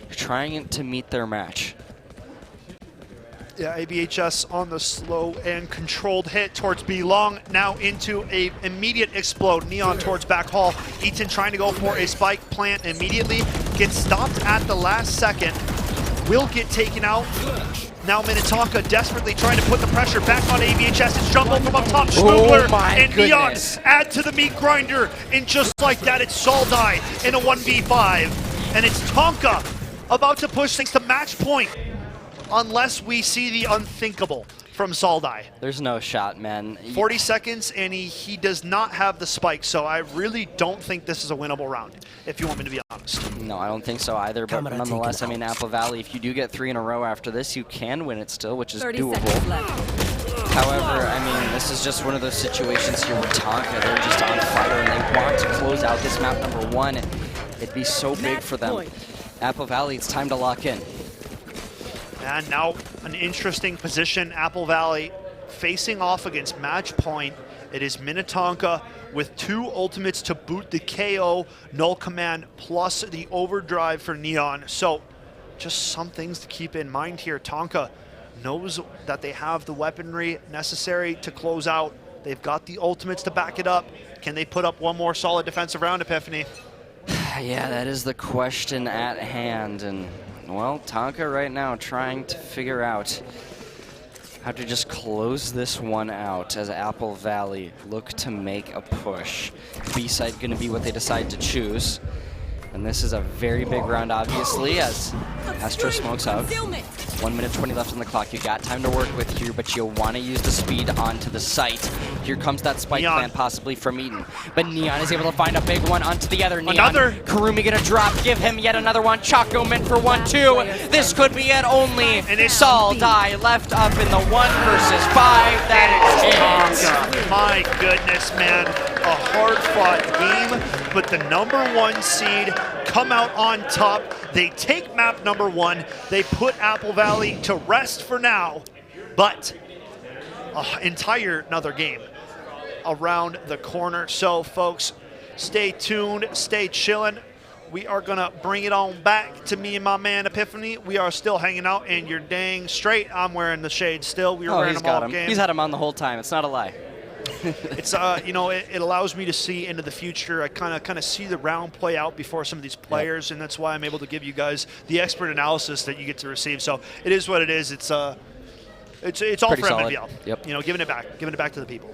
trying to meet their match. Yeah, ABHS on the slow and controlled hit towards B long, now into a immediate explode. Neon towards back hall. Eaton trying to go for a spike plant immediately, gets stopped at the last second, will get taken out. Now Minnetonka desperately trying to put the pressure back on ABHS. It's Jumbo from up top, Smoogler, and goodness. Neon add to the meat grinder, and just like that, it's Soldai in a 1v5, and it's Tonka about to push things to match point. Unless we see the unthinkable from Soldai. There's no shot, man. 40 seconds, and he does not have the spike, so I really don't think this is a winnable round, if you want me to be honest. No, I don't think so either, but nonetheless, I mean, Apple Valley, if you do get 3 in a row after this, you can win it still, which is doable. However, I mean, this is just one of those situations here with Tonka. They're just on fire, and they want to close out this map number 1. It'd be so big for them. Apple Valley, it's time to lock in. And now an interesting position, Apple Valley facing off against match point. It is Minnetonka with 2 ultimates to boot the KO, null command, plus the overdrive for Neon. So just some things to keep in mind here. Tonka knows that they have the weaponry necessary to close out. They've got the ultimates to back it up. Can they put up one more solid defensive round, Epiphany? Yeah, that is the question at hand. And well, Tonka right now trying to figure out how to just close this one out as Apple Valley look to make a push. B-side going to be what they decide to choose. And this is a very big round, obviously, as Astro smokes out. 1 minute 20 left on the clock. You got time to work with here, but you want to use the speed onto the site. Here comes that spike plant, possibly from Eden. But Neon is able to find a big one onto the other Neon. Karumi gonna drop, give him yet another one. Choco meant for 1-2. This could be it only. Soldai left up in the 1 versus 5. That is it. My goodness, man. A hard-fought game, but the #1 seed come out on top. They take map #1. They put Apple Valley to rest for now, but another game around the corner. So, folks, stay tuned, stay chilling. We are going to bring it on back to me and my man Epiphany. We are still hanging out, and you're dang straight. I'm wearing the shades still. We were wearing them all game. He's had him on the whole time. It's not a lie. It's you know, it allows me to see into the future. I kind of see the round play out before some of these players, and that's why I'm able to give you guys the expert analysis that you get to receive. So it is what it is. It's all pretty for solid. MNVL. Yep. You know, giving it back to the people.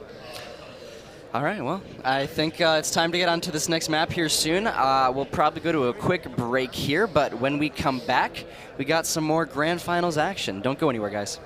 All right, well, I think it's time to get on to this next map here soon. We'll probably go to a quick break here, but when we come back, we got some more Grand Finals action. Don't go anywhere, guys.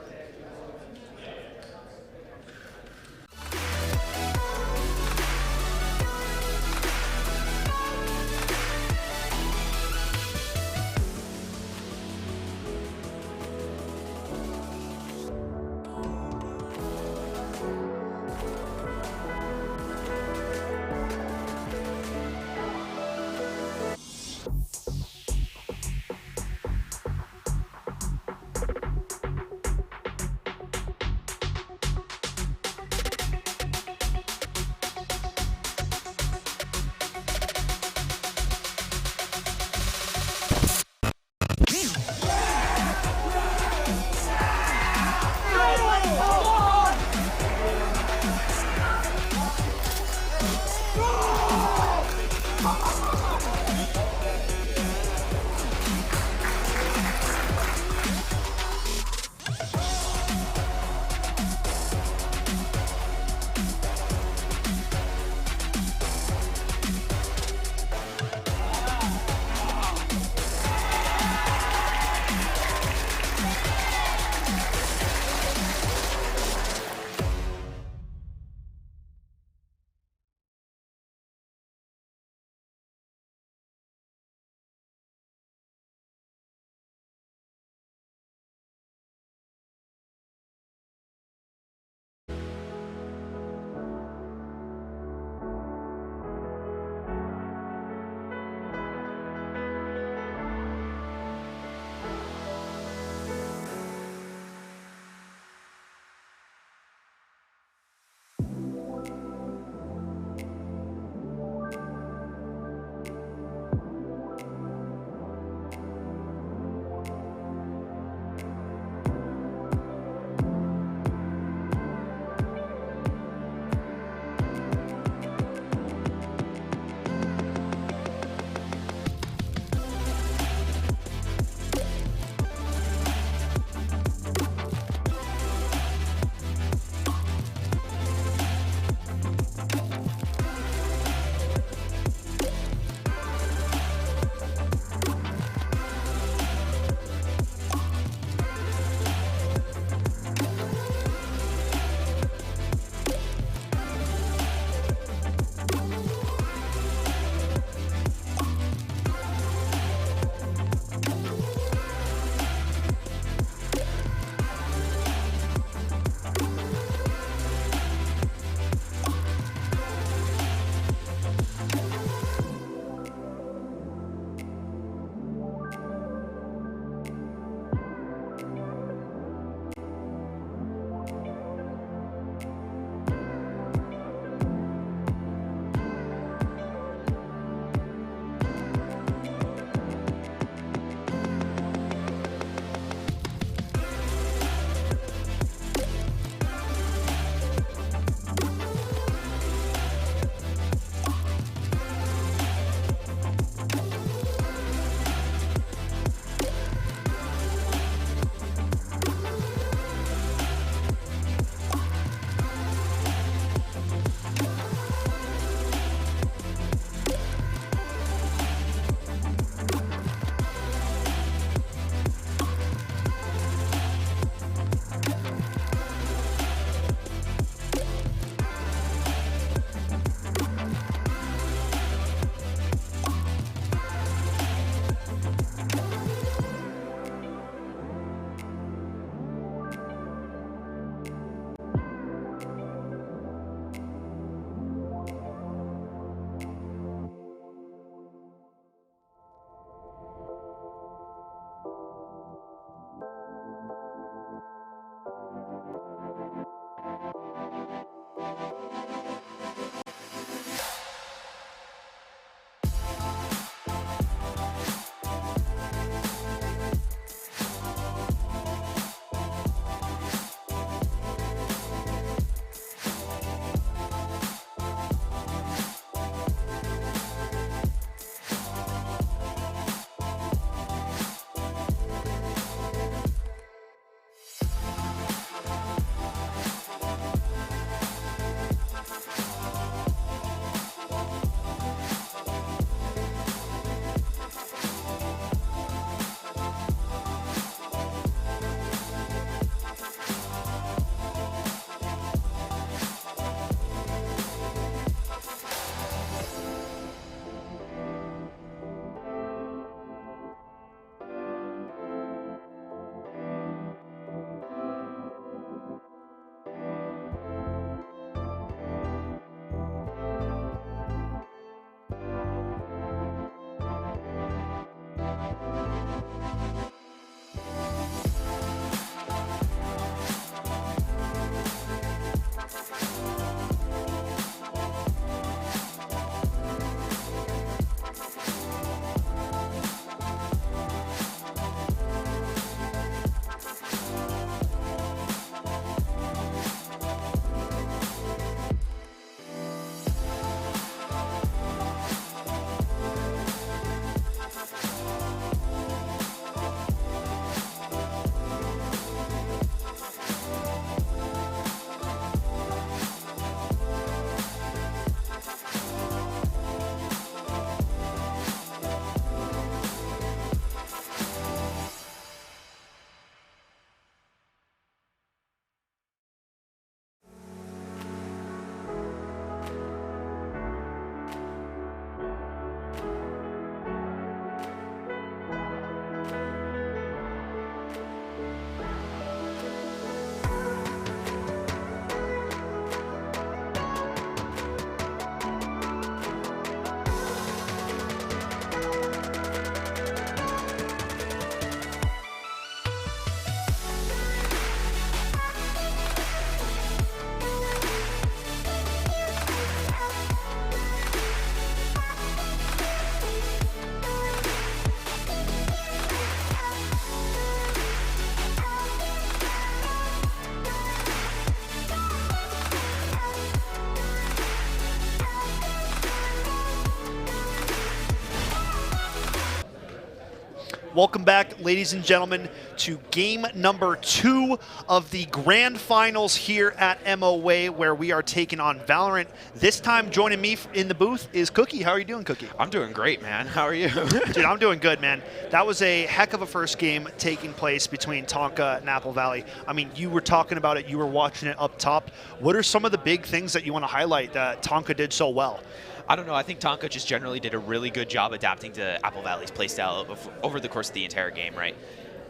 Welcome back, ladies and gentlemen, to game number 2 of the grand finals here at MOA, where we are taking on Valorant. This time, joining me in the booth is Cookie. How are you doing, Cookie? I'm doing great, man. How are you? Dude, I'm doing good, man. That was a heck of a first game taking place between Tonka and Apple Valley. I mean, you were talking about it. You were watching it up top. What are some of the big things that you want to highlight that Tonka did so well? I don't know. I think Tonka just generally did a really good job adapting to Apple Valley's playstyle over the course of the entire game, right?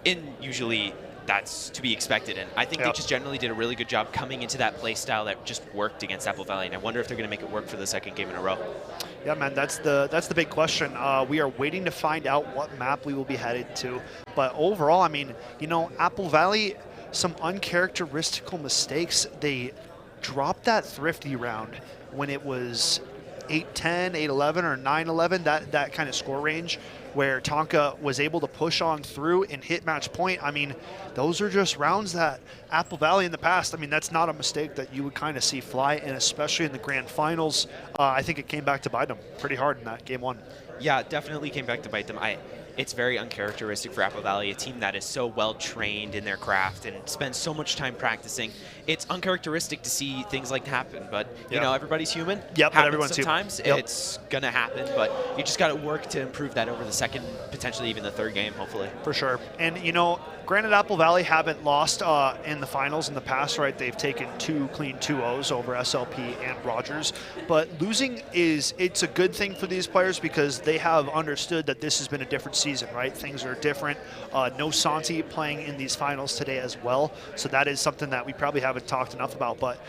And usually that's to be expected. And I think they just generally did a really good job coming into that playstyle that just worked against Apple Valley. And I wonder if they're going to make it work for the second game in a row. Yeah, man, that's the big question. We are waiting to find out what map we will be headed to. But overall, I mean, you know, Apple Valley, some uncharacteristical mistakes. They dropped that Thrifty round when it was 8-10, 8-11, or 9-11, that kind of score range where Tonka was able to push on through and hit match point. I mean, those are just rounds that Apple Valley in the past, I mean, that's not a mistake that you would kind of see fly, and especially in the grand finals, I think it came back to bite them pretty hard in that game 1. Yeah, definitely came back to bite them. It's very uncharacteristic for Apple Valley, a team that is so well trained in their craft and spends so much time practicing. It's uncharacteristic to see things like that happen, but you know, everybody's human. Yep, but everyone's sometimes human. It's gonna happen, but you just got to work to improve that over the second, potentially even the third game, hopefully. For sure. And you know, granted, Apple Valley haven't lost in the finals in the past, right? They've taken 2 clean 2-0s over SLP and Rogers, but losing it's a good thing for these players because they have understood that this has been a different season, right? Things are different. No Santi playing in these finals today as well, so that is something that we probably haven't talked enough about. But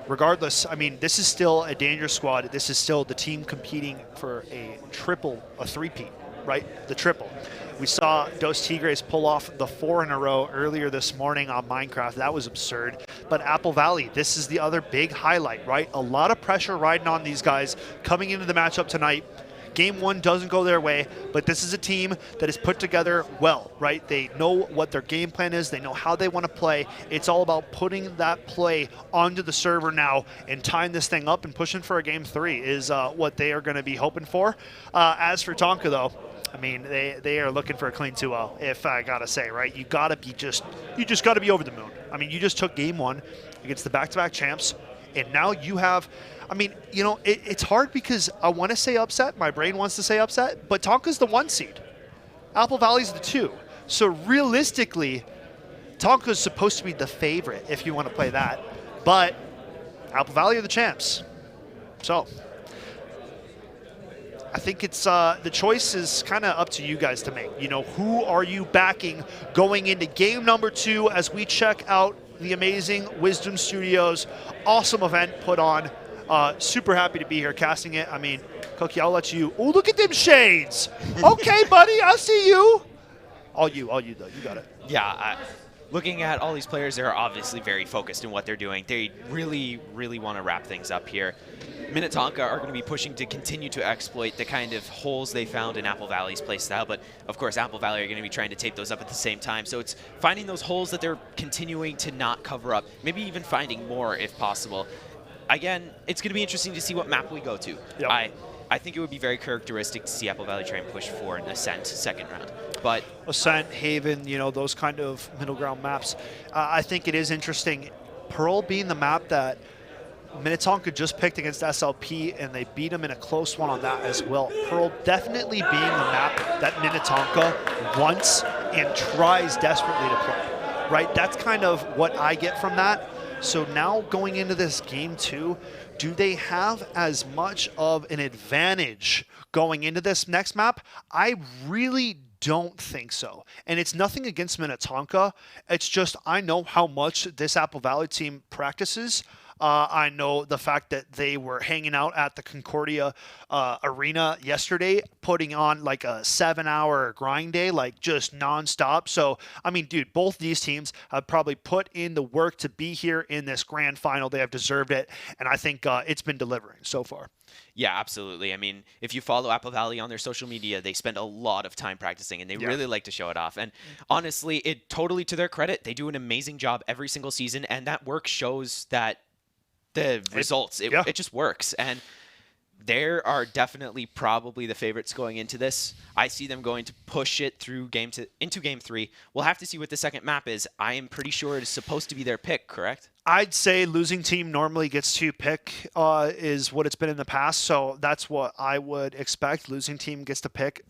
regardless, I mean, this is still a dangerous squad. This is still the team competing for a three-peat, right? The triple. We saw Dos Tigres pull off the 4 in a row earlier this morning on Minecraft. That was absurd. But Apple Valley, this is the other big highlight, right? A lot of pressure riding on these guys coming into the matchup tonight. Game 1 doesn't go their way, but this is a team that is put together well, right? They know what their game plan is. They know how they want to play. It's all about putting that play onto the server now and tying this thing up and pushing for a game 3 is what they are going to be hoping for. As for Tonka, though, I mean, they are looking for a clean 2-0, if I got to say, right? You just got to be over the moon. I mean, you just took game 1 against the back-to-back champs, and now you have, I mean, you know, it's hard because I want to say upset. My brain wants to say upset, but Tonka's the 1 seed. Apple Valley's the 2. So realistically, Tonka's supposed to be the favorite if you want to play that. But Apple Valley are the champs. So I think it's the choice is kind of up to you guys to make. You know, who are you backing going into game number 2 as we check out the amazing Wisdom Studios awesome event put on. Super happy to be here casting it. I mean, Cookie, I'll let you. Oh, look at them shades. Okay, buddy, I see you. All you though. You got it. Yeah. Looking at all these players, they're obviously very focused in what they're doing. They really, really want to wrap things up here. Minnetonka are going to be pushing to continue to exploit the kind of holes they found in Apple Valley's playstyle, but of course Apple Valley are going to be trying to tape those up at the same time. So it's finding those holes that they're continuing to not cover up, maybe even finding more if possible. Again, it's going to be interesting to see what map we go to. Yep. I think it would be very characteristic to see Apple Valley try and push for an Ascent second round. But Ascent, Haven, you know, those kind of middle ground maps. I think it is interesting. Pearl being the map that Minnetonka just picked against SLP, and they beat them in a close one on that as well. Pearl definitely being the map that Minnetonka wants and tries desperately to play, right? That's kind of what I get from that. So now going into this game 2, do they have as much of an advantage going into this next map? I really don't think so. And it's nothing against Minnetonka. It's just I know how much this Apple Valley team practices. I know the fact that they were hanging out at the Concordia Arena yesterday, putting on like a 7-hour grind day, like just nonstop. So, I mean, dude, both these teams have probably put in the work to be here in this grand final. They have deserved it, and I think it's been delivering so far. Yeah, absolutely. I mean, if you follow Apple Valley on their social media, they spend a lot of time practicing, and they really like to show it off. And honestly, it totally to their credit, they do an amazing job every single season, and that work shows that the results. It just works. And They are definitely probably the favorites going into this. I see them going to push it through into game 3. We'll have to see what the second map is. I am pretty sure it is supposed to be their pick, correct? I'd say losing team normally gets to pick is what it's been in the past, so that's what I would expect. Losing team gets to pick.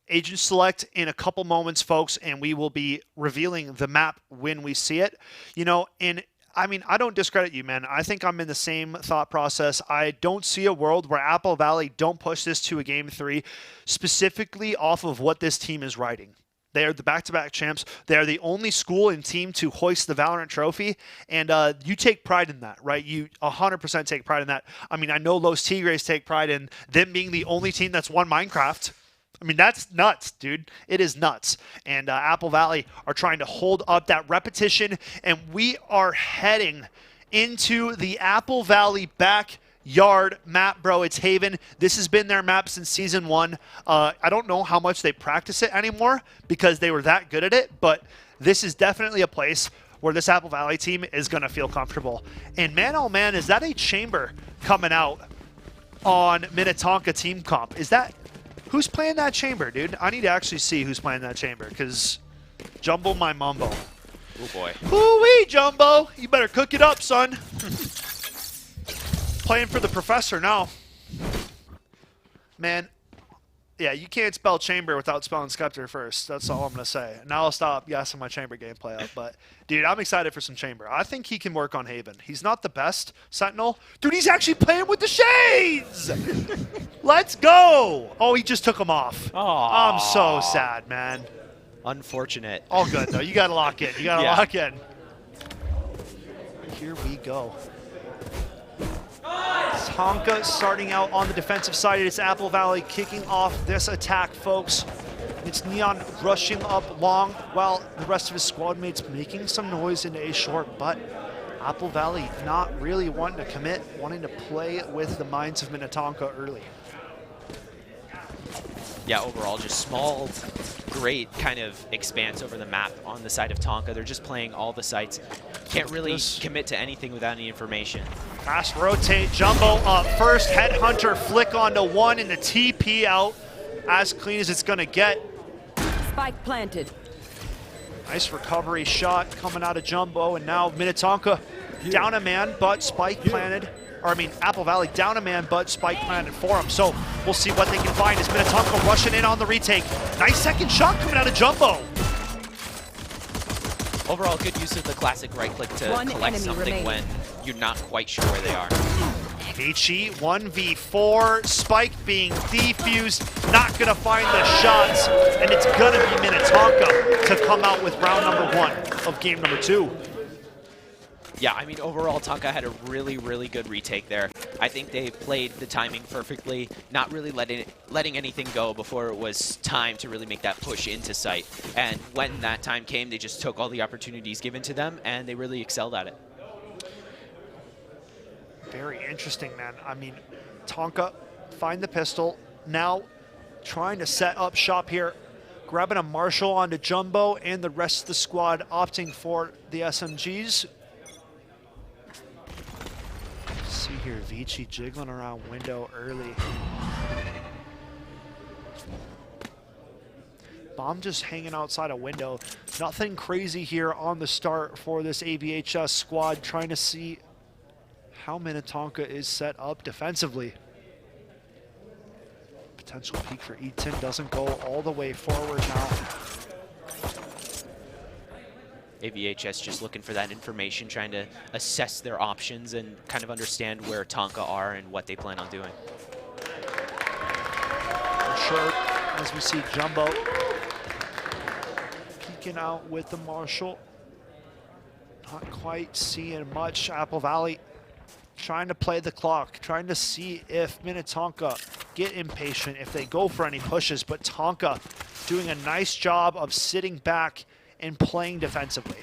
Agent select in a couple moments, folks, and we will be revealing the map when we see it. You know, and I mean, I don't discredit you, man. I think I'm in the same thought process. I don't see a world where Apple Valley don't push this to a game 3, specifically off of what this team is writing. They are the back-to-back champs. They are the only school and team to hoist the Valorant trophy, and you take pride in that, right? You 100% take pride in that. I mean, I know Los Tigres take pride in them being the only team that's won Minecraft. I mean, that's nuts, dude. It is nuts. And Apple Valley are trying to hold up that repetition, and we are heading into the Apple Valley backyard map, bro. It's Haven. This has been their map since Season 1. I don't know how much they practice it anymore because they were that good at it, but this is definitely a place where this Apple Valley team is going to feel comfortable. And man, oh man, is that a chamber coming out on Minnetonka team comp? Is that... Who's playing that chamber, dude? I need to actually see who's playing that chamber, because Jumbo my mumbo. Oh, boy. Hoo-wee, Jumbo! You better cook it up, son. Playing for the professor now. Man, yeah, you can't spell chamber without spelling Scepter first. That's all I'm going to say. Now I'll stop gassing my chamber gameplay up. But, dude, I'm excited for some chamber. I think he can work on Haven. He's not the best Sentinel. Dude, he's actually playing with the shades! Let's go! Oh, he just took him off. Aww. I'm so sad, man. Unfortunate. All good, though. You got to lock in. You got to lock in. Here we go. Tonka starting out on the defensive side. It's Apple Valley kicking off this attack, folks. It's Neon rushing up long while the rest of his squad mates making some noise into a short, but Apple Valley not really wanting to commit, wanting to play with the minds of Minnetonka early. Yeah, overall, just small, great kind of expanse over the map on the side of Tonka. They're just playing all the sites. Can't really commit to anything without any information. Fast rotate, Jumbo up first, Headhunter flick onto one, and the TP out as clean as it's going to get. Spike planted. Nice recovery shot coming out of Jumbo, and now Minnetonka down a man, but Spike planted. Or I mean, Apple Valley down a man, but Spike planted for him. So we'll see what they can find as Minnetonka rushing in on the retake. Nice second shot coming out of Jumbo. Overall, good use of the classic right click to collect something when you're not quite sure where they are. Vici 1v4, Spike being defused, not gonna find the shots, and it's gonna be Minnetonka to come out with round number 1 of game number 2. Yeah, I mean, overall, Tonka had a really, really good retake there. I think they played the timing perfectly, not really letting anything go before it was time to really make that push into sight. And when that time came, they just took all the opportunities given to them, and they really excelled at it. Very interesting, man. I mean, Tonka find the pistol, now trying to set up shop here, grabbing a Marshall onto Jumbo, and the rest of the squad opting for the SMGs. See here, Vici jiggling around window early. Bomb just hanging outside a window. Nothing crazy here on the start for this AVHS squad, trying to see how Minnetonka is set up defensively. Potential peek for Eaton doesn't go all the way forward now. AVHS just looking for that information, trying to assess their options and kind of understand where Tonka are and what they plan on doing. For sure, as we see Jumbo peeking out with the Marshall. Not quite seeing much. Apple Valley trying to play the clock, trying to see if Minnetonka get impatient, if they go for any pushes, but Tonka doing a nice job of sitting back and playing defensively.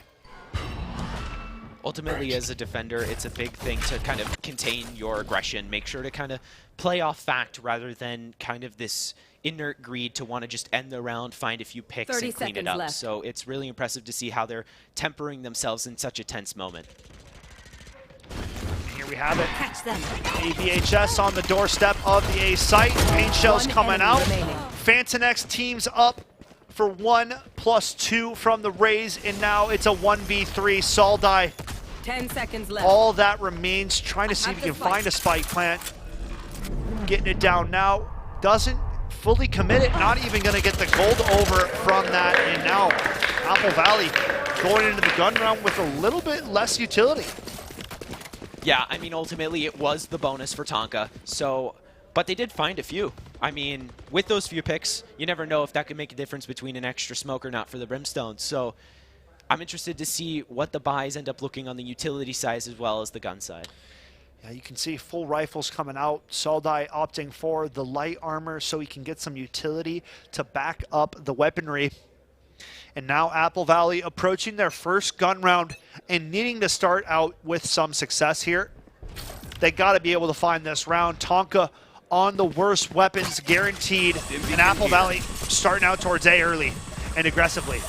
Ultimately, as a defender, it's a big thing to kind of contain your aggression. Make sure to kind of play off fact rather than kind of this inert greed to want to just end the round, find a few picks, and clean it up. Left. So it's really impressive to see how they're tempering themselves in such a tense moment. Here Here we have it. Catch them. AVHS on the doorstep of the A site. Paint shells coming out. Fantonex teams up for 1+2 from the Rays, and now it's a 1v3. Saldai. 10 seconds left. All that remains, trying to see if he can find a spike plant. Getting it down now. Doesn't fully commit it, not even going to get the gold over from that. And now Apple Valley going into the gun round with a little bit less utility. Yeah, I mean, ultimately it was the bonus for Tonka, but they did find a few. I mean, with those few picks, you never know if that could make a difference between an extra smoke or not for the Brimstone. So I'm interested to see what the buys end up looking on the utility side as well as the gun side. Yeah, you can see full rifles coming out. Saldai opting for the light armor so he can get some utility to back up the weaponry. And now Apple Valley approaching their first gun round and needing to start out with some success here. They got to be able to find this round. Tonka on the worst weapons guaranteed, and Apple Valley starting out towards A early and aggressively.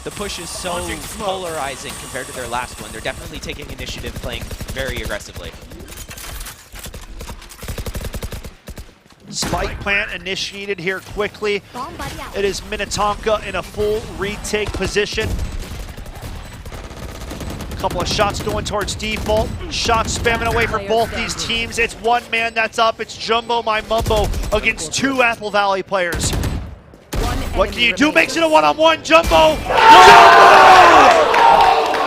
The push is so polarizing compared to their last one. They're definitely taking initiative, playing very aggressively. Spike plant initiated here quickly. It is Minnetonka in a full retake position. Couple of shots going towards default. Shots spamming away for both these teams. It's one man that's up. It's Jumbo My Mumbo against two Apple Valley players. What can you do? Makes it a one-on-one. Jumbo! Jumbo!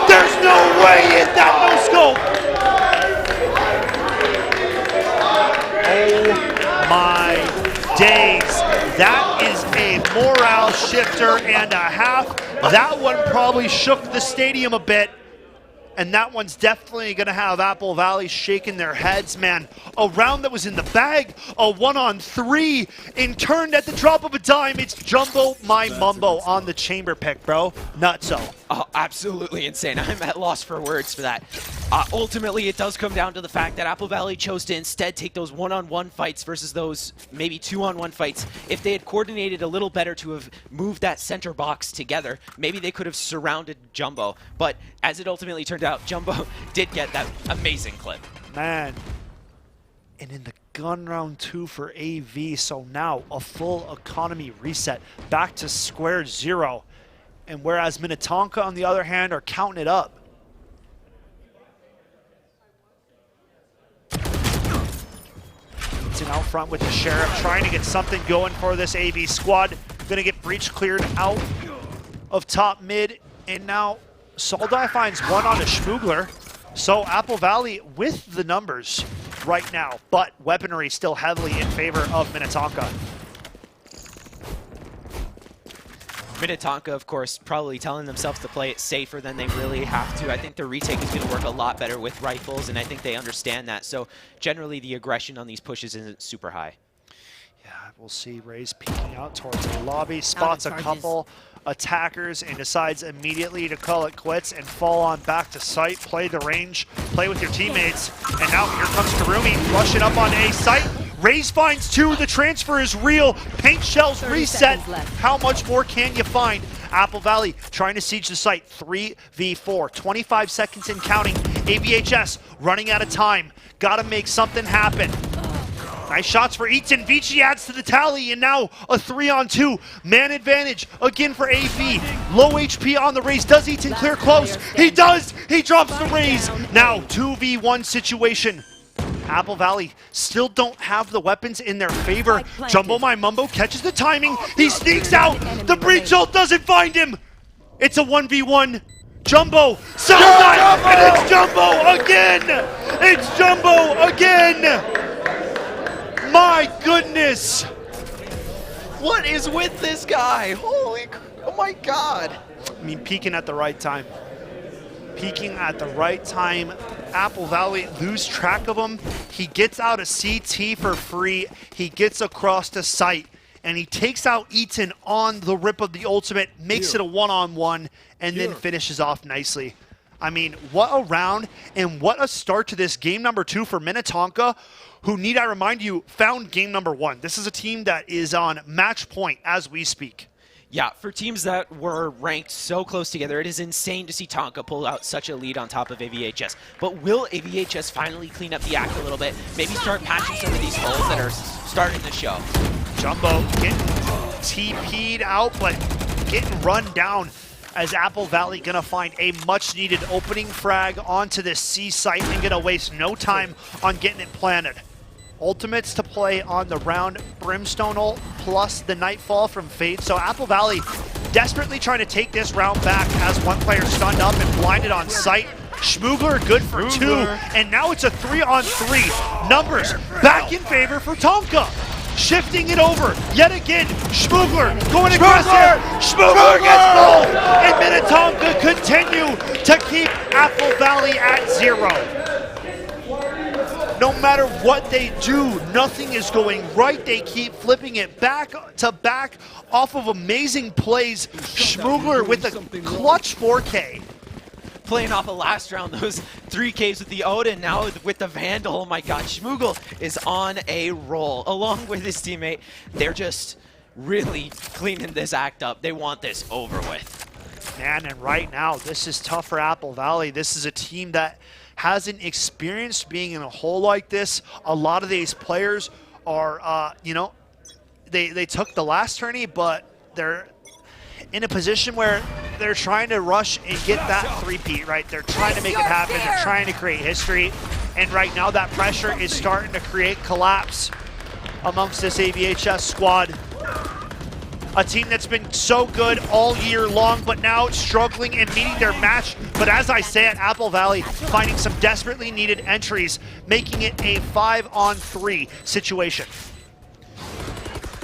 There's no way in that no-scope! Oh my days. That is a morale shifter and a half. That one probably shook the stadium a bit. And that one's definitely going to have Apple Valley shaking their heads, man. A round that was in the bag, a 1-on-3, and turned at the drop of a dime. It's Jumbo My Mumbo on the chamber pick, bro. Nutso. Oh, absolutely insane. I'm at loss for words for that. Ultimately, it does come down to the fact that Apple Valley chose to instead take those one-on-one fights versus those maybe two-on-one fights. If they had coordinated a little better to have moved that center box together, maybe they could have surrounded Jumbo. But as it ultimately turned out, Jumbo did get that amazing clip. Man. And in the gun round 2 for AV, so now a full economy reset, back to square zero. And whereas Minnetonka, on the other hand, are counting it up. It's out front with the Sheriff, trying to get something going for this AV squad. Gonna get breach cleared out of top mid, and now Saldai finds one on a Schmoogler. So Apple Valley with the numbers right now, but weaponry still heavily in favor of Minnetonka. Minnetonka, of course, probably telling themselves to play it safer than they really have to. I think the retake is going to work a lot better with rifles, and I think they understand that. So generally, the aggression on these pushes isn't super high. Yeah, we'll see Rays peeking out towards the lobby, spots a couple attackers, and decides immediately to call it quits and fall on back to site, play the range, play with your teammates. And now here comes Karumi, rushing up on A site. Rays finds two, the transfer is real. Paint shells reset. How much more can you find? Apple Valley trying to siege the site, 3v4, 25 seconds and counting. AVHS running out of time. Gotta make something happen. Nice shots for Eaton. Vici adds to the tally, and now a 3-on-2. Man advantage again for AV. Low HP on the Rays. Does Eaton clear close? He does! He drops the Rays. Now 2v1 situation. Apple Valley still don't have the weapons in their favor. Jumbo My Mumbo catches the timing. He sneaks out. The breach ult doesn't find him. It's a 1v1. Jumbo, Saldai, and it's Jumbo again. It's Jumbo again. My goodness. What is with this guy? Oh my God. I mean, peaking at the right time. Peaking at the right time. Apple Valley lose track of him. He gets out a CT for free. He gets across the site, and he takes out Eaton on the rip of the ultimate, makes it a one-on-one, and then finishes off nicely. I mean, what a round, and what a start to this game number 2 for Minnetonka, who, need I remind you, found game number 1. This is a team that is on match point as we speak. Yeah, for teams that were ranked so close together, it is insane to see Tonka pull out such a lead on top of AVHS. But will AVHS finally clean up the act a little bit? Maybe start patching some of these holes that are starting to show. Jumbo getting TP'd out, but getting run down as Apple Valley gonna find a much needed opening frag onto this C site and gonna waste no time on getting it planted. Ultimates to play on the round, Brimstone ult plus the Nightfall from Fade. So Apple Valley desperately trying to take this round back as one player stunned up and blinded on sight. Schmoogler good for 2, and now it's a 3-on-3. Numbers back in favor for Tonka. Shifting it over yet again. Schmoogler going aggressive. Schmoogler gets both, and Minnetonka continue to keep Apple Valley at 0. No matter what they do, nothing is going right. They keep flipping it back to back off of amazing plays. Schmoogler with a clutch 4K. Playing off of last round, those 3Ks with the Odin, now with the Vandal. Oh my god, Schmoogler is on a roll. Along with his teammate, they're just really cleaning this act up. They want this over with. Man, and right now, this is tough for Apple Valley. This is a team that hasn't experienced being in a hole like this. A lot of these players are, you know, they took the last tourney, but they're in a position where they're trying to rush and get that three-peat, right? They're trying to make it happen. They're trying to create history. And right now that pressure is starting to create collapse amongst this AVHS squad. A team that's been so good all year long, but now struggling and meeting their match. But as I said, Apple Valley finding some desperately needed entries, making it a 5-on-3 situation.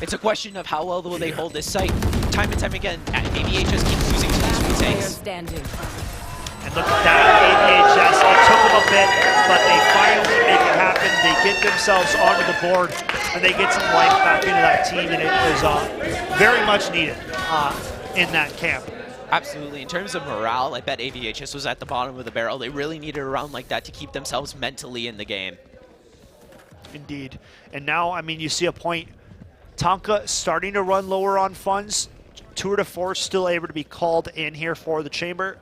It's a question of how well will they hold this site. Time and time again, AVHS keeps losing to these retakes. And look at that, AVHS, it took them a bit, but they finally make it happen. They get themselves onto the board, and they get some life back into that team, and it was very much needed in that camp. Absolutely. In terms of morale, I bet AVHS was at the bottom of the barrel. They really needed a round like that to keep themselves mentally in the game. Indeed. And now, I mean, you see a point. Tonka starting to run lower on funds. Tour de Force still able to be called in here for the chamber.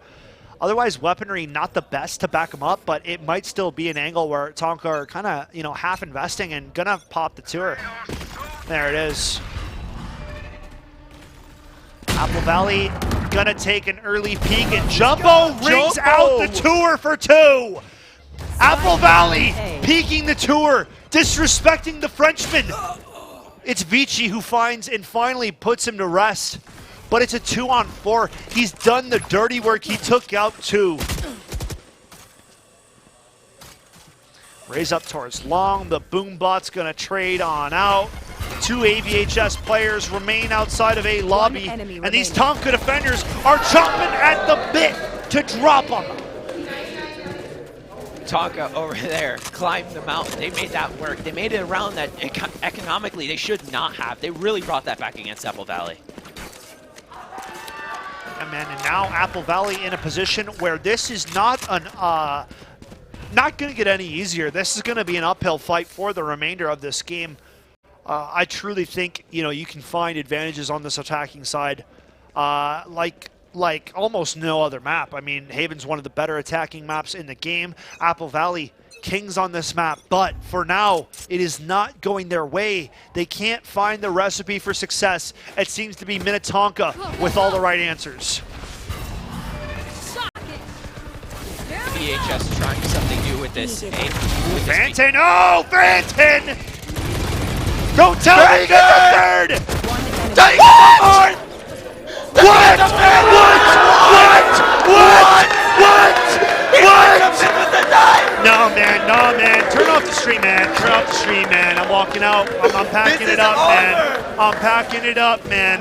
Otherwise, weaponry not the best to back them up, but it might still be an angle where Tonka are kind of, you know, half investing and gonna pop the tour. There it is. Apple Valley gonna take an early peek, and Jumbo rings out the tour for 2. Apple Valley peeking the tour, disrespecting the Frenchman. It's Vici who finds and finally puts him to rest. But it's a 2-on-4. He's done the dirty work. He took out 2. Raise up towards long. The Boombot's going to trade on out. 2 AVHS players remain outside of A lobby. And these Tonka defenders are chomping at the bit to drop them. Tonka over there climbed the mountain. They made that work. They made it around that economically they should not have. They really brought that back against Apple Valley. And man, and now Apple Valley in a position where this is not an not going to get any easier. This is going to be an uphill fight for the remainder of this game. I truly think, you know, you can find advantages on this attacking side, like almost no other map. I mean, Haven's one of the better attacking maps in the game. Apple Valley kings on this map, but for now, it is not going their way. They can't find the recipe for success. It seems to be Minnetonka with all the right answers. VHS trying something new with this. Fanton, oh, Fanton! Don't tell me he gets a third! Take the fourth! What? No, man. Turn off the stream, man. Turn off the stream, man. I'm walking out. I'm packing it up, man. I'm packing it up, man.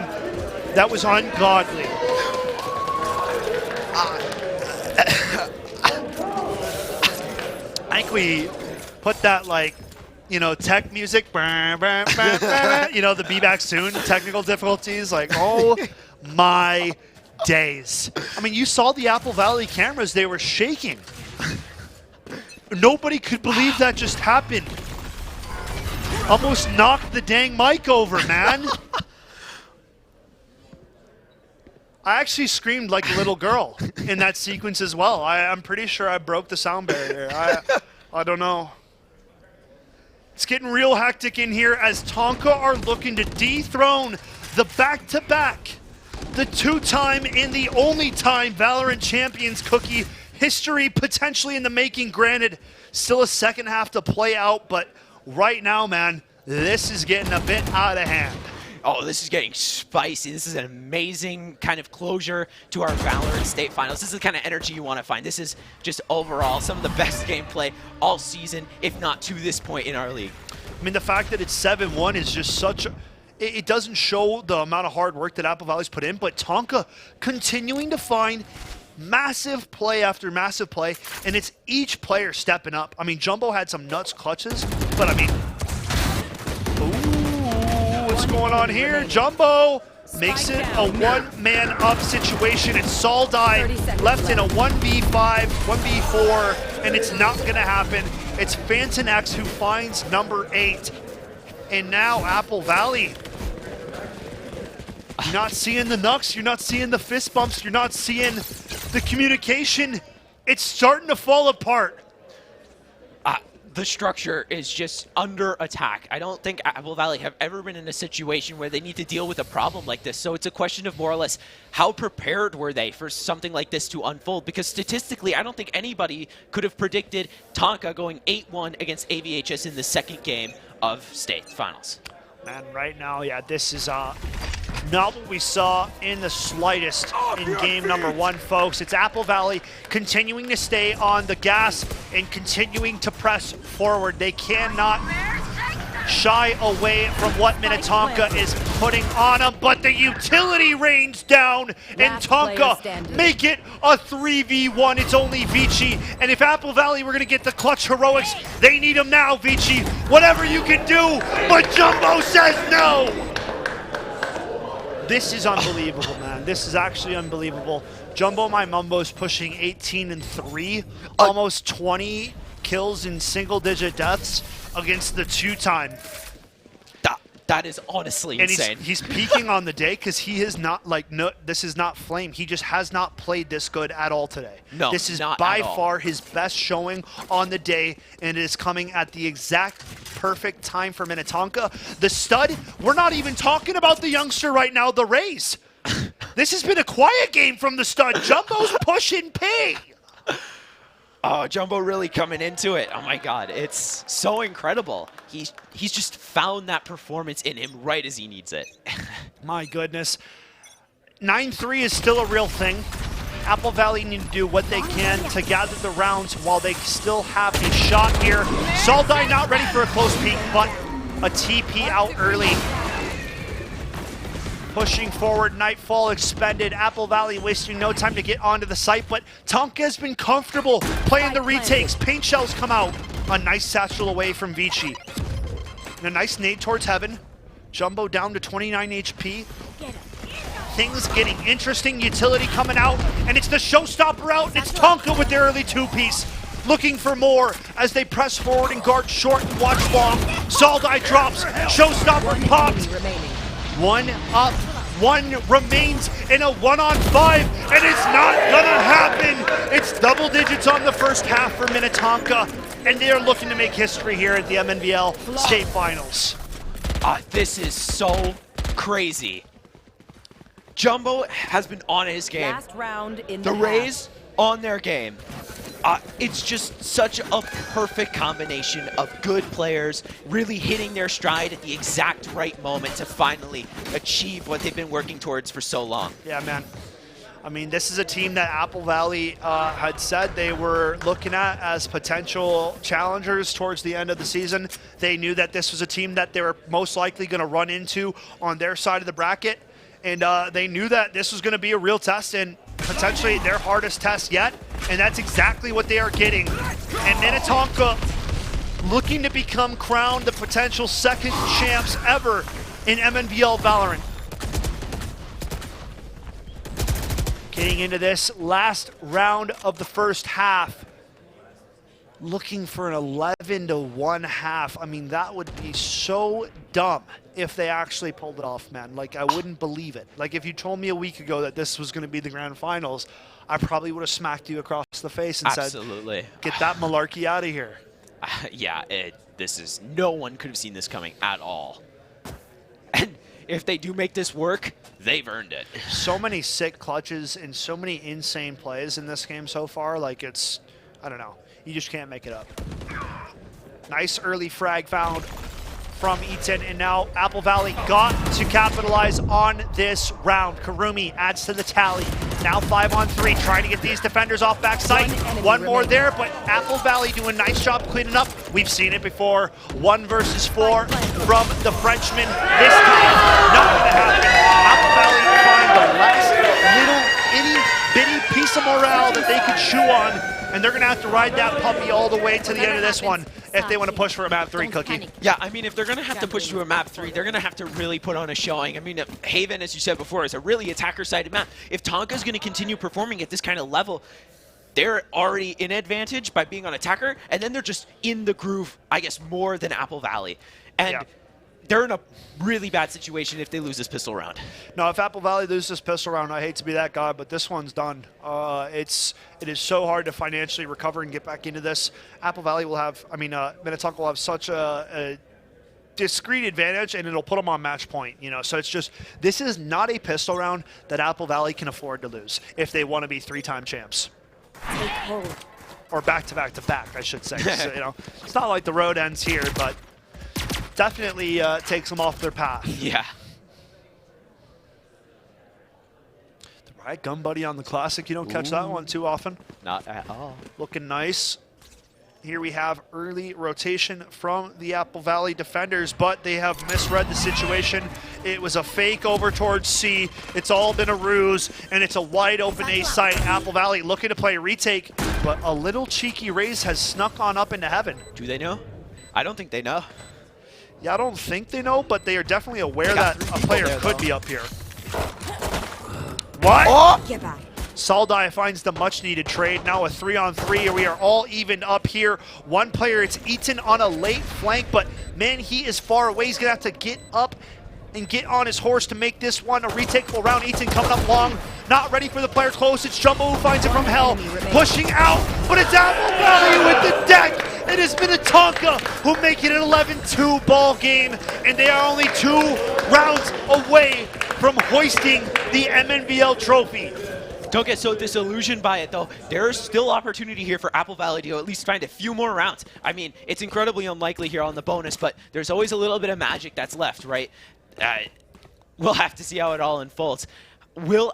That was ungodly. I think we put that, like, you know, tech music, you know, the be back soon, technical difficulties, like, oh my days. I mean, you saw the Apple Valley cameras, they were shaking. Nobody could believe that just happened. Almost knocked the dang mic over, man. I actually screamed like a little girl in that sequence as well. I'm pretty sure I broke the sound barrier. I don't know. It's getting real hectic in here as Tonka are looking to dethrone the back-to-back, the two-time and the only time Valorant champions. Cookie, history potentially in the making. Granted, still a second half to play out, but right now, man, this is getting a bit out of hand. Oh, this is getting spicy. This is an amazing kind of closure to our Valorant State Finals. This is the kind of energy you want to find. This is just overall some of the best gameplay all season, if not to this point in our league. I mean, the fact that it's 7-1 is just such a... It doesn't show the amount of hard work that Apple Valley's put in, but Tonka continuing to find massive play after massive play, and it's each player stepping up. I mean, Jumbo had some nuts clutches, but I mean... What's going on here? Jumbo makes it a one-man-up situation. It's Saldai left in a 1v5, 1v4, and it's not going to happen. It's Phantom X who finds number 8. And now Apple Valley. You're not seeing the knucks, you're not seeing the fist bumps, you're not seeing the communication. It's starting to fall apart. The structure is just under attack. I don't think Apple Valley have ever been in a situation where they need to deal with a problem like this. So it's a question of more or less how prepared were they for something like this to unfold? Because statistically, I don't think anybody could have predicted Tonka going 8-1 against AVHS in the second game of State Finals. Man, right now, yeah, this is not what we saw in the slightest in game number 1, folks. It's Apple Valley continuing to stay on the gas and continuing to press forward. They cannot shy away from what Minnetonka is putting on them, but the utility rains down and Tonka make it a 3v1. It's only Vici, and if Apple Valley were going to get the clutch heroics, they need them now, Vici. Whatever you can do, but Jumbo says no. This is unbelievable, man. This is actually unbelievable. Jumbo My Mumbo's pushing 18-3, almost 20 kills in single-digit deaths against the two-time. That is honestly insane. And he's peaking on the day because he is not like, no, this is not Flame. He just has not played this good at all today. No, this is not by at all. far his best showing on the day, and it is coming at the exact perfect time for Minnetonka. The stud, we're not even talking about the youngster right now, the Rays. This has been a quiet game from the stud. Jumbo's pushing pay. Oh, Jumbo really coming into it. Oh my God, it's so incredible. He's just found that performance in him right as he needs it. My goodness. 9-3 is still a real thing. Apple Valley need to do what they can to gather the rounds while they still have a shot here. Saldai not ready for a close peek, but a TP out early. Pushing forward, Nightfall expended. Apple Valley wasting no time to get onto the site, but Tonka has been comfortable playing the retakes. Paint shells come out. A nice satchel away from Vici. And a nice nade towards Heaven. Jumbo down to 29 HP. Things getting interesting. Utility coming out, and it's the showstopper out, and it's Tonka with the early two-piece. Looking for more as they press forward and guard short and watch long. Saldai drops. Showstopper popped. One up, one remains in a 1-on-5, and it's not gonna happen. It's double digits on the first half for Minnetonka, and they are looking to make history here at the MNVL State Finals. This is so crazy. Jumbo has been on his game. Last round in the Rays on their game. It's just such a perfect combination of good players really hitting their stride at the exact right moment to finally achieve what they've been working towards for so long. Yeah, man. I mean, this is a team that Apple Valley had said they were looking at as potential challengers towards the end of the season. They knew that this was a team that they were most likely going to run into on their side of the bracket. And they knew that this was going to be a real test and potentially their hardest test yet. And that's exactly what they are getting. And Minnetonka looking to become crowned the potential second champs ever in MNVL Valorant. Getting into this last round of the first half. Looking for an 11-1 half. I mean, that would be so dumb if they actually pulled it off, man. Like, I wouldn't believe it. Like, if you told me a week ago that this was going to be the grand finals, I probably would have smacked you across the face and Absolutely. said, get that malarkey out of here. Yeah, no one could have seen this coming at all. And if they do make this work, they've earned it. So many sick clutches and so many insane plays in this game so far. Like, it's, I don't know. You just can't make it up. Nice early frag found from Eaton, and now Apple Valley got to capitalize on this round. Karumi adds to the tally. Now 5-on-3, trying to get these defenders off backside. One more there, but Apple Valley doing a nice job cleaning up. We've seen it before. 1 versus 4 from the Frenchman. This time, not going to happen. Apple Valley find the last little itty-bitty piece of morale that they could chew on, and they're going to have to ride that puppy all the way to the end of this one if they want to push for a map 3, Cookie. Yeah, I mean, if they're going to have to push to a map 3, they're going to have to really put on a showing. I mean, Haven, as you said before, is a really attacker-sided map. If Tonka's going to continue performing at this kind of level, they're already in advantage by being on attacker, and then they're just in the groove, I guess, more than Apple Valley. And they're in a really bad situation if they lose this pistol round. No, if Apple Valley loses this pistol round, I hate to be that guy, but this one's done. It is so hard to financially recover and get back into this. Apple Valley will have, Minnetonka will have such a discrete advantage, and it'll put them on match point, So it's just, this is not a pistol round that Apple Valley can afford to lose if they want to be 3-time champs. Or back-to-back-to-back, I should say. So, it's not like the road ends here, but definitely takes them off their path. Yeah. The right gun buddy on the classic. You don't catch that one too often. Not at all. Looking nice. Here we have early rotation from the Apple Valley defenders, but they have misread the situation. It was a fake over towards C. It's all been a ruse, and it's a wide open A site. Apple Valley looking to play a retake, but a little cheeky Raze has snuck on up into heaven. Do they know? I don't think they know. Yeah, I don't think they know, but they are definitely aware that a player could be up here. What? Oh! Saldai finds the much-needed trade. Now a 3-on-3. We are all evened up here. One player, it's Eaton on a late flank, but man, he is far away. He's going to have to get up and get on his horse to make this one a retakeable round. Eaton coming up long, not ready for the player close. It's Jumbo who finds it from hell, pushing out, but it's Apple Valley with the deck. It is Minnetonka who make it an 11-2 ball game, and they are only 2 rounds away from hoisting the MNVL trophy. Don't get so disillusioned by it, though. There is still opportunity here for Apple Valley to at least find a few more rounds. I mean, it's incredibly unlikely here on the bonus, but there's always a little bit of magic that's left, right? We'll have to see how it all unfolds. Will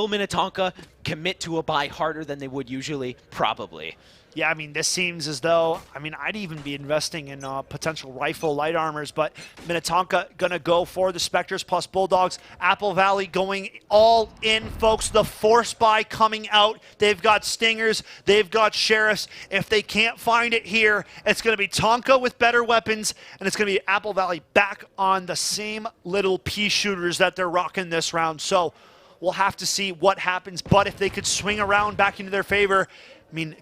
Minnetonka commit to a buy harder than they would usually? Probably. Yeah, I mean, this seems as though, I'd even be investing in potential rifle light armors, but Minnetonka going to go for the Spectres plus Bulldogs. Apple Valley going all in, folks. The force buy coming out. They've got Stingers. They've got Sheriffs. If they can't find it here, it's going to be Tonka with better weapons, and it's going to be Apple Valley back on the same little pea shooters that they're rocking this round. So we'll have to see what happens, but if they could swing around back into their favor,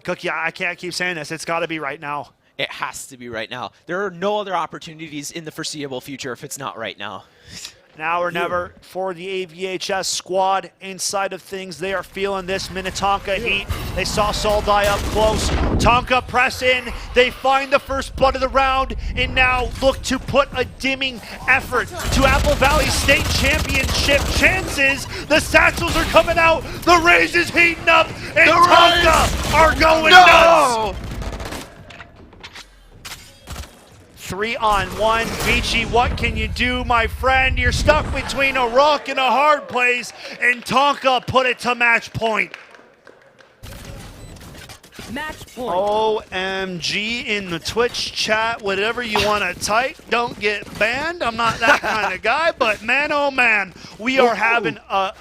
Cookie, I can't keep saying this. It's got to be right now. It has to be right now. There are no other opportunities in the foreseeable future if it's not right now. Now or never for the AVHS squad inside of things. They are feeling this Minnetonka heat. They saw Saldai up close. Tonka press in. They find the first blood of the round and now look to put a dimming effort to Apple Valley State Championship chances. The Satchels are coming out. The Rays is heating up. And Tonka are going nuts. 3-on-1. Vici, what can you do, my friend? You're stuck between a rock and a hard place, and Tonka put it to match point. Match point. OMG in the Twitch chat, whatever you want to type. Don't get banned. I'm not that kind of guy, but man, oh man, we are having a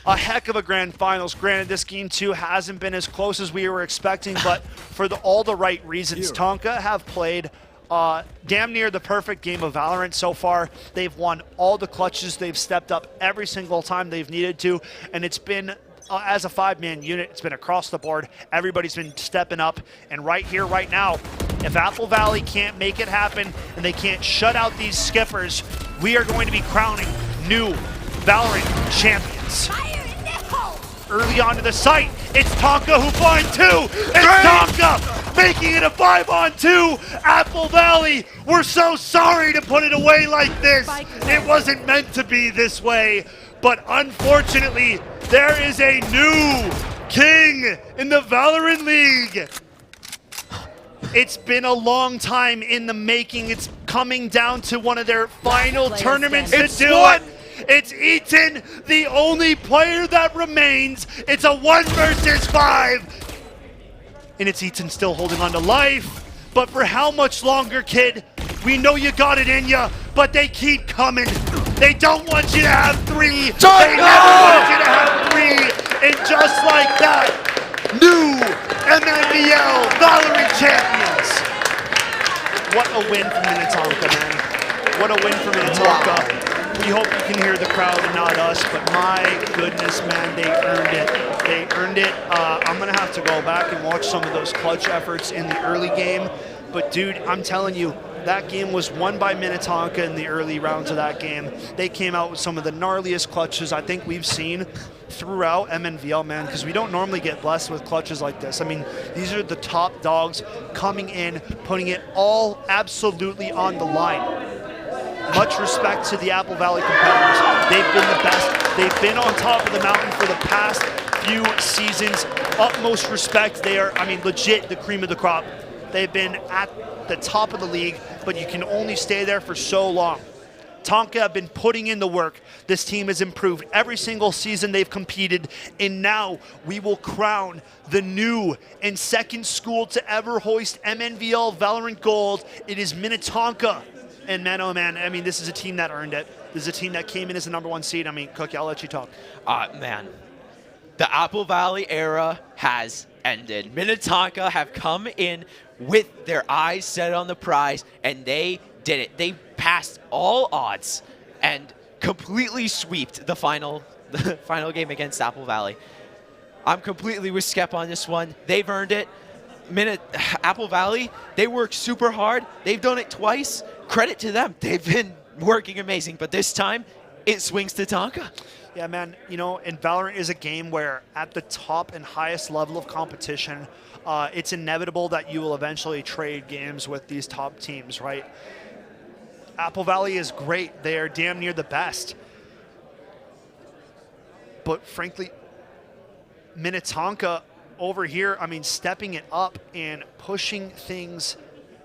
heck of a grand finals. Granted, this game too hasn't been as close as we were expecting, but for all the right reasons. Tonka have played damn near the perfect game of Valorant so far. They've won all the clutches. They've stepped up every single time they've needed to, and it's been as a 5-man unit, it's been across the board. Everybody's been stepping up, and right here, right now, if Apple Valley can't make it happen and they can't shut out these skippers, we are going to be crowning new Valorant champions. Early onto the site, it's Tonka who finds 2. It's Tonka making it a 5-on-2. Apple Valley, we're so sorry to put it away like this. It wasn't meant to be this way, but unfortunately, there is a new king in the Valorant League. It's been a long time in the making. It's coming down to one of their final tournaments to do it. It's Eaton, the only player that remains. It's a 1 versus 5. And it's Eaton still holding on to life. But for how much longer, kid? We know you got it in you, but they keep coming. They don't want you to have 3. They never want you to have 3. And just like that, new MNVL Valorant champions. What a win for Minnetonka, man. What a win for Minnetonka. We hope you can hear the crowd and not us, but my goodness, man, they earned it. They earned it. I'm going to have to go back and watch some of those clutch efforts in the early game. But, dude, I'm telling you, that game was won by Minnetonka in the early rounds of that game. They came out with some of the gnarliest clutches I think we've seen throughout MNVL, man, because we don't normally get blessed with clutches like this. I mean, these are the top dogs coming in, putting it all absolutely on the line. Much respect to the Apple Valley competitors. They've been the best. They've been on top of the mountain for the past few seasons. Utmost respect. They are, I mean, legit the cream of the crop. They've been at the top of the league, but you can only stay there for so long. Tonka have been putting in the work. This team has improved every single season they've competed, and now we will crown the new and second school to ever hoist MNVL Valorant Gold. It is Minnetonka. And man, oh man, I mean, this is a team that earned it. This is a team that came in as the #1 seed. I mean, Cookie, I'll let you talk. Man, the Apple Valley era has ended. Minnetonka have come in with their eyes set on the prize, and they did it. They passed all odds and completely swept the final game against Apple Valley. I'm completely with Skep on this one. They've earned it. Apple Valley, they worked super hard. They've done it twice. Credit to them. They've been working amazing, but this time it swings to Tonka. Yeah, man, you know, and Valorant is a game where at the top and highest level of competition, it's inevitable that you will eventually trade games with these top teams, right? Apple Valley is great. They are damn near the best. But frankly, Minnetonka over here, I mean, stepping it up and pushing things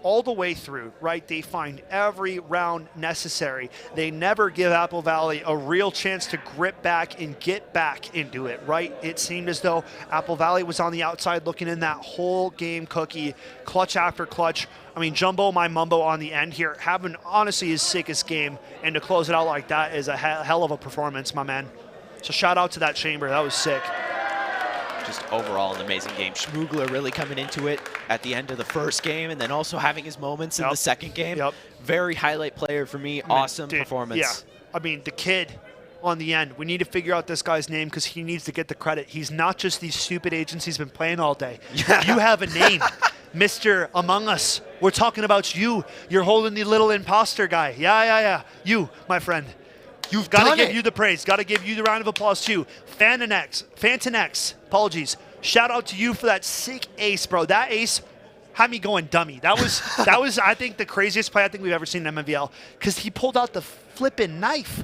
all the way through, right? They find every round necessary. They never give Apple Valley a real chance to grip back and get back into it, right? It seemed as though Apple Valley was on the outside looking in that whole game, Cookie, clutch after clutch. I mean, Jumbo, my mumbo on the end here, having honestly his sickest game, and to close it out like that is a hell of a performance, my man. So shout out to that chamber, that was sick. Just overall an amazing game. Schmoogler really coming into it at the end of the first game, and then also having his moments in the second game. Very highlight player for me. Awesome performance. Yeah, I mean, the kid on the end, we need to figure out this guy's name because he needs to get the credit. He's not just these stupid agents he's been playing all day. You have a name, Mr. Among Us. We're talking about you. You're holding the little imposter guy. Yeah. You, my friend. You've got to give you the praise. Got to give you the round of applause too. Fantonex, apologies. Shout out to you for that sick ace, bro. That ace had me going dummy. That was I think the craziest play I think we've ever seen in MNVL because he pulled out the flipping knife.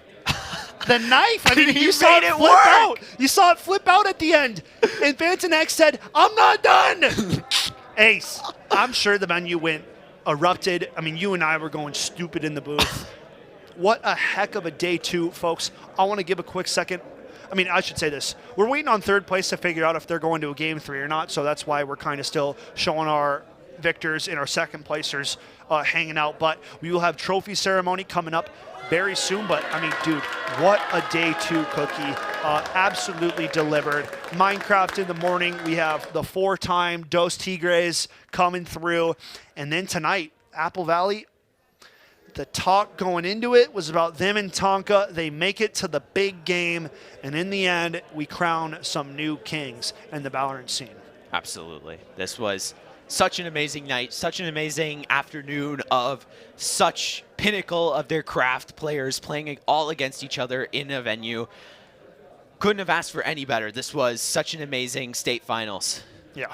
The knife. I mean, you saw it flip out. You saw it flip out at the end. And Fantonex said, "I'm not done." Ace. I'm sure the menu went erupted. I mean, you and I were going stupid in the booth. What a heck of a day two, folks. I want to give a quick second. I mean, I should say this. We're waiting on third place to figure out if they're going to a game 3 or not, so that's why we're kind of still showing our victors and our second placers hanging out. But we will have trophy ceremony coming up very soon. But, I mean, dude, what a day two, Cookie. Absolutely delivered. Minecraft in the morning. We have the 4-time Dos Tigres coming through. And then tonight, Apple Valley, the talk going into it was about them and Tonka. They make it to the big game, and in the end, we crown some new kings in the Valorant scene. Absolutely. This was such an amazing night, such an amazing afternoon of such pinnacle of their craft players playing all against each other in a venue. Couldn't have asked for any better. This was such an amazing state finals. Yeah.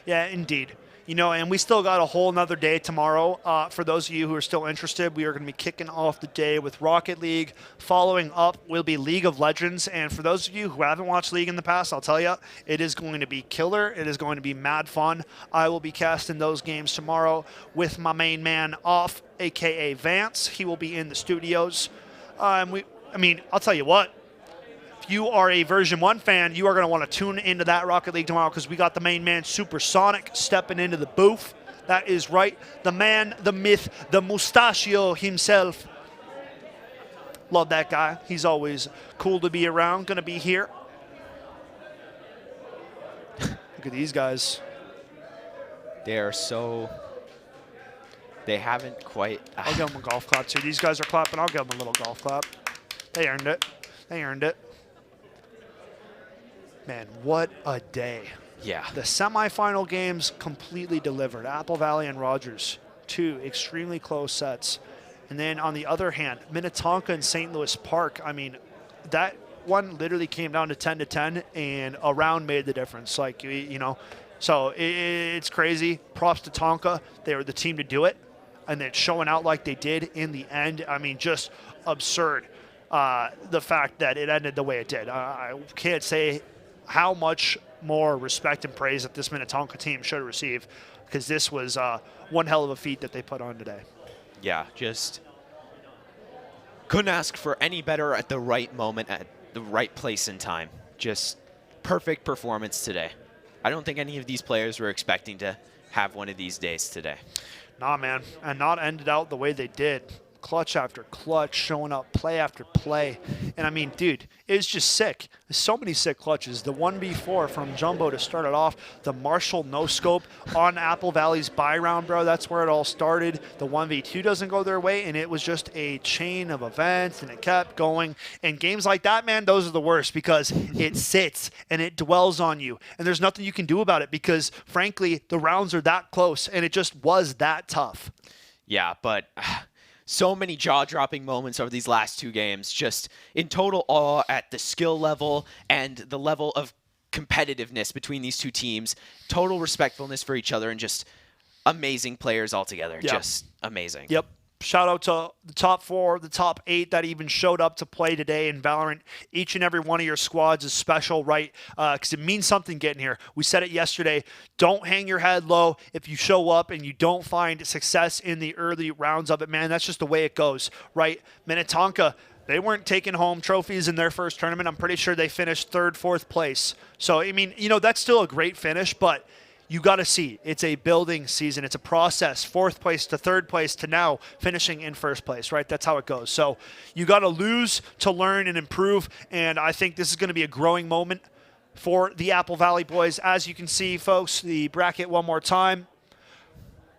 Yeah, indeed. You know, and we still got a whole nother day tomorrow. For those of you who are still interested, we are going to be kicking off the day with Rocket League. Following up will be League of Legends. And for those of you who haven't watched League in the past, I'll tell you, it is going to be killer. It is going to be mad fun. I will be casting those games tomorrow with my main man off, a.k.a. Vance. He will be in the studios. I'll tell you what. If you are a Version 1 fan, you are going to want to tune into that Rocket League tomorrow because we got the main man, Supersonic, stepping into the booth. That is right. The man, the myth, the mustachio himself. Love that guy. He's always cool to be around. Going to be here. Look at these guys. They are so... They haven't quite... I'll give them a golf clap, too. These guys are clapping. I'll give them a little golf clap. They earned it. They earned it. Man, what a day. Yeah. The semifinal games completely delivered. Apple Valley and Rogers, 2 extremely close sets. And then on the other hand, Minnetonka and St. Louis Park, I mean, that one literally came down to 10-10, and a round made the difference. Like, you know, so it's crazy. Props to Tonka. They were the team to do it. And then showing out like they did in the end, I mean, just absurd. The fact that it ended the way it did. I can't say how much more respect and praise that this Minnetonka team should receive, because this was one hell of a feat that they put on today. Yeah, just couldn't ask for any better at the right moment, at the right place in time. Just perfect performance today. I don't think any of these players were expecting to have one of these days today. Nah, man, and not ended out the way they did. Clutch after clutch, showing up play after play. And I mean, dude, it's just sick. There's so many sick clutches. The 1v4 from Jumbo to start it off. The Marshall no-scope on Apple Valley's buy round, bro. That's where it all started. The 1v2 doesn't go their way, and it was just a chain of events, and it kept going. And games like that, man, those are the worst because it sits and it dwells on you. And there's nothing you can do about it because, frankly, the rounds are that close, and it just was that tough. Yeah, but... so many jaw-dropping moments over these last 2 games, just in total awe at the skill level and the level of competitiveness between these 2 teams, total respectfulness for each other, and just amazing players altogether. Yep. Just amazing. Yep. Shout out to the top 4, the top 8 that even showed up to play today in Valorant. Each and every one of your squads is special, right? Because it means something getting here. We said it yesterday. Don't hang your head low if you show up and you don't find success in the early rounds of it, man. That's just the way it goes, right? Minnetonka, they weren't taking home trophies in their first tournament. I'm pretty sure they finished 3rd, 4th place. So, I mean, you know, that's still a great finish, but you got to see it's a building season. It's a process. 4th place to 3rd place to now finishing in 1st place, right? That's how it goes. So you got to lose to learn and improve. And I think this is going to be a growing moment for the Apple Valley boys. As you can see, folks, the bracket one more time.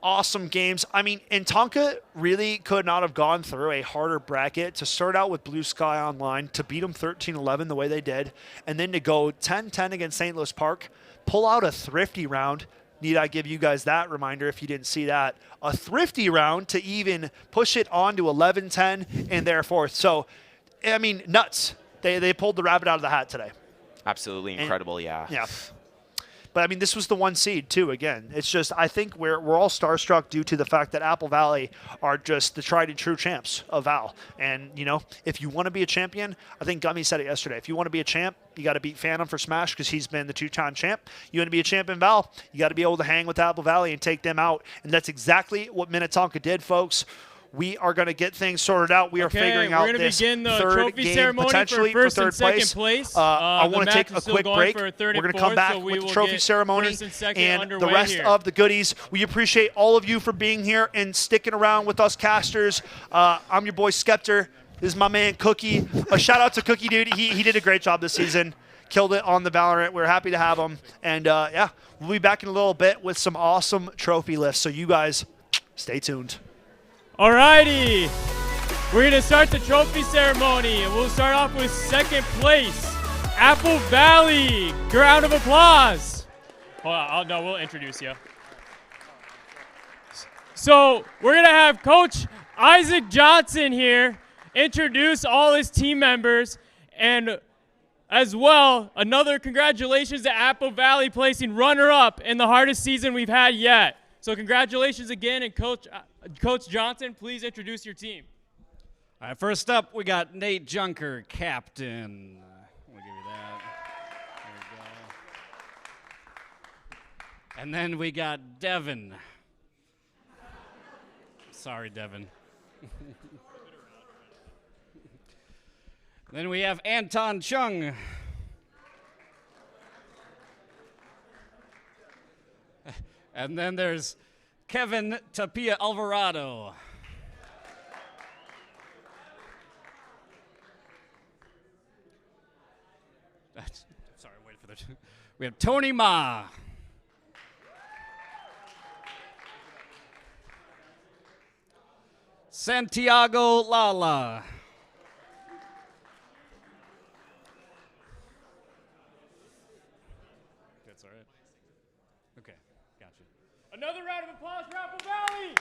Awesome games. I mean, and Tonka really could not have gone through a harder bracket to start out with Blue Sky Online, to beat them 13-11 the way they did, and then to go 10-10 against St. Louis Park, pull out a thrifty round. Need I give you guys that reminder if you didn't see that? A thrifty round to even push it on to 11-10 in their 4th. So, I mean, nuts. They pulled the rabbit out of the hat today. Absolutely incredible, yeah. Yeah. But, I mean, this was the 1 seed, too, again. It's just, I think we're all starstruck due to the fact that Apple Valley are just the tried and true champs of Val. And, you know, if you want to be a champion, I think Gummy said it yesterday, if you want to be a champ, you got to beat Phantom for Smash because he's been the 2-time champ. You want to be a champ in Val, you got to be able to hang with Apple Valley and take them out. And that's exactly what Minnetonka did, folks. We are going to get things sorted out. We are figuring out this third game potentially for 3rd place. I want to take a quick break. We're going to come back with the trophy ceremony and the rest of the goodies. We appreciate all of you for being here and sticking around with us casters. I'm your boy Skeptor. This is my man Cookie. A shout out to Cookie, dude. He did a great job this season. Killed it on the Valorant. We're happy to have him. And yeah, we'll be back in a little bit with some awesome trophy lists. So you guys stay tuned. Alrighty, we're going to start the trophy ceremony, and we'll start off with 2nd place, Apple Valley. Round of applause. Hold on, no, we'll introduce you. So we're going to have Coach Isaac Johnson here introduce all his team members, and as well, another congratulations to Apple Valley placing runner-up in the hardest season we've had yet. So congratulations again, and Coach Johnson, please introduce your team. All right, first up, we got Nate Junker, captain. We'll give you that. There we go. And then we got Devin. Sorry, Devin. Then we have Anton Chung. And then there's Kevin Tapia Alvarado. Sorry, wait for the. We have Tony Ma. Santiago Lala. That's all right. Okay, gotcha. Another round of applause for Apple Valley.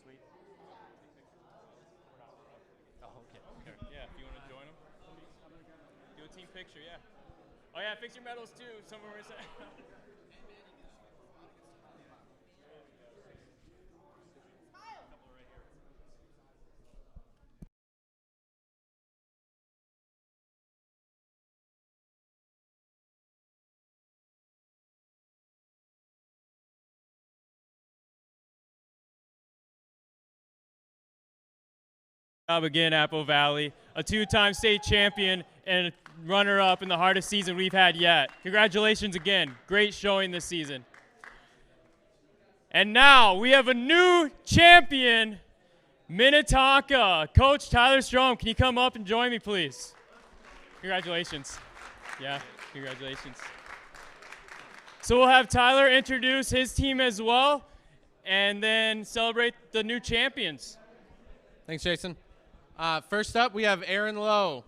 Sweet. Oh, okay. Yeah, if you want to join them. Do a team picture, yeah. Oh yeah, fix your medals too. Somewhere where it's at. Again, Apple Valley, a two-time state champion and runner-up in the hardest season we've had yet. Congratulations again. Great showing this season. And now we have a new champion, Minnetonka. Coach Tyler Strom, can you come up and join me, please? Congratulations. Yeah, congratulations. So we'll have Tyler introduce his team as well, and then celebrate the new champions. Thanks, Jason. First up, we have Aaron Lowe.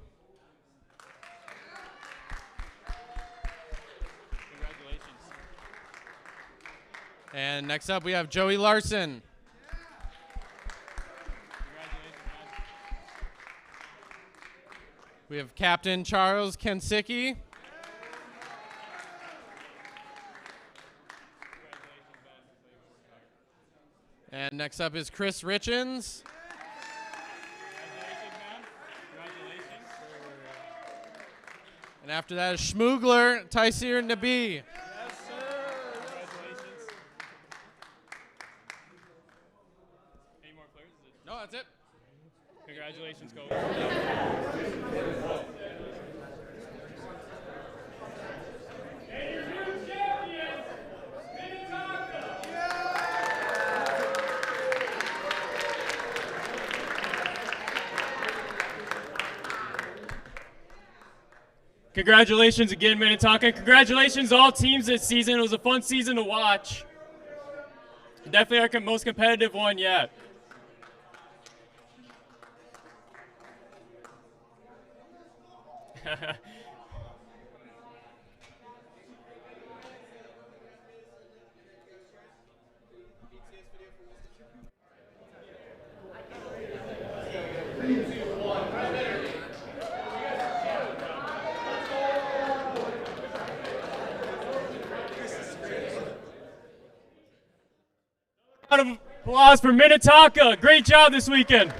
Congratulations. And next up, we have Joey Larson. Congratulations, man. We have Captain Charles Kensicki. And next up is Chris Richens. And after that is Schmoogler, Taisir Nabi. Yes, sir. Congratulations. Any more players? No, that's it. Congratulations, Coach. Congratulations again, Minnetonka. Congratulations all teams this season. It was a fun season to watch. Definitely our most competitive one yet. Round of applause for Minnetonka. Great job this weekend.